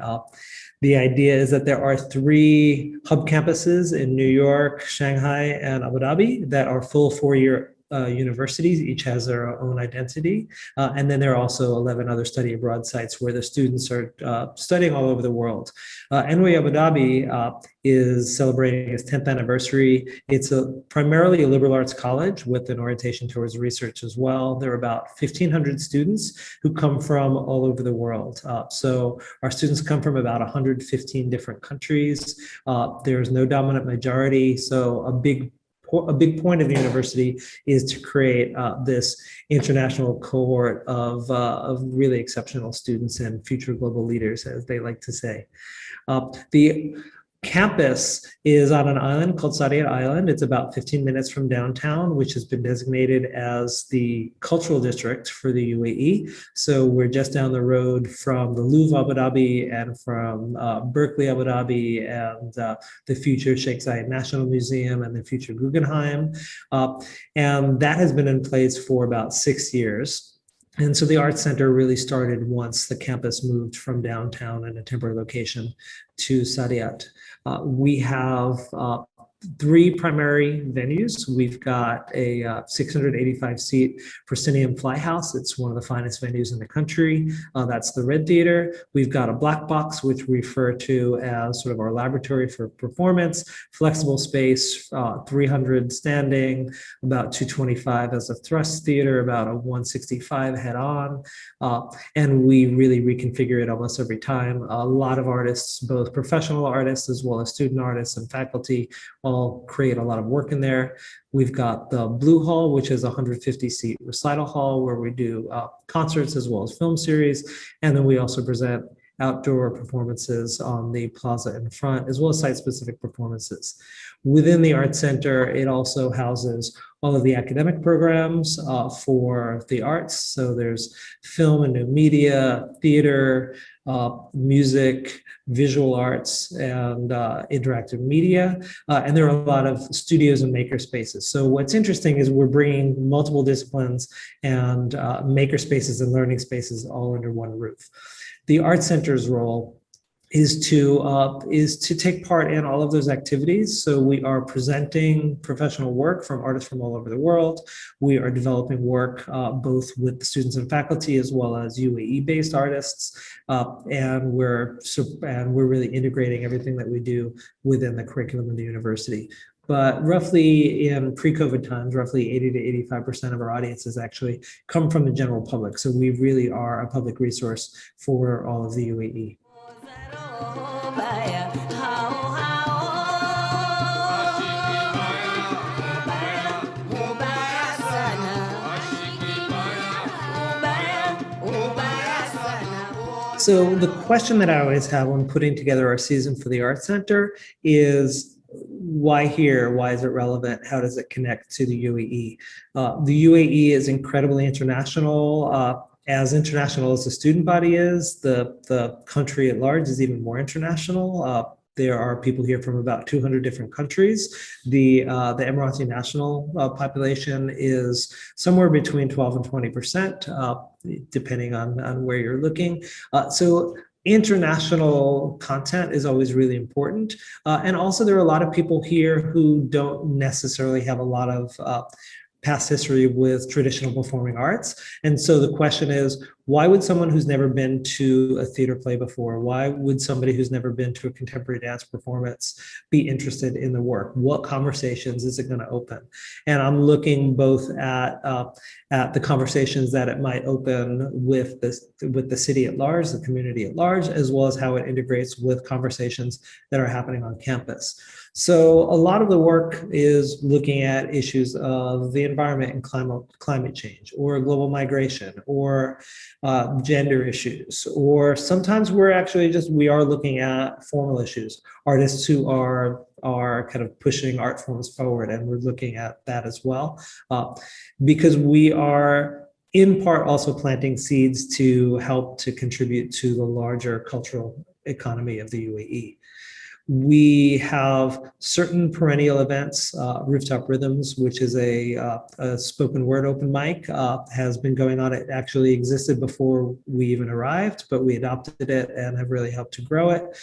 The idea is that there are 3 hub campuses in New York, Shanghai, and Abu Dhabi that are full 4-year universities. Each has their own identity. And then there are also 11 other study abroad sites where the students are studying all over the world. NYU Abu Dhabi is celebrating its 10th anniversary. It's primarily a liberal arts college with an orientation towards research as well. There are about 1,500 students who come from all over the world. So our students come from about 115 different countries. There's no dominant majority, so a big point of the university is to create this international cohort of really exceptional students and future global leaders, as they like to say. The campus is on an island called Saadiyat Island. It's about 15 minutes from downtown, which has been designated as the cultural district for the UAE. So we're just down the road from the Louvre Abu Dhabi and from Berkeley Abu Dhabi and the future Sheikh Zayed National Museum and the future Guggenheim. And that has been in place for about 6 years. And so the Art Center really started once the campus moved from downtown in a temporary location to Saadiyat. We have 3 primary venues. We've got a 685-seat proscenium flyhouse. It's one of the finest venues in the country. That's the Red Theater. We've got a black box, which we refer to as sort of our laboratory for performance, flexible space, 300 standing, about 225 as a thrust theater, about a 165 head-on. And we really reconfigure it almost every time. A lot of artists, both professional artists as well as student artists and faculty, all create a lot of work in there. We've got the Blue Hall, which is a 150-seat recital hall where we do concerts as well as film series. And then we also present outdoor performances on the plaza in front, as well as site-specific performances. Within the Art Center, it also houses all of the academic programs for the arts. So there's film and new media, theater, music, visual arts, and interactive media. And there are a lot of studios and maker spaces. So what's interesting is we're bringing multiple disciplines and maker spaces and learning spaces all under one roof. The Art Center's role is to take part in all of those activities. So we are presenting professional work from artists from all over the world. We are developing work both with students and faculty as well as UAE-based artists, and we're really integrating everything that we do within the curriculum of the university. But roughly in pre-COVID times, roughly 80 to 85% of our audiences actually come from the general public. So we really are a public resource for all of the UAE. So the question that I always have when putting together our season for the Art Center is, why here? Why is it relevant? How does it connect to the UAE? The UAE is incredibly international. As international as the student body is, the country at large is even more international. There are people here from about 200 different countries. The Emirati national population is somewhere between 12 and 20%, depending on where you're looking. So international content is always really important. And also there are a lot of people here who don't necessarily have a lot of past history with traditional performing arts. And so the question is, Why would someone who's never been to a theater play before, why would somebody who's never been to a contemporary dance performance be interested in the work? What conversations is it going to open? And I'm looking both at the conversations that it might open with the city at large, the community at large, as well as how it integrates with conversations that are happening on campus. So a lot of the work is looking at issues of the environment and climate change, or global migration, or gender issues, or sometimes we are looking at formal issues, artists who are kind of pushing art forms forward, and we're looking at that as well, because we are in part also planting seeds to help to contribute to the larger cultural economy of the UAE. We have certain perennial events, Rooftop Rhythms, which is a spoken word open mic, has been going on. It actually existed before we even arrived, but we adopted it and have really helped to grow it,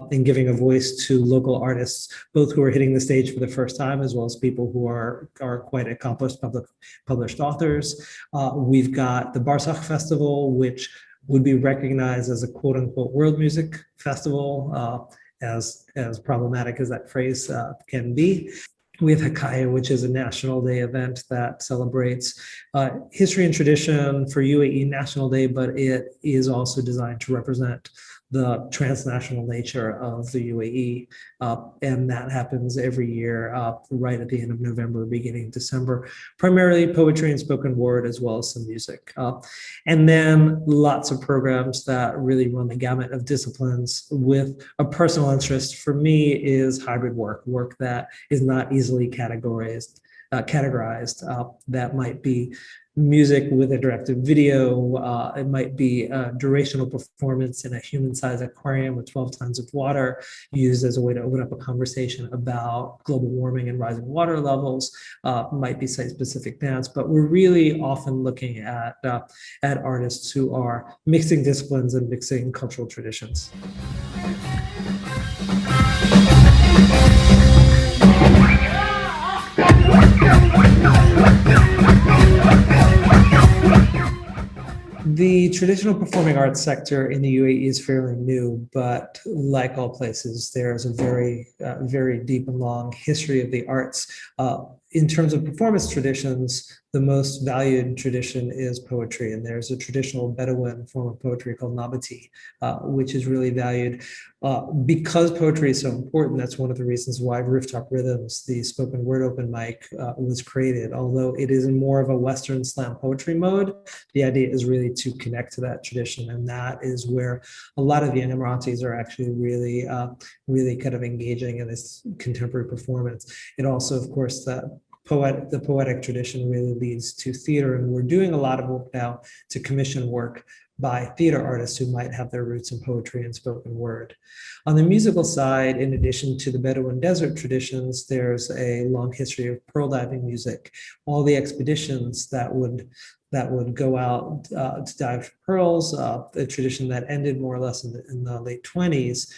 in giving a voice to local artists, both who are hitting the stage for the first time, as well as people who are quite accomplished published authors. We've got the Barsakh Festival, which would be recognized as a quote unquote world music festival, as problematic as that phrase can be. We have Hakaya, which is a National Day event that celebrates history and tradition for UAE National Day, but it is also designed to represent the transnational nature of the UAE. And that happens every year, right at the end of November, beginning of December, primarily poetry and spoken word, as well as some music. And then lots of programs that really run the gamut of disciplines with a personal interest. For me is hybrid work that is not easily categorized, that might be music with interactive video. It might be a durational performance in a human-sized aquarium with 12 tons of water used as a way to open up a conversation about global warming and rising water levels. Might be site-specific dance, but we're really often looking at artists who are mixing disciplines and mixing cultural traditions. The traditional performing arts sector in the UAE is fairly new, but like all places, there's a very deep and long history of the arts. In terms of performance traditions, the most valued tradition is poetry, and there's a traditional Bedouin form of poetry called Nabati, which is really valued. Because poetry is so important, that's one of the reasons why Rooftop Rhythms, the spoken word open mic, was created. Although it is in more of a Western slam poetry mode, the idea is really to connect to that tradition, and that is where a lot of young Emiratis are actually really kind of engaging in this contemporary performance. It also, of course, the poetic tradition really leads to theater, and we're doing a lot of work now to commission work by theater artists who might have their roots in poetry and spoken word. On the musical side, in addition to the Bedouin desert traditions, there's a long history of pearl diving music. All the expeditions that would go out to dive for pearls, a tradition that ended more or less in the late 20s,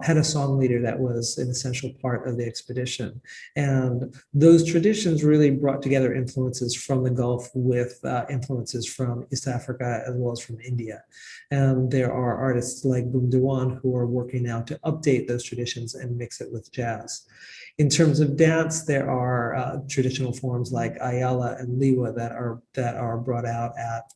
had a song leader that was an essential part of the expedition. And those traditions really brought together influences from the Gulf with influences from East Africa as well as from India. And there are artists like Boom Dewan who are working now to update those traditions and mix it with jazz. In terms of dance, there are traditional forms like Ayala and Liwa that are brought out at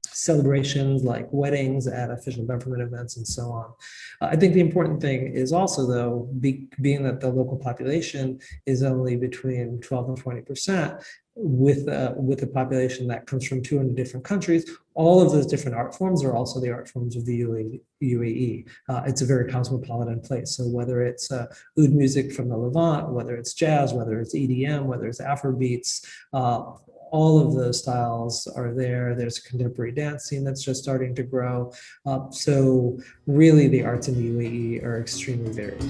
celebrations like weddings, at official government events, and so on. I think the important thing is also, though, being that the local population is only between 12 and 20%, with a population that comes from 200 different countries, all of those different art forms are also the art forms of the UAE. It's a very cosmopolitan place. So whether it's oud music from the Levant, whether it's jazz, whether it's EDM, whether it's Afrobeats, all of those styles are there. There's a contemporary dance scene that's just starting to grow. So really the arts in the UAE are extremely varied.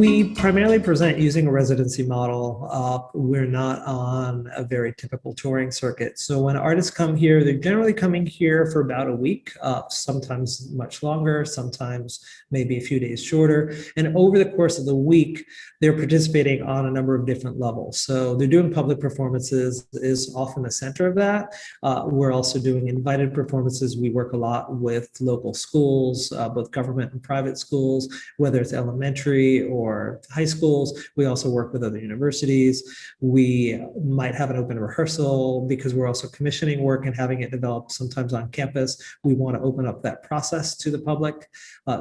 We primarily present using a residency model. We're not on a very typical touring circuit. So when artists come here, they're generally coming here for about a week, sometimes much longer, sometimes maybe a few days shorter. And over the course of the week, they're participating on a number of different levels. So they're doing public performances is often the center of that. We're also doing invited performances. We work a lot with local schools, both government and private schools, whether it's elementary or high schools. We also work with other universities. We might have an open rehearsal because we're also commissioning work and having it developed sometimes on campus. We want to open up that process to the public.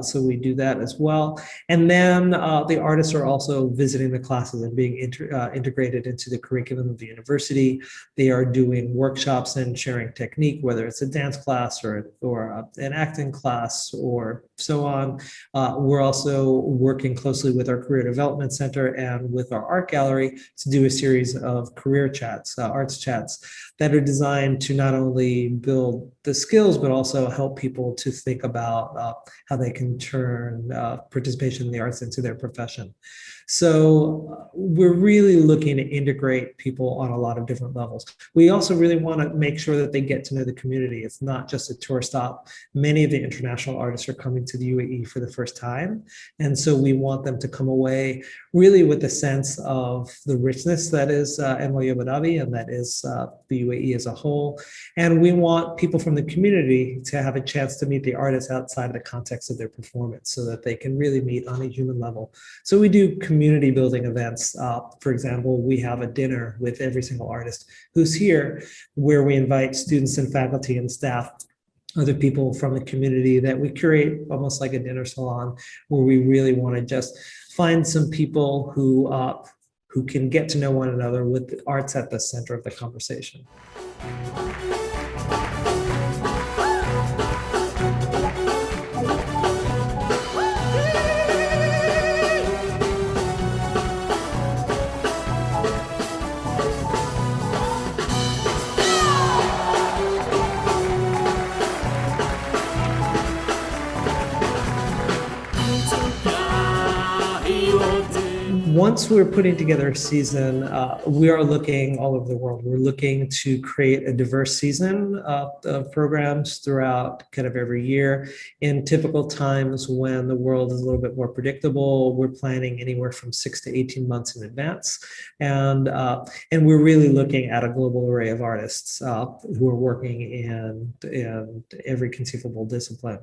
So we do that as well. And then the artists are also visiting the classes and being integrated into the curriculum of the university. They are doing workshops and sharing technique, whether it's a dance class or an acting class or so on. We're also working closely with our Career Development Center and with our art gallery to do a series of career chats, arts chats that are designed to not only build the skills, but also help people to think about how they can turn participation in the arts into their profession. So we're really looking to integrate people on a lot of different levels. We also really want to make sure that they get to know the community. It's not just a tour stop. Many of the international artists are coming to the UAE for the first time. And so we want them to come away really with a sense of the richness that is NYU Abu Dhabi and that is the UAE as a whole. And we want people from the community to have a chance to meet the artists outside of the context of their performance so that they can really meet on a human level. So we do community building events. For example, we have a dinner with every single artist who's here where we invite students and faculty and staff, other people from the community, that we curate almost like a dinner salon where we really want to just find some people who can get to know one another with the arts at the center of the conversation. Once we're putting together a season, we are looking all over the world. We're looking to create a diverse season of programs throughout kind of every year. In typical times when the world is a little bit more predictable, we're planning anywhere from 6 to 18 months in advance. And we're really looking at a global array of artists who are working in every conceivable discipline.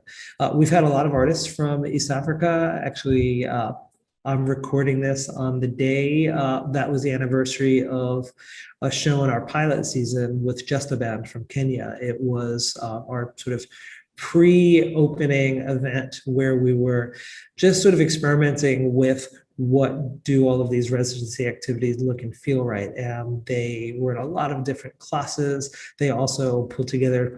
We've had a lot of artists from East Africa. Actually, I'm recording this on the day that was the anniversary of a show in our pilot season with Just a Band from Kenya. It was our sort of pre-opening event where we were just sort of experimenting with what do all of these residency activities look and feel right. And they were in a lot of different classes. They also pulled together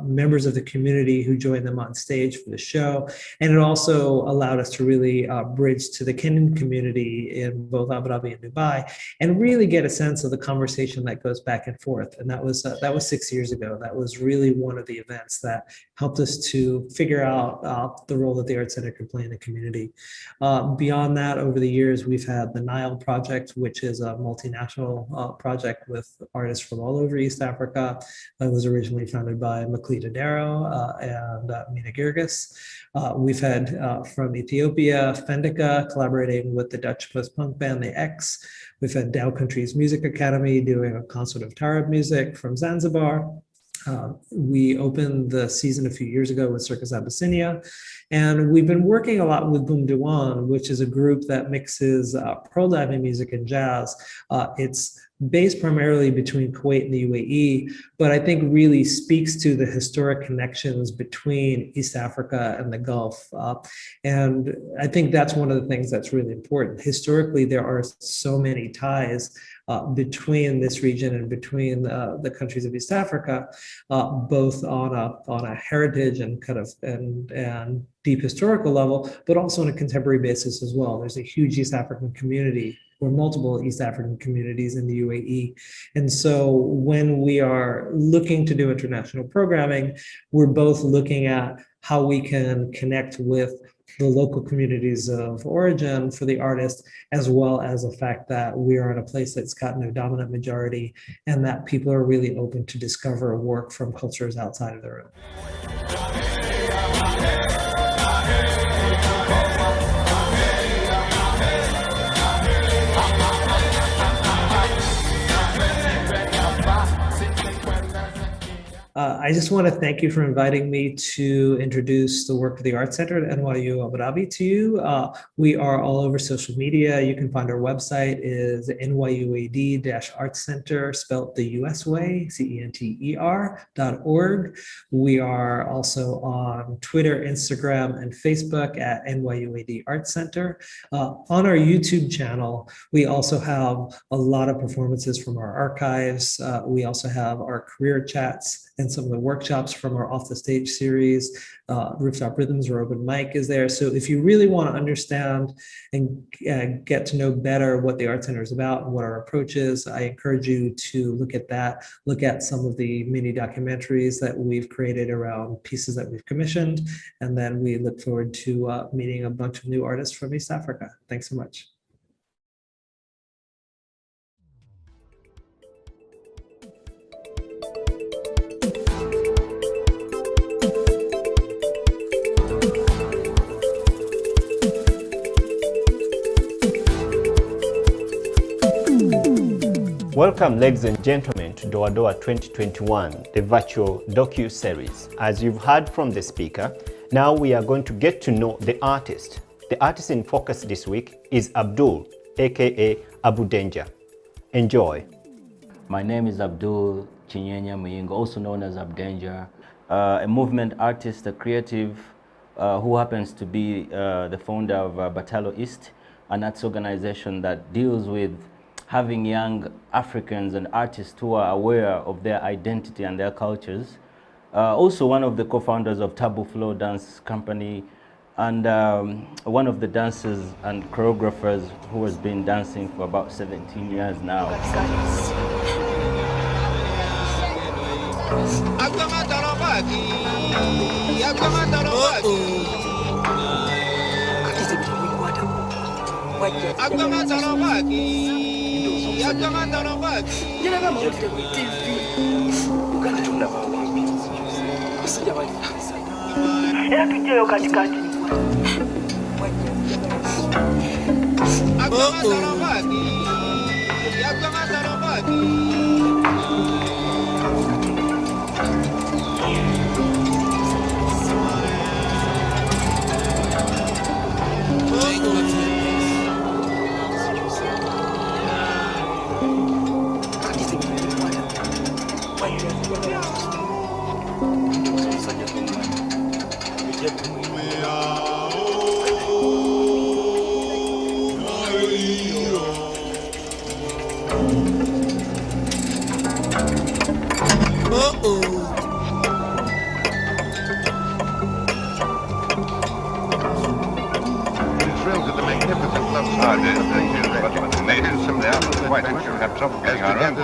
members of the community who joined them on stage for the show. And it also allowed us to really bridge to the Kenyan community in both Abu Dhabi and Dubai and really get a sense of the conversation that goes back and forth. And that was 6 years ago. That was really one of the events that helped us to figure out the role that the Art Center could play in the community. Beyond that, over the years, we've had the Nile Project, which is a multinational project with artists from all over East Africa. That was originally founded by Maklita Darrow and Mina Girgis. We've had from Ethiopia, Fendika collaborating with the Dutch post-punk band, The X. We've had Dow Country's Music Academy doing a concert of Taarab music from Zanzibar. We opened the season a few years ago with Circus Abyssinia, and we've been working a lot with Boom Diwan, which is a group that mixes pearl diving music and jazz. It's based primarily between Kuwait and the UAE, but I think really speaks to the historic connections between East Africa and the Gulf. And I think that's one of the things that's really important. Historically, there are so many ties between this region and between the countries of East Africa, both on a heritage and kind of and deep historical level, but also on a contemporary basis as well. There's a huge East African community or multiple East African communities in the UAE. And so when we are looking to do international programming, we're both looking at how we can connect with the local communities of origin for the artist, as well as the fact that we are in a place that's got no dominant majority and that people are really open to discover work from cultures outside of their own. I just want to thank you for inviting me to introduce the work of the Art Center at NYU Abu Dhabi to you. We are all over social media. You can find our website is NYUAD-Art Center, spelled the US way, CENTER.org. We are also on Twitter, Instagram, and Facebook at NYUAD Art Center. On our YouTube channel, we also have a lot of performances from our archives. We also have our career chats and some of the workshops from our Off the Stage series. Rooftop Rhythms or Open Mic is there. So if you really want to understand and get to know better what the Art Center is about and what our approach is, I encourage you to look at that, look at some of the mini documentaries that we've created around pieces that we've commissioned. And then we look forward to meeting a bunch of new artists from East Africa. Thanks so much. Welcome, ladies and gentlemen, to Doa Doa 2021, the virtual docu-series. As you've heard from the speaker, now we are going to get to know the artist. The artist in focus this week is Abdul, aka Abu Danger. Enjoy. My name is Abdul Chinyenya Muyingo, also known as Abu Danger, a movement artist, a creative who happens to be the founder of Batalo East, an arts organization that deals with having young Africans and artists who are aware of their identity and their cultures. Also one of the co-founders of Taboo Flow Dance Company, and one of the dancers and choreographers who has been dancing for about 17 years now.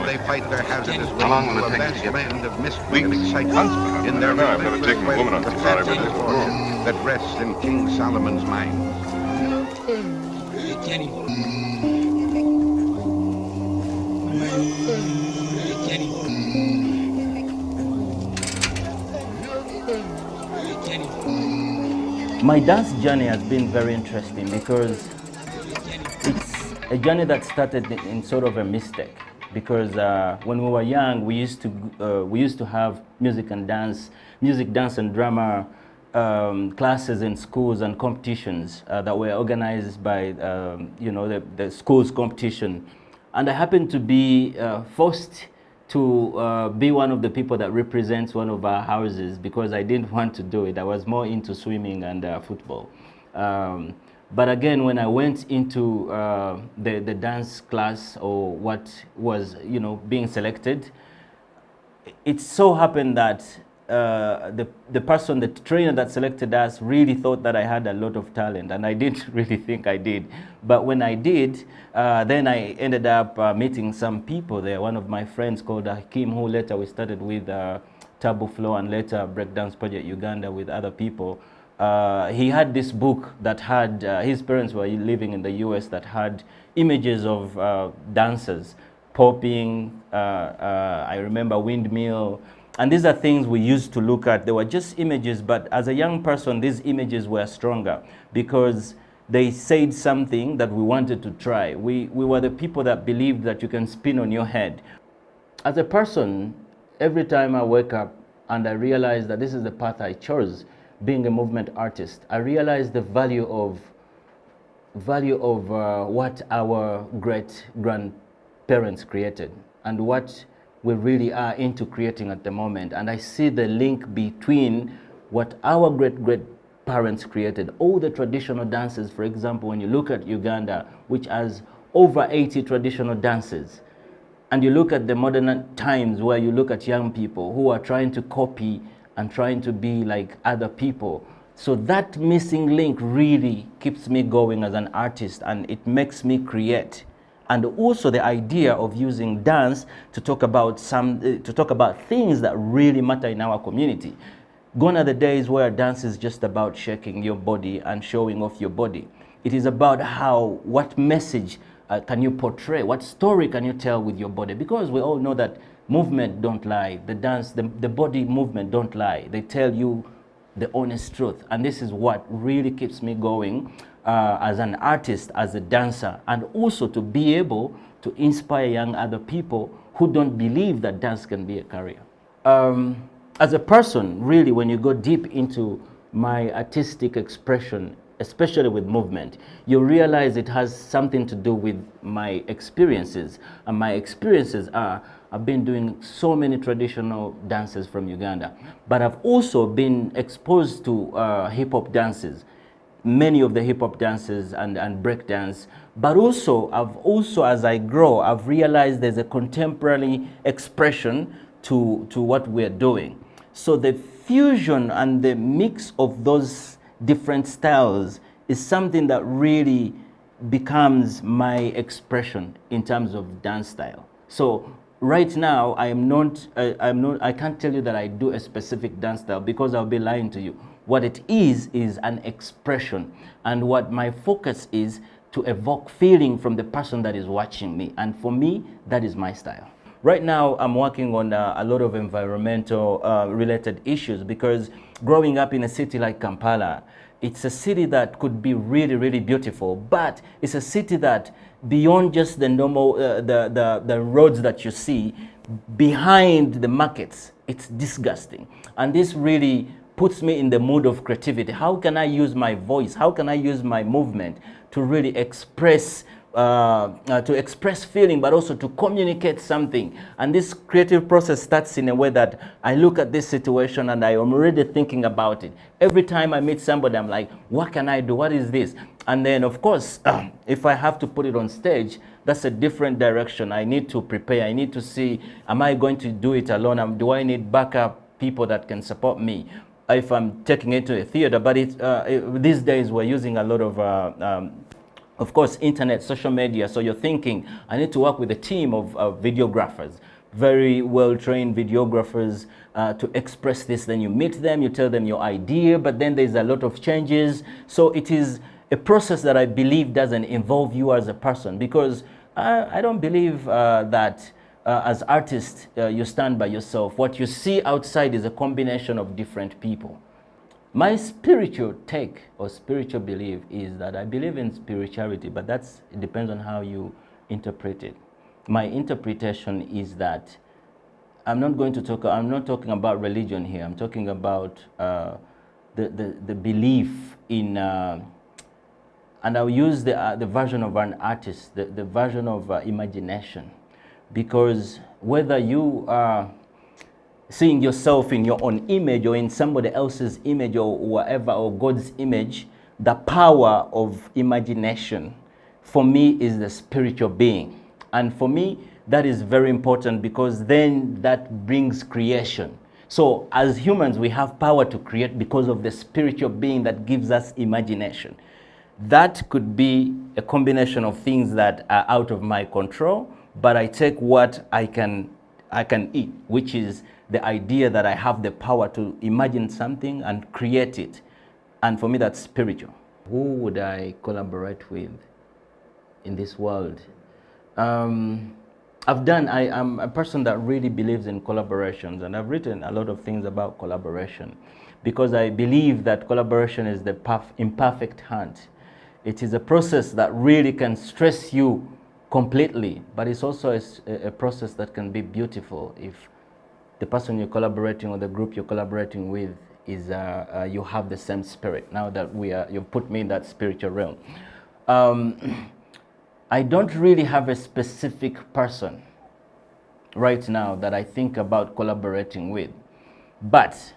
They fight their hazardous way through a vast land of mystery and excitement in their never taken a woman on that rests in King Solomon's mind. My dance journey has been very interesting because it's a journey that started in sort of a mistake. Because when we were young, we used to have music, dance and drama classes in schools and competitions that were organized by the school's competition, and I happened to be forced to be one of the people that represents one of our houses because I didn't want to do it. I was more into swimming and football. But again, when I went into the dance class, or what was being selected, it so happened that the trainer that selected us really thought that I had a lot of talent, and I didn't really think I did. But when I did, then I ended up meeting some people there. One of my friends called Hakim, who later we started with Taboo Flow and later Breakdance Project Uganda with other people. he had this book that had, his parents were living in the US, that had images of dancers, popping, I remember windmill, and these are things we used to look at. They were just images, but as a young person, these images were stronger because they said something that we wanted to try. We were the people that believed that you can spin on your head. As a person, every time I wake up and I realize that this is the path I chose, being a movement artist, I realize the value of what our great-grandparents created and what we really are into creating at the moment. And I see the link between what our great-great-parents created, all the traditional dances. For example, when you look at Uganda, which has over 80 traditional dances, and you look at the modern times where you look at young people who are trying to copy and trying to be like other people. So that missing link really keeps me going as an artist, and it makes me create. And also the idea of using dance to talk about things that really matter in our community. Gone are the days where dance is just about shaking your body and showing off your body. It is about what message can you portray, what story can you tell with your body? Because we all know that movement don't lie, the dance, the body movement don't lie. They tell you the honest truth. And this is what really keeps me going as an artist, as a dancer, and also to be able to inspire young other people who don't believe that dance can be a career. As a person, really, when you go deep into my artistic expression, especially with movement, you realize it has something to do with my experiences. And my experiences are, I've been doing so many traditional dances from Uganda, but I've also been exposed to hip-hop dances, many of the hip-hop dances and break dance. But also, as I grow, I've realized there's a contemporary expression to what we're doing. So the fusion and the mix of those different styles is something that really becomes my expression in terms of dance style. So right now, I can't tell you that I do a specific dance style because I'll be lying to you. What it is an expression, and what my focus is to evoke feeling from the person that is watching me. And for me, that is my style. Right now, I'm working on a lot of environmental related issues, because growing up in a city like Kampala, it's a city that could be really, really beautiful, but it's a city that beyond just the normal, the roads that you see, behind the markets, it's disgusting. And this really puts me in the mood of creativity. How can I use my voice? How can I use my movement to really express feeling, but also to communicate something? And this creative process starts in a way that I look at this situation and I am already thinking about it. Every time I meet somebody, I'm like, what can I do? What is this? And then, of course, if I have to put it on stage, that's a different direction. I need to prepare. I need to see, am I going to do it alone? Do I need backup people that can support me if I'm taking it to a theater? But these days, we're using a lot of course, internet, social media. So you're thinking, I need to work with a team of videographers, very well-trained videographers to express this. Then you meet them, you tell them your idea, but then there's a lot of changes. So it is a process that I believe doesn't involve you as a person, because I don't believe that as artists, you stand by yourself. What you see outside is a combination of different people. My spiritual take or spiritual belief is that I believe in spirituality, but it depends on how you interpret it. My interpretation is that I'm not talking about religion here. I'm talking about the belief in, and I'll use the version of an artist, the version of imagination, because whether you are seeing yourself in your own image or in somebody else's image or whatever, or God's image, the power of imagination for me is the spiritual being. And for me, that is very important, because then that brings creation. So as humans, we have power to create because of the spiritual being that gives us imagination. That could be a combination of things that are out of my control, but I take what I can eat, which is the idea that I have the power to imagine something and create it. And for me, that's spiritual. Who would I collaborate with in this world? I'm a person that really believes in collaborations, and I've written a lot of things about collaboration because I believe that collaboration is the imperfect hunt. It is a process that really can stress you completely, but it's also a process that can be beautiful if the person you're collaborating or the group you're collaborating with is you have the same spirit. Now that you've put me in that spiritual realm. I don't really have a specific person right now that I think about collaborating with, but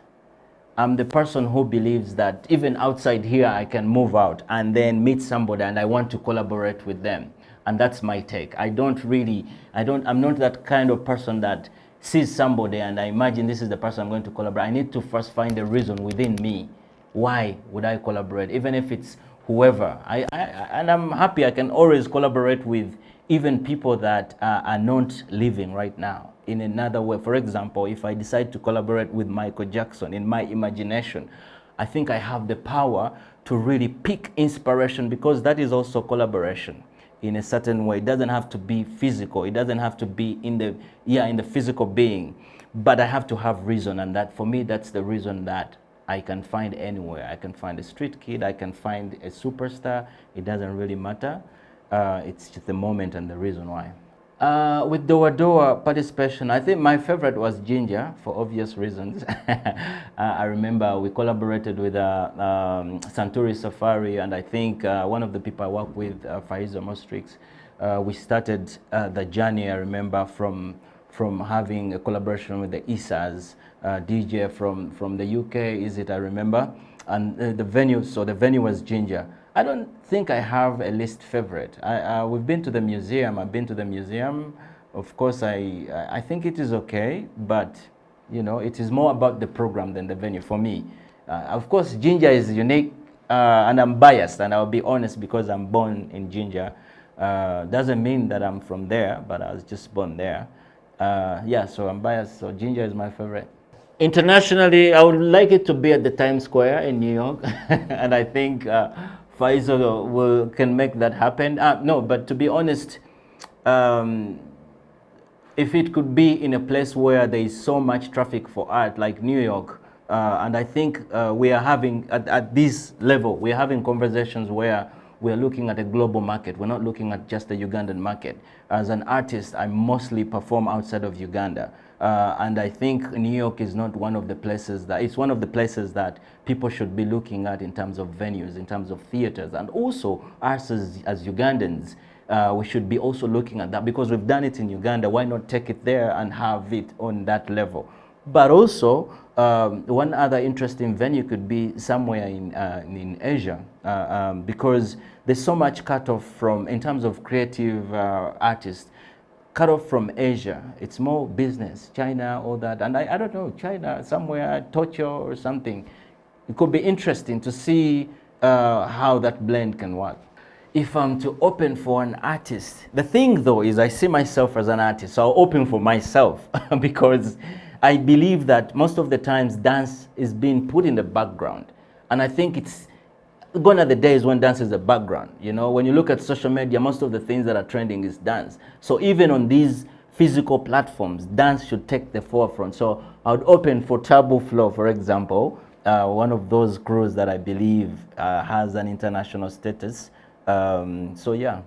I'm the person who believes that even outside here I can move out and then meet somebody and I want to collaborate with them. And that's my take. I'm not that kind of person that sees somebody and I imagine this is the person I'm going to collaborate. I need to first find a reason within me. Why would I collaborate? Even if it's whoever. And I'm happy I can always collaborate with even people that are not living right now. In another way, for example, if I decide to collaborate with Michael Jackson in my imagination, I think I have the power to really pick inspiration, because that is also collaboration in a certain way. It doesn't have to be physical. It doesn't have to be in the physical being, but I have to have reason. And that for me, that's the reason that I can find anywhere. I can find a street kid. I can find a superstar. It doesn't really matter. It's just the moment and the reason why. With Doa Doa participation, I think my favorite was Ginger, for obvious reasons. I remember we collaborated with Santuri Safari, and I think one of the people I work with, Faiza Mostrix, we started the journey, I remember, from having a collaboration with the Isas, DJ from the UK, is it, I remember, and the venue was Ginger. I don't think I have a least favorite. We've been to the museum. I've been to the museum. Of course, I think it is okay, but you know, it is more about the program than the venue for me. Of course, Ginger is unique, and I'm biased, and I'll be honest, because I'm born in Ginger. Doesn't mean that I'm from there, but I was just born there. Yeah, so I'm biased. So Ginger is my favorite. Internationally, I would like it to be at the Times Square in New York, and I think Faizo can make that happen. No, but to be honest, if it could be in a place where there is so much traffic for art, like New York, and I think we are having, at this level, we are having conversations where we are looking at a global market. We're not looking at just the Ugandan market. As an artist, I mostly perform outside of Uganda. And I think New York is not one of the places that, it's one of the places that people should be looking at in terms of venues, in terms of theaters, and also us as Ugandans, we should be also looking at that, because we've done it in Uganda. Why not take it there and have it on that level? But also, one other interesting venue could be somewhere in Asia, because there's so much cut off from, in terms of creative artists, cut off from Asia. It's more business, China, all that. And I don't know, China, somewhere, Tokyo or something. It could be interesting to see how that blend can work. If I'm to open for an artist, the thing though is I see myself as an artist, so I'll open for myself because I believe that most of the times dance is being put in the background. And I think it's gone are the days when dance is the background. You know, when you look at social media, most of the things that are trending is dance. So even on these physical platforms, dance should take the forefront. So I would open for Tabu Flow, for example, one of those crews that I believe has an international status. So yeah.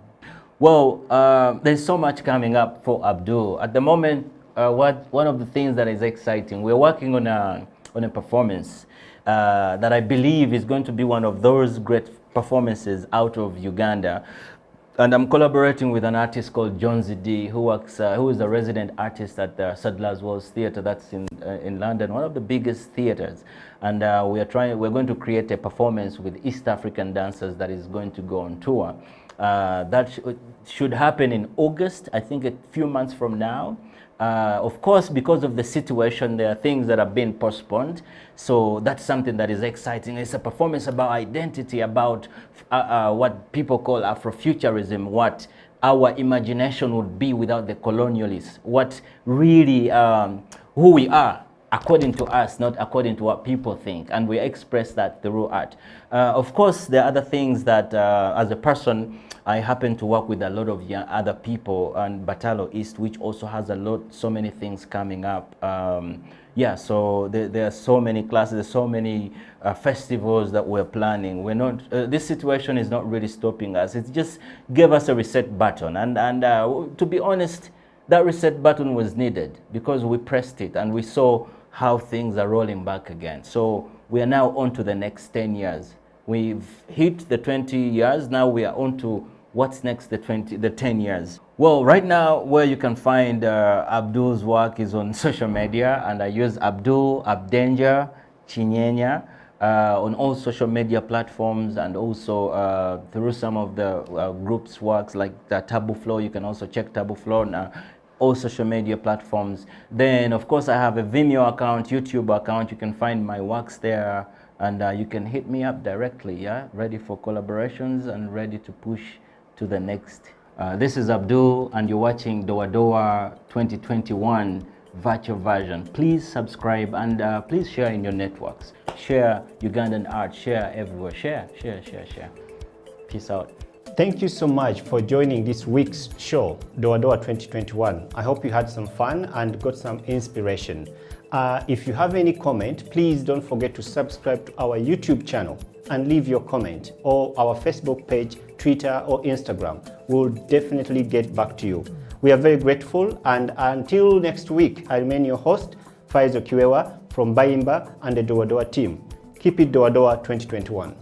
Well, there's so much coming up for Abdul. At the moment, one of the things that is exciting, we're working on a performance that I believe is going to be one of those great performances out of Uganda. And I'm collaborating with an artist called John Zidi, who is a resident artist at the Sadler's Wells Theatre, that's in London, one of the biggest theatres. And we're going to create a performance with East African dancers that is going to go on tour. That should happen in August, I think a few months from now. Of course, because of the situation, there are things that have been postponed. So that's something that is exciting. It's a performance about identity, about what people call Afrofuturism, what our imagination would be without the colonialists, what really, who we are according to us, not according to what people think, and we express that through art. Of course, there are other things that, as a person, I happen to work with a lot of other people, and Batalo East, which also has so many things coming up. Yeah, so there are so many classes, so many festivals that we're planning. We're not, this situation is not really stopping us. It just gave us a reset button. And to be honest, that reset button was needed because we pressed it and we saw how things are rolling back again. So we are now on to the next 10 years. We've hit the 20 years, now we are on to what's next, the 10 years. Well, right now, where you can find Abdul's work is on social media, and I use Abdul, Abdenja, Chinyenya on all social media platforms, and also through some of the groups' works like the Tabu Flow. You can also check Tabu Flow on all social media platforms. Then, of course, I have a Vimeo account, YouTube account. You can find my works there, and you can hit me up directly, yeah? Ready for collaborations and ready to push to the next. This is Abdul, and you're watching Doa Doa 2021 virtual version. Please subscribe and please share in your networks. Share Ugandan art, share everywhere. Share. Peace out. Thank you so much for joining this week's show, Doa Doa 2021. I hope you had some fun and got some inspiration. If you have any comment, please don't forget to subscribe to our YouTube channel and leave your comment, or our Facebook page, Twitter or Instagram. We'll definitely get back to you. We are very grateful, and until next week, I remain your host, Faizo Kiwewa from Bayimba and the Doa Doa team. Keep it Doa Doa 2021.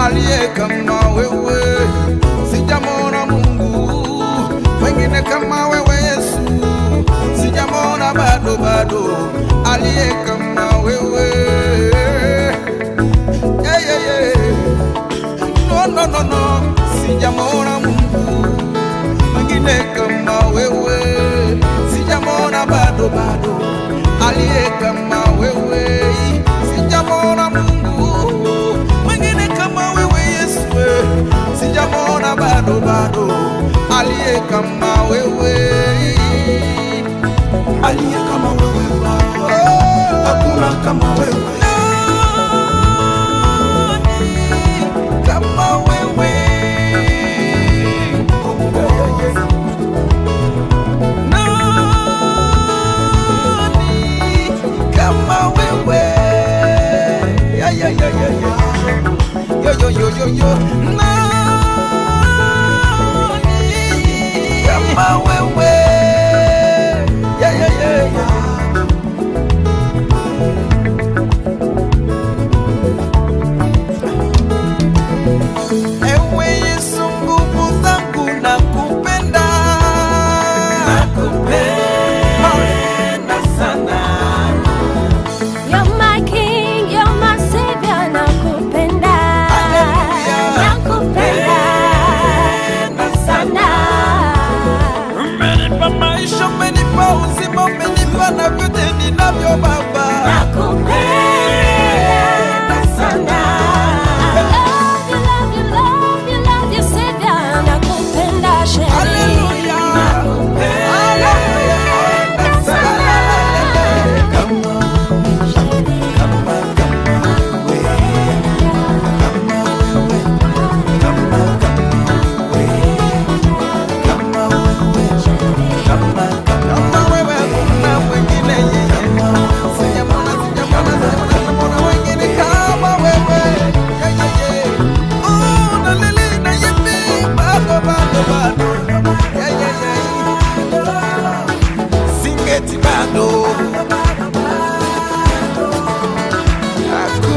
aliye kama wewe, sijamona Mungu wengine kama wewe Yesu, sijamona bado aliye kama wewe. No, sijamona Mungu wengine kama wewe, sijamona bado aliye kama wewe, sijamona Mungu wengine kama wewe Yesu, sijamona bado aliye kama wewe, aliye kama wewe, hakuna kama wewe. Yo, nani kama wewe,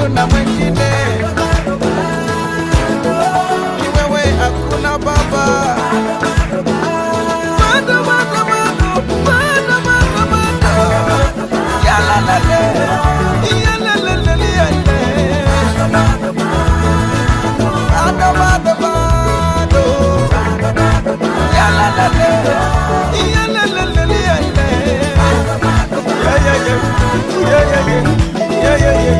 hakuna mwingine, ni wewe, hakuna baba. Bado, bado, bado, bado, bado, bado. Ya la la la, ya la la la la, ya la. Bado, bado, bado. Ya la la la, ya la la la la, ya la. Yeah, yeah, yeah, yeah, yeah, yeah, yeah, yeah, yeah.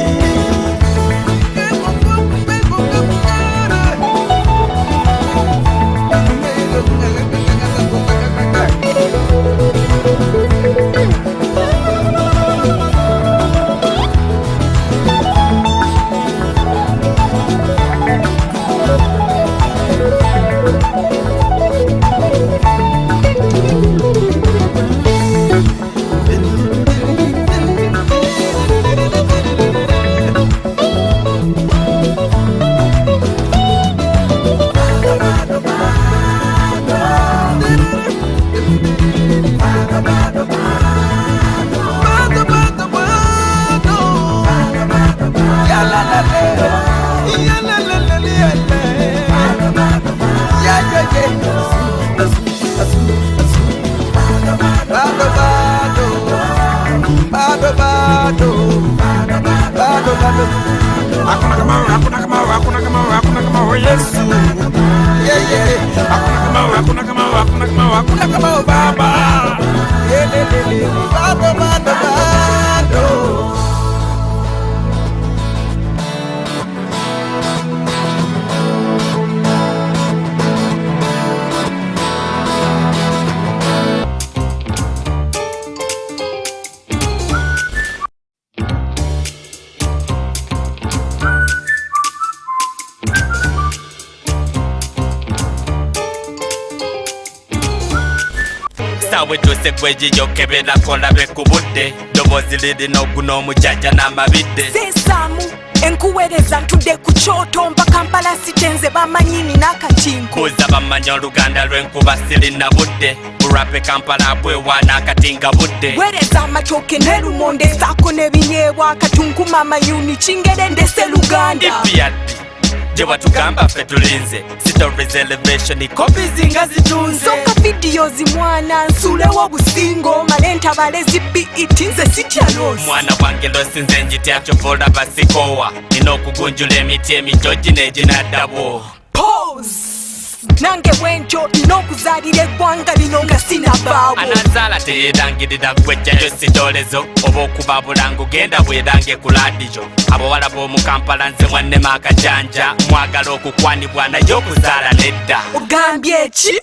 Kwejiyokebera kolabe kubudde dobozi lirina oguna omujaja n'amabidde sesaamu enkuweereza ntudde ku kyoto mba Kampala sitenze bamanyini n'akakinko buuza bamanya oluganda lw'enkuba sirina budde burape Kampala bwewaana akatinga budde weereza amatooke n'erumonde saako n'ebinyeebwa katunkuma amayuni kingere ndese luganda ipiaddi gye watugamba ffe tulinze stories elevation copies nga zitunze soka vidiyo zimwana nsulewo obusingo male ntabale zibit nze sityalosi mwana wange losinze njitya kyovola basikowa nina okugunjula emiti emijoji n'eginaddabo pose nange bwentyo nina okuzaalira eggwanga lino nga sinabaawo anazaala teyeerangirira gwejjayo sitolezo oba okuba bulango genda bwerange ku laadiyo abawala b'omu Kampala nze mwannema akajanja mwagala okukwanibwa naye okuzaala nedda ogambye eki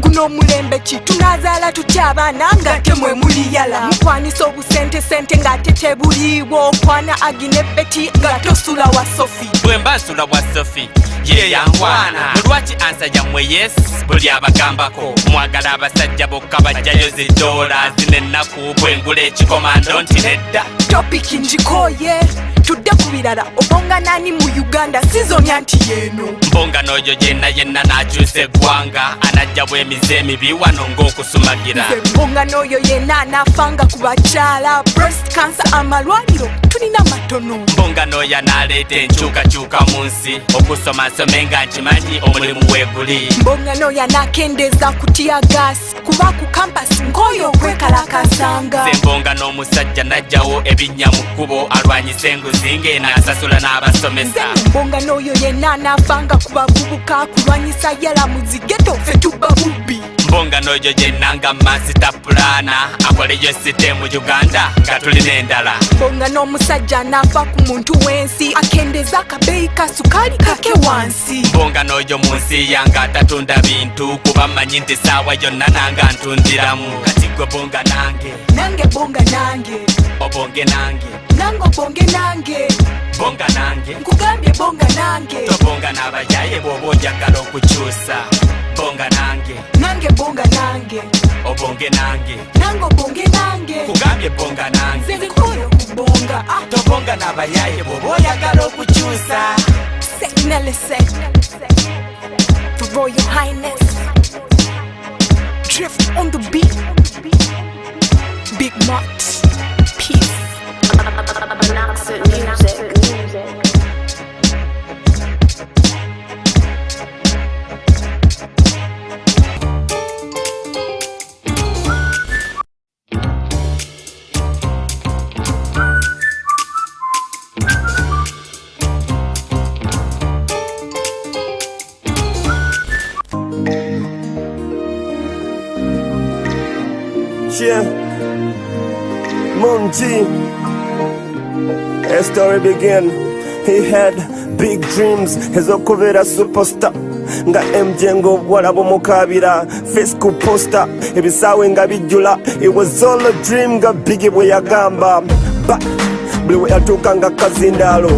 guno omulembe ki tunazaala tutya abaana nga temwe muliyala mukwanisa obusente ng'ate tebuliiwo okwana agine beti nga tosula wa sofi bwe mba nsula wa sofi ye yangwana lwaki ansa yammwe yes buli abagambako mwagala abasajja bokka bajjayo zidoola zinennaku bwengula ekikomando nti nedda topiki njikoye tudde ku birala obonga nani mu Uganda sizomya nti yeeno mbonga n'oyo yenna n'akyusa eggwanga anajja bw'emize emibi wano ng'okusumagira mbonga n'oyo yenna anaafanga ku bakyala breast cancer amalwaliro tulina matono mbonga n'oyo anaaleeta enkyukakyuka mu nsi okusomasome nga nkimanyi omulimu weeguli mbonga n'oyo anaakendeeza kutya gaasi kuba ku kampasi nk'oyo okwekalakasanga nze mbonga n'omusajja najjawo ebinnya mu kkubo alwanyisa enguzi ng'eno asasula n'abasomesa mbonga n'oyo yenna anaafanga ku bavubuka kulwanyisa yala mu zigeto ffe tubba bubbi mbonga n'oyo yenna nga masita pulana akoleyo site mu Uganda nga tulina endala mbonga n'omusajja anaafa ku muntu w'ensi akendeeza akabeeyi ka sukaali kake wansi mbonga n'oyo mu nsi yange atatunda bintu kuba mmanyi nti saawa yonna nanga ntundiramu kati gwe bonga nange bonga nange obonge nange obonge nange bonga nange nkugambye bonga nange tobonga n'abayaye bw'oba ojagala okukyusa bonga nange bonga nange obonge nange obonge nange kugambye bonga nange nzikoyo kubonga tobonga n'abayaye bw'oba oyagala okukyusa Signalise the Royal Highness drift on the beat Big Mott Peace Music. Munji. A story began. He had big dreams ezokubera superstar nga MJ ng'obuwala bumukabira Facebook poster ebisaawe nga bijjula. It was all a dream nga Biggie bwe yagamba, but buli we yatuuka nga kazindaalo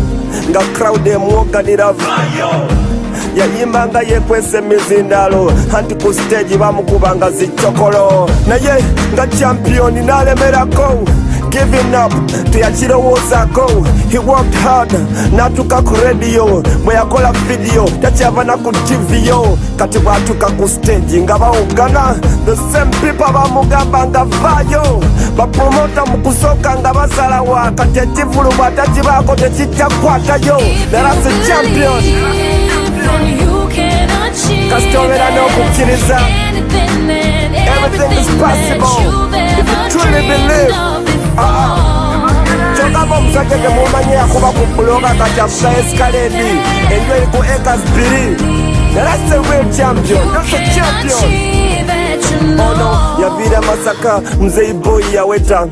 nga crowd emwoganira yayimba nga yekwese emizindaalo anti ku stage bamukubanga zichokolo naye nga champion n'alemerako. Giving up teyakirowoozako. He worked hard n'atuuka ku radio bwe yakola video takyava na ku TV yo. Kati bw'atuuka ku stage nga bawugana the same people bamugamba nga vaayo bapromota mu kusooka nga basalawa. Kati ekivulu bw'atakibaako tekijja kukwatayo. That's a champion. Kasita obeera n'okukkiriza everything is possible if you truly believe. Kyokava omusajja gye mumanyi yakuba ku buloga kati afuga escalade enju eri ku acres 2. That's a real champion. That's a champion. Ono yaviira Masaka Mzei Boy yaweta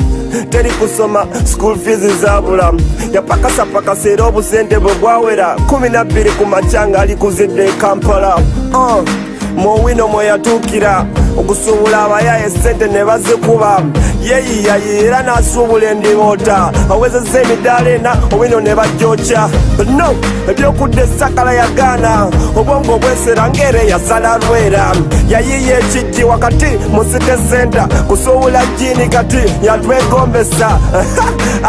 teri kusoma school fees zabula yapakasapakasa era obusente bwe bwawera 12 ku macanga ali kuzidde Kampala. Muwino mwe yatuukira okusuubula abayaye sente ne bazikuba yeeyiyayi era n'asuubula endiboota awezezza emidaala ena owino ne bajooca. But no, ebyokudda essakala yagaana obwongo obwesera ng'era yasala lwera yayiiya ekijji wakati mu city center kusuubula jjiini kati yatwegombesa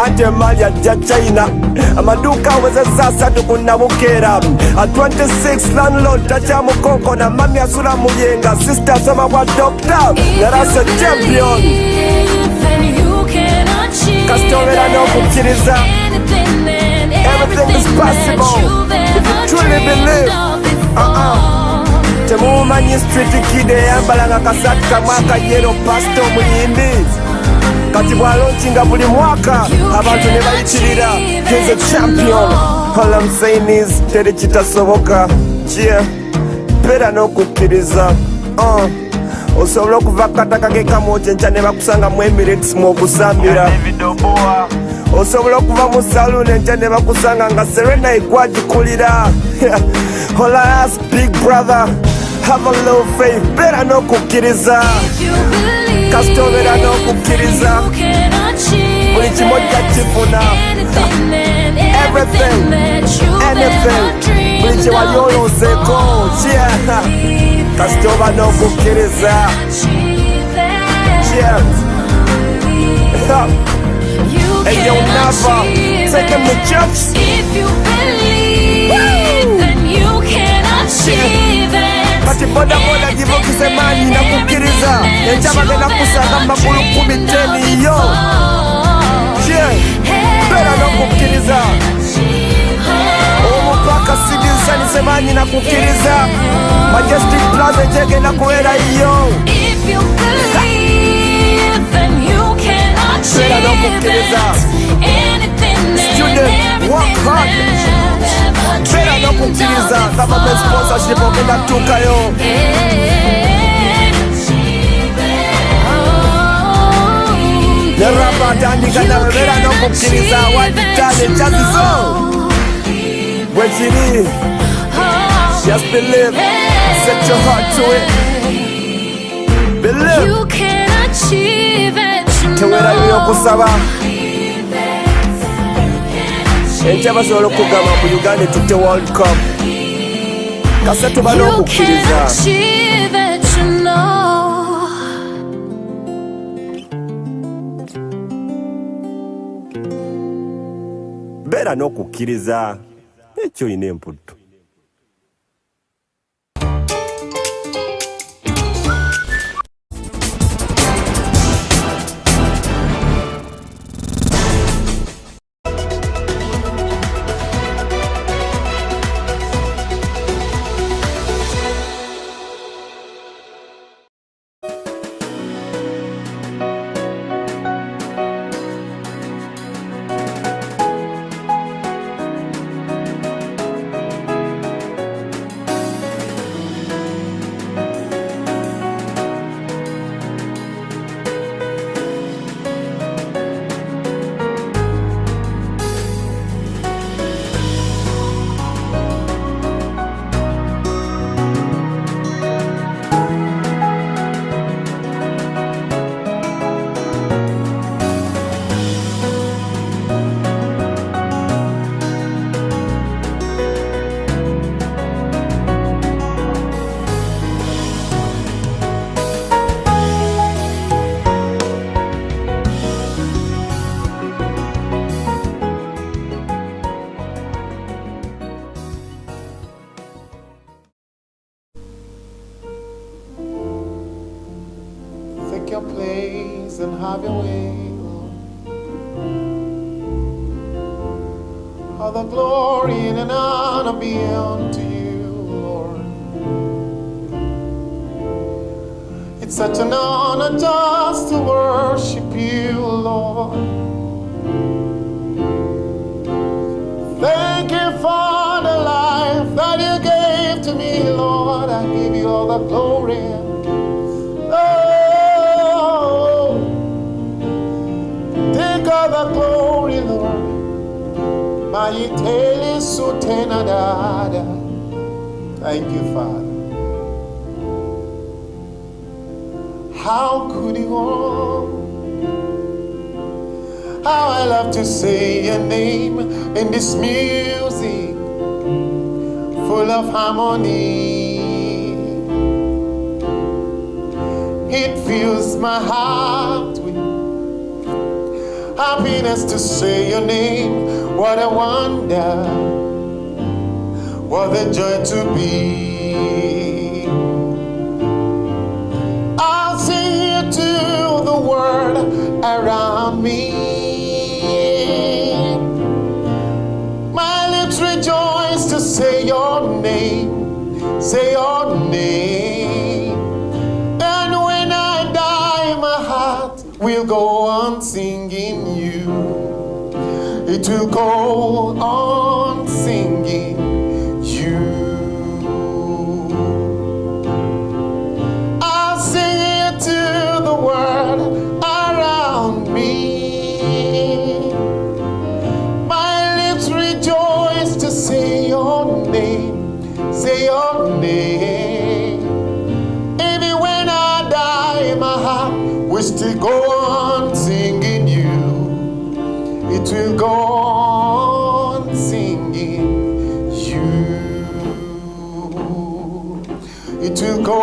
anti emaali ajja China amaduuka awezezza 3 ku Nabukeera 26 landlord takyamukonkona mami asula muyenga sister asoma bwa doctor. That's a champion. Kasita obeera n'okukkiriza everything is possible if you truly believe. Temumanyi street kid eyambalanga kasaati kamwe akayero pastor omuyimbi kati bw'alonkinga buli mwaka abantu ne bayitirira. He's a champion. All I'm saying is teri kitasoboka. Cheer. Beera n'okukkiriza. Osobola okuva kataka ke kamwoje nkya ne bakusanga mu Emirates mw'okusambira. Osobola okuva mu saloon nkya ne bakusanga nga Serena igwagikulira. All I ask big brother, have a little faith. Beera n'okukkiriza. Kasita obeera n'okukkiriza buli kimu ojja kifuna. Everything, anything, buli kye wali oloozeeko. Kasita oba n'okukkiriza. And you'll never take him to church. If you believe, then you can achieve it. Kati boda boda jivukize mani na kukkiriza enkya bagenda kusanga magulu 10 yo. Beera n'okukkiriza. Omupaka sidinsanyise manyi na kukkiriza. Majestic Plaza egyegenda kubeera yo. If you believe, then you can achieve it. Anything student, work hard. Beera n'okukkiriza. Government sponsorship ogenda kutuukayo. Neraba atandika nawe beera n'okukkiriza waditale ekyazizo bwe kiri. Just believe. Set your heart to it. Believe. You can achieve it. Teweerayo okusaba. Enkya basobola okugamba mu Uganda tutte World Cup. Kase tuba n'okukkiriza. Beera n'okukkiriza ekyo olina emputtu. your place and have your way, Lord. All the glory and honor be unto you, Lord. It's such an honor just to worship you, Lord. Thank you for the life that you gave to me, Lord. I give you all the glory. Oh, take all the glory, Lord. Thank you, Father. How could you all? How I love to say your name in this music full of harmony. It fills my heart with happiness to say your name. What a wonder, what a joy to be. I'll sing it to the world around me. My lips rejoice to say your name, say your name. And when I die, my heart will go on singing you. It will go on singing you. I'll sing it to the world around me. My lips rejoice to say your name, say your name. Even when I die, my heart will still go on singing you. It will go on singing you. It will go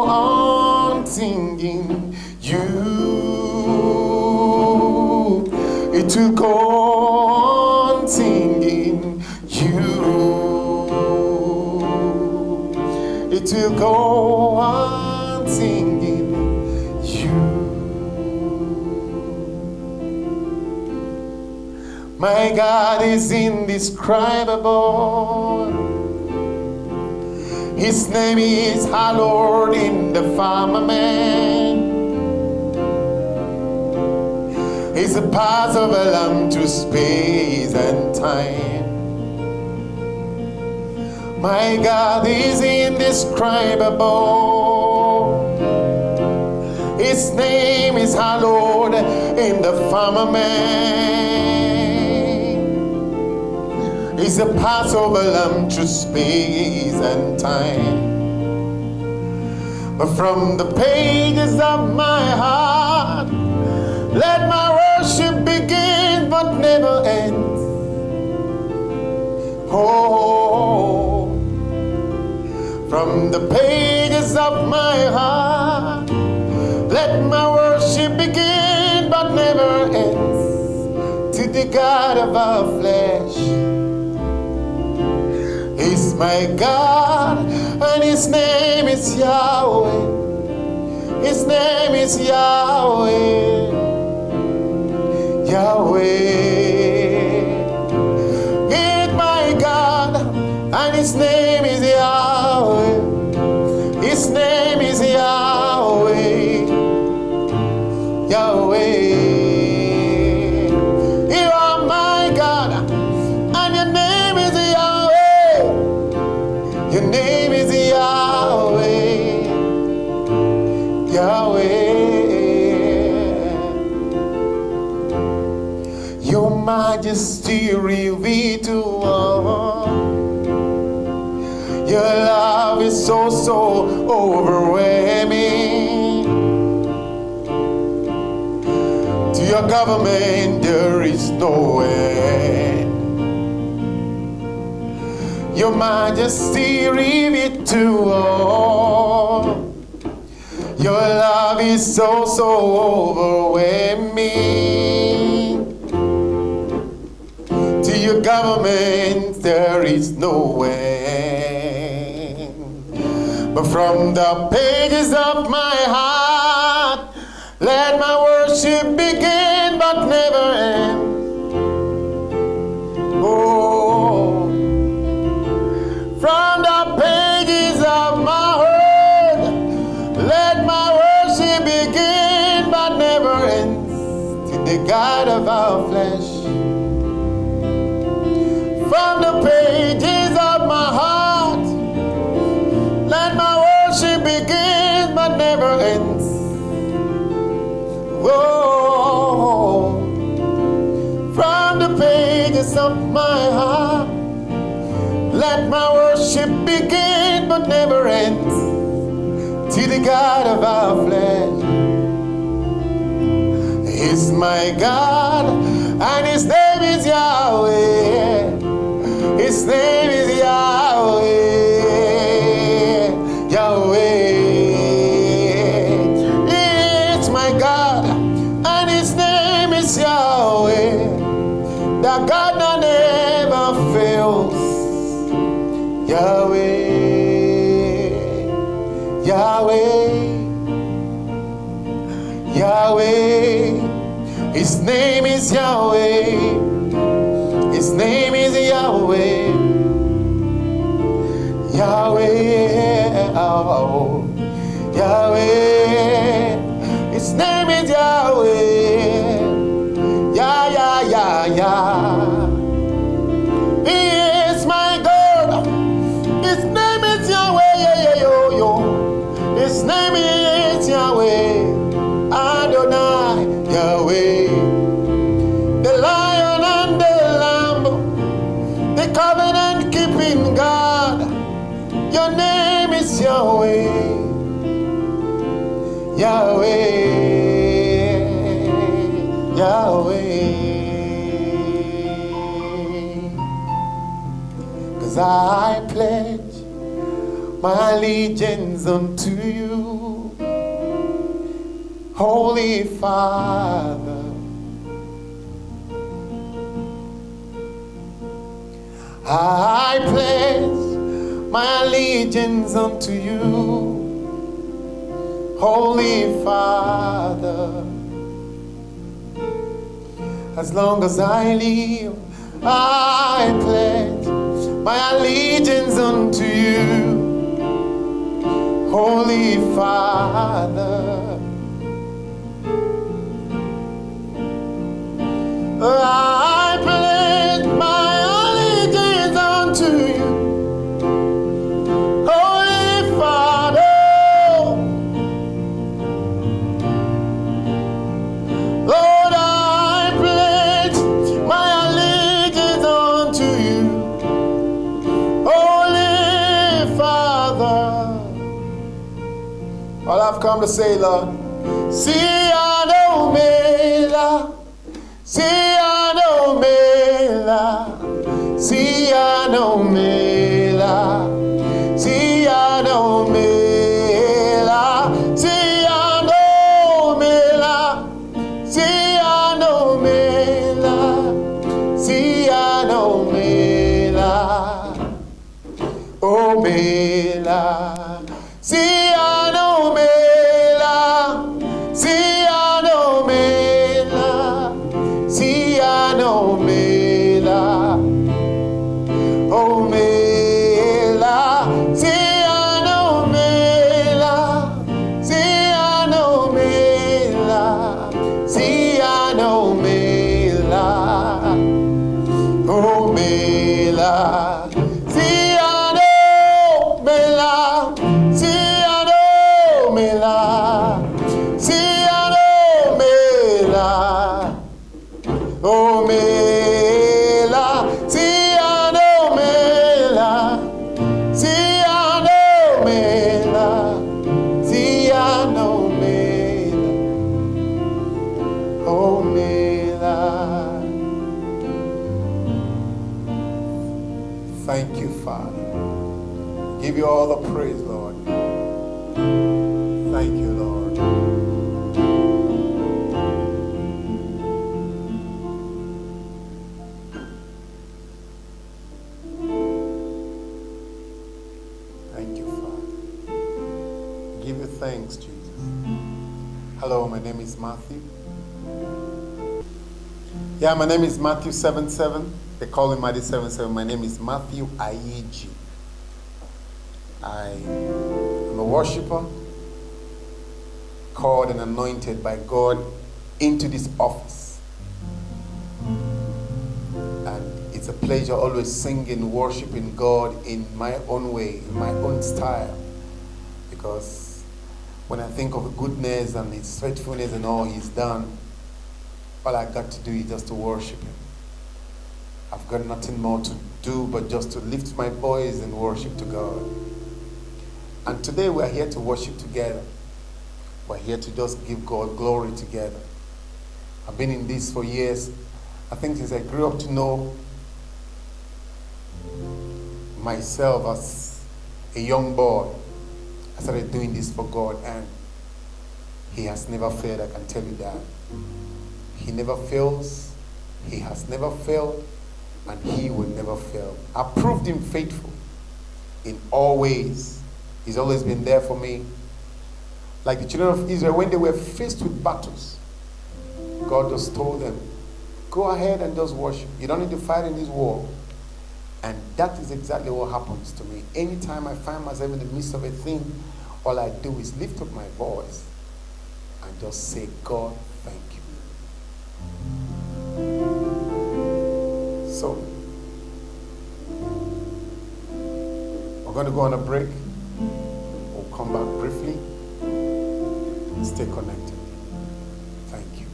on singing you. It will go on singing you. It will go on singing you. My God is indescribable. His name is hallowed in the firmament. He's the Passover lamb to space and time. My God is indescribable. His name is hallowed in the firmament. He's a Passover lamb through space and time. But from the pages of my heart, let my worship begin but never ends. Oh, from the pages of my heart, let my worship begin but never ends. To the God of our flesh, He's my God, and His name is Yahweh. His name is Yahweh. Yahweh. He's my God, and His name is Yahweh. His name is Yahweh. Yahweh. You are my God, and your name is Yahweh. Your name is Yahweh. Yahweh. Your majesty revealed to all. Your love is so, so overwhelming. To your government there is no end. Your majesty revealed to all. Your love is so, so overwhelming. To your government there is no end. But from the pages of my heart, Let my worship begin but never end. Oh, from the pages of my heart, let my worship begin but never ends. To the God of our flesh. From the pages of my heart, let my worship begin but never ends. Oh, from the pages of my heart, let my worship begin but never ends. To the God of our flesh. He's my God, and His name is Yahweh. His name is Yahweh. Yahweh. It's my God, and His name is Yahweh. The God that never fails. Yahweh. Yahweh. Yahweh. His name is Yahweh. His name is Yahweh. Yahweh. Oh, Yahweh. His name is Yahweh. Yeah, yeah, yeah, yeah. He is my God. His name is Yahweh. Yeah, yeah, yo, yo. His name is Yahweh. Adonai. Yahweh. The Lion and the Lamb, the covenant keeping God. Your name is Yahweh. Yahweh. Yahweh. 'Cause I pledge my allegiance unto you, Holy Father. I pledge my allegiance unto you, Holy Father. As long as I live, I pledge my allegiance unto you, Holy Father. I pledge my allegiance unto you, Holy Father. Lord, I pledge my allegiance unto you, Holy Father. All I've come to say, Lord, see I know me, Lord. See I know me, la. See I know me, la. See I know me, la. See I know me, la. See I know me, la. See I know me, la. Oh me, la. See I know me, la. See I know me. See I know me, la. Oh me, la. See I know me, la. See I know me, la. See I know me, la. Oh me, la. See I know me, la. See I know me, la. See I know me, la. Oh me la, see I know me la, see I know me la, see I know me la, oh me la. Thank you, Father. Give you all the praise, Lord. Thank you, Lord. Thank you, Father. Give you thanks, Jesus. Hello, my name is Matthew. Yeah, my name is Matthew 77. They call me Matthew 77. My name is Matthew Aiji. I am a worshiper, called and anointed by God into this office. And it's a pleasure always singing, worshiping God in my own way, in my own style. Because when I think of the goodness and His faithfulness and all He's done, all I got to do is just to worship Him. I've got nothing more to do but just to lift my voice and worship to God. And today we're here to worship together. We're here to just give God glory together. I've been in this for years. I think since I grew up to know myself as a young boy, I started doing this for God, and He has never failed, I can tell you that. He never fails, He has never failed, and He will never fail. I proved Him faithful in all ways. He's always been there for me. Like the children of Israel, when they were faced with battles, God just told them, go ahead and just worship. You don't need to fight in this war. And that is exactly what happens to me. Anytime I find myself in the midst of a thing, all I do is lift up my voice and just say, God, thank you. So, we're going to go on a break. We'll come back briefly. Stay connected. Thank you.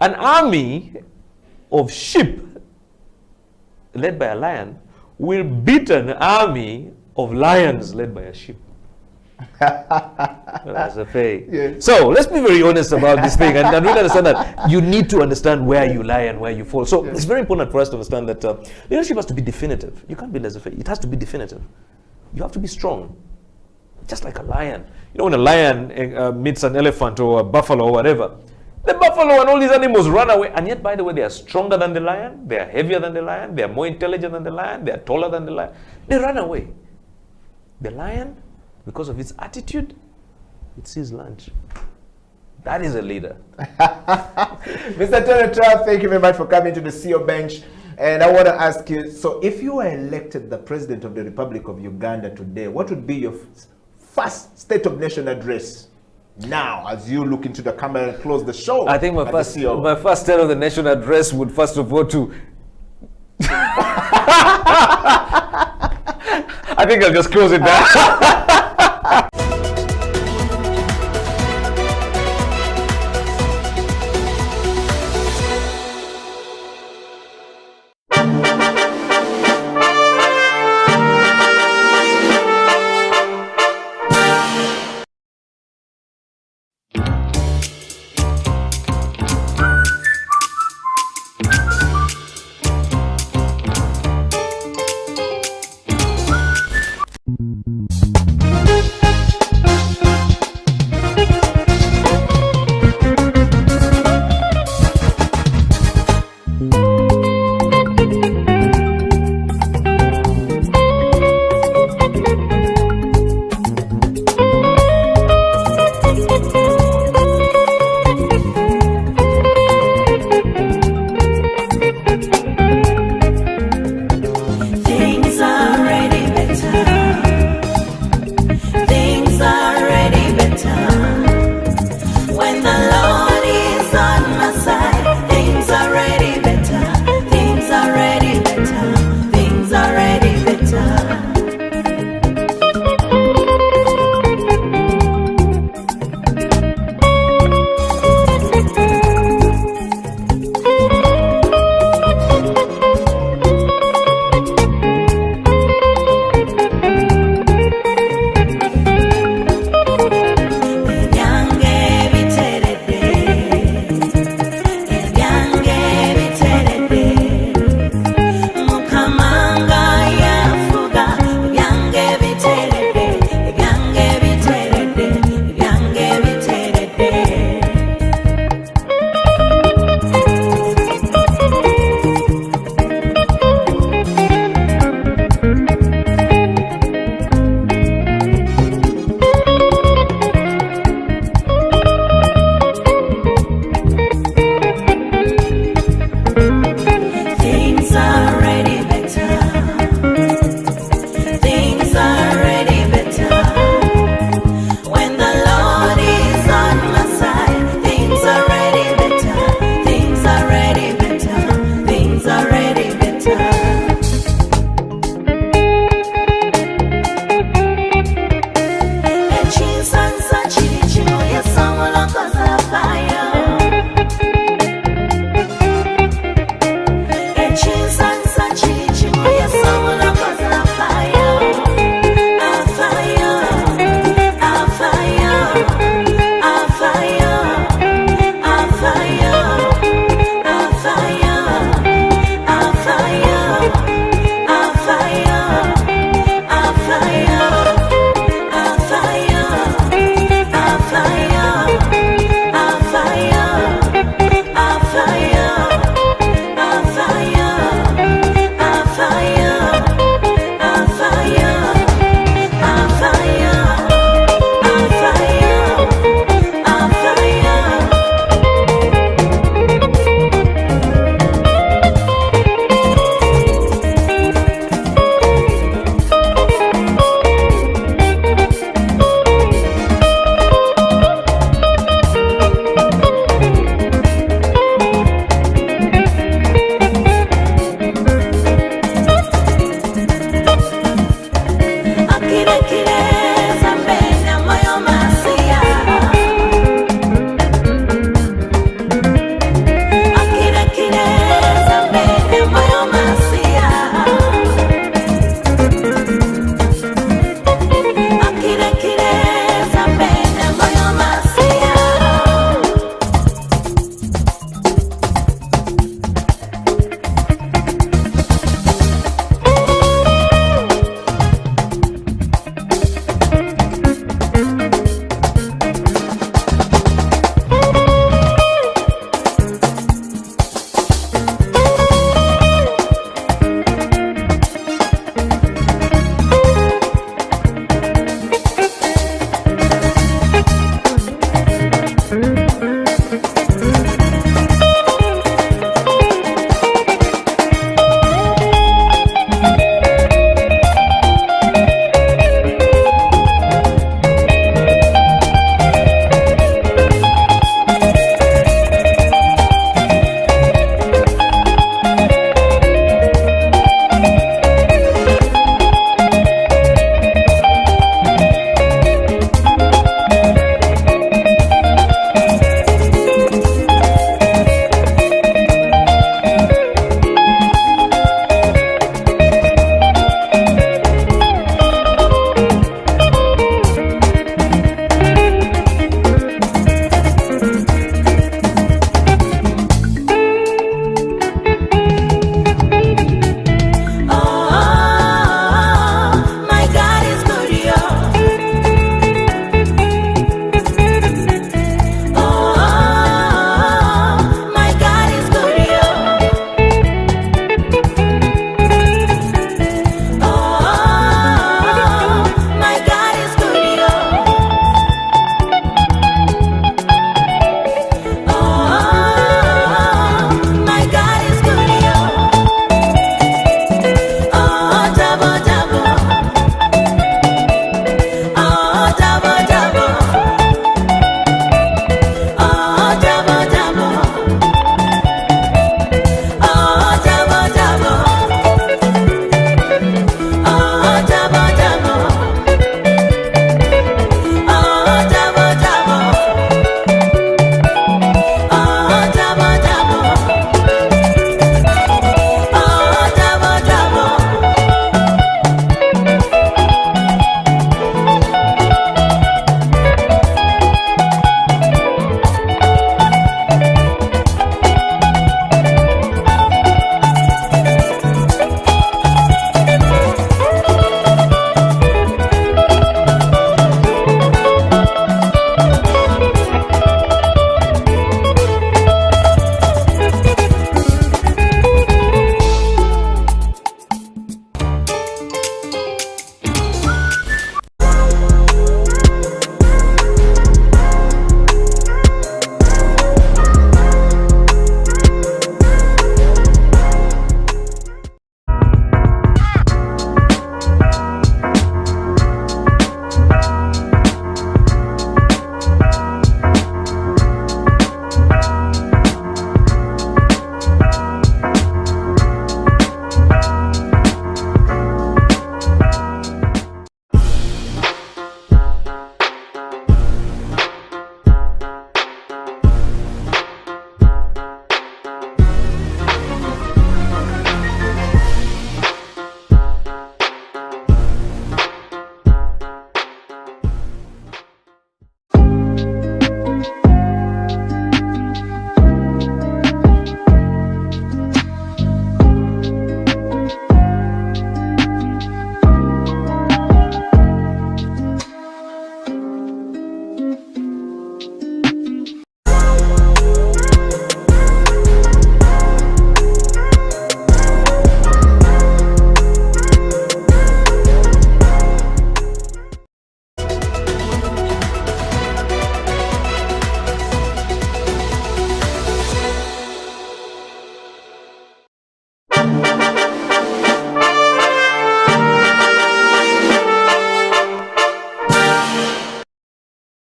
An army of sheep led by a lion will beat an army of lions led by a sheep. That's a pay. Yeah. So let's be very honest about this thing, and really understand that you need to understand where you lie and where you fall. So it's very important for us to understand that leadership has to be definitive. You can't be laissez-faire. It has to be definitive. You have to be strong, just like a lion. You know, when a lion meets an elephant or a buffalo or whatever, the buffalo and all these animals run away. And yet, by the way, they are stronger than the lion. They are heavier than the lion. They are more intelligent than the lion. They are taller than the lion. They run away. The lion, because of its attitude, it sees lunch. That is a leader. Mr. Tony, thank you very much for coming to the CEO bench. And I want to ask you, so if you were elected the President of the Republic of Uganda today, what would be your first State of Nation address? Now, as you look into the camera and close the show, I think my first State of the Nation address would first of all to I think I'll just close it down.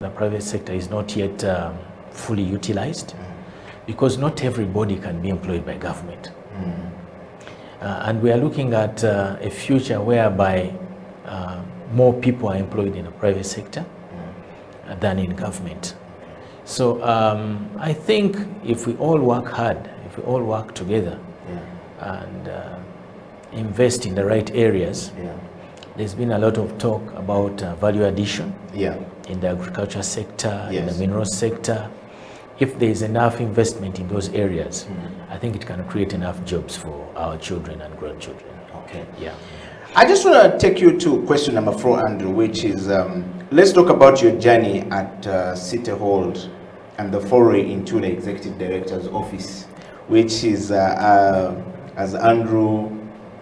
The private sector is not yet fully utilized because not everybody can be employed by government. And we are looking at a future whereby more people are employed in the private sector than in government. So I think if we all work hard, if we all work together and invest in the right areas, there's been a lot of talk about value addition in the agriculture sector, in the mineral sector. If there's enough investment in those areas, I think it can create enough jobs for our children and grandchildren. Okay. Yeah. I just want to take you to question number 4, Andrew, which is, let's talk about your journey at City Hall and the foray into the Executive Director's office, which is as Andrew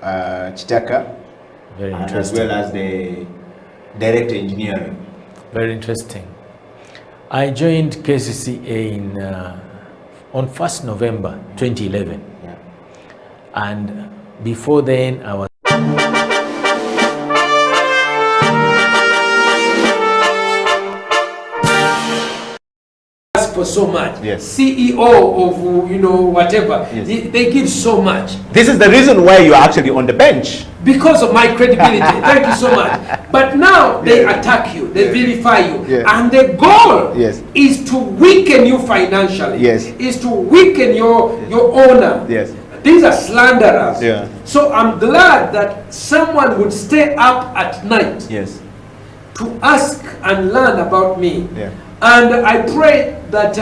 Chitaka, Very and interesting. as well as the Director Engineering. Very interesting. I joined KCCA on 1st November 2011. And before then, I was for so much. Yes. CEO of whatever. Yes. They give so much. This is the reason why you're actually on the bench. Because of my credibility. Thank you so much. But now they attack you, they vilify you. And the goal is to weaken you financially. Is to weaken your honor. These are slanderers. So I'm glad that someone would stay up at night to ask and learn about me. And I pray that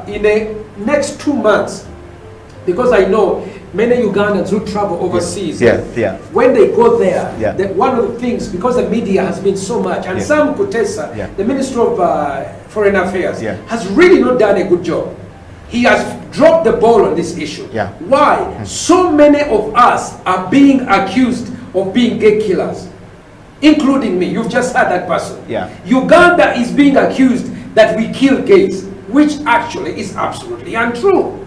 in the next 2 months, because I know many Ugandans who travel overseas, when they go there, one of the things, because the media has been so much, and Sam Kutesa, the Minister of Foreign Affairs, has really not done a good job. He has dropped the ball on this issue. Why? So many of us are being accused of being gay killers, including me. You've just heard that person. Uganda is being accused that we kill gays, which actually is absolutely untrue.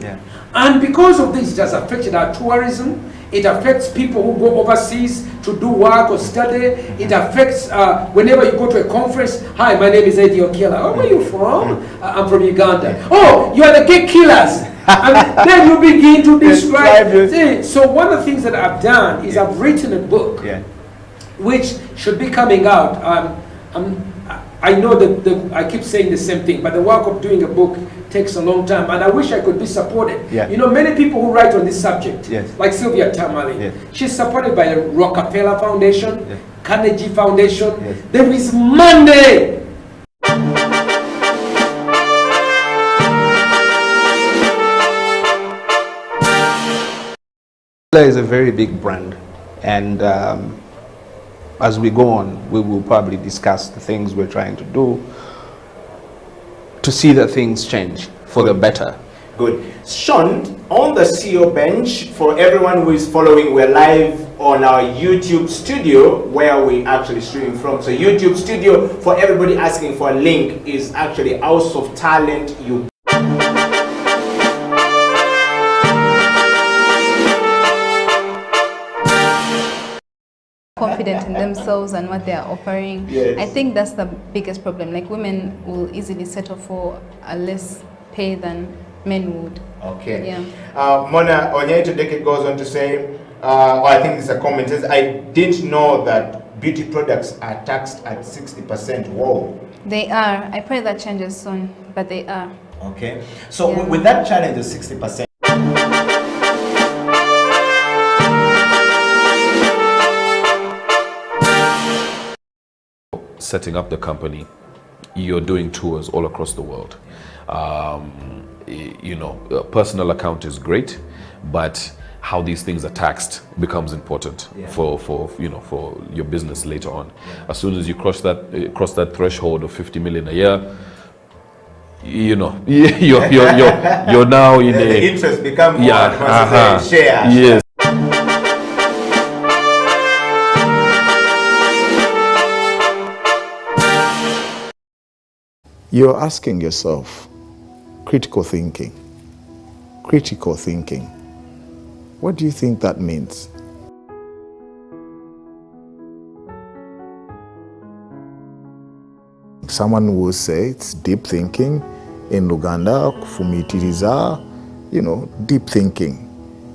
And because of this, it has affected our tourism. It affects people who go overseas to do work or study. It affects whenever you go to a conference. Hi, my name is Eddie Okiela. Oh, where are you from? I'm from Uganda. Oh, you are the gay killers. And then you begin to describe. So one of the things that I've done is I've written a book, which should be coming out. I know that I keep saying the same thing, but the work of doing a book takes a long time, and I wish I could be supported. You know, many people who write on this subject, like Sylvia Tamale, she's supported by the Rockefeller Foundation, Carnegie Foundation. There is money. Is a very big brand, and as we go on, we will probably discuss the things we're trying to do to see that things change for the better. Good. Sean, on the CEO bench, for everyone who is following, we're live on our YouTube studio where we actually streaming from. So YouTube studio, for everybody asking for a link, is actually House of Talent Uganda. Confident in themselves and what they are offering. I think that's the biggest problem. Like, women will easily settle for a less pay than men would. Okay. Mona Onyeto Deke goes on to say, I think it's a comment, says, I didn't know that beauty products are taxed at 60%. Whoa. They are. I pray that changes soon, but they are. Okay. So with that challenge of 60%, setting up the company, you're doing tours all across the world. Personal account is great, but how these things are taxed becomes important for your business later on. As soon as you cross that threshold of 50 million a year, you're now in the interest become more because shares. Yes. You're asking yourself, critical thinking. What do you think that means? Someone will say it's deep thinking. In Luganda, kufumitiriza, deep thinking.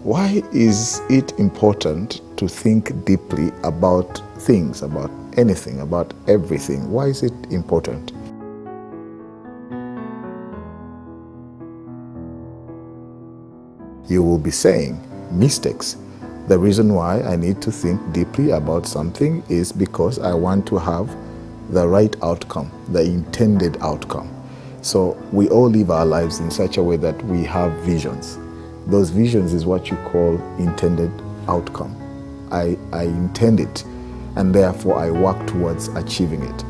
Why is it important to think deeply about things, about anything, about everything? Why is it important? You will be saying mistakes. The reason why I need to think deeply about something is because I want to have the right outcome, the intended outcome. So we all live our lives in such a way that we have visions. Those visions is what you call intended outcome. I intend it, and therefore I work towards achieving it.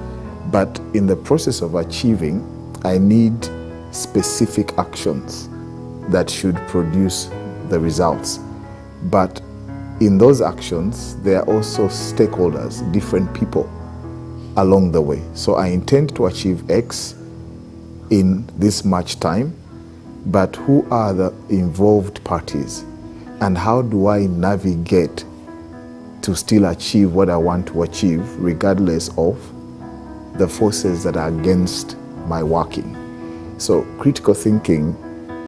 But in the process of achieving, I need specific actions that should produce the results. But in those actions, there are also stakeholders, different people along the way. So I intend to achieve X in this much time, but who are the involved parties? And how do I navigate to still achieve what I want to achieve, regardless of the forces that are against my working? So critical thinking